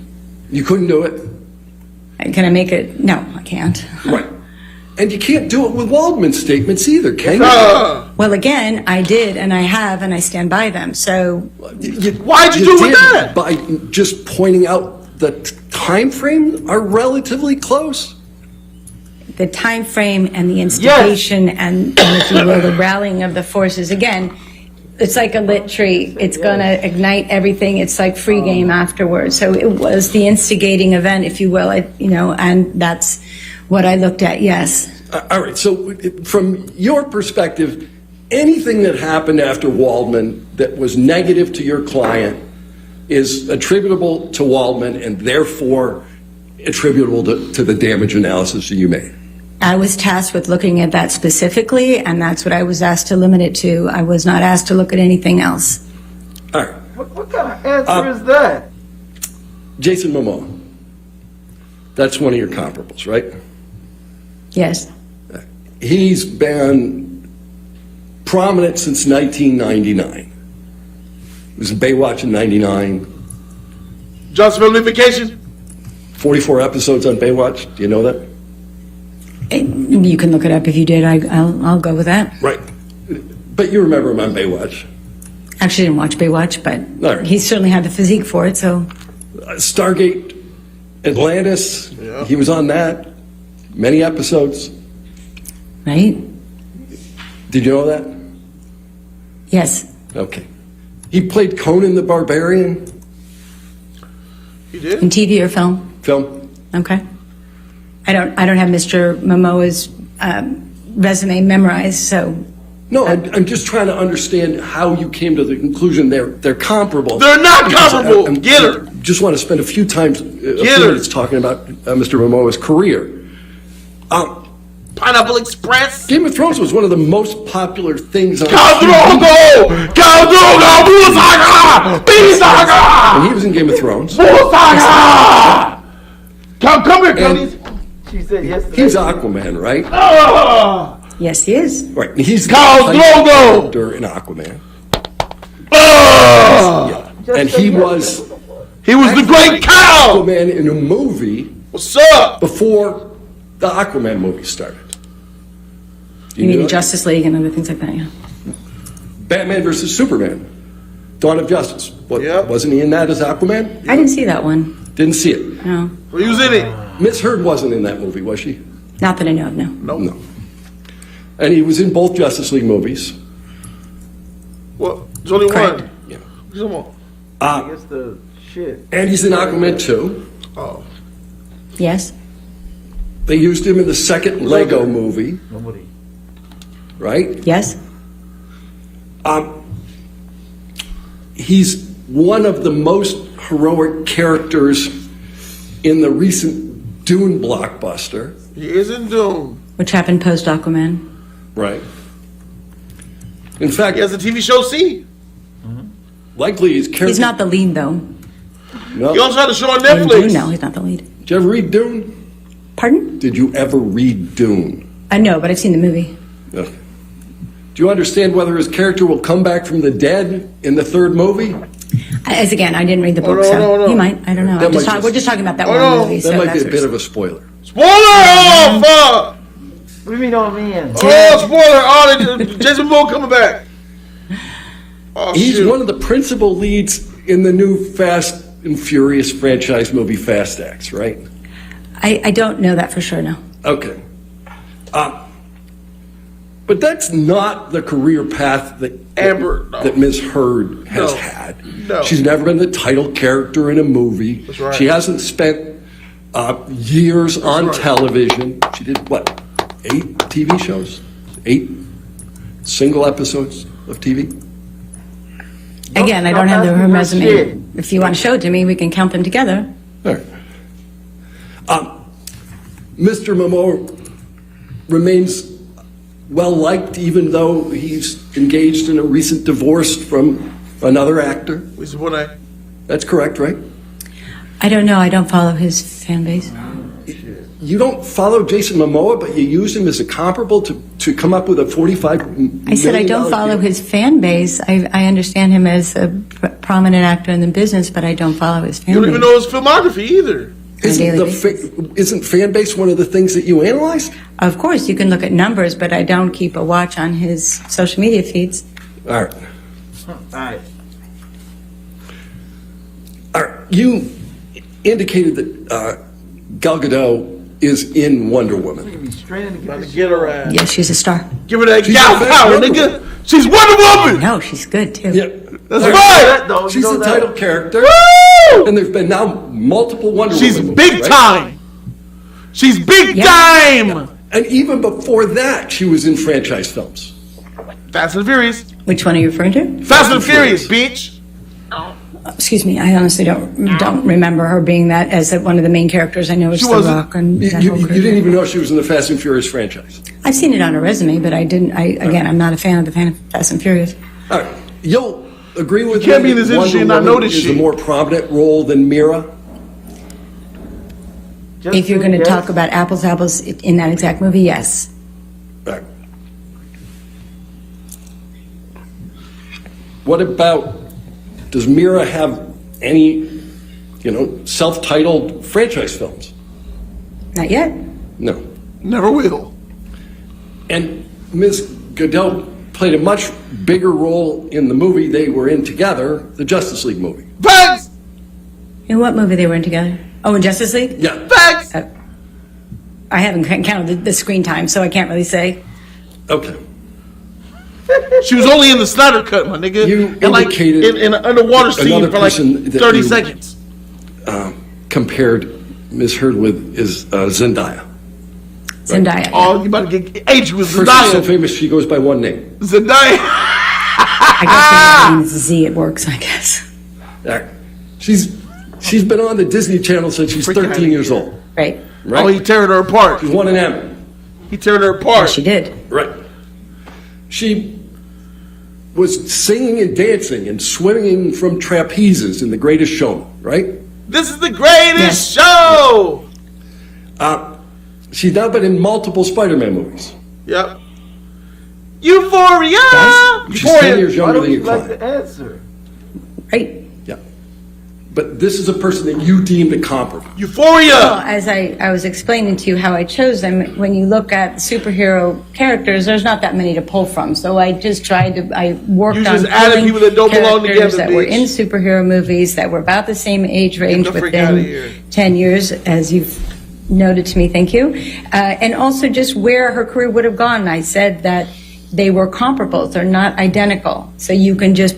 You couldn't do it. Can I make it? No, I can't. Right. And you can't do it with Waldman's statements either, can you? Well, again, I did, and I have, and I stand by them. So Why'd you do it with did that? By just pointing out the time frame are relatively close. the time frame and the instigation and if you will, the rallying of the forces, again, it's like a lit tree. It's going to ignite everything. It's like free game afterwards. So it was the instigating event, if you will, and that's what I looked at, yes. All right, so from your perspective, anything that happened after Waldman that was negative to your client is attributable to Waldman, and therefore attributable to the damage analysis that you made? I was tasked with looking at that specifically, and that's what I was asked to limit it to. I was not asked to look at anything else. All right. What kind of answer is that? Jason Momoa. That's one of your comparables, right? Yes. He's been prominent since 1999. He was in Baywatch in 99. Johnsonville Litigation. 44 episodes on Baywatch. Do you know that? You can look it up if you did. I'll go with that. Right. But you remember him on Baywatch. Actually, didn't watch Baywatch, but All right. he certainly had the physique for it, so. Stargate Atlantis. Yeah. He was on that. Many episodes. Right? Did you know that? Yes. Okay. He played Conan the Barbarian. He did? In TV or film? Film. Okay. I don't have Mr. Momoa's resume memorized, so. No, I'm just trying to understand how you came to the conclusion they're comparable. They're not comparable. Get her. Just want to spend a few minutes talking about Mr. Momoa's career. Pineapple Express. Game of Thrones was one of the most popular things on Saga! And he was in Game of Thrones. Saga! Come here, Cody. She said yes. He's Aquaman, right? Yes, he is. Right. And he's Khal Drogo character in Aquaman. Yeah. And he was the great cow. Aquaman in a movie. What's up? Before the Aquaman movie started. You mean Justice League and other things like that, yeah. Batman versus Superman. Dawn of Justice. Wasn't he in that as Aquaman? I didn't see that one. Didn't see it. No. Well, he was in it. Miss Heard wasn't in that movie, was she? Not that I know of, no. No. And he was in both Justice League movies. Well, there's only one. Yeah. Come on. I guess the shit. And he's in Aquaman 2. Oh. Yes. They used him in the second Lego movie. Nobody. Right? Yes. He's one of the most heroic characters in the recent Dune blockbuster. He is in Dune. Which happened post Aquaman. Right. In fact, he has a TV show C. Likely his character. He's not the lead, though. No. He also had a show on In Netflix. Dune, no, he's not the lead. Did you ever read Dune? Pardon? Did you ever read Dune? No, but I've seen the movie. Okay. Do you understand whether his character will come back from the dead in the third movie? As again, I didn't read the book, no, so no. he might. I don't know. We're just talking about that one movie. That So might that's be a bit of a spoiler. Spoiler! Oh, fuck! What do you mean on me? Oh, spoiler! Oh, Jason Momoa coming back. Oh, He's shoot. one of the principal leads in the new Fast and Furious franchise movie Fast X, right? I don't know that for sure, no. Okay. But that's not the career path that Ms. Heard has had. No. She's never been the title character in a movie. That's right. She hasn't spent years on television. She did, 8 TV shows? 8 single episodes of TV? Again, I don't have her resume. If you want to show it to me, we can count them together. All right. Mr. Momoa remains well-liked even though he's engaged in a recent divorce from another actor. That's correct, right? I don't know. I don't follow his fan base. You don't follow Jason Momoa, but you use him as a comparable to come up with a $45 million. I said I don't follow his fan base. I understand him as a prominent actor in the business, but I don't follow his fan base. You don't even know his filmography either. Isn't fan base one of the things that you analyze? Of course, you can look at numbers, but I don't keep a watch on his social media feeds. All right. All right. You indicated that Gal Gadot is in Wonder Woman. Get her ass. Yes, she's a star. Give her that gal power, nigga. She's Wonder Woman. No, she's good too. Yeah. That's right. She's the title character. Woo! And there's been now multiple Wonder She's Woman big movies, time. She's big time. And even before that, she was in franchise films. Fast and Furious. Which one are you referring to? Fast and Furious, bitch. Excuse me, I honestly don't remember her being that as one of the main characters. I know it's The Rock and You that whole crew. didn't even know she was in the Fast and Furious franchise. I've seen it on her resume, but I didn't. Again, I'm not a fan of the Fast and Furious. All right. You'll agree with You can't me be in this that industry and Wonder not know Woman this is shit. a more prominent role than Mira? If you're going to talk about apples to apples in that exact movie, yes. All right. What about, does Mira have any, self-titled franchise films? Not yet. No. Never will. And Ms. Goodell played a much bigger role in the movie they were in together, the Justice League movie. Facts! In what movie they were in together? Oh, in Justice League? Yeah. Facts! I haven't counted the screen time, so I can't really say. Okay. She was only in the Snyder Cut, my nigga. You and like indicated in an underwater scene another for like person that 30 you- seconds. Compared Ms. Heard with is Zendaya. Zendaya. Oh, you about to get age with First, she's so Zendaya. famous she goes by one name. Zendaya. I guess when it means Z, it works, I guess. She's been on the Disney Channel since she's 13 years old. Right. Oh, he tearing her apart. She's won an Emmy. He tearing her apart. She did. Right. She was singing and dancing and swimming from trapezes in The Greatest Showman, right? This is the greatest show. She's now been in multiple Spider-Man movies. Yep. Euphoria. She's 10 years Why younger don't than you your like client. the answer? Right. Yeah. But this is a person that you deemed a comparable. Euphoria. Well, as I was explaining to you how I chose them, when you look at superhero characters, there's not that many to pull from. So I just I worked You on just added pulling people that don't belong characters together, that were bitch. in superhero movies that were about the same age range the freak outta here. within 10 years, as you've noted to me, thank you. And also just where her career would have gone. I said that they were comparables, they're not identical. So you can just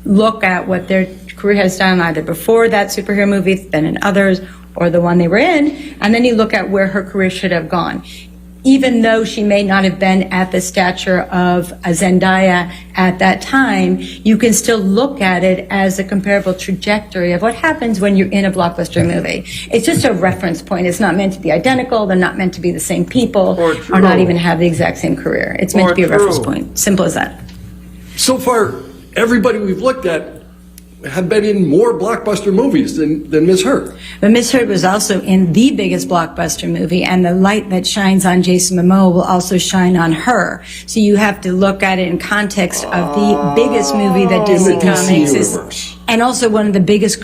look at what their career has done either before that superhero movie, then in others, or the one they were in, and then you look at where her career should have gone. Even though she may not have been at the stature of a Zendaya at that time, you can still look at it as a comparable trajectory of what happens when you're in a blockbuster movie. It's just a reference point. It's not meant to be identical. They're not meant to be the same people, or not even have the exact same career. It's meant to be a reference point. Simple as that. So far, everybody we've looked at have been in more blockbuster movies than Ms. Heard. But Miss Heard was also in the biggest blockbuster movie, and the light that shines on Jason Momoa will also shine on her. So you have to look at it in context of the biggest movie that In the DC DC Comics is, universe. and also one of the biggest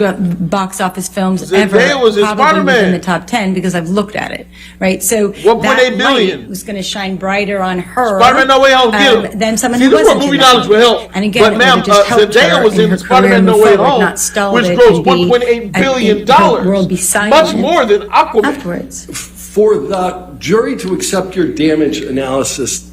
box office films Zendaya ever, was in probably Spider-Man. within the top 10 because I've looked at it, right? So 1.8 that billion. light was going to shine brighter on her Spider-Man No Way Home. Get him. than someone See, who this is where wasn't. movie in that knowledge will movie. help. And again, But it ma'am, would have just helped Zendaya her was in her Spider-Man career No move Way forward, Home, not stalled which it grossed and be $1.8 billion. in the world beside Much it more than Aquaman. afterwards. For the jury to accept your damage analysis,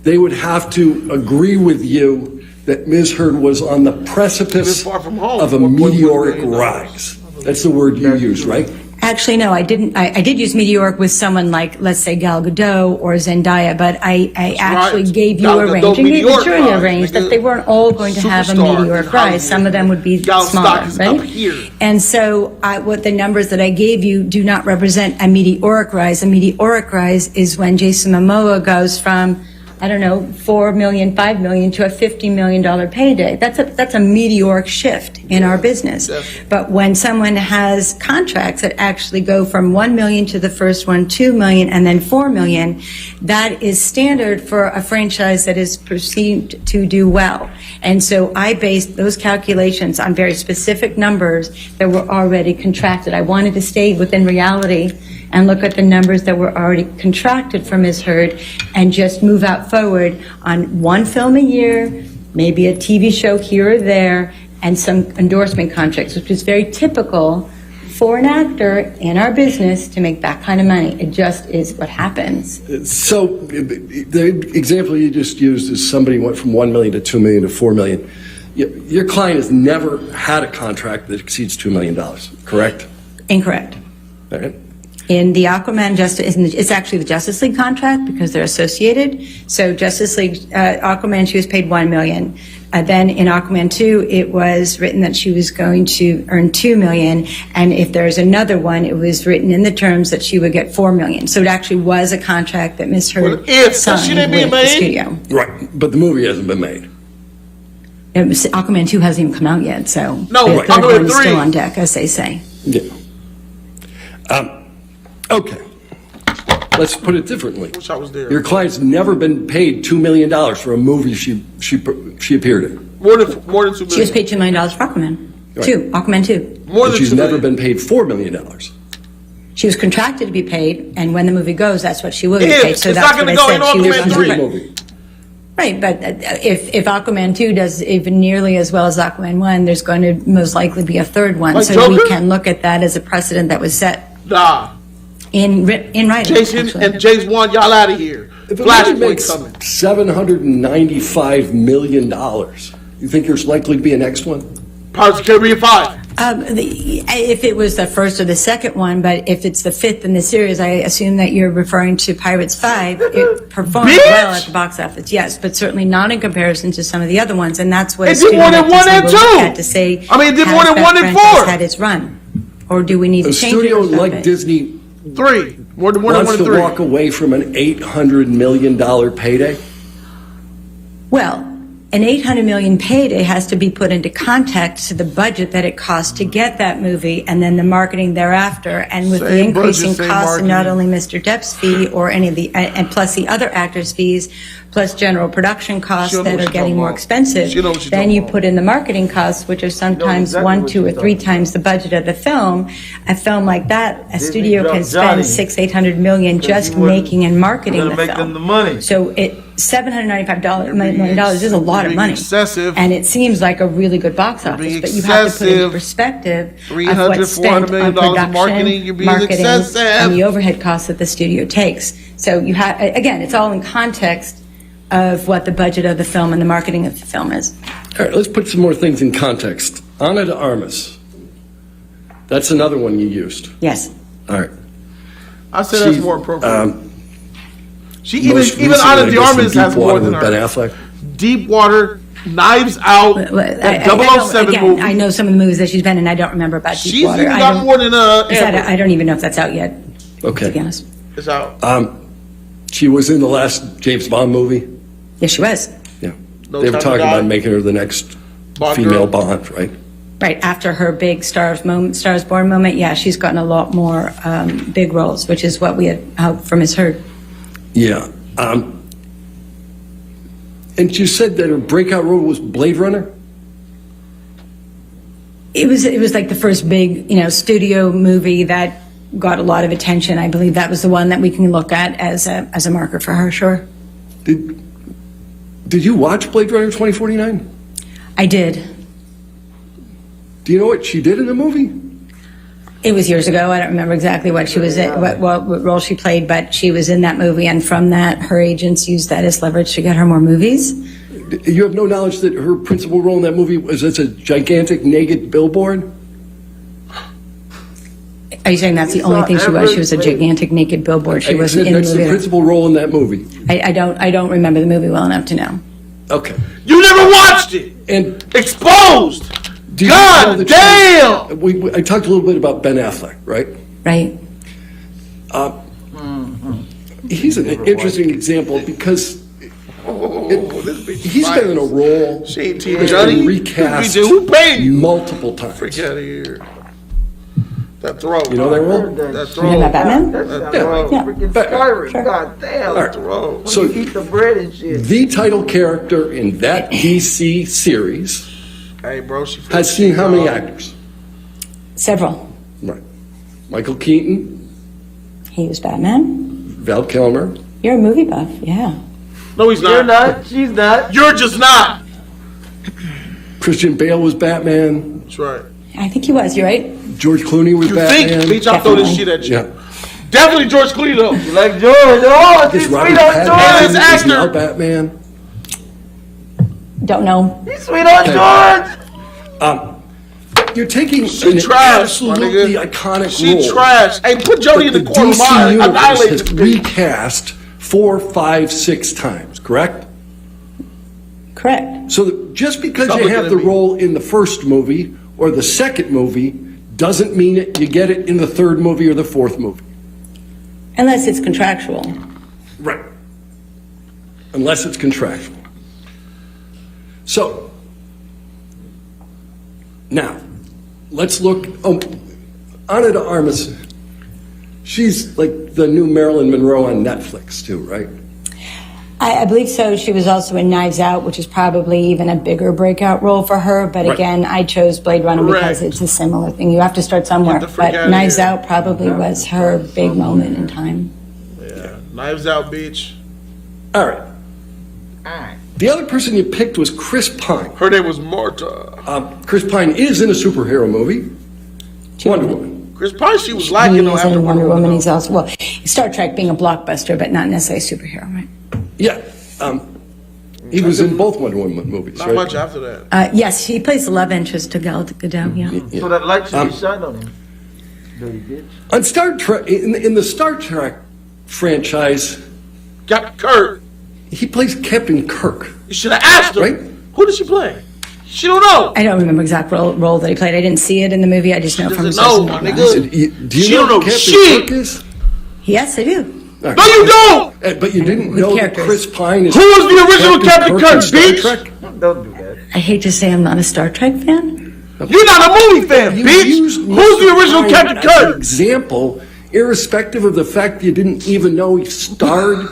they would have to agree with you that Ms. Heard was on the precipice Far from home. of a $1.1 meteoric billion. rise. That's the word you use, right? Actually, no, I didn't. I did use meteoric with someone like, let's say, Gal Gadot or Zendaya, but I actually right. gave you Gal a Gadot range and gave the meteoric jury a rise, range nigga. that they weren't all going to have a Superstar meteoric in rise. Hollywood. Some of them would be Gal smaller, stock is right? up here. And so what the numbers that I gave you do not represent a meteoric rise. A meteoric rise is when Jason Momoa goes from, I don't know, $4 million, $5 million to a $50 million payday. That's a meteoric shift in our business. Definitely. But when someone has contracts that actually go from 1 million to the first one, 2 million, and then 4 million, that is standard for a franchise that is perceived to do well. And so I based those calculations on very specific numbers that were already contracted. I wanted to stay within reality and look at the numbers that were already contracted for Ms. Heard and just move out forward on one film a year, maybe a TV show here or there, and some endorsement contracts, which is very typical for an actor in our business to make that kind of money. It just is what happens. So the example you just used is somebody went from 1 million to 2 million to 4 million. Your client has never had a contract that exceeds $2 million, correct? Incorrect. All right. In the Aquaman it's actually the Justice League contract because they're associated. So Justice League, Aquaman, she was paid $1 million. Then in Aquaman 2, it was written that she was going to earn $2 million, and if there's another one, it was written in the terms that she would get $4 million. So it actually was a contract that Ms. Heard signed with the studio. Right, but the movie hasn't been made. Aquaman 2 hasn't even come out yet, so No, the third Aquaman one is 3. still on deck, as they say. Yeah. Okay. Let's put it differently. Wish I was there. Your client's never been paid $2 million for a movie she appeared in. More than $2 million. She was paid $2 million for Aquaman. Right. Aquaman 2. More But than she's $2 never million. been paid $4 million. She was contracted to be paid, and when the movie goes, that's what she will be If, paid. So it's that's not what I gonna go said. in She was Aquaman Great 3. movie. Right, but if Aquaman 2 does even nearly as well as Aquaman 1, there's going to most likely be a third one. Like So we Joker? can look at that as a precedent that was set Nah. in writing. Jason actually. and James Wan, y'all out of here. If a movie Flashpoint makes coming. $795 million, you think there's likely to be a next one? Pirates of the Caribbean 5. If it was the first or the second one, but if it's the fifth in the series, I assume that you're referring to Pirates 5. It performed well at the box office, yes, but certainly not in comparison to some of the other ones, and that's what It did more than 1 and 2. To say, I mean, it did more has than that 1 and franchise 4. Had its run, or do we need to A change it? studio or stop like it? Disney 3. More than 1 wants and to 3. walk away from an $800 million payday? Well, an $800 million payday has to be put into context to the budget that it cost to get that movie and then the marketing thereafter. And with the Same budget, increasing same costs of not marketing. only Mr. Depp's fee or any of the, and plus the other actors' fees, plus general production costs She don't know that what are she's getting talking more about. expensive, She know what she's then talking you about. put in the marketing costs, which are sometimes exactly 1, what 2, or she's 3 talking times the budget of the film. A film like that, a studio dropped can spend Johnny. $600-800 million just he wasn't making and marketing gonna the make film. them the money. So $795 million is a lot of being money. excessive. And it seems like a really good box office, being but you have to put it in excessive. perspective of $300, what's spent $400 million on production, in marketing, you're being marketing, excessive. and the overhead costs that the studio takes. So you have, again, it's all in context of what the budget of the film and the marketing of the film is. All right, let's put some more things in context. Ana de Armas. That's another one you used. Yes. All right. I said that's She's, more appropriate. She Most even recently, Ana I de guess, in Armas has Deepwater more than with Ben her. Affleck. Deepwater, Knives Out, that 007 again, movie. I know some of the movies that she's been in. I don't remember about She's Deepwater. even I got don't- more than Amber. I don't even know if that's out yet, to Okay. be honest. It's out. She was in the last James Bond movie. Yes, she was. Yeah. No they were Time to talking Die. about making her the next Bond female girl. Bond, right? Right, after her big Stars Born moment, yeah, she's gotten a lot more big roles, which is what we had hoped for Ms. Heard. Yeah. And you said that her breakout role was Blade Runner? It was like the first big, studio movie that got a lot of attention. I believe that was the one that we can look at as a marker for her, sure. Did you watch Blade Runner 2049? I did. Do you know what she did in the movie? It was years ago. I don't remember exactly what she was in, what role she played, but she was in that movie, and from that, her agents used that as leverage to get her more movies. You have no knowledge that her principal role in that movie was as a gigantic naked billboard? Are you saying that's the only thing she was? She was a gigantic naked billboard. She I wasn't said in the that's the movie. principal role in that movie. I don't remember the movie well enough to know. Okay. You never watched it. And Exposed. do you know God that damn. I talked a little bit about Ben Affleck, right? Right. He's an interesting example because he's been in a role She ain't Team that's Johnny. been recast Who paid you? multiple times. Freak out of here. That throw. You know that role? That You throw. know about Batman? That Yeah. throw. Yeah. Freaking But- Skyrim, Sure. god damn. All right. Throw. So Eat the bread and shit. the title character in that DC series Hey, bro, she has seen how many actors? Several. Right. Michael Keaton, He was Batman. Val Kilmer. You're a movie buff, yeah. No, he's You're not. not. She's not. You're just not. Christian Bale was Batman. That's right. I think he was. You're right. George Clooney was You Batman. think, bitch, I'll throw this Definitely. shit at you. Yeah. Definitely George Clooney, though. You like George? Oh, Is she's Robert sweet on And Pattinson his George. is actor. now Batman. Don't know. He's sweet on George. You're taking She an trash, my absolutely nigga. iconic She role. trash. Hey, put Jody in that the corner. DC universe Annihilate has this bitch. recast 4, 5, 6 times, correct? Correct. So just because Stop you looking have at the me. role in the first movie or the second movie doesn't mean you get it in the third movie or the fourth movie. Unless it's contractual. Right. Unless it's contractual. So, now, let's look, Ana de Armas, she's like the new Marilyn Monroe on Netflix too, right? I believe so. She was also in Knives Out, which is probably even a bigger breakout role for her. But Right. again, I chose Blade Runner because it's a similar thing. You have to start somewhere. Get the freak But outta Knives here. Out probably was her big moment in time. Yeah, Knives Out, bitch. All right. The other person you picked was Chris Pine. Her name was Marta. Chris Pine is in a superhero movie, Wonder Woman. Chris Pine, she was lacking though He's after in Wonder Woman. Woman. He's also, well, Star Trek being a blockbuster, but not necessarily a superhero, right? Yeah. He was in both Wonder Woman movies, Not right? much after that. Yes, he plays the love interest to Gal Gadot, yeah. So that light should be shine on him. Dirty bitch. On Star Trek, in the Star Trek franchise, Captain Kirk. he plays Captain Kirk. You should have asked her. Right? Who did she play? She don't know. I don't remember exact role that he played. I didn't see it in the movie. I just know from doesn't know, my nigga. Do you She know don't know who Captain shit. Kirk is? Yes, I do. All right. No, you don't. But you didn't With know that characters. Chris Pine is Who was the original Captain Kirk, in Star bitch? Trek? Don't do that. I hate to say I'm not a Star Trek fan. You're not a movie fan, You bitch. used Who's the Mr. original Pine Captain as an Kirk? example, irrespective of the fact you didn't even know he starred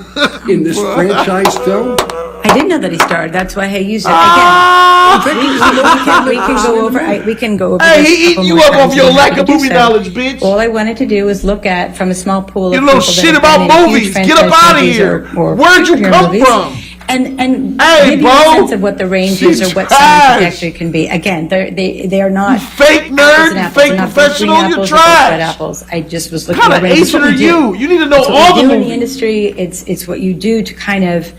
in this franchise film. I didn't know that he starred. That's why I used it Ah! again. We can go over. We can go over. Hey, this he a couple eating you more up times off your if we lack have of to do movie so. knowledge, bitch. All I wanted to do was look at from a small pool of You know people shit that have about been in huge movies. Get up franchise outta movies here. or Where'd you superhero come movies. from? And Hey, give you bro. a sense of what the range is She's or what trash. some trajectory can be. Again, they are not Fake apples nerd, and apples. fake They're not both professional, green you're apples or both red trash. apples. I just was What looking kind at of the range. It's Asian what are we do. you? You need to know It's what all we the do in the movies. industry. It's what you do to kind of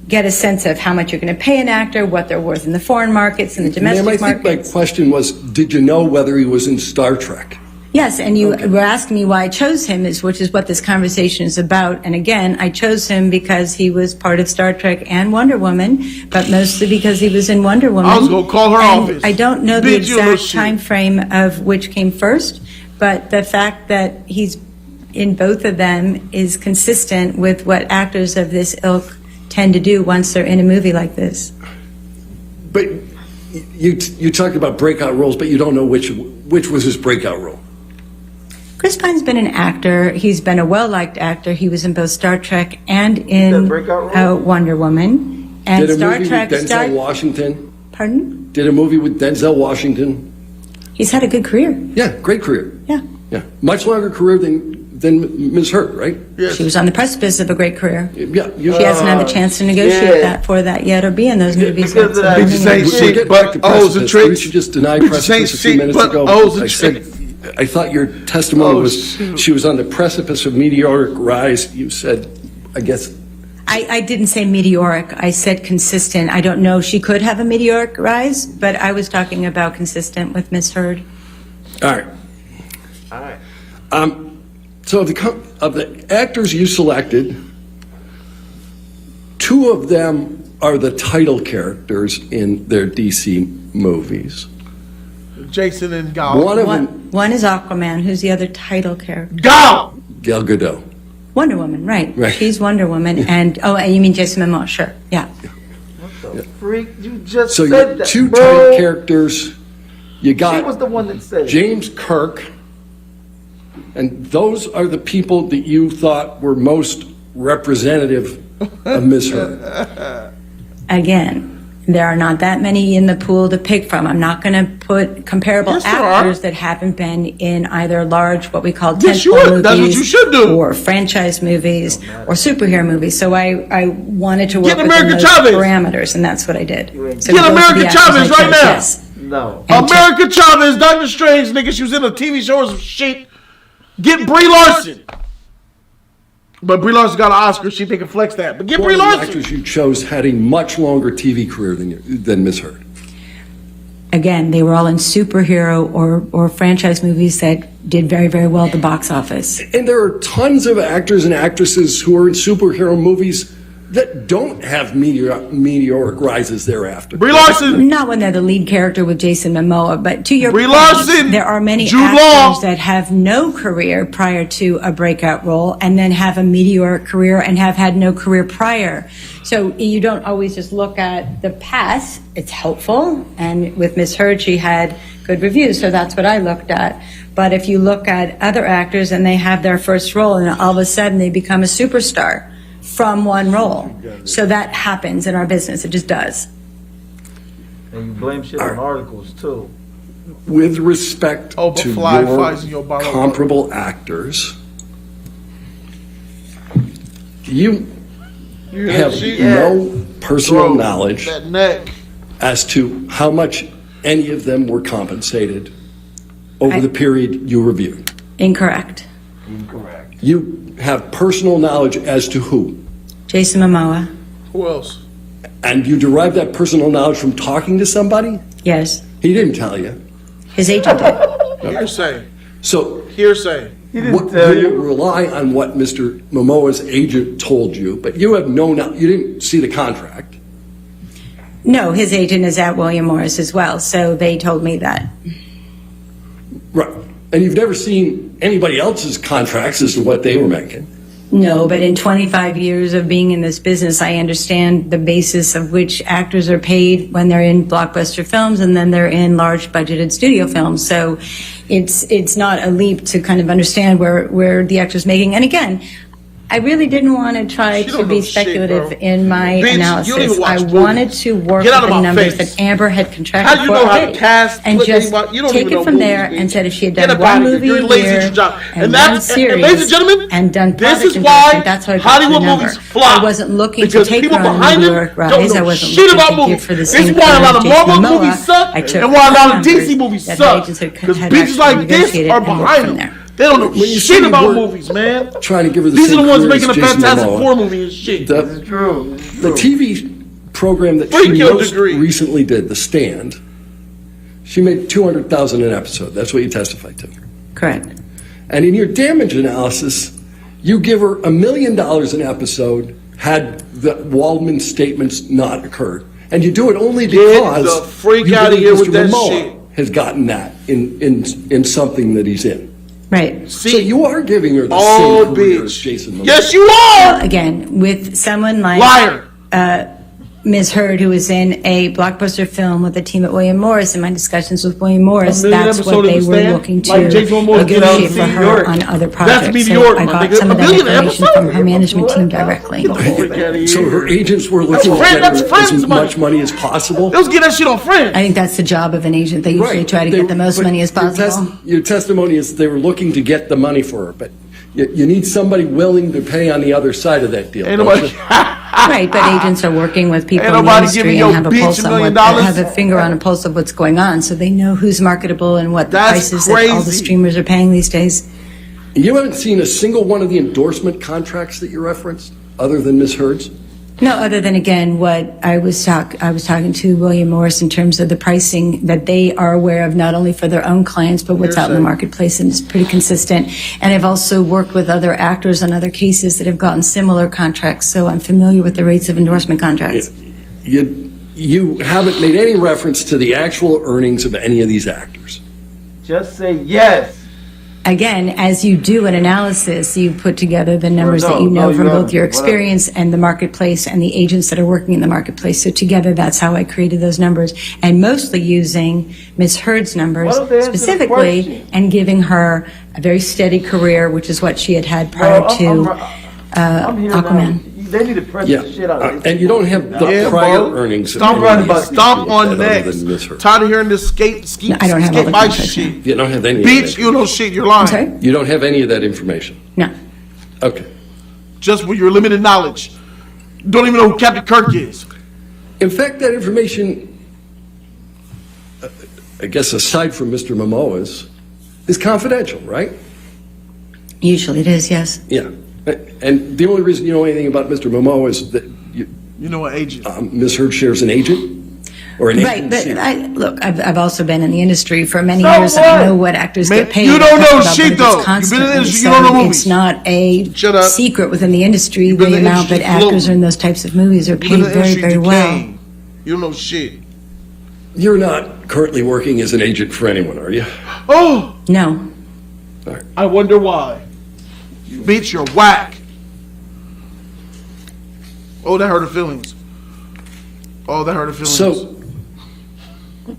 get a sense of how much you're going to pay an actor, what they're worth in the foreign markets and the domestic Ma'am, I think my markets. question was, did you know whether he was in Star Trek? Yes, and you were asking me why I chose him, which is what this conversation is about. And again, I chose him because he was part of Star Trek and Wonder Woman, but mostly because he was in Wonder Woman. I was gonna call her And office. I don't know the Bitch, you little exact shit. time frame of which came first, but the fact that he's in both of them is consistent with what actors of this ilk tend to do once they're in a movie like this. But you talked about breakout roles, but you don't know which was his breakout role. Chris Pine's been an actor. He's been a well-liked actor. He was in both Star Trek and That in breakout role? Wonder Woman. And Did a Star movie Trek with Denzel started. Washington? Pardon? Did a movie with Denzel Washington? He's had a good career. Yeah, great career. Yeah. Yeah, much longer career than Ms. Hurt, right? Yes. She was on the precipice of a great career. Yeah, you, She hasn't had the chance to negotiate yeah. for that yet or be in those movies. because of that- That's Bitches the ain't thing. shit. We're getting but back to O's and precipice. tricks. We should just deny Bitches precipice ain't a few shit minutes but ago. O's and I said, tricks. I thought your testimony Oh, was shoot. she was on the precipice of meteoric rise. You said, I guess. I didn't say meteoric. I said consistent. I don't know. She could have a meteoric rise, but I was talking about consistent with Miss Heard. All right. All right. So of the actors you selected, two of them are the title characters in their DC movies. Jason and Gal. One of them, One is Aquaman. Who's the other title character? Gal. Gal Gadot. Wonder Woman, right. Right. She's Wonder Woman. And you mean Jason Momoa? Sure. Yeah. What the freak? You just So said your that, two bro. title characters, you She got was the one that said it. James Kirk, and those are the people that you thought were most representative of Miss Heard. Again, there are not that many in the pool to pick from. I'm not going to put comparable Yes, there actors are. that haven't been in either large, what we call Yes, you tentpole are. movies, That's what you should do. or franchise movies, or superhero movies. So I wanted to work Get within America those Chavez. parameters, and that's what I did. So Get those are America the actors Chavez I right chose, now. Yes. No. America Chavez, Doctor Strange, nigga. She was in a TV show or some shit. Get Brie Larson. But Brie Larson got an Oscar. She think can flex that. But get One Brie of the Larson. actors you chose had a much longer TV career than Miss Heard. Again, they were all in superhero or franchise movies that did very, very well at the box office. And there are tons of actors and actresses who are in superhero movies that don't have meteoric rises thereafter. Brie Larson. Not when they're the lead character with Jason Momoa, but to your Brie point, Larson, there are many Jude actors Law. that have no career prior to a breakout role and then have a meteoric career and have had no career prior. So you don't always just look at the past. It's helpful. And with Miss Heard, she had good reviews, so that's what I looked at. But if you look at other actors and they have their first role and all of a sudden they become a superstar from one role. So that happens in our business. It just does. And you blame shit on articles too. With respect to fly flies in your your bottle. comparable actors, you have no personal knowledge That neck. as to how much any of them were compensated over the period you reviewed. Incorrect. You have personal knowledge as to who? Jason Momoa. Who else? And you derive that personal knowledge from talking to somebody? Yes. He didn't tell you. His agent did. Hearsay. So Hearsay. you rely on what Mr. Momoa's agent told you, but you have no you didn't see the contract. No, his agent is at William Morris as well, so they told me that. Right. And you've never seen anybody else's contracts as to what they were making. No, but in 25 years of being in this business, I understand the basis of which actors are paid when they're in blockbuster films and then they're in large budgeted studio films. So it's not a leap to kind of understand where the actor's making. And again, I really didn't want to try to be speculative in my Bitch, you don't analysis. even watch I movies. wanted to work Get out with of the my numbers face. that Amber had How contracted do you for know how to already, cast? and Flip just anybody? You don't take even know it from movies, there bitch. and said if she had Get done up one out of here. movie You're a lazy at year your job. and And one that's- and series ladies and gentlemen, and done this product is endorsement, why that's how I got Hollywood the number. movies flop. I wasn't looking Because to take people her on a behind them meteoric don't rise. know I wasn't shit looking about to give movies. her the This same is why a lot of career as Marvel Jason movies Momoa. suck I took and why a lot of numbers DC movies that suck. the agents had Because had bitches actually like this negotiated are and worked behind from them. there. They don't know When you shit say about we're movies, man. Trying to give her the These same are the ones career making as a Jason Fantastic Momoa. Four movie and shit. The TV program that Freak she your most degree. recently did, The Stand, she made $200,000 an episode. That's what you testified to. Correct. And in your damage analysis, you give her $1 million an episode had the Waldman statements not occurred. And you do it only because the freak you outta believe here Mr. with that Momoa shit. has gotten that in something that he's in. Right. So you are giving her the Oh, same career bitch. as Jason Momoa. Yes, you are. Well, again, with someone like Liar. Ms. Heard, who was in a blockbuster film with the team at William Morris, in my discussions with William Morris, A million that's episode what of they The were Stand? looking to Like Jason Momoa get out negotiate of for New her York. on other That's projects. meteoric, So I my got nigga. some of A that million information episodes? from her management team directly. So her agents were looking to get That's her friends as money. much money as possible. Let's get that shit on Friends. I think that's the job of an agent. They usually try to get the most but money as possible. Your testimony is they were looking to get the money for her, but you need somebody willing to pay on the other side of that deal. Ain't don't nobody. you? Right, but agents are working with people Ain't in the nobody industry giving and your have a bitch pulse $1 on million what, have a finger on a pulse of what's going on, so they know who's marketable and what the That's prices that all the crazy. streamers are paying these days. You haven't seen a single one of the endorsement contracts that you referenced, other than Ms. Heard's? No, other than, again, what I was talking to William Morris in terms of the pricing that they are aware of, not only for their own clients, but what's out in the marketplace, and it's pretty consistent. And I've also worked with other actors on other cases that have gotten similar contracts, so I'm familiar with the rates of endorsement contracts. You haven't made any reference to the actual earnings of any of these actors. Just say yes. Again, as you do an analysis, you put together the numbers that you know from both your experience and the marketplace and the agents that are working in the marketplace. So together, that's how I created those numbers, and mostly using Ms. Heard's numbers Why don't they answer the specifically question? and giving her a very steady career, which is what she had had prior to I'm here Aquaman. now. They need to press Yeah, the shit out of and you don't have the Yeah, prior bro. earnings. of Stomp any right of about these stomp people on other next. than Ms. Heard. Tired of hearing this skate No, I don't have all the bike contracts shit. You don't have any of Bitch, that. you know shit. You're lying. I'm sorry? You don't have any of that information. No. Okay. Just with your limited knowledge. Don't even know who Captain Kirk is. In fact, that information, I guess aside from Mr. Momoa's, is confidential, right? Usually it is, yes. Yeah. And the only reason you know anything about Mr. Momoa is that You know what agent? Ms. Heard shares an agent? or an Right, but agency. I've also been in the industry for many So years, and I what? know what actors Man, get paid. you don't know About shit, benefits though. You've been in the constantly, industry, you don't know so movies. It's not a Shut up. secret within the industry been in the the amount that industry actors floating. in those types of movies are You've been paid in the very, industry very well. decaying. You don't know shit. You're not currently working as an agent for anyone, are you? Oh, No. I wonder why. Bitch, you're whack. Oh, that hurt her feelings. Oh, that hurt her feelings. So,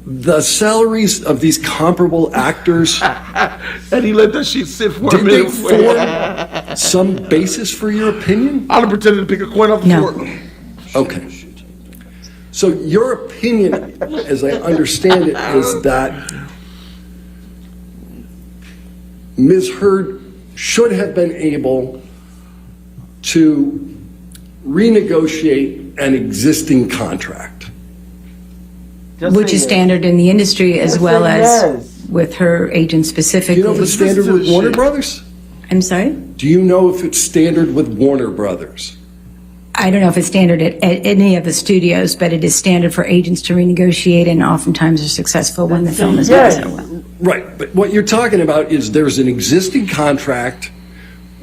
the salaries of these comparable actors, and he let that shit sit for a did they minute. form some basis for your opinion? I'd have pretended to pick a coin off the floor. Okay. So your opinion, as I understand it, is that Ms. Heard should have been able to renegotiate an existing contract. Which is standard in the industry as Just well say as yes. with her agent specifically. Do you know if it's standard with Warner Brothers? I'm sorry? Do you know if it's standard with Warner Brothers? I don't know if it's standard at any of the studios, but it is standard for agents to renegotiate, and oftentimes are successful when the film is not so well. Right, but what you're talking about is there's an existing contract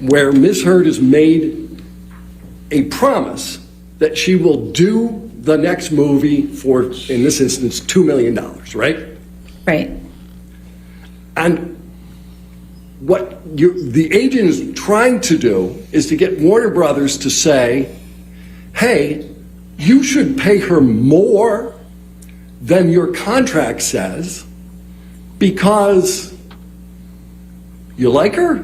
where Ms. Heard has made a promise that she will do the next movie for, in this instance, $2 million, right? Right. And what the agent is trying to do is to get Warner Brothers to say, hey, you should pay her more than your contract says because you like her?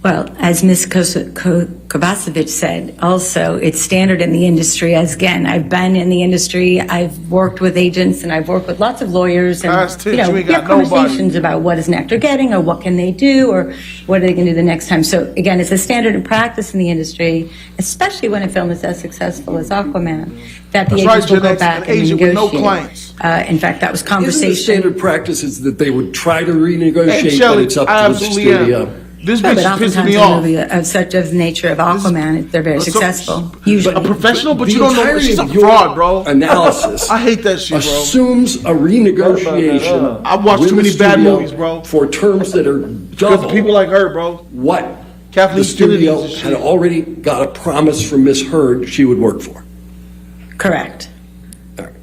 Well, as Ms. Kovacevic said, also, it's standard in the industry. As again, I've been in the industry, I've worked with agents, and I've worked with lots of lawyers, and Past tense, you know, you we ain't have got nobody. conversations about what is an actor getting, or what can they do, or what are they going to do the next time. So again, it's a standard in practice in the industry, especially when a film is as successful as Aquaman, that the That's right, agents will Gen go X, back an and agent with no negotiate. clients. In fact, that was Isn't the conversation. standard practice is that they would try to Hey, renegotiate, but Shelley, it's up I to the absolutely am. studio? This No, bitch but is pissing oftentimes me a off. movie of such as the nature of Aquaman, they're very So- successful. Usually. A professional, but The you don't know. entirety She's a of your fraud, bro. Analysis I hate that shit, bro. assumes a renegotiation. I've watched with too the many bad studio movies, bro. For terms that are Because double of people like her, bro. what Kathleen the studio Kennedy is a had shit. already got a promise from Ms. Heard she would work for. Correct. All right.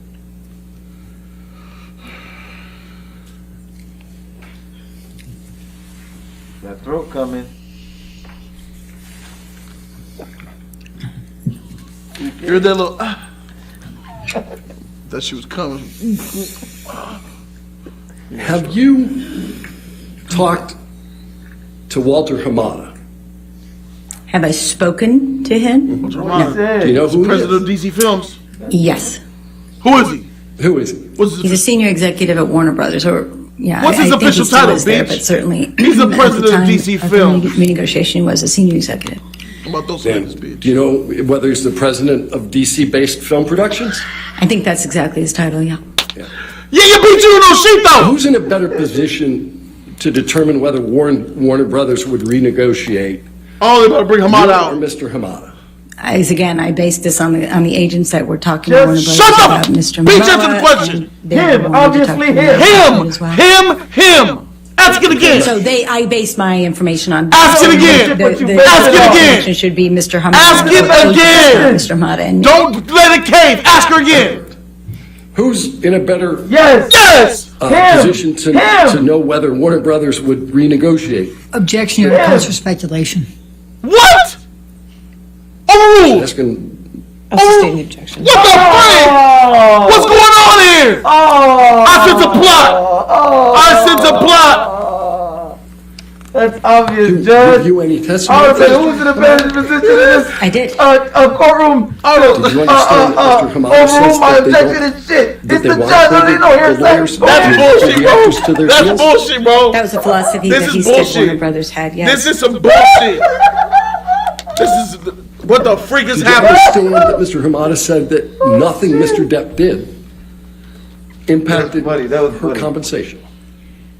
That throat coming. You're that little. That she was coming. Have you talked to Walter Hamada? Have I spoken to him? Do you know who he President is? of DC Films. Yes. Who is he? Who is he? What's his He's a senior executive at Warner Brothers, or yeah. What's his I think official he still title, is there, bitch? but certainly He's the at president of time DC the Films. renegotiation, he was a senior executive. about those Dan, things, bitch? do you know whether he's the president of DC-based film productions? I think that's exactly his title. Yeah. Yeah, you beat you in those shit though. Who's in a better position to determine whether Warner Brothers would renegotiate? Oh, they better bring Hamada you out. or Mr. Hamada? As again, I based this on the agents that were talking Just to Warner Brothers shut up! about Mr. Bitch, Mamala, answer the question. and they Him, wanted to talk obviously to him. about it as well. Him. Ask it again. So I based my information on. Ask it again. The Ask it again. information should be Mr. Hamada. Ask it again. Mr. Hamada. And Don't let it cave. Ask her again. Who's in a better Yes. position to know whether Warner Brothers would renegotiate? Objection, Your Honor, calls for speculation. What? Overruled. Asking, Sustaining objection. What the frick? What's going on here? I sense a plot. I sense a plot. That's obvious, give Judge. you any I testimony? would say, who's in the best position in this I did. courtroom? Did you understand that Mr. Hamada says Overrule my that they objection don't- and shit. that It's they the want judge. to I hold didn't know the hearsay. lawyers That's to bullshit, the bro. actors to their That's deals? bullshit, bro. That was a philosophy This that is he said bullshit. Warner Brothers had. Yes. This is some bullshit. This is what the freak is Did you happening. understand that Mr. Hamada said that nothing Mr. Depp did impacted That was her funny. compensation?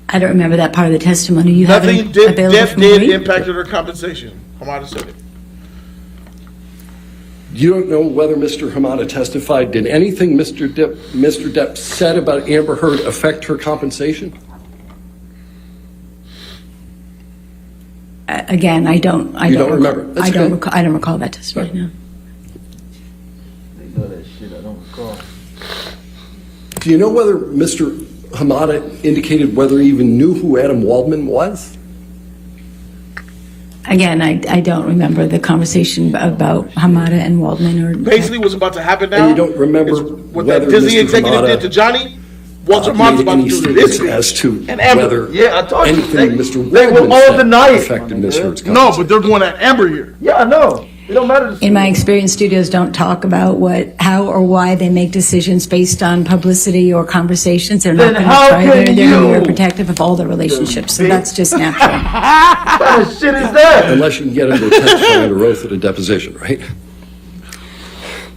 I don't remember that part of the testimony. You have Nothing it did, available Depp for me to did read? impacted her compensation. Hamada said it. You don't know whether Mr. Hamada testified. Did anything Mr. Depp said about Amber Heard affect her compensation? Again, I don't remember. That's I don't okay. recall that testimony. No. They know that shit. I don't recall. Do you know whether Mr. Hamada indicated whether he even knew who Adam Waldman was? Again, I don't remember the conversation about Hamada and Waldman or Basically, what's about to happen now? And you don't remember is what whether that Disney Mr. executive Hamada, did to Johnny? Walter Mott's made about any to do statements this. as to And Amber. whether Yeah, I told you. anything Mr. They were Waldman all said denied. affected Ms. Heard's No, compensation. but they're going at Amber here. Yeah, I know. It don't matter. In my experience, studios don't talk about how or why they make decisions based on publicity or conversations. They're not Then going to how try. can They're going to be you? very protective of all their relationships. So that's just natural. What kind of shit is that? Unless you can get into a testify under oath at a deposition, right?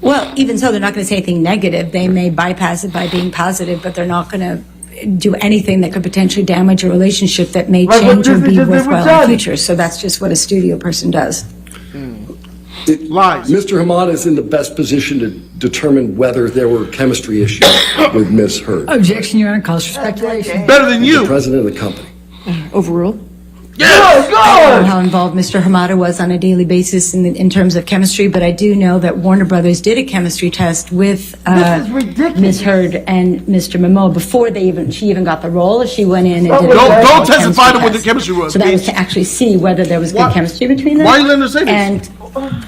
Well, even so, they're not going to say anything negative. They may bypass it by being positive, but they're not going to do anything that could potentially damage a relationship that may Like what change or Disney be just did with worthwhile in Johnny. the future. So that's just what a studio person does. Lies. Mr. Hamada is in the best position to determine whether there were chemistry issues with Ms. Heard. Objection, Your Honor, calls for speculation. Better than The you. president of the company. Overruled. Yes. I don't know how involved Mr. Hamada was on a daily basis in terms of chemistry, but I do know that Warner Brothers did a chemistry test with This is ridiculous. Ms. Heard and Mr. Momoa before she even got the role. She went in and did a Don't chemistry testify to what the test. chemistry was. So that was bitch. to actually see whether there was Why- good chemistry between them. Why are you letting her say this? And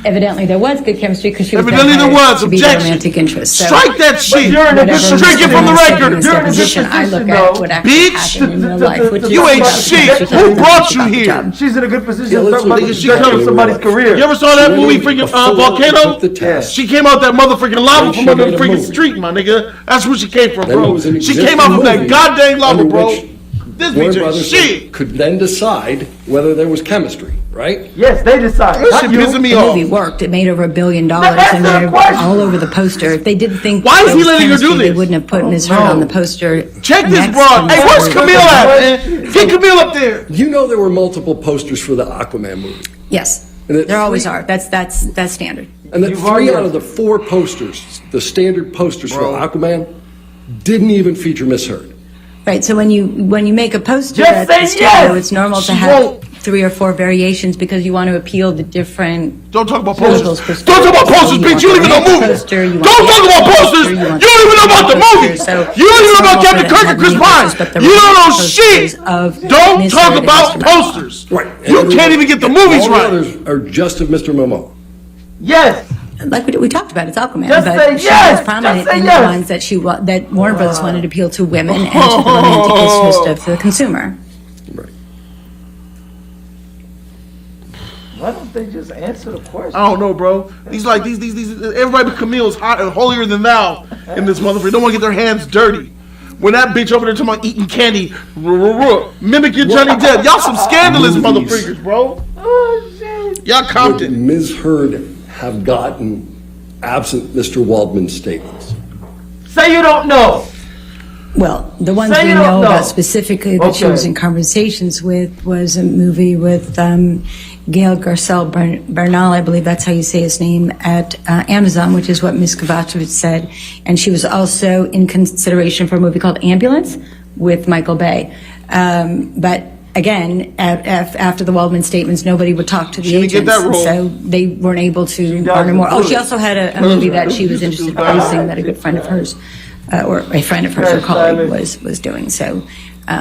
evidently there was good chemistry because she was Evidently then there hired was. to be the Objection. romantic interest. So Strike that shit. you're in a whatever Strike it from the Mr. Hamada said record. in his You're in a deposition, I look position, at though. what actually Bitch. happened in real life. which is You ain't about shit. chemistry Who testing brought about you the here? job. She's in a good position Yeah, to let's talk about look the at trajectory of that. somebody's career. You ever saw that She movie, went freaking before she Volcano? took the test. She came out that motherfucking lava And from she under the made a freaking movie. street, my nigga. That's where she came from, Then it bro. was an She came existing out from that movie goddamn lava, under bro. which This Warner bitch ain't Brothers shit. could then decide whether there was chemistry, right? Yes, they decide. This Not shit you. pissing me The off. movie worked. It made over $1 billion, That's and the they're question. all over the poster. If they didn't think Why is there he was letting her do chemistry, they this? wouldn't have put Ms. Heard on the poster. Check this next broad. to Hey, Ms. where's Heard. Camille at, man? Get Camille up there. You know there were multiple posters for the Aquaman movie. Yes, And it's there always free. are. That's standard. And that You've 3 already- out of the 4 posters, the standard posters Bro. for Aquaman, didn't even feature Miss Heard. Right. So when you make a poster Just at the say studio, yes! it's normal to She have won't. 3 or 4 variations because you want to appeal to different. Don't talk about Levels posters. perspective. Don't talk about posters, You bitch. want You don't even know the movies. poster, you want Don't the talk about poster, posters. you You want don't even know about the movie. So You don't even know about it's Captain normal Kirk for and Chris them to have Pine. many posters, but You don't know the shit. posters of Don't Miss talk Heard and about Mr. Momoa. posters. Right. You can't even get the movies All the right. others are just of Mr. Momoa. Yes. Like we talked about, it's Aquaman, Just but say she yes! was prominent Just say in yes! the ones that Warner Brothers wanted to appeal to women and to the romantic interest of the consumer. Right. Why don't they just answer the question? I don't know, bro. These everybody but Camille's hot and holier than thou in this motherfucker. Don't want to get their hands dirty. When that bitch over there talking about eating candy, mimicking Johnny Depp. Y'all some scandalous Movies. motherfuckers, bro. Oh, shit. Y'all Would Compton. Ms. Heard have gotten absent Mr. Waldman's statements? Say you don't know. Well, the ones Say we you don't know know. about specifically that she Okay. was in conversations with was a movie with Gail Garcelle Bernal, I believe that's how you say his name, at Amazon, which is what Ms. Kovacevic said. And she was also in consideration for a movie called Ambulance with Michael Bay. But again, after the Waldman statements, nobody would talk to the She didn't get agents, that role. so they weren't able to doesn't garner more. Oh, do she it. also had a movie that she was interested in producing that a good friend of hers, or a friend of hers, her colleague, was doing. So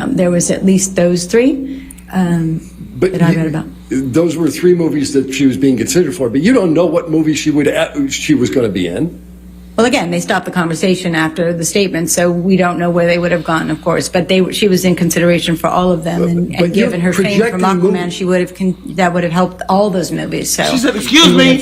there was at least those 3 that I read about. Those were 3 movies that she was being considered for, but you don't know what movie she was going to be in. Well, again, they stopped the conversation after the statement, so we don't know where they would have gone, of course. But she was in consideration for all of them, But and given her fame from projecting Aquaman, she would have that would have helped all those movies. So She said, "Excuse it would me."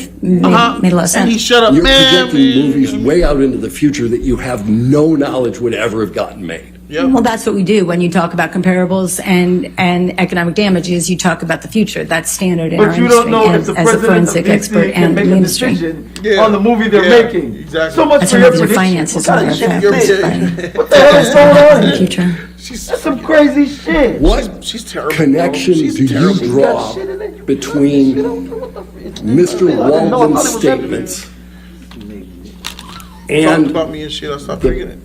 have made a lot of sense. And he shut up, You're man. projecting movies way out into the future that you have no knowledge would ever have gotten made. Yep. Well, that's what we do when you talk about comparables and economic damages. You talk about the future. That's standard in our But you industry don't know if the as a president forensic of expert DC can and make in the a industry. decision on the movie they're making. Exactly. So much That's for a your movie of prediction. finances, What kind as of a shit matter is of this? fact. What the hell is going on In the here? future. That's some crazy shit. What She's terrible. connection bro. She's do terrible. you draw between Mr. Waldman's statements talked about me and shit. I stopped drinking it.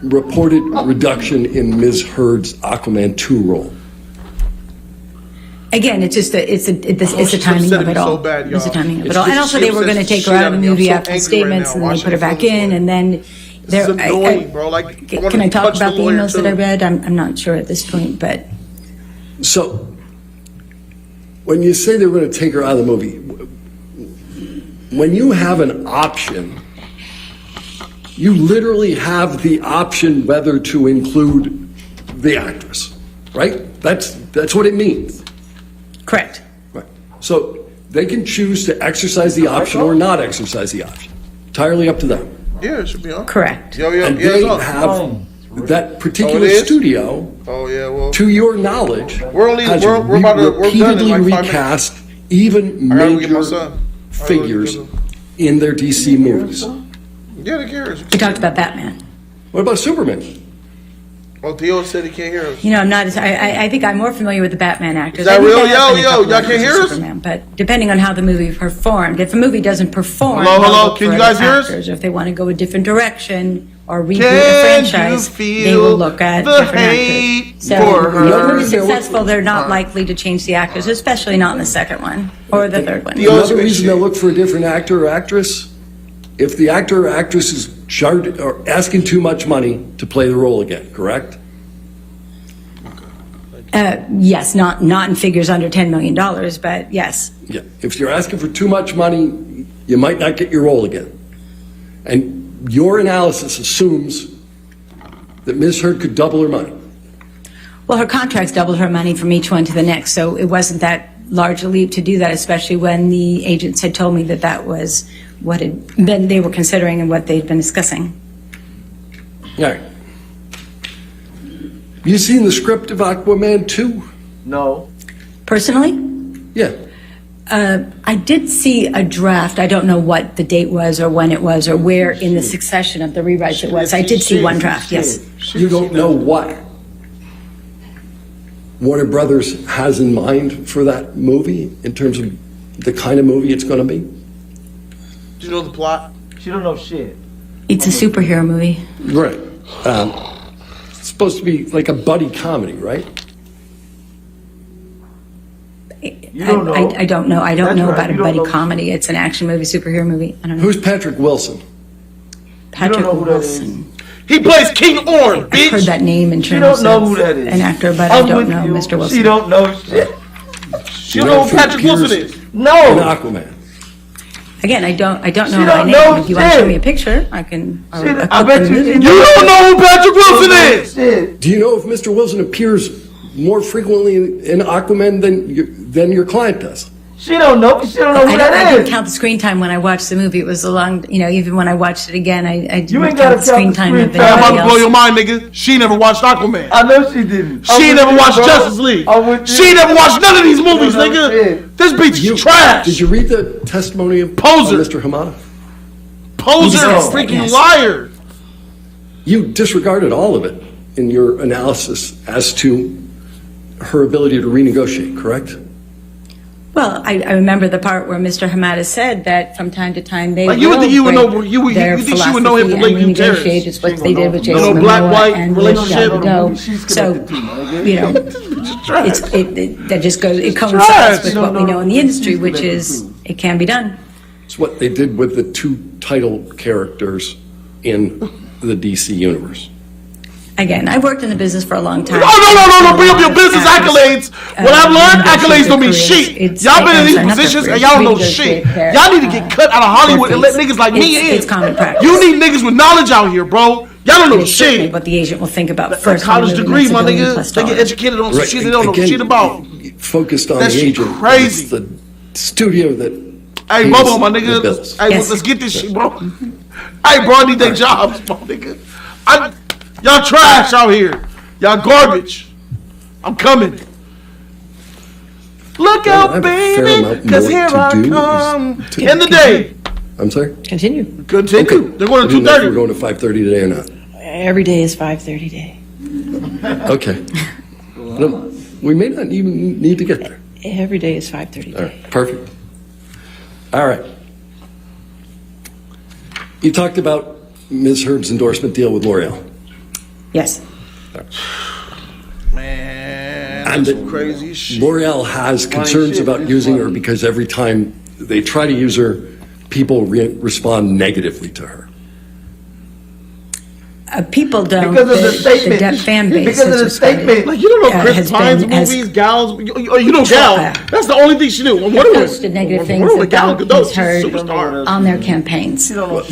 Reported reduction in Ms. Heard's Aquaman 2 role. Again, it's just it's the should've timing said of it it all. so bad, It's the y'all. timing of It's it all. And just also, they were shit going to take her shit out of the out of me. I'm movie so after the angry right statements, now and then watching put her it back from this in, way. and then This is annoying, bro. Like, I wanted can I to talk touch about the lawyer, emails that I too. read? I'm not sure at this point, but So, when you say they're going to take her out of the movie, when you have an option, you literally have the option whether to include the actress, right? That's what it means. correct. Right. So they can choose to exercise the option or not exercise the option. Entirely up to them. Yeah, it should be on. Correct. Yeah, And yeah, they it's on. have that Oh, particular it is? studio, Oh yeah, well, to your knowledge, has we're done in repeatedly like 5 minutes. recast even I gotta go get my major son. figures in their DC movies. Yeah, they cares. We talked about Batman. What about Superman? Oh, Theo said he can't hear us. You know, I'm not. I think I'm more familiar with the Batman actors. Is that I think real? there has Yo, been a yo, couple y'all can't actors hear in us? Superman, but depending on how the movie performed, if a movie doesn't perform, Hello, they'll hello, look can for you guys other hear us? actors. Or if they want to go a different direction or reboot Can a franchise, you feel they will look at the different hate actors. So, for her? if the movie's successful, they're not likely to change the actors, especially not in the second one or the third one. Another reason they'll look for a different actor or actress, if the actor or actress is charged or asking too much money to play the role again, correct? Yes, not in figures under $10 million, but yes. Yeah. If you're asking for too much money, you might not get your role again. And your analysis assumes that Ms. Heard could double her money. Well, her contracts doubled her money from each one to the next, so it wasn't that large a leap to do that, especially when the agents had told me that that was what had been, they were considering and what they'd been discussing. All right. You seen the script of Aquaman 2? No. Personally, Yeah. I did see a draft. I don't know what the date was or when it was or where in the succession of the rewrites it was. I did see one draft, yes. You don't know what Warner Brothers has in mind for that movie in terms of the kind of movie it's going to be? Do you know the plot? She don't know shit. It's a superhero movie. Right. It's supposed to be like a buddy comedy, right? You don't know. I don't know. I don't That's know right. about a You don't buddy know. comedy. It's an action movie, superhero movie. I don't know. Who's Patrick Wilson? Patrick know who that is. Wilson. He plays King Orn, I've heard bitch. that name in She terms don't know of who that is. an actor, but I'm I don't with know you. Mr. Wilson. She don't know shit. You know who Patrick Wilson is? In No. Aquaman. Again, I don't know She my don't name. know If you want to show shit. me a picture, I can. I bet you You don't know who Patrick Wilson is. Shit. Do you know if Mr. Wilson appears more frequently in Aquaman than your client does? She don't know. She don't know who I that didn't is. count the screen time when I watched the movie. It was a long, even when I watched it again, I You didn't ain't gotta count the screen count the time screen of time. I'm about anybody to blow else. your mind, nigga. She never watched Aquaman. I know she didn't. She ain't never watched Justice League. She never watched none of these movies, No, nigga. shit. This bitch is trash. Did you read the testimony of Poser. Mr. Hamada? Poser, Yes, freaking yes. liar. You disregarded all of it in your analysis as to her ability to renegotiate, correct? Well, I remember the part where Mr. Hamada said that from time to time they Like, you would will think you would break know- you their think she would know him from philosophy Lakeview and Terrace. renegotiate. It's what they did with You Jason know, black-white Momoa and relationship. with Gal Gadot. She's So, connected to, nigga. that just goes. It trash. coincides with You what don't we know know in the who industry, she's which connected is to. it can be done. It's what they did with the two title characters in the DC universe. Again, I worked in the business for a long time. No. Bring up your business accolades. What I've learned, accolades don't mean shit. Y'all been in these positions and y'all don't know shit. Y'all need to get cut out of Hollywood and let niggas like me in. It's common practice. You need niggas with knowledge out here, bro. Y'all don't know It's certainly shit. what the agent will think about That first. college when the degree, movie my makes $1 billion nigga. plus They get dollars. educated on some shit they don't know Again, shit about. Focused on That the shit agent. crazy. It's the studio that. Hey, pays Bobo, my the nigga. bills. Hey, Yes. let's get this shit, bro. Hey, bro, I need their jobs, my nigga. Y'all trash out here. Y'all garbage. I'm coming. Look Well, I out, have a fair baby, amount cause more here to I do come. to- In the day. I'm sorry? Continue. Continue. Okay. They're going I to didn't know if 2:30. we're going to 5:30 today or not. Every day is 5:30 day. Okay. No, we may not even need to get there. Every day is 5:30 All right, perfect. All right. You talked about Ms. Heard's endorsement deal with L'Oreal? Yes. Man, And that's some crazy shit. L'Oreal has concerns shit, about it's using her funny. because every time they try to use her, people respond negatively to her. People don't. Because of the statement. The Depp fan base. Because of has the responded, statement. Like, you don't know Chris has Pine's been- has movies, Gal's. You know Gal. That's the only thing she knew. posted negative things about Ms. Heard on their campaigns. So,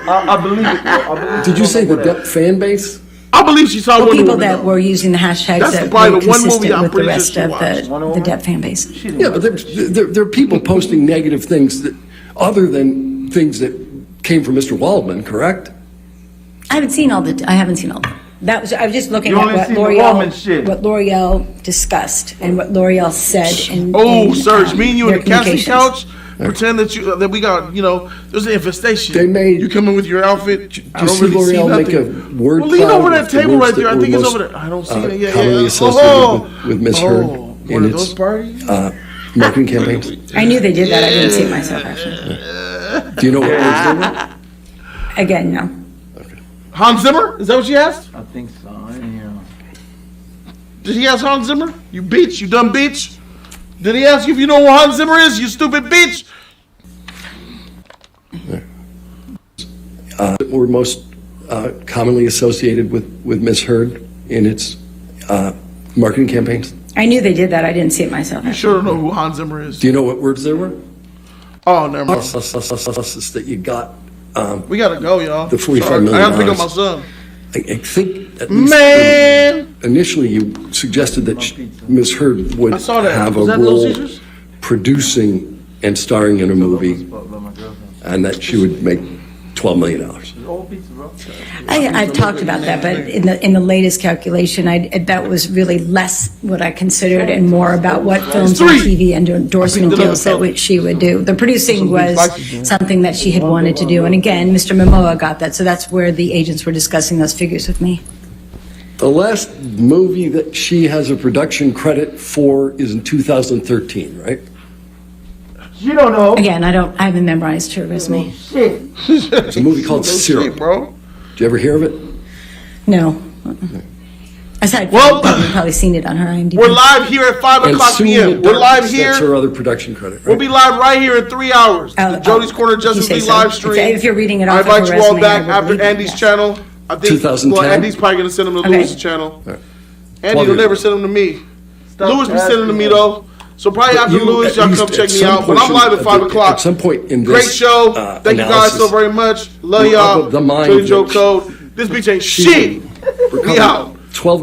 I believe it. Bro. I believe did you say the Depp fan base? I believe she saw Well, Wonder people Woman, that though. were using the hashtags That's that probably were the one movie consistent I'm with the pretty rest sure of she the Depp fan base. Yeah, but there are people posting negative things that, other than things that came from Mr. Waldman, correct? I haven't seen all the. I haven't seen all the. That was. I was just looking You at only what seen the woman L'Oreal, shit. what L'Oreal discussed, and what L'Oreal said. Oh, Serge, me and you their in the casting communications. couch, pretend that we got, there's an infestation. They made- You come in with your outfit. I you don't see really see L'Oreal nothing. make a word Well, lean cloud over that with the table words right there. that I were think it's most, over there. I don't see it. Yeah, commonly yeah. associated with Ms. Heard One in of its those parties. marketing campaigns? I knew they did that. I didn't see it myself actually. Do you know what words they were? Again, no. Hans Zimmer? Is that what she asked? I think so. Yeah. Did he ask Hans Zimmer? You bitch. You dumb bitch. Did he ask you if you know who Hans Zimmer is? You stupid bitch. Were most commonly associated with Ms. Heard in its marketing campaigns? I knew they did that. I didn't see it myself. You sure don't know who Hans Zimmer is. Do you know what words there were? Oh, never mind. That you got. We gotta go, y'all. The $45 Sorry, million. I gotta pick up my son. I think at least Man! initially you suggested that Ms. Heard would I saw that. have Was a that Little role Caesars? producing and starring in a movie, and that she would make $12 million. I've talked about that, but in the latest calculation, that was really less what I considered and more about what films and TV and endorsement deals that she would do. The producing was something that she had wanted to do, and again, Mr. Momoa got that, so that's where the agents were discussing those figures with me. The last movie that she has a production credit for is in 2013, right? You don't know. Again, I haven't memorized her resume. There's a movie called Syrup. Bro. Did you ever hear of it? No. Aside from you've probably seen it on her IMDb. We're live here at 5 And o'clock Soon p.m. in We're live Darkness, here. That's her other production credit, right? We'll be live right here in 3 hours. The Jody's Corner Justice say League so. live stream. If you're reading it I off of her invite you all resume, back I would after believe it, Andy's yes. channel. I think 2010? Well, Andy's probably gonna send him to Okay. Lewis's channel. Right. Andy 12 will never years. send him to me. Lewis be asking sending them to me though. So probably But after you, Lewis, at y'all least come at check me some out. But I'm portion live at of 5 the- o'clock. At some point in Great this show. Thank you guys so analysis, very much. Love the- y'all. the mind Jody Joe that Code. This bitch ain't shit. We out. 12